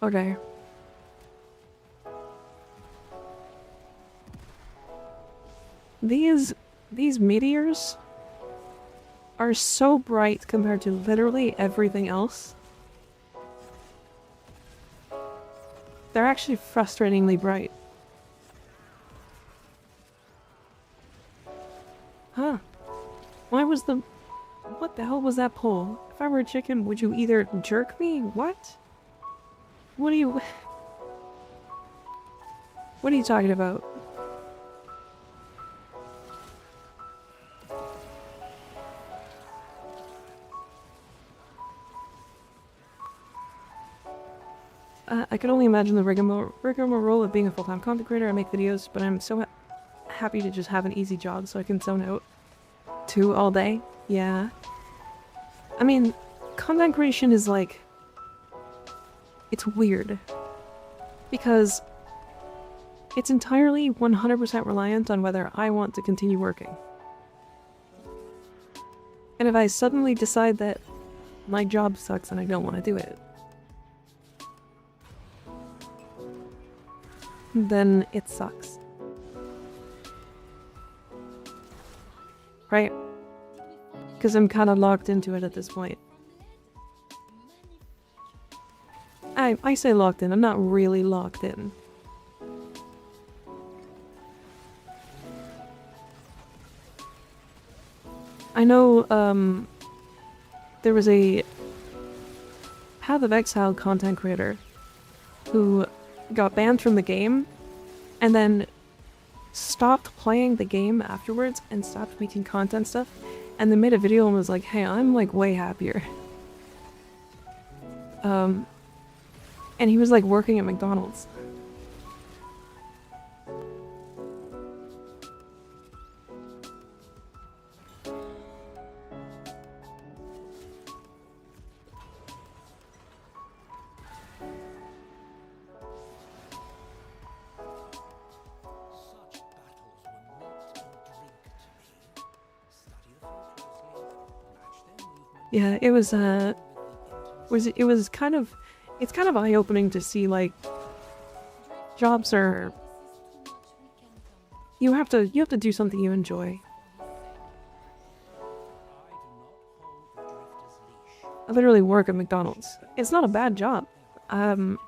Okay. These meteors are so bright compared to literally everything else. They're actually frustratingly bright. Huh. Why was the... What the hell was that pole? If I were a chicken, would you either jerk me? What? What are you... What are you talking about? I can only imagine the rigmarole of being a full-time content creator. I make videos, but I'm so happy to just have an easy job so I can zone out 2 all day. Yeah. I mean, content creation is like... It's weird. Because it's entirely 100% reliant on whether I want to continue working. And if I suddenly decide that my job sucks and I don't want to do it, then it sucks. Right? Because I'm kind of locked into it at this point. I say locked in, I'm not really locked in. I know, there was a Path of Exile content creator who got banned from the game and then stopped playing the game afterwards and stopped making content stuff, and then made a video and was like, hey, I'm like way happier. And he was like working at McDonald's. Yeah, it was kind of, it's kind of eye-opening to see, like, jobs are, you have to do something you enjoy. I literally work at McDonald's. It's not a bad job. From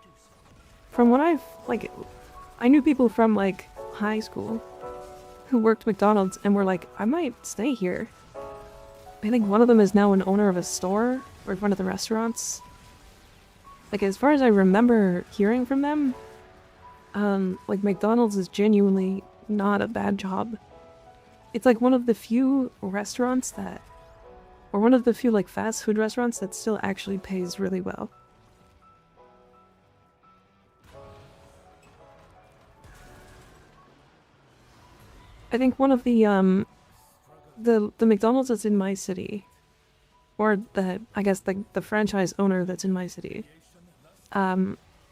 what I knew people from, like, high school who worked McDonald's and were like, I might stay here. I think one of them is now an owner of a store, or one of the restaurants. Like, as far as I remember hearing from them, like, McDonald's is genuinely not a bad job. it's like one of the few restaurants that, or one of the few like fast food restaurants that still actually pays really well. I think one of the McDonald's that's in my city, or I guess the franchise owner that's in my city,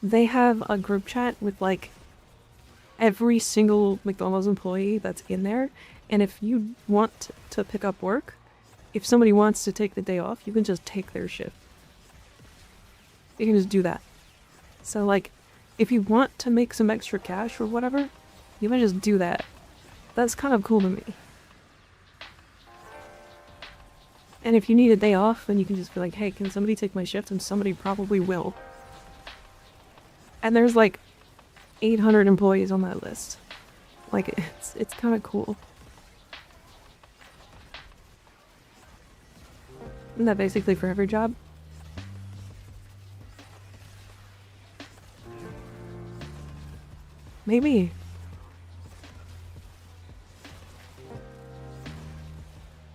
they have a group chat with like every single McDonald's employee that's in there, and if you want to pick up work, if somebody wants to take the day off, you can just take their shift. You can just do that. So like, if you want to make some extra cash or whatever, you might just do that. That's kind of cool to me. And if you need a day off, then you can just be like, hey, can somebody take my shift? And somebody probably will. And there's like 800 employees on that list. Like, it's kind of cool. Isn't that basically for every job? Maybe.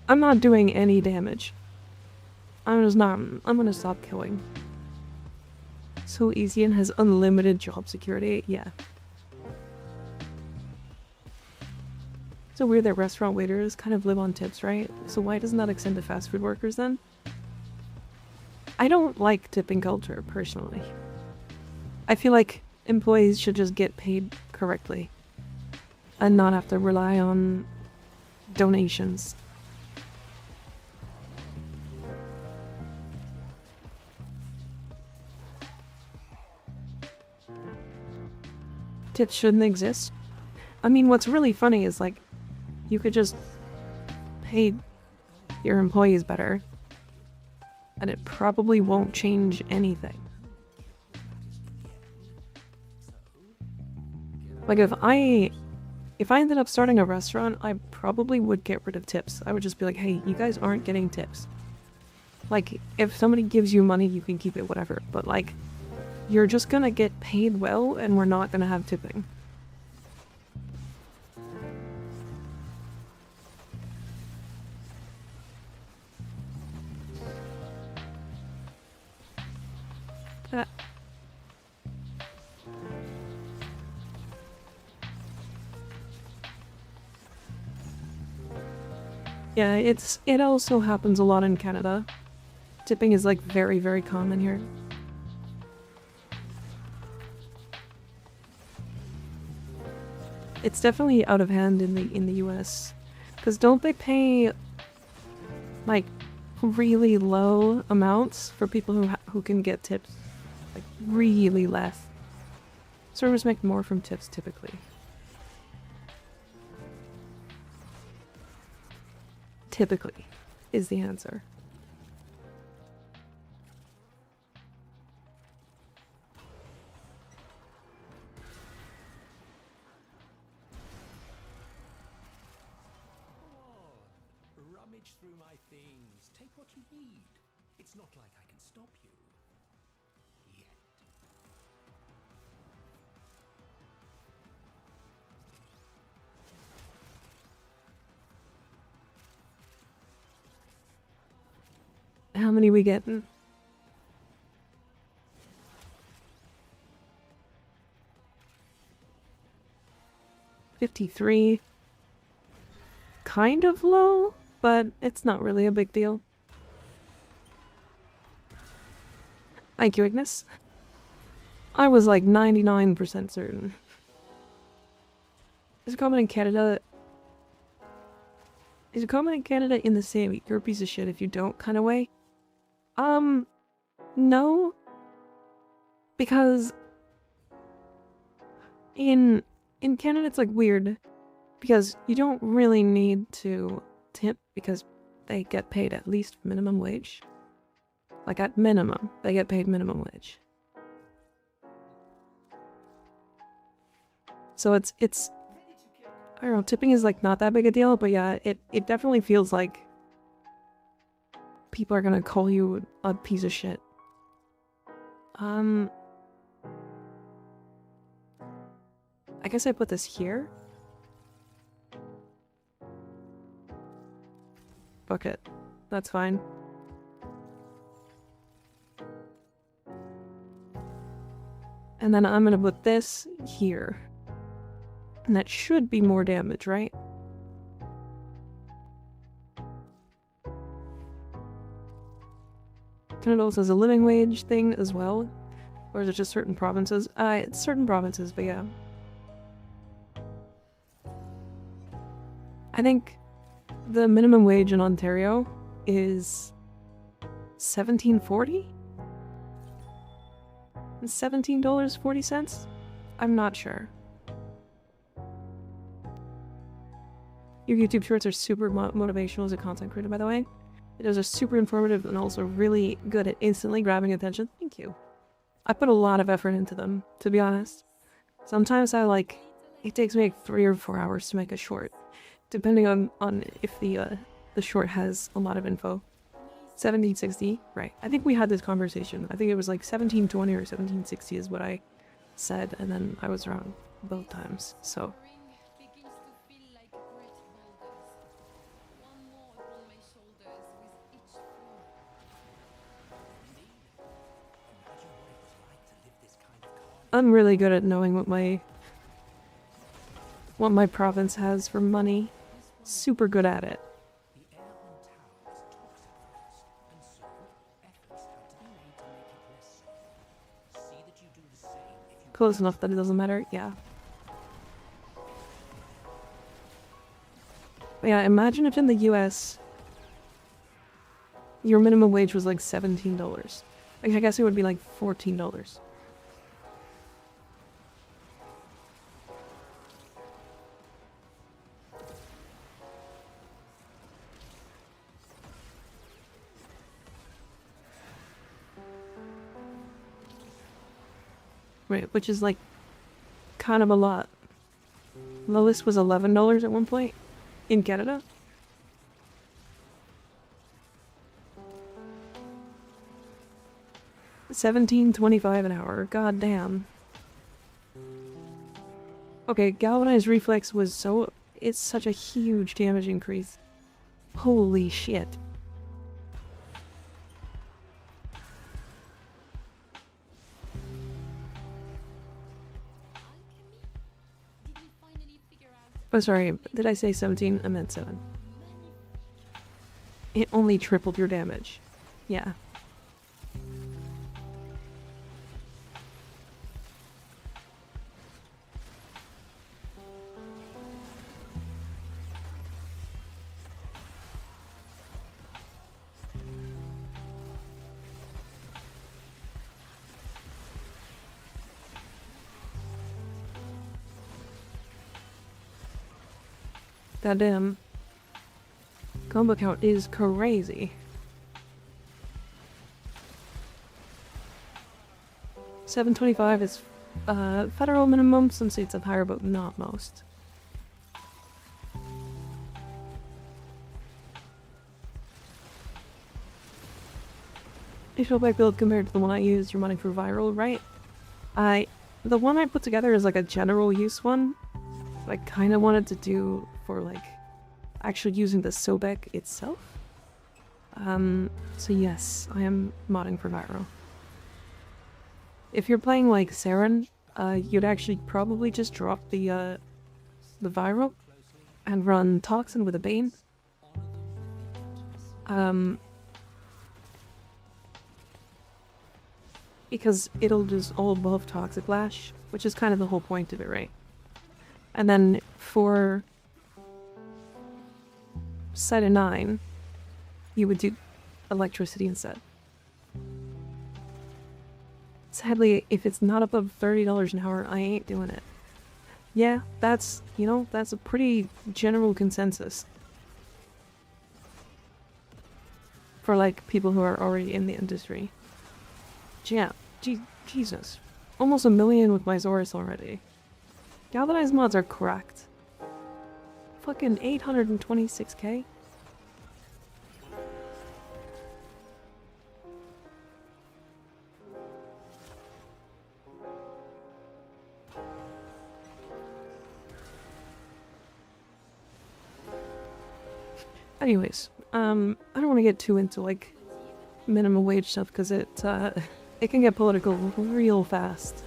I'm not doing any damage. I'm gonna stop killing. So easy and has unlimited job security, yeah. So weird that restaurant waiters kind of live on tips, right? So why doesn't that extend to fast food workers then? I don't like tipping culture, personally. I feel like employees should just get paid correctly and not have to rely on donations. Tips shouldn't exist. I mean, what's really funny is like, you could just pay your employees better and it probably won't change anything. Like if I ended up starting a restaurant, I probably would get rid of tips. I would just be like, hey, you guys aren't getting tips. Like, if somebody gives you money, you can keep it, whatever. But like, you're just gonna get paid well and we're not gonna have tipping. Yeah, it also happens a lot in Canada. Tipping is like very, very common here. It's definitely out of hand in the US. Because don't they pay like really low amounts for people who can get tips? Like really less. Servers make more from tips typically. Typically is the answer. Rummage through my things. Take what you need. It's not like I can stop you. Yet. How many we getting? $53. Kind of low, but it's not really a big deal. Thank you, Ignis. I was like 99% certain. Is it common in Canada? Is it common in Canada in the same you're a piece of shit if you don't kind of way? No. Because in Canada it's like weird. Because you don't really need to tip because they get paid at least minimum wage. Like at minimum, they get paid minimum wage. So it's I don't know, tipping is like not that big a deal, but yeah, it definitely feels like people are gonna call you a piece of shit. I guess I put this here. fuck it. That's fine. And then I'm gonna put this here. And that should be more damage, right? Canada also has a living wage thing as well. Or is it just certain provinces? It's certain provinces, but yeah. I think the minimum wage in Ontario is $17.40? $17.40? I'm not sure. Your YouTube shorts are super motivational as a content creator, by the way. Those are super informative and also really good at instantly grabbing attention. Thank you. I put a lot of effort into them, to be honest. Sometimes it takes me like 3 or 4 hours to make a short, depending on if the short has a lot of info. 1760, right. I think we had this conversation. I think it was like 1720 or 1760 is what I said, and then I was wrong both times, so. Begins to feel like great boulders. One more upon my shoulders with each fall. I'm really good at knowing what my province has for money. Super good at it. Close enough that it doesn't matter, yeah. But yeah, imagine if in the US your minimum wage was like $17. Like, I guess it would be like $14. Right, which is like kind of a lot. Lowest was $11 at one point in Canada. $17.25 an hour. God damn. Okay, galvanized reflex was it's such a huge damage increase. Holy shit. Oh, sorry, did I say 17? I meant 7. It only tripled your damage. Yeah. Goddamn. Combo count is crazy. 725 is federal minimum. Some states have higher, but not most. Initial back build compared to the one I used, you're running for viral, right? The one I put together is like a general use one. I kind of wanted to do for like actually using the Sobek itself. So yes, I am modding for viral. If you're playing like Saren, you'd actually probably just drop the viral and run Toxin with a Bane. Because it'll just all buff Toxic Lash, which is kind of the whole point of it, right? And then for Side of 9, you would do Electricity instead. Sadly, if it's not above $30 an hour, I ain't doing it. Yeah, that's, you know, that's a pretty general consensus. For, like, people who are already in the industry. Yeah, Jesus. Almost 1 million with my Zorus already. Galvanized mods are cracked. Fucking 826k? Anyways, I don't want to get too into like minimum wage stuff because it can get political real fast.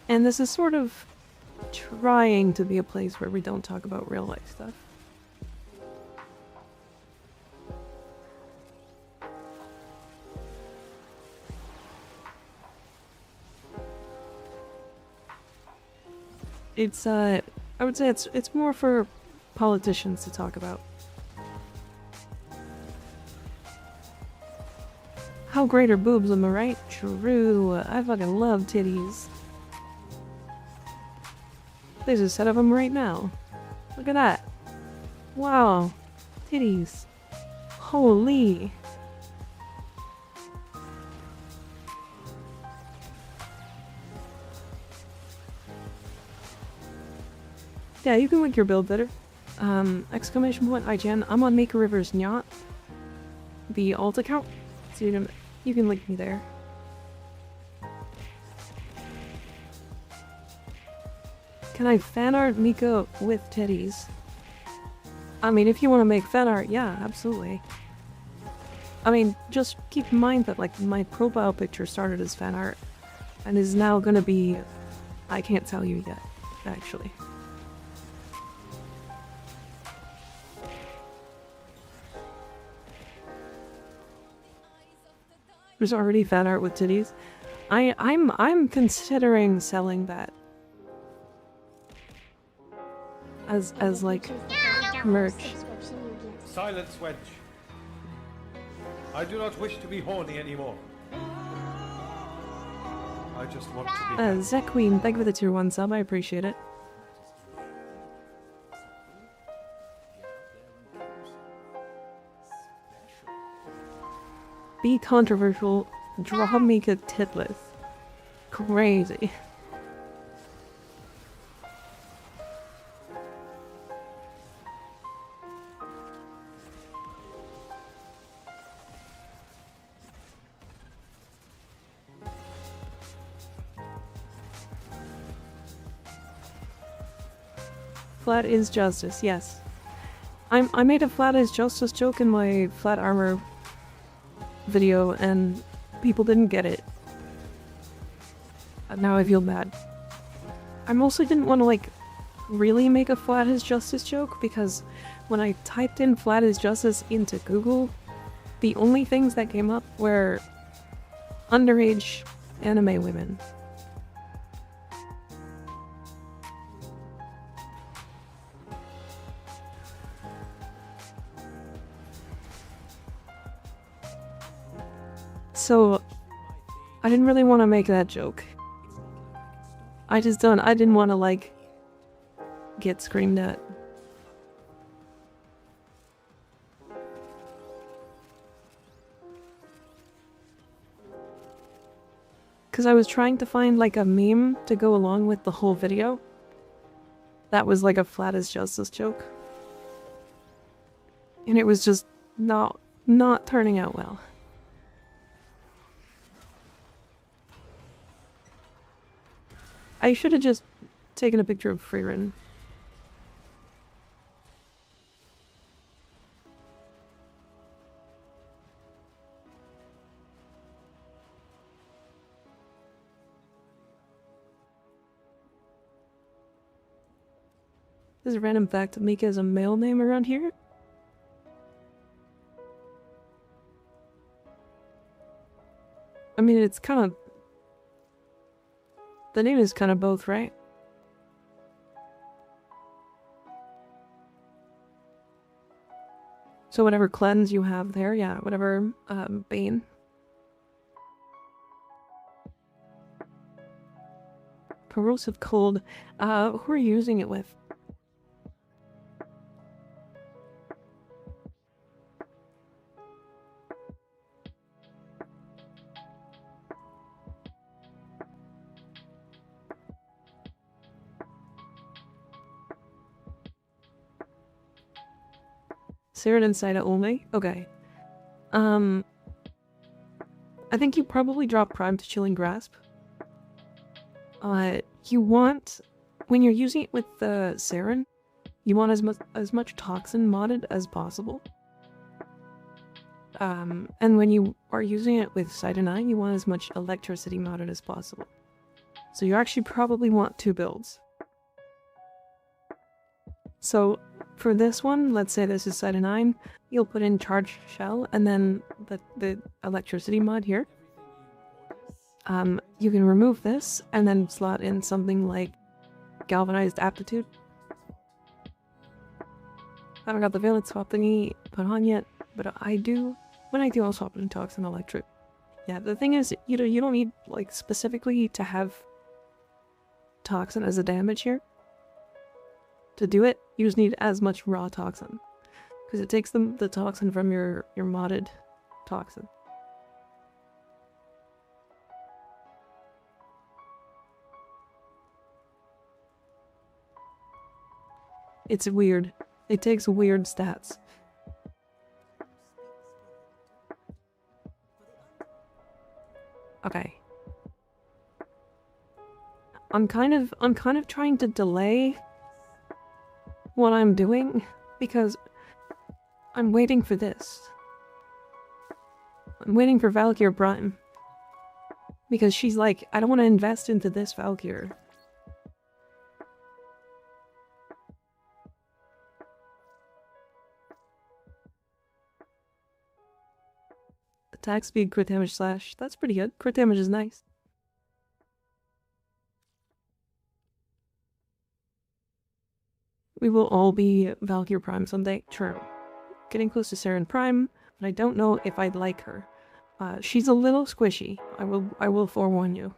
And this is sort of trying to be a place where we don't talk about real life stuff. It's I would say it's more for politicians to talk about. How great are boobs, am I right? True. I fucking love titties. There's a set of them right now. Look at that. Wow. Titties. Holy. Yeah, you can link your build better. Exclamation point IGN. I'm on MikaRiversNyot. The alt account. So you can link me there. Can I fan art Mika with titties? I mean, if you want to make fan art, yeah, absolutely. I mean, just keep in mind that, like, my profile picture started as fan art and is now gonna be... I can't tell you yet, actually. There's already fan art with titties. I'm considering selling that as like merch. Silence, wench. I do not wish to be horny anymore. I just want to be happy. Zequeen, thank you for the tier 1 sub, I appreciate it. Be controversial, draw Mika titless. Crazy. Flat is justice, yes. I made a flat is justice joke in my flat armor video and people didn't get it. Now I feel bad. I mostly didn't want to like really make a flat is justice joke because when I typed in flat is justice into Google, the only things that came up were underage anime women. So, I didn't really want to make that joke. I didn't want to, like, get screamed at. Because I was trying to find, like, a meme to go along with the whole video. That was, like, a flat as justice joke. And it was just not turning out well. I should have just taken a picture of Freerin. This is a random fact that Mika is a male name around here. I mean, it's kind of... The name is kind of both, right? So whatever cleanse you have there, yeah, whatever bane. Corrosive cold. Who are you using it with? Siren and Saida only? Okay. I think you probably drop Prime to Chilling Grasp. You want, when you're using it with the Siren, you want as much toxin modded as possible. And when you are using it with Side 9, you want as much electricity modded as possible. So you actually probably want 2 builds. So for this one, let's say this is Side 9, you'll put in Charged Shell and then the electricity mod here. You can remove this and then slot in something like Galvanized Aptitude. I haven't got the Valence swap thingy put on yet, but I do. When I do, I'll swap it in Toxin Electric. Yeah, the thing is, you don't need, like, specifically to have Toxin as a damage here. To do it, you just need as much raw Toxin. Because it takes the Toxin from your modded Toxin. It's weird. It takes weird stats. Okay. I'm kind of trying to delay what I'm doing because I'm waiting for this. I'm waiting for Valkyr Prime. Because she's like, I don't want to invest into this Valkyr. Attack speed, crit damage, slash. That's pretty good. Crit damage is nice. We will all be Valkyr Prime someday. True. Getting close to Saren Prime, but I don't know if I'd like her. She's a little squishy. I will forewarn you.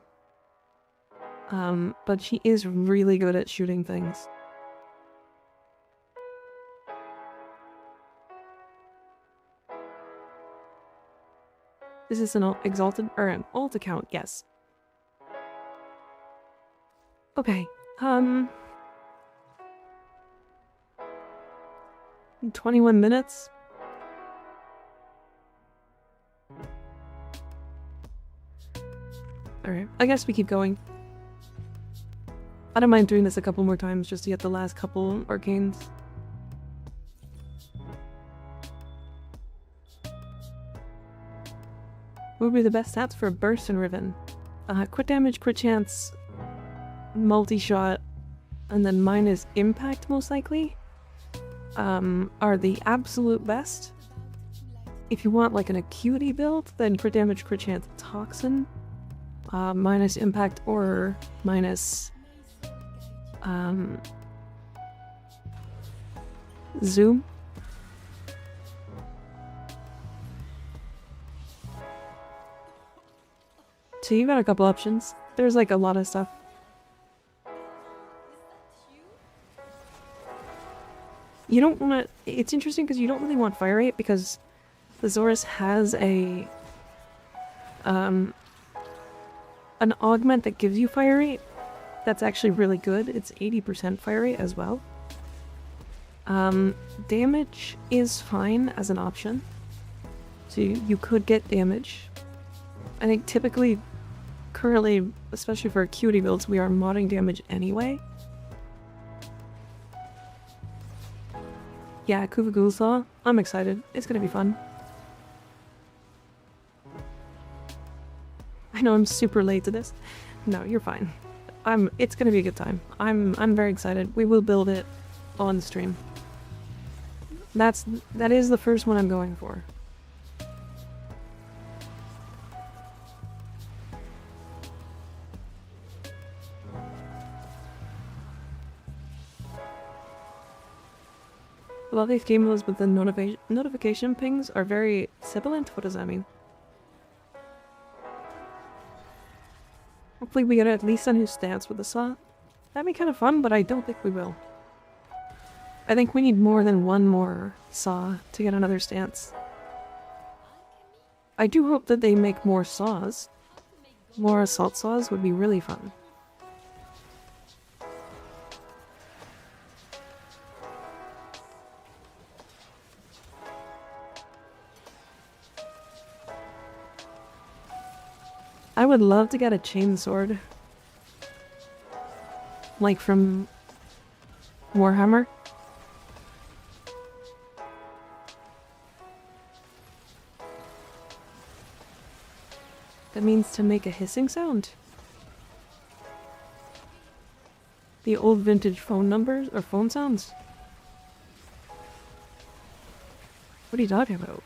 But she is really good at shooting things. This is an exalted or an alt account, yes. Okay. 21 minutes. Alright, I guess we keep going. I don't mind doing this a couple more times just to get the last couple arcanes. What would be the best stats for a burst in Riven? Crit damage, crit chance, multi-shot, and then minus impact most likely, are the absolute best. If you want like an acuity build, then crit damage, crit chance, toxin, minus impact or minus zoom. So you got a couple options. There's like a lot of stuff. You don't want to... It's interesting because you don't really want fire rate because the Zorus has a... an augment that gives you fire rate. That's actually really good. It's 80% fire rate as well. Damage is fine as an option. So you could get damage. I think typically... Currently, especially for acuity builds, we are modding damage anyway. Yeah, Kuva Ghoulsaw. I'm excited. It's gonna be fun. I know I'm super late to this. No, you're fine. It's gonna be a good time. I'm very excited. We will build it on stream. That is the first one I'm going for. A lot of these game modes with the notification pings are very sibilant. What does that mean? Hopefully we get at least a new stance with the saw. That'd be kind of fun, but I don't think we will. I think we need more than one more saw to get another stance. I do hope that they make more saws. More assault saws would be really fun. I would love to get a chainsword. Like from Warhammer. That means to make a hissing sound. The old vintage phone numbers or phone sounds? What are you talking about?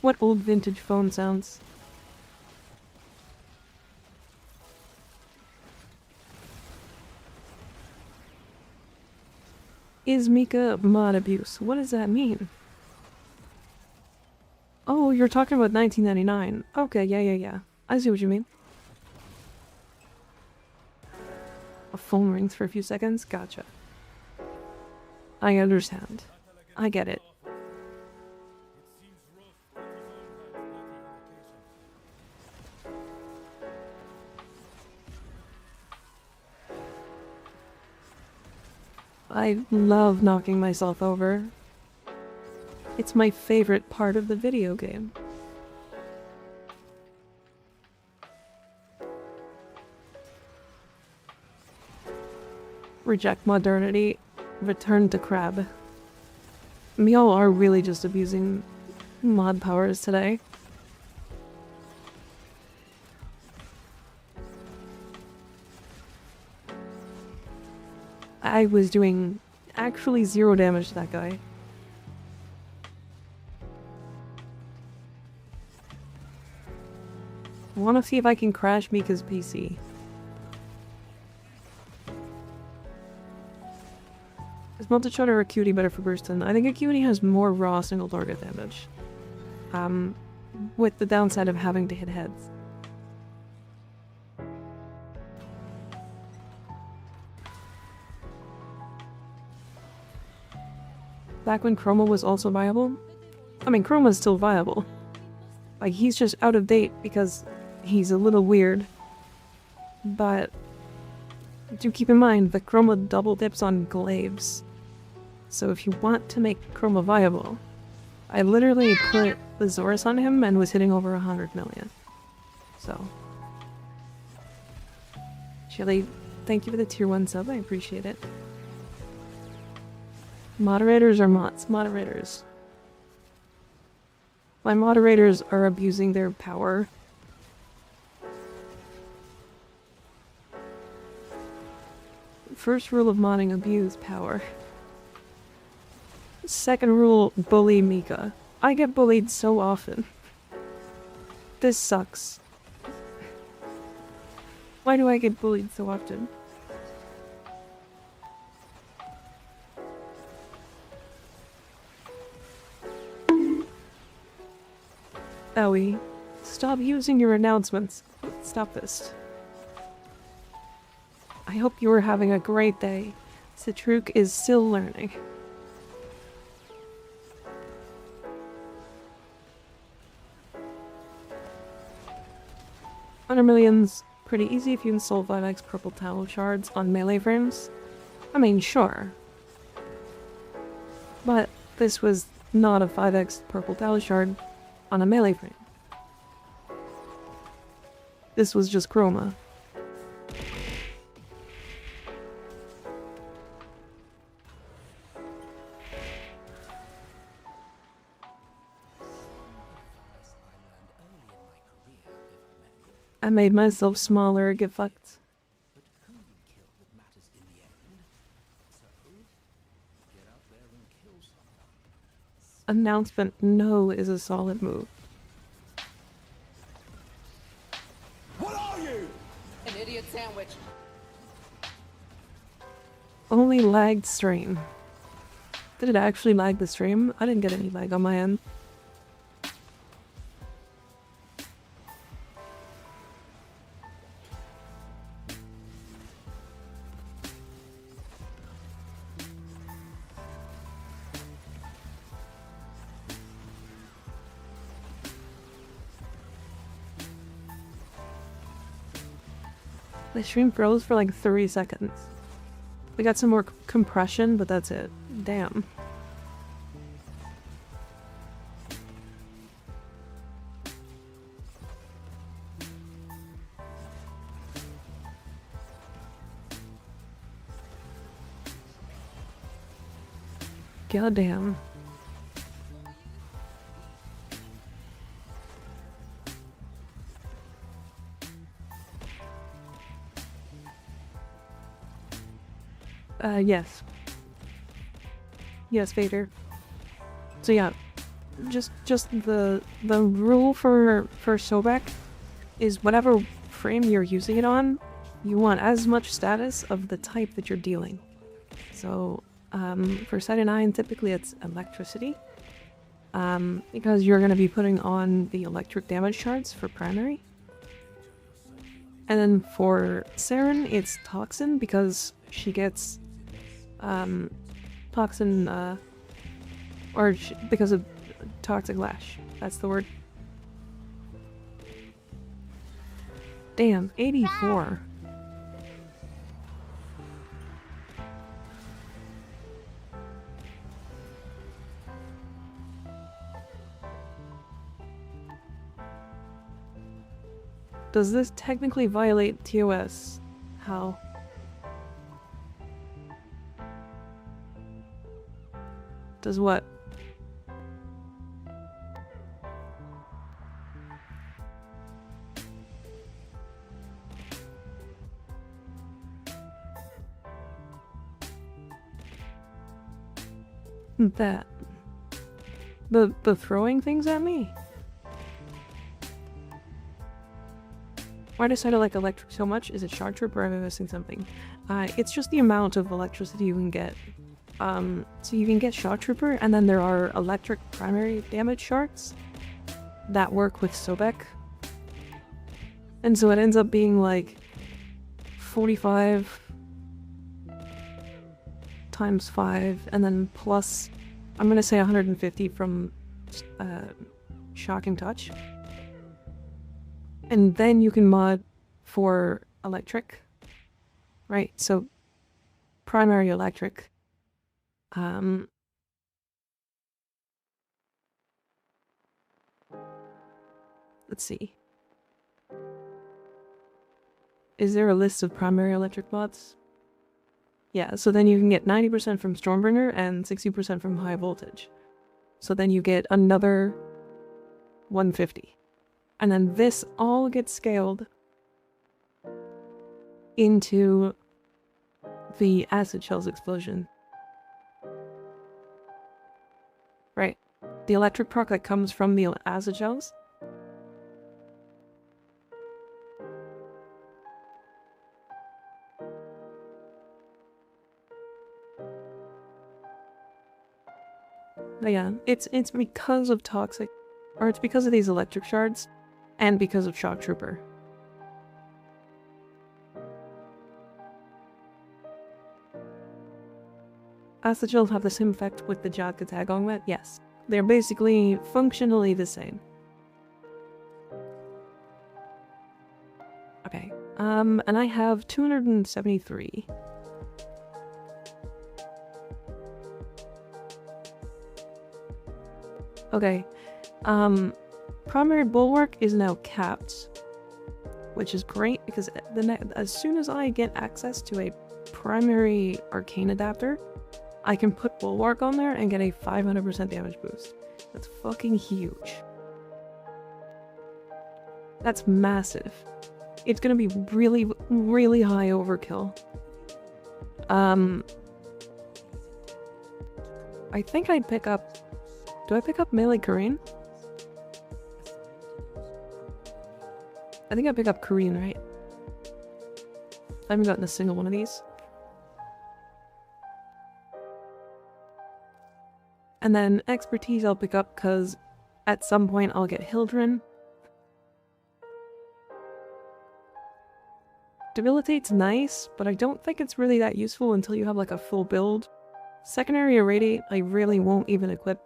What old vintage phone sounds? Is Mika mod abuse? What does that mean? Oh, you're talking about 1999. Okay, yeah. I see what you mean. A phone rings for a few seconds? Gotcha. I understand. I get it. I love knocking myself over. It's my favorite part of the video game. Reject modernity. Return to crab. We all are really just abusing mod powers today. I was doing actually 0 damage to that guy. I want to see if I can crash Mika's PC. Is multi-shot or Acuity better for Burston? I think Acuity has more raw single target damage. With the downside of having to hit heads. Back when Chroma was also viable? I mean, Chroma's still viable. Like, he's just out of date because he's a little weird. But do keep in mind that Chroma double dips on glaives. So if you want to make Chroma viable, I literally put the Zorus on him and was hitting over 100 million. So. Chili, thank you for the tier 1 sub, I appreciate it. Moderators or mods? Moderators. My moderators are abusing their power. First rule of modding, abuse power. Second rule, bully Mika. I get bullied so often. This sucks. Why do I get bullied so often? Owie, stop using your announcements. Stop this. I hope you are having a great day. Citruk is still learning. Under millions, pretty easy if you install 5x purple towel shards on melee frames. I mean, sure. But this was not a 5x purple towel shard on a melee frame. This was just Chroma. I made myself smaller, get fucked. Announcement no is a solid move. What are you? An idiot sandwich. Only lagged stream. Did it actually lag the stream? I didn't get any lag on my end. The stream froze for like 3 seconds. We got some more compression, but that's it. Damn. God damn. Yes. Yes, Vader. So yeah, just the rule for Sobek is whatever frame you're using it on, you want as much status of the type that you're dealing. So for Side 9, typically it's electricity, because you're going to be putting on the electric damage shards for primary. And then for Saren, it's Toxin, because she gets Toxin, because of Toxic Lash. That's the word. Damn, 84. Does this technically violate TOS? How? Does what? That. The throwing things at me? Why do I like electric so much? Is it Shard Trooper or am I missing something? It's just the amount of electricity you can get. So you can get Shard Trooper, and then there are electric primary damage shards that work with Sobek. And so it ends up being like 45 times 5, and then plus, I'm gonna say 150 from Shocking Touch. And then you can mod for electric, right? So primary electric. Let's see. Is there a list of primary electric mods? Yeah, so then you can get 90% from Stormbringer and 60% from High Voltage. So then you get another 150. And then this all gets scaled into the Acid Shells explosion. Right. The electric proc that comes from the Acid Shells. But yeah, it's because of Toxic, or it's because of these electric shards, and because of Shock Trooper. Acid Shells have the same effect with the Jadka Tag Augment? Yes. They're basically functionally the same. Okay. And I have 273. Okay. Primary Bulwark is now capped, which is great because as soon as I get access to a primary arcane adapter, I can put Bulwark on there and get a 500% damage boost. That's fucking huge. That's massive. It's gonna be really, really high overkill. I think I'd pick up... Do I pick up melee Korean? I think I pick up Korean, right? I haven't gotten a single one of these. And then expertise I'll pick up because at some point I'll get Hildryn. Debilitate's nice, but I don't think it's really that useful until you have like a full build. Secondary Irradiate I really won't even equip.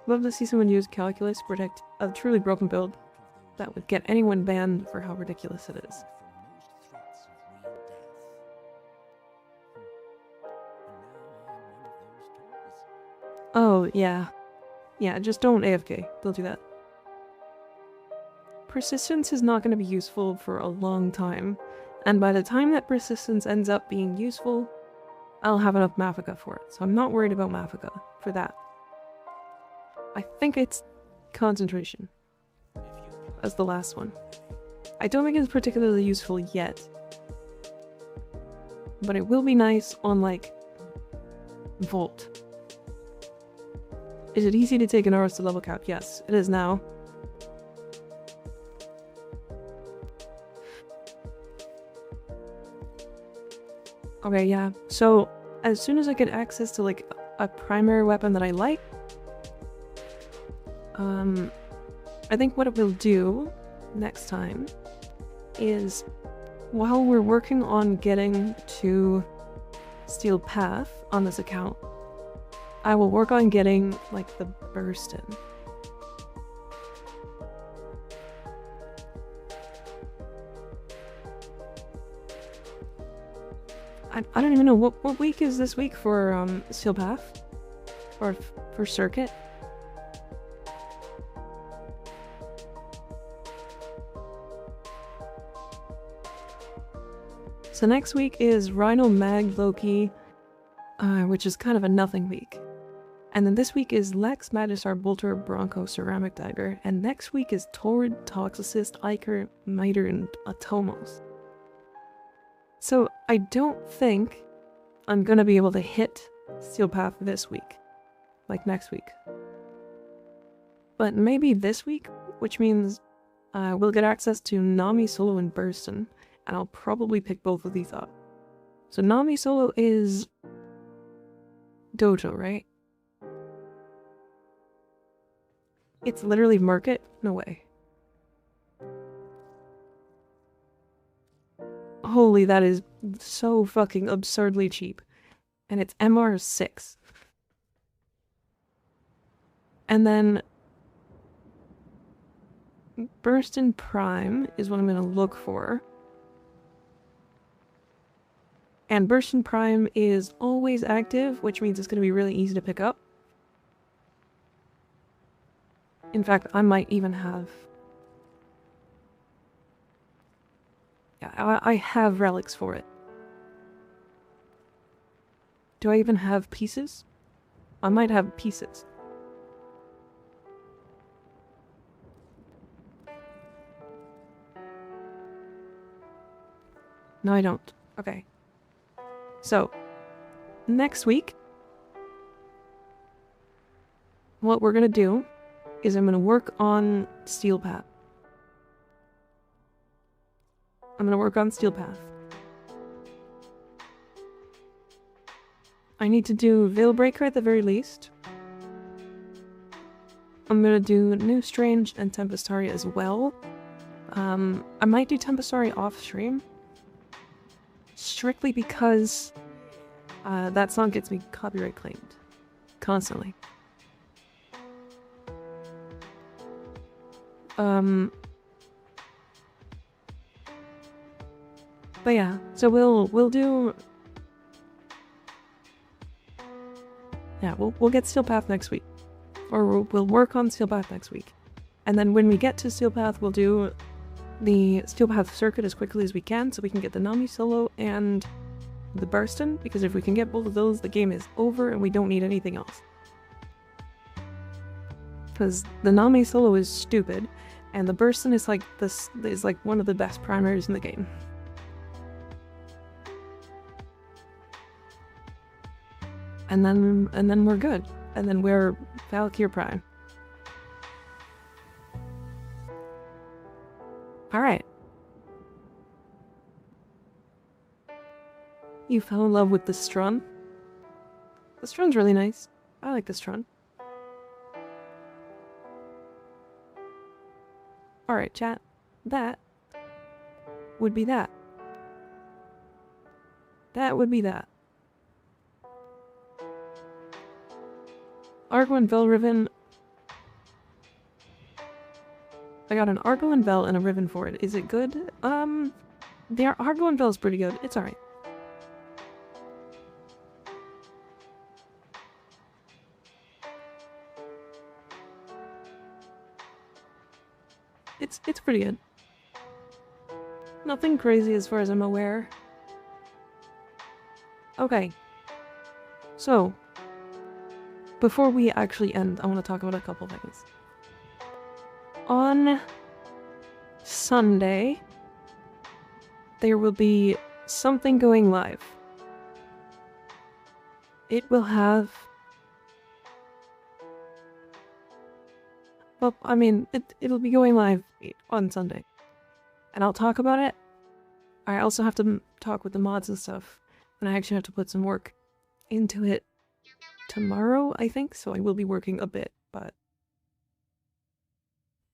Love to see someone use Calculus to protect a truly broken build that would get anyone banned for how ridiculous it is. Oh, yeah. Yeah, just don't AFK. Don't do that. Persistence is not going to be useful for a long time, and by the time that persistence ends up being useful, I'll have enough Mafika for it, so I'm not worried about Mafika for that. I think it's concentration as the last one. I don't think it's particularly useful yet, but it will be nice on, like, Volt. Is it easy to take an Aurus to level cap? Yes, it is now. Okay, yeah. So, as soon as I get access to, like, a primary weapon that I like, I think what it will do next time is, while we're working on getting to Steel Path on this account, I will work on getting, like, the burst in. I don't even know, what week is this week for Steel Path? Or for Circuit? So next week is Rhino Mag Loki, which is kind of a nothing week. And then this week is Lex, Magisar, Bolter, Bronco, Ceramic Dagger. And next week is Torrid, Toxicist, Iker, Miter, and Atomos. So I don't think I'm gonna be able to hit Steel Path this week. Like next week. But maybe this week, which means we'll get access to Nami, Solo, and Burston. And I'll probably pick both of these up. So Nami Solo is Dojo, right? It's literally Market? No way. Holy, that is so fucking absurdly cheap. And it's MR6. And then Burston Prime is what I'm gonna look for. And Burston Prime is always active, which means it's going to be really easy to pick up. In fact, I might even have... Yeah, I have relics for it. Do I even have pieces? I might have pieces. No, I don't. Okay. So, next week, what we're gonna do is I'm gonna work on Steel Path. I'm gonna work on Steel Path. I need to do Veilbreaker at the very least. I'm gonna do New Strange and Tempestari as well. I might do Tempestari off stream. Strictly because that song gets me copyright claimed. Constantly. But yeah, so we'll do... Yeah, we'll get Steel Path next week. Or we'll work on Steel Path next week. And then when we get to Steel Path, we'll do the Steel Path circuit as quickly as we can, so we can get the Nami Solo and the Burston, because if we can get both of those, the game is over and we don't need anything else. Because the Nami Solo is stupid, and the Burston is like one of the best primaries in the game. And then we're good. And then we're Valkyr Prime. Alright. You fell in love with the Strun? The Strun's really nice. I like the Strun. Alright, chat. That would be that. That would be that. Argo and Vel Riven. I got an Argo and Vel and a Riven for it. Is it good? The Argo and Vel is pretty good. It's alright. It's pretty good. Nothing crazy as far as I'm aware. Okay. So, before we actually end, I want to talk about a couple things. On Sunday, there will be something going live. It will have... Well, I mean, it'll be going live on Sunday. And I'll talk about it. I also have to talk with the mods and stuff. And I actually have to put some work into it tomorrow, I think. So I will be working a bit, but...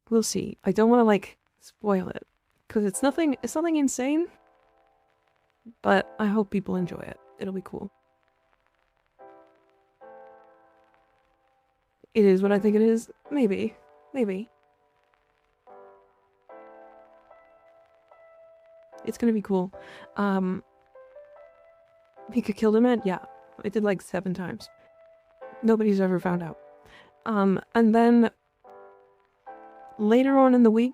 we'll see. I don't want to, like, spoil it. Because it's nothing insane. But I hope people enjoy it. It'll be cool. It is what I think it is. Maybe. Maybe. It's gonna be cool. Mika killed him at? Yeah. I did like 7 times. Nobody's ever found out. And then later on in the week,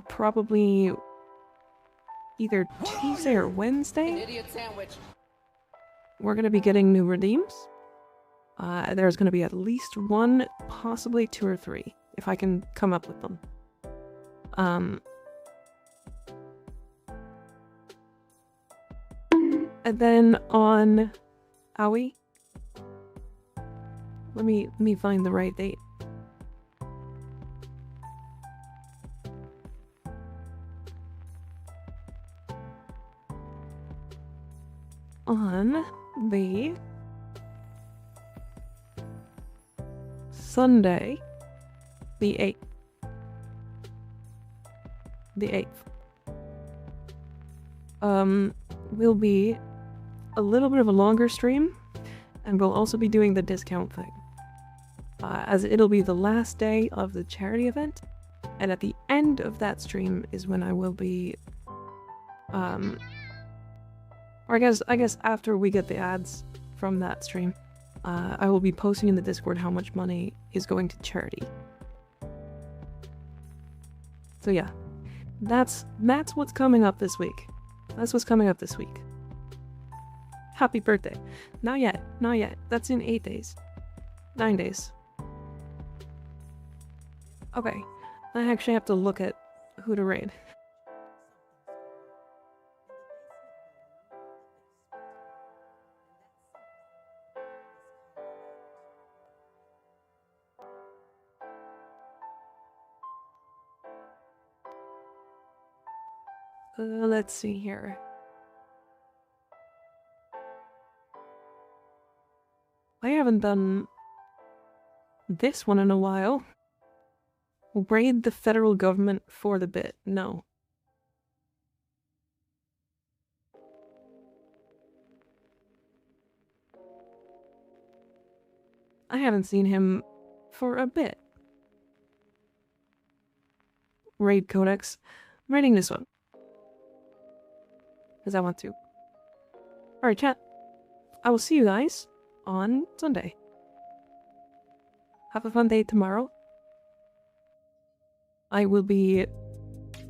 probably either Tuesday or Wednesday, we're gonna be getting new redeems. There's gonna be at least 1, possibly 2 or 3, if I can come up with them. And then on Owie, let me find the right date. On the Sunday, the 8th. The 8th. Will be a little bit of a longer stream, and we'll also be doing the discount thing. As it'll be the last day of the charity event, and at the end of that stream is when I will be, or I guess after we get the ads from that stream, I will be posting in the Discord how much money is going to charity. So yeah, that's what's coming up this week. That's what's coming up this week. Happy birthday. Not yet. Not yet. That's in 8 days. 9 days. Okay. I actually have to look at who to raid. Let's see here. I haven't done this one in a while. Raid the federal government for the bit. No. I haven't seen him for a bit. Raid Codex. I'm raiding this one. Because I want to. Alright, chat. I will see you guys on Sunday. Have a fun day tomorrow. I will be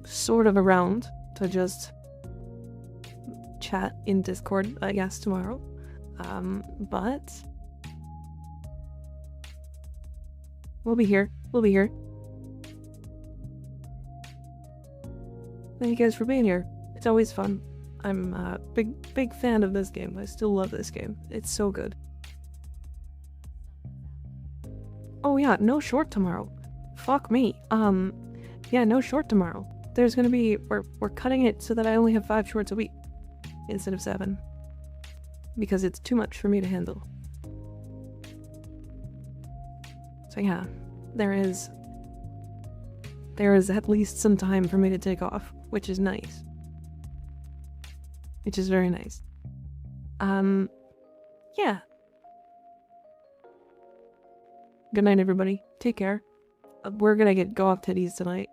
sort of around to just chat in Discord, I guess, tomorrow. But we'll be here. We'll be here. Thank you guys for being here. It's always fun. I'm a big fan of this game. I still love this game. It's so good. Oh yeah, no short tomorrow. Fuck me. Yeah, no short tomorrow. There's gonna be... We're cutting it so that I only have 5 shorts a week instead of 7. Because it's too much for me to handle. So yeah, there is at least some time for me to take off, which is nice. Which is very nice. Yeah. Good night, everybody. Take care. We're gonna get go off titties tonight.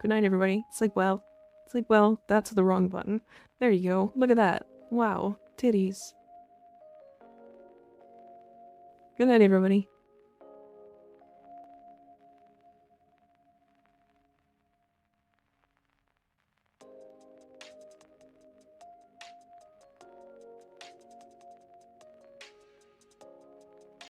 Good night, everybody. Sleep well. Sleep well. That's the wrong button. There you go. Look at that. Wow. Titties. Good night, everybody.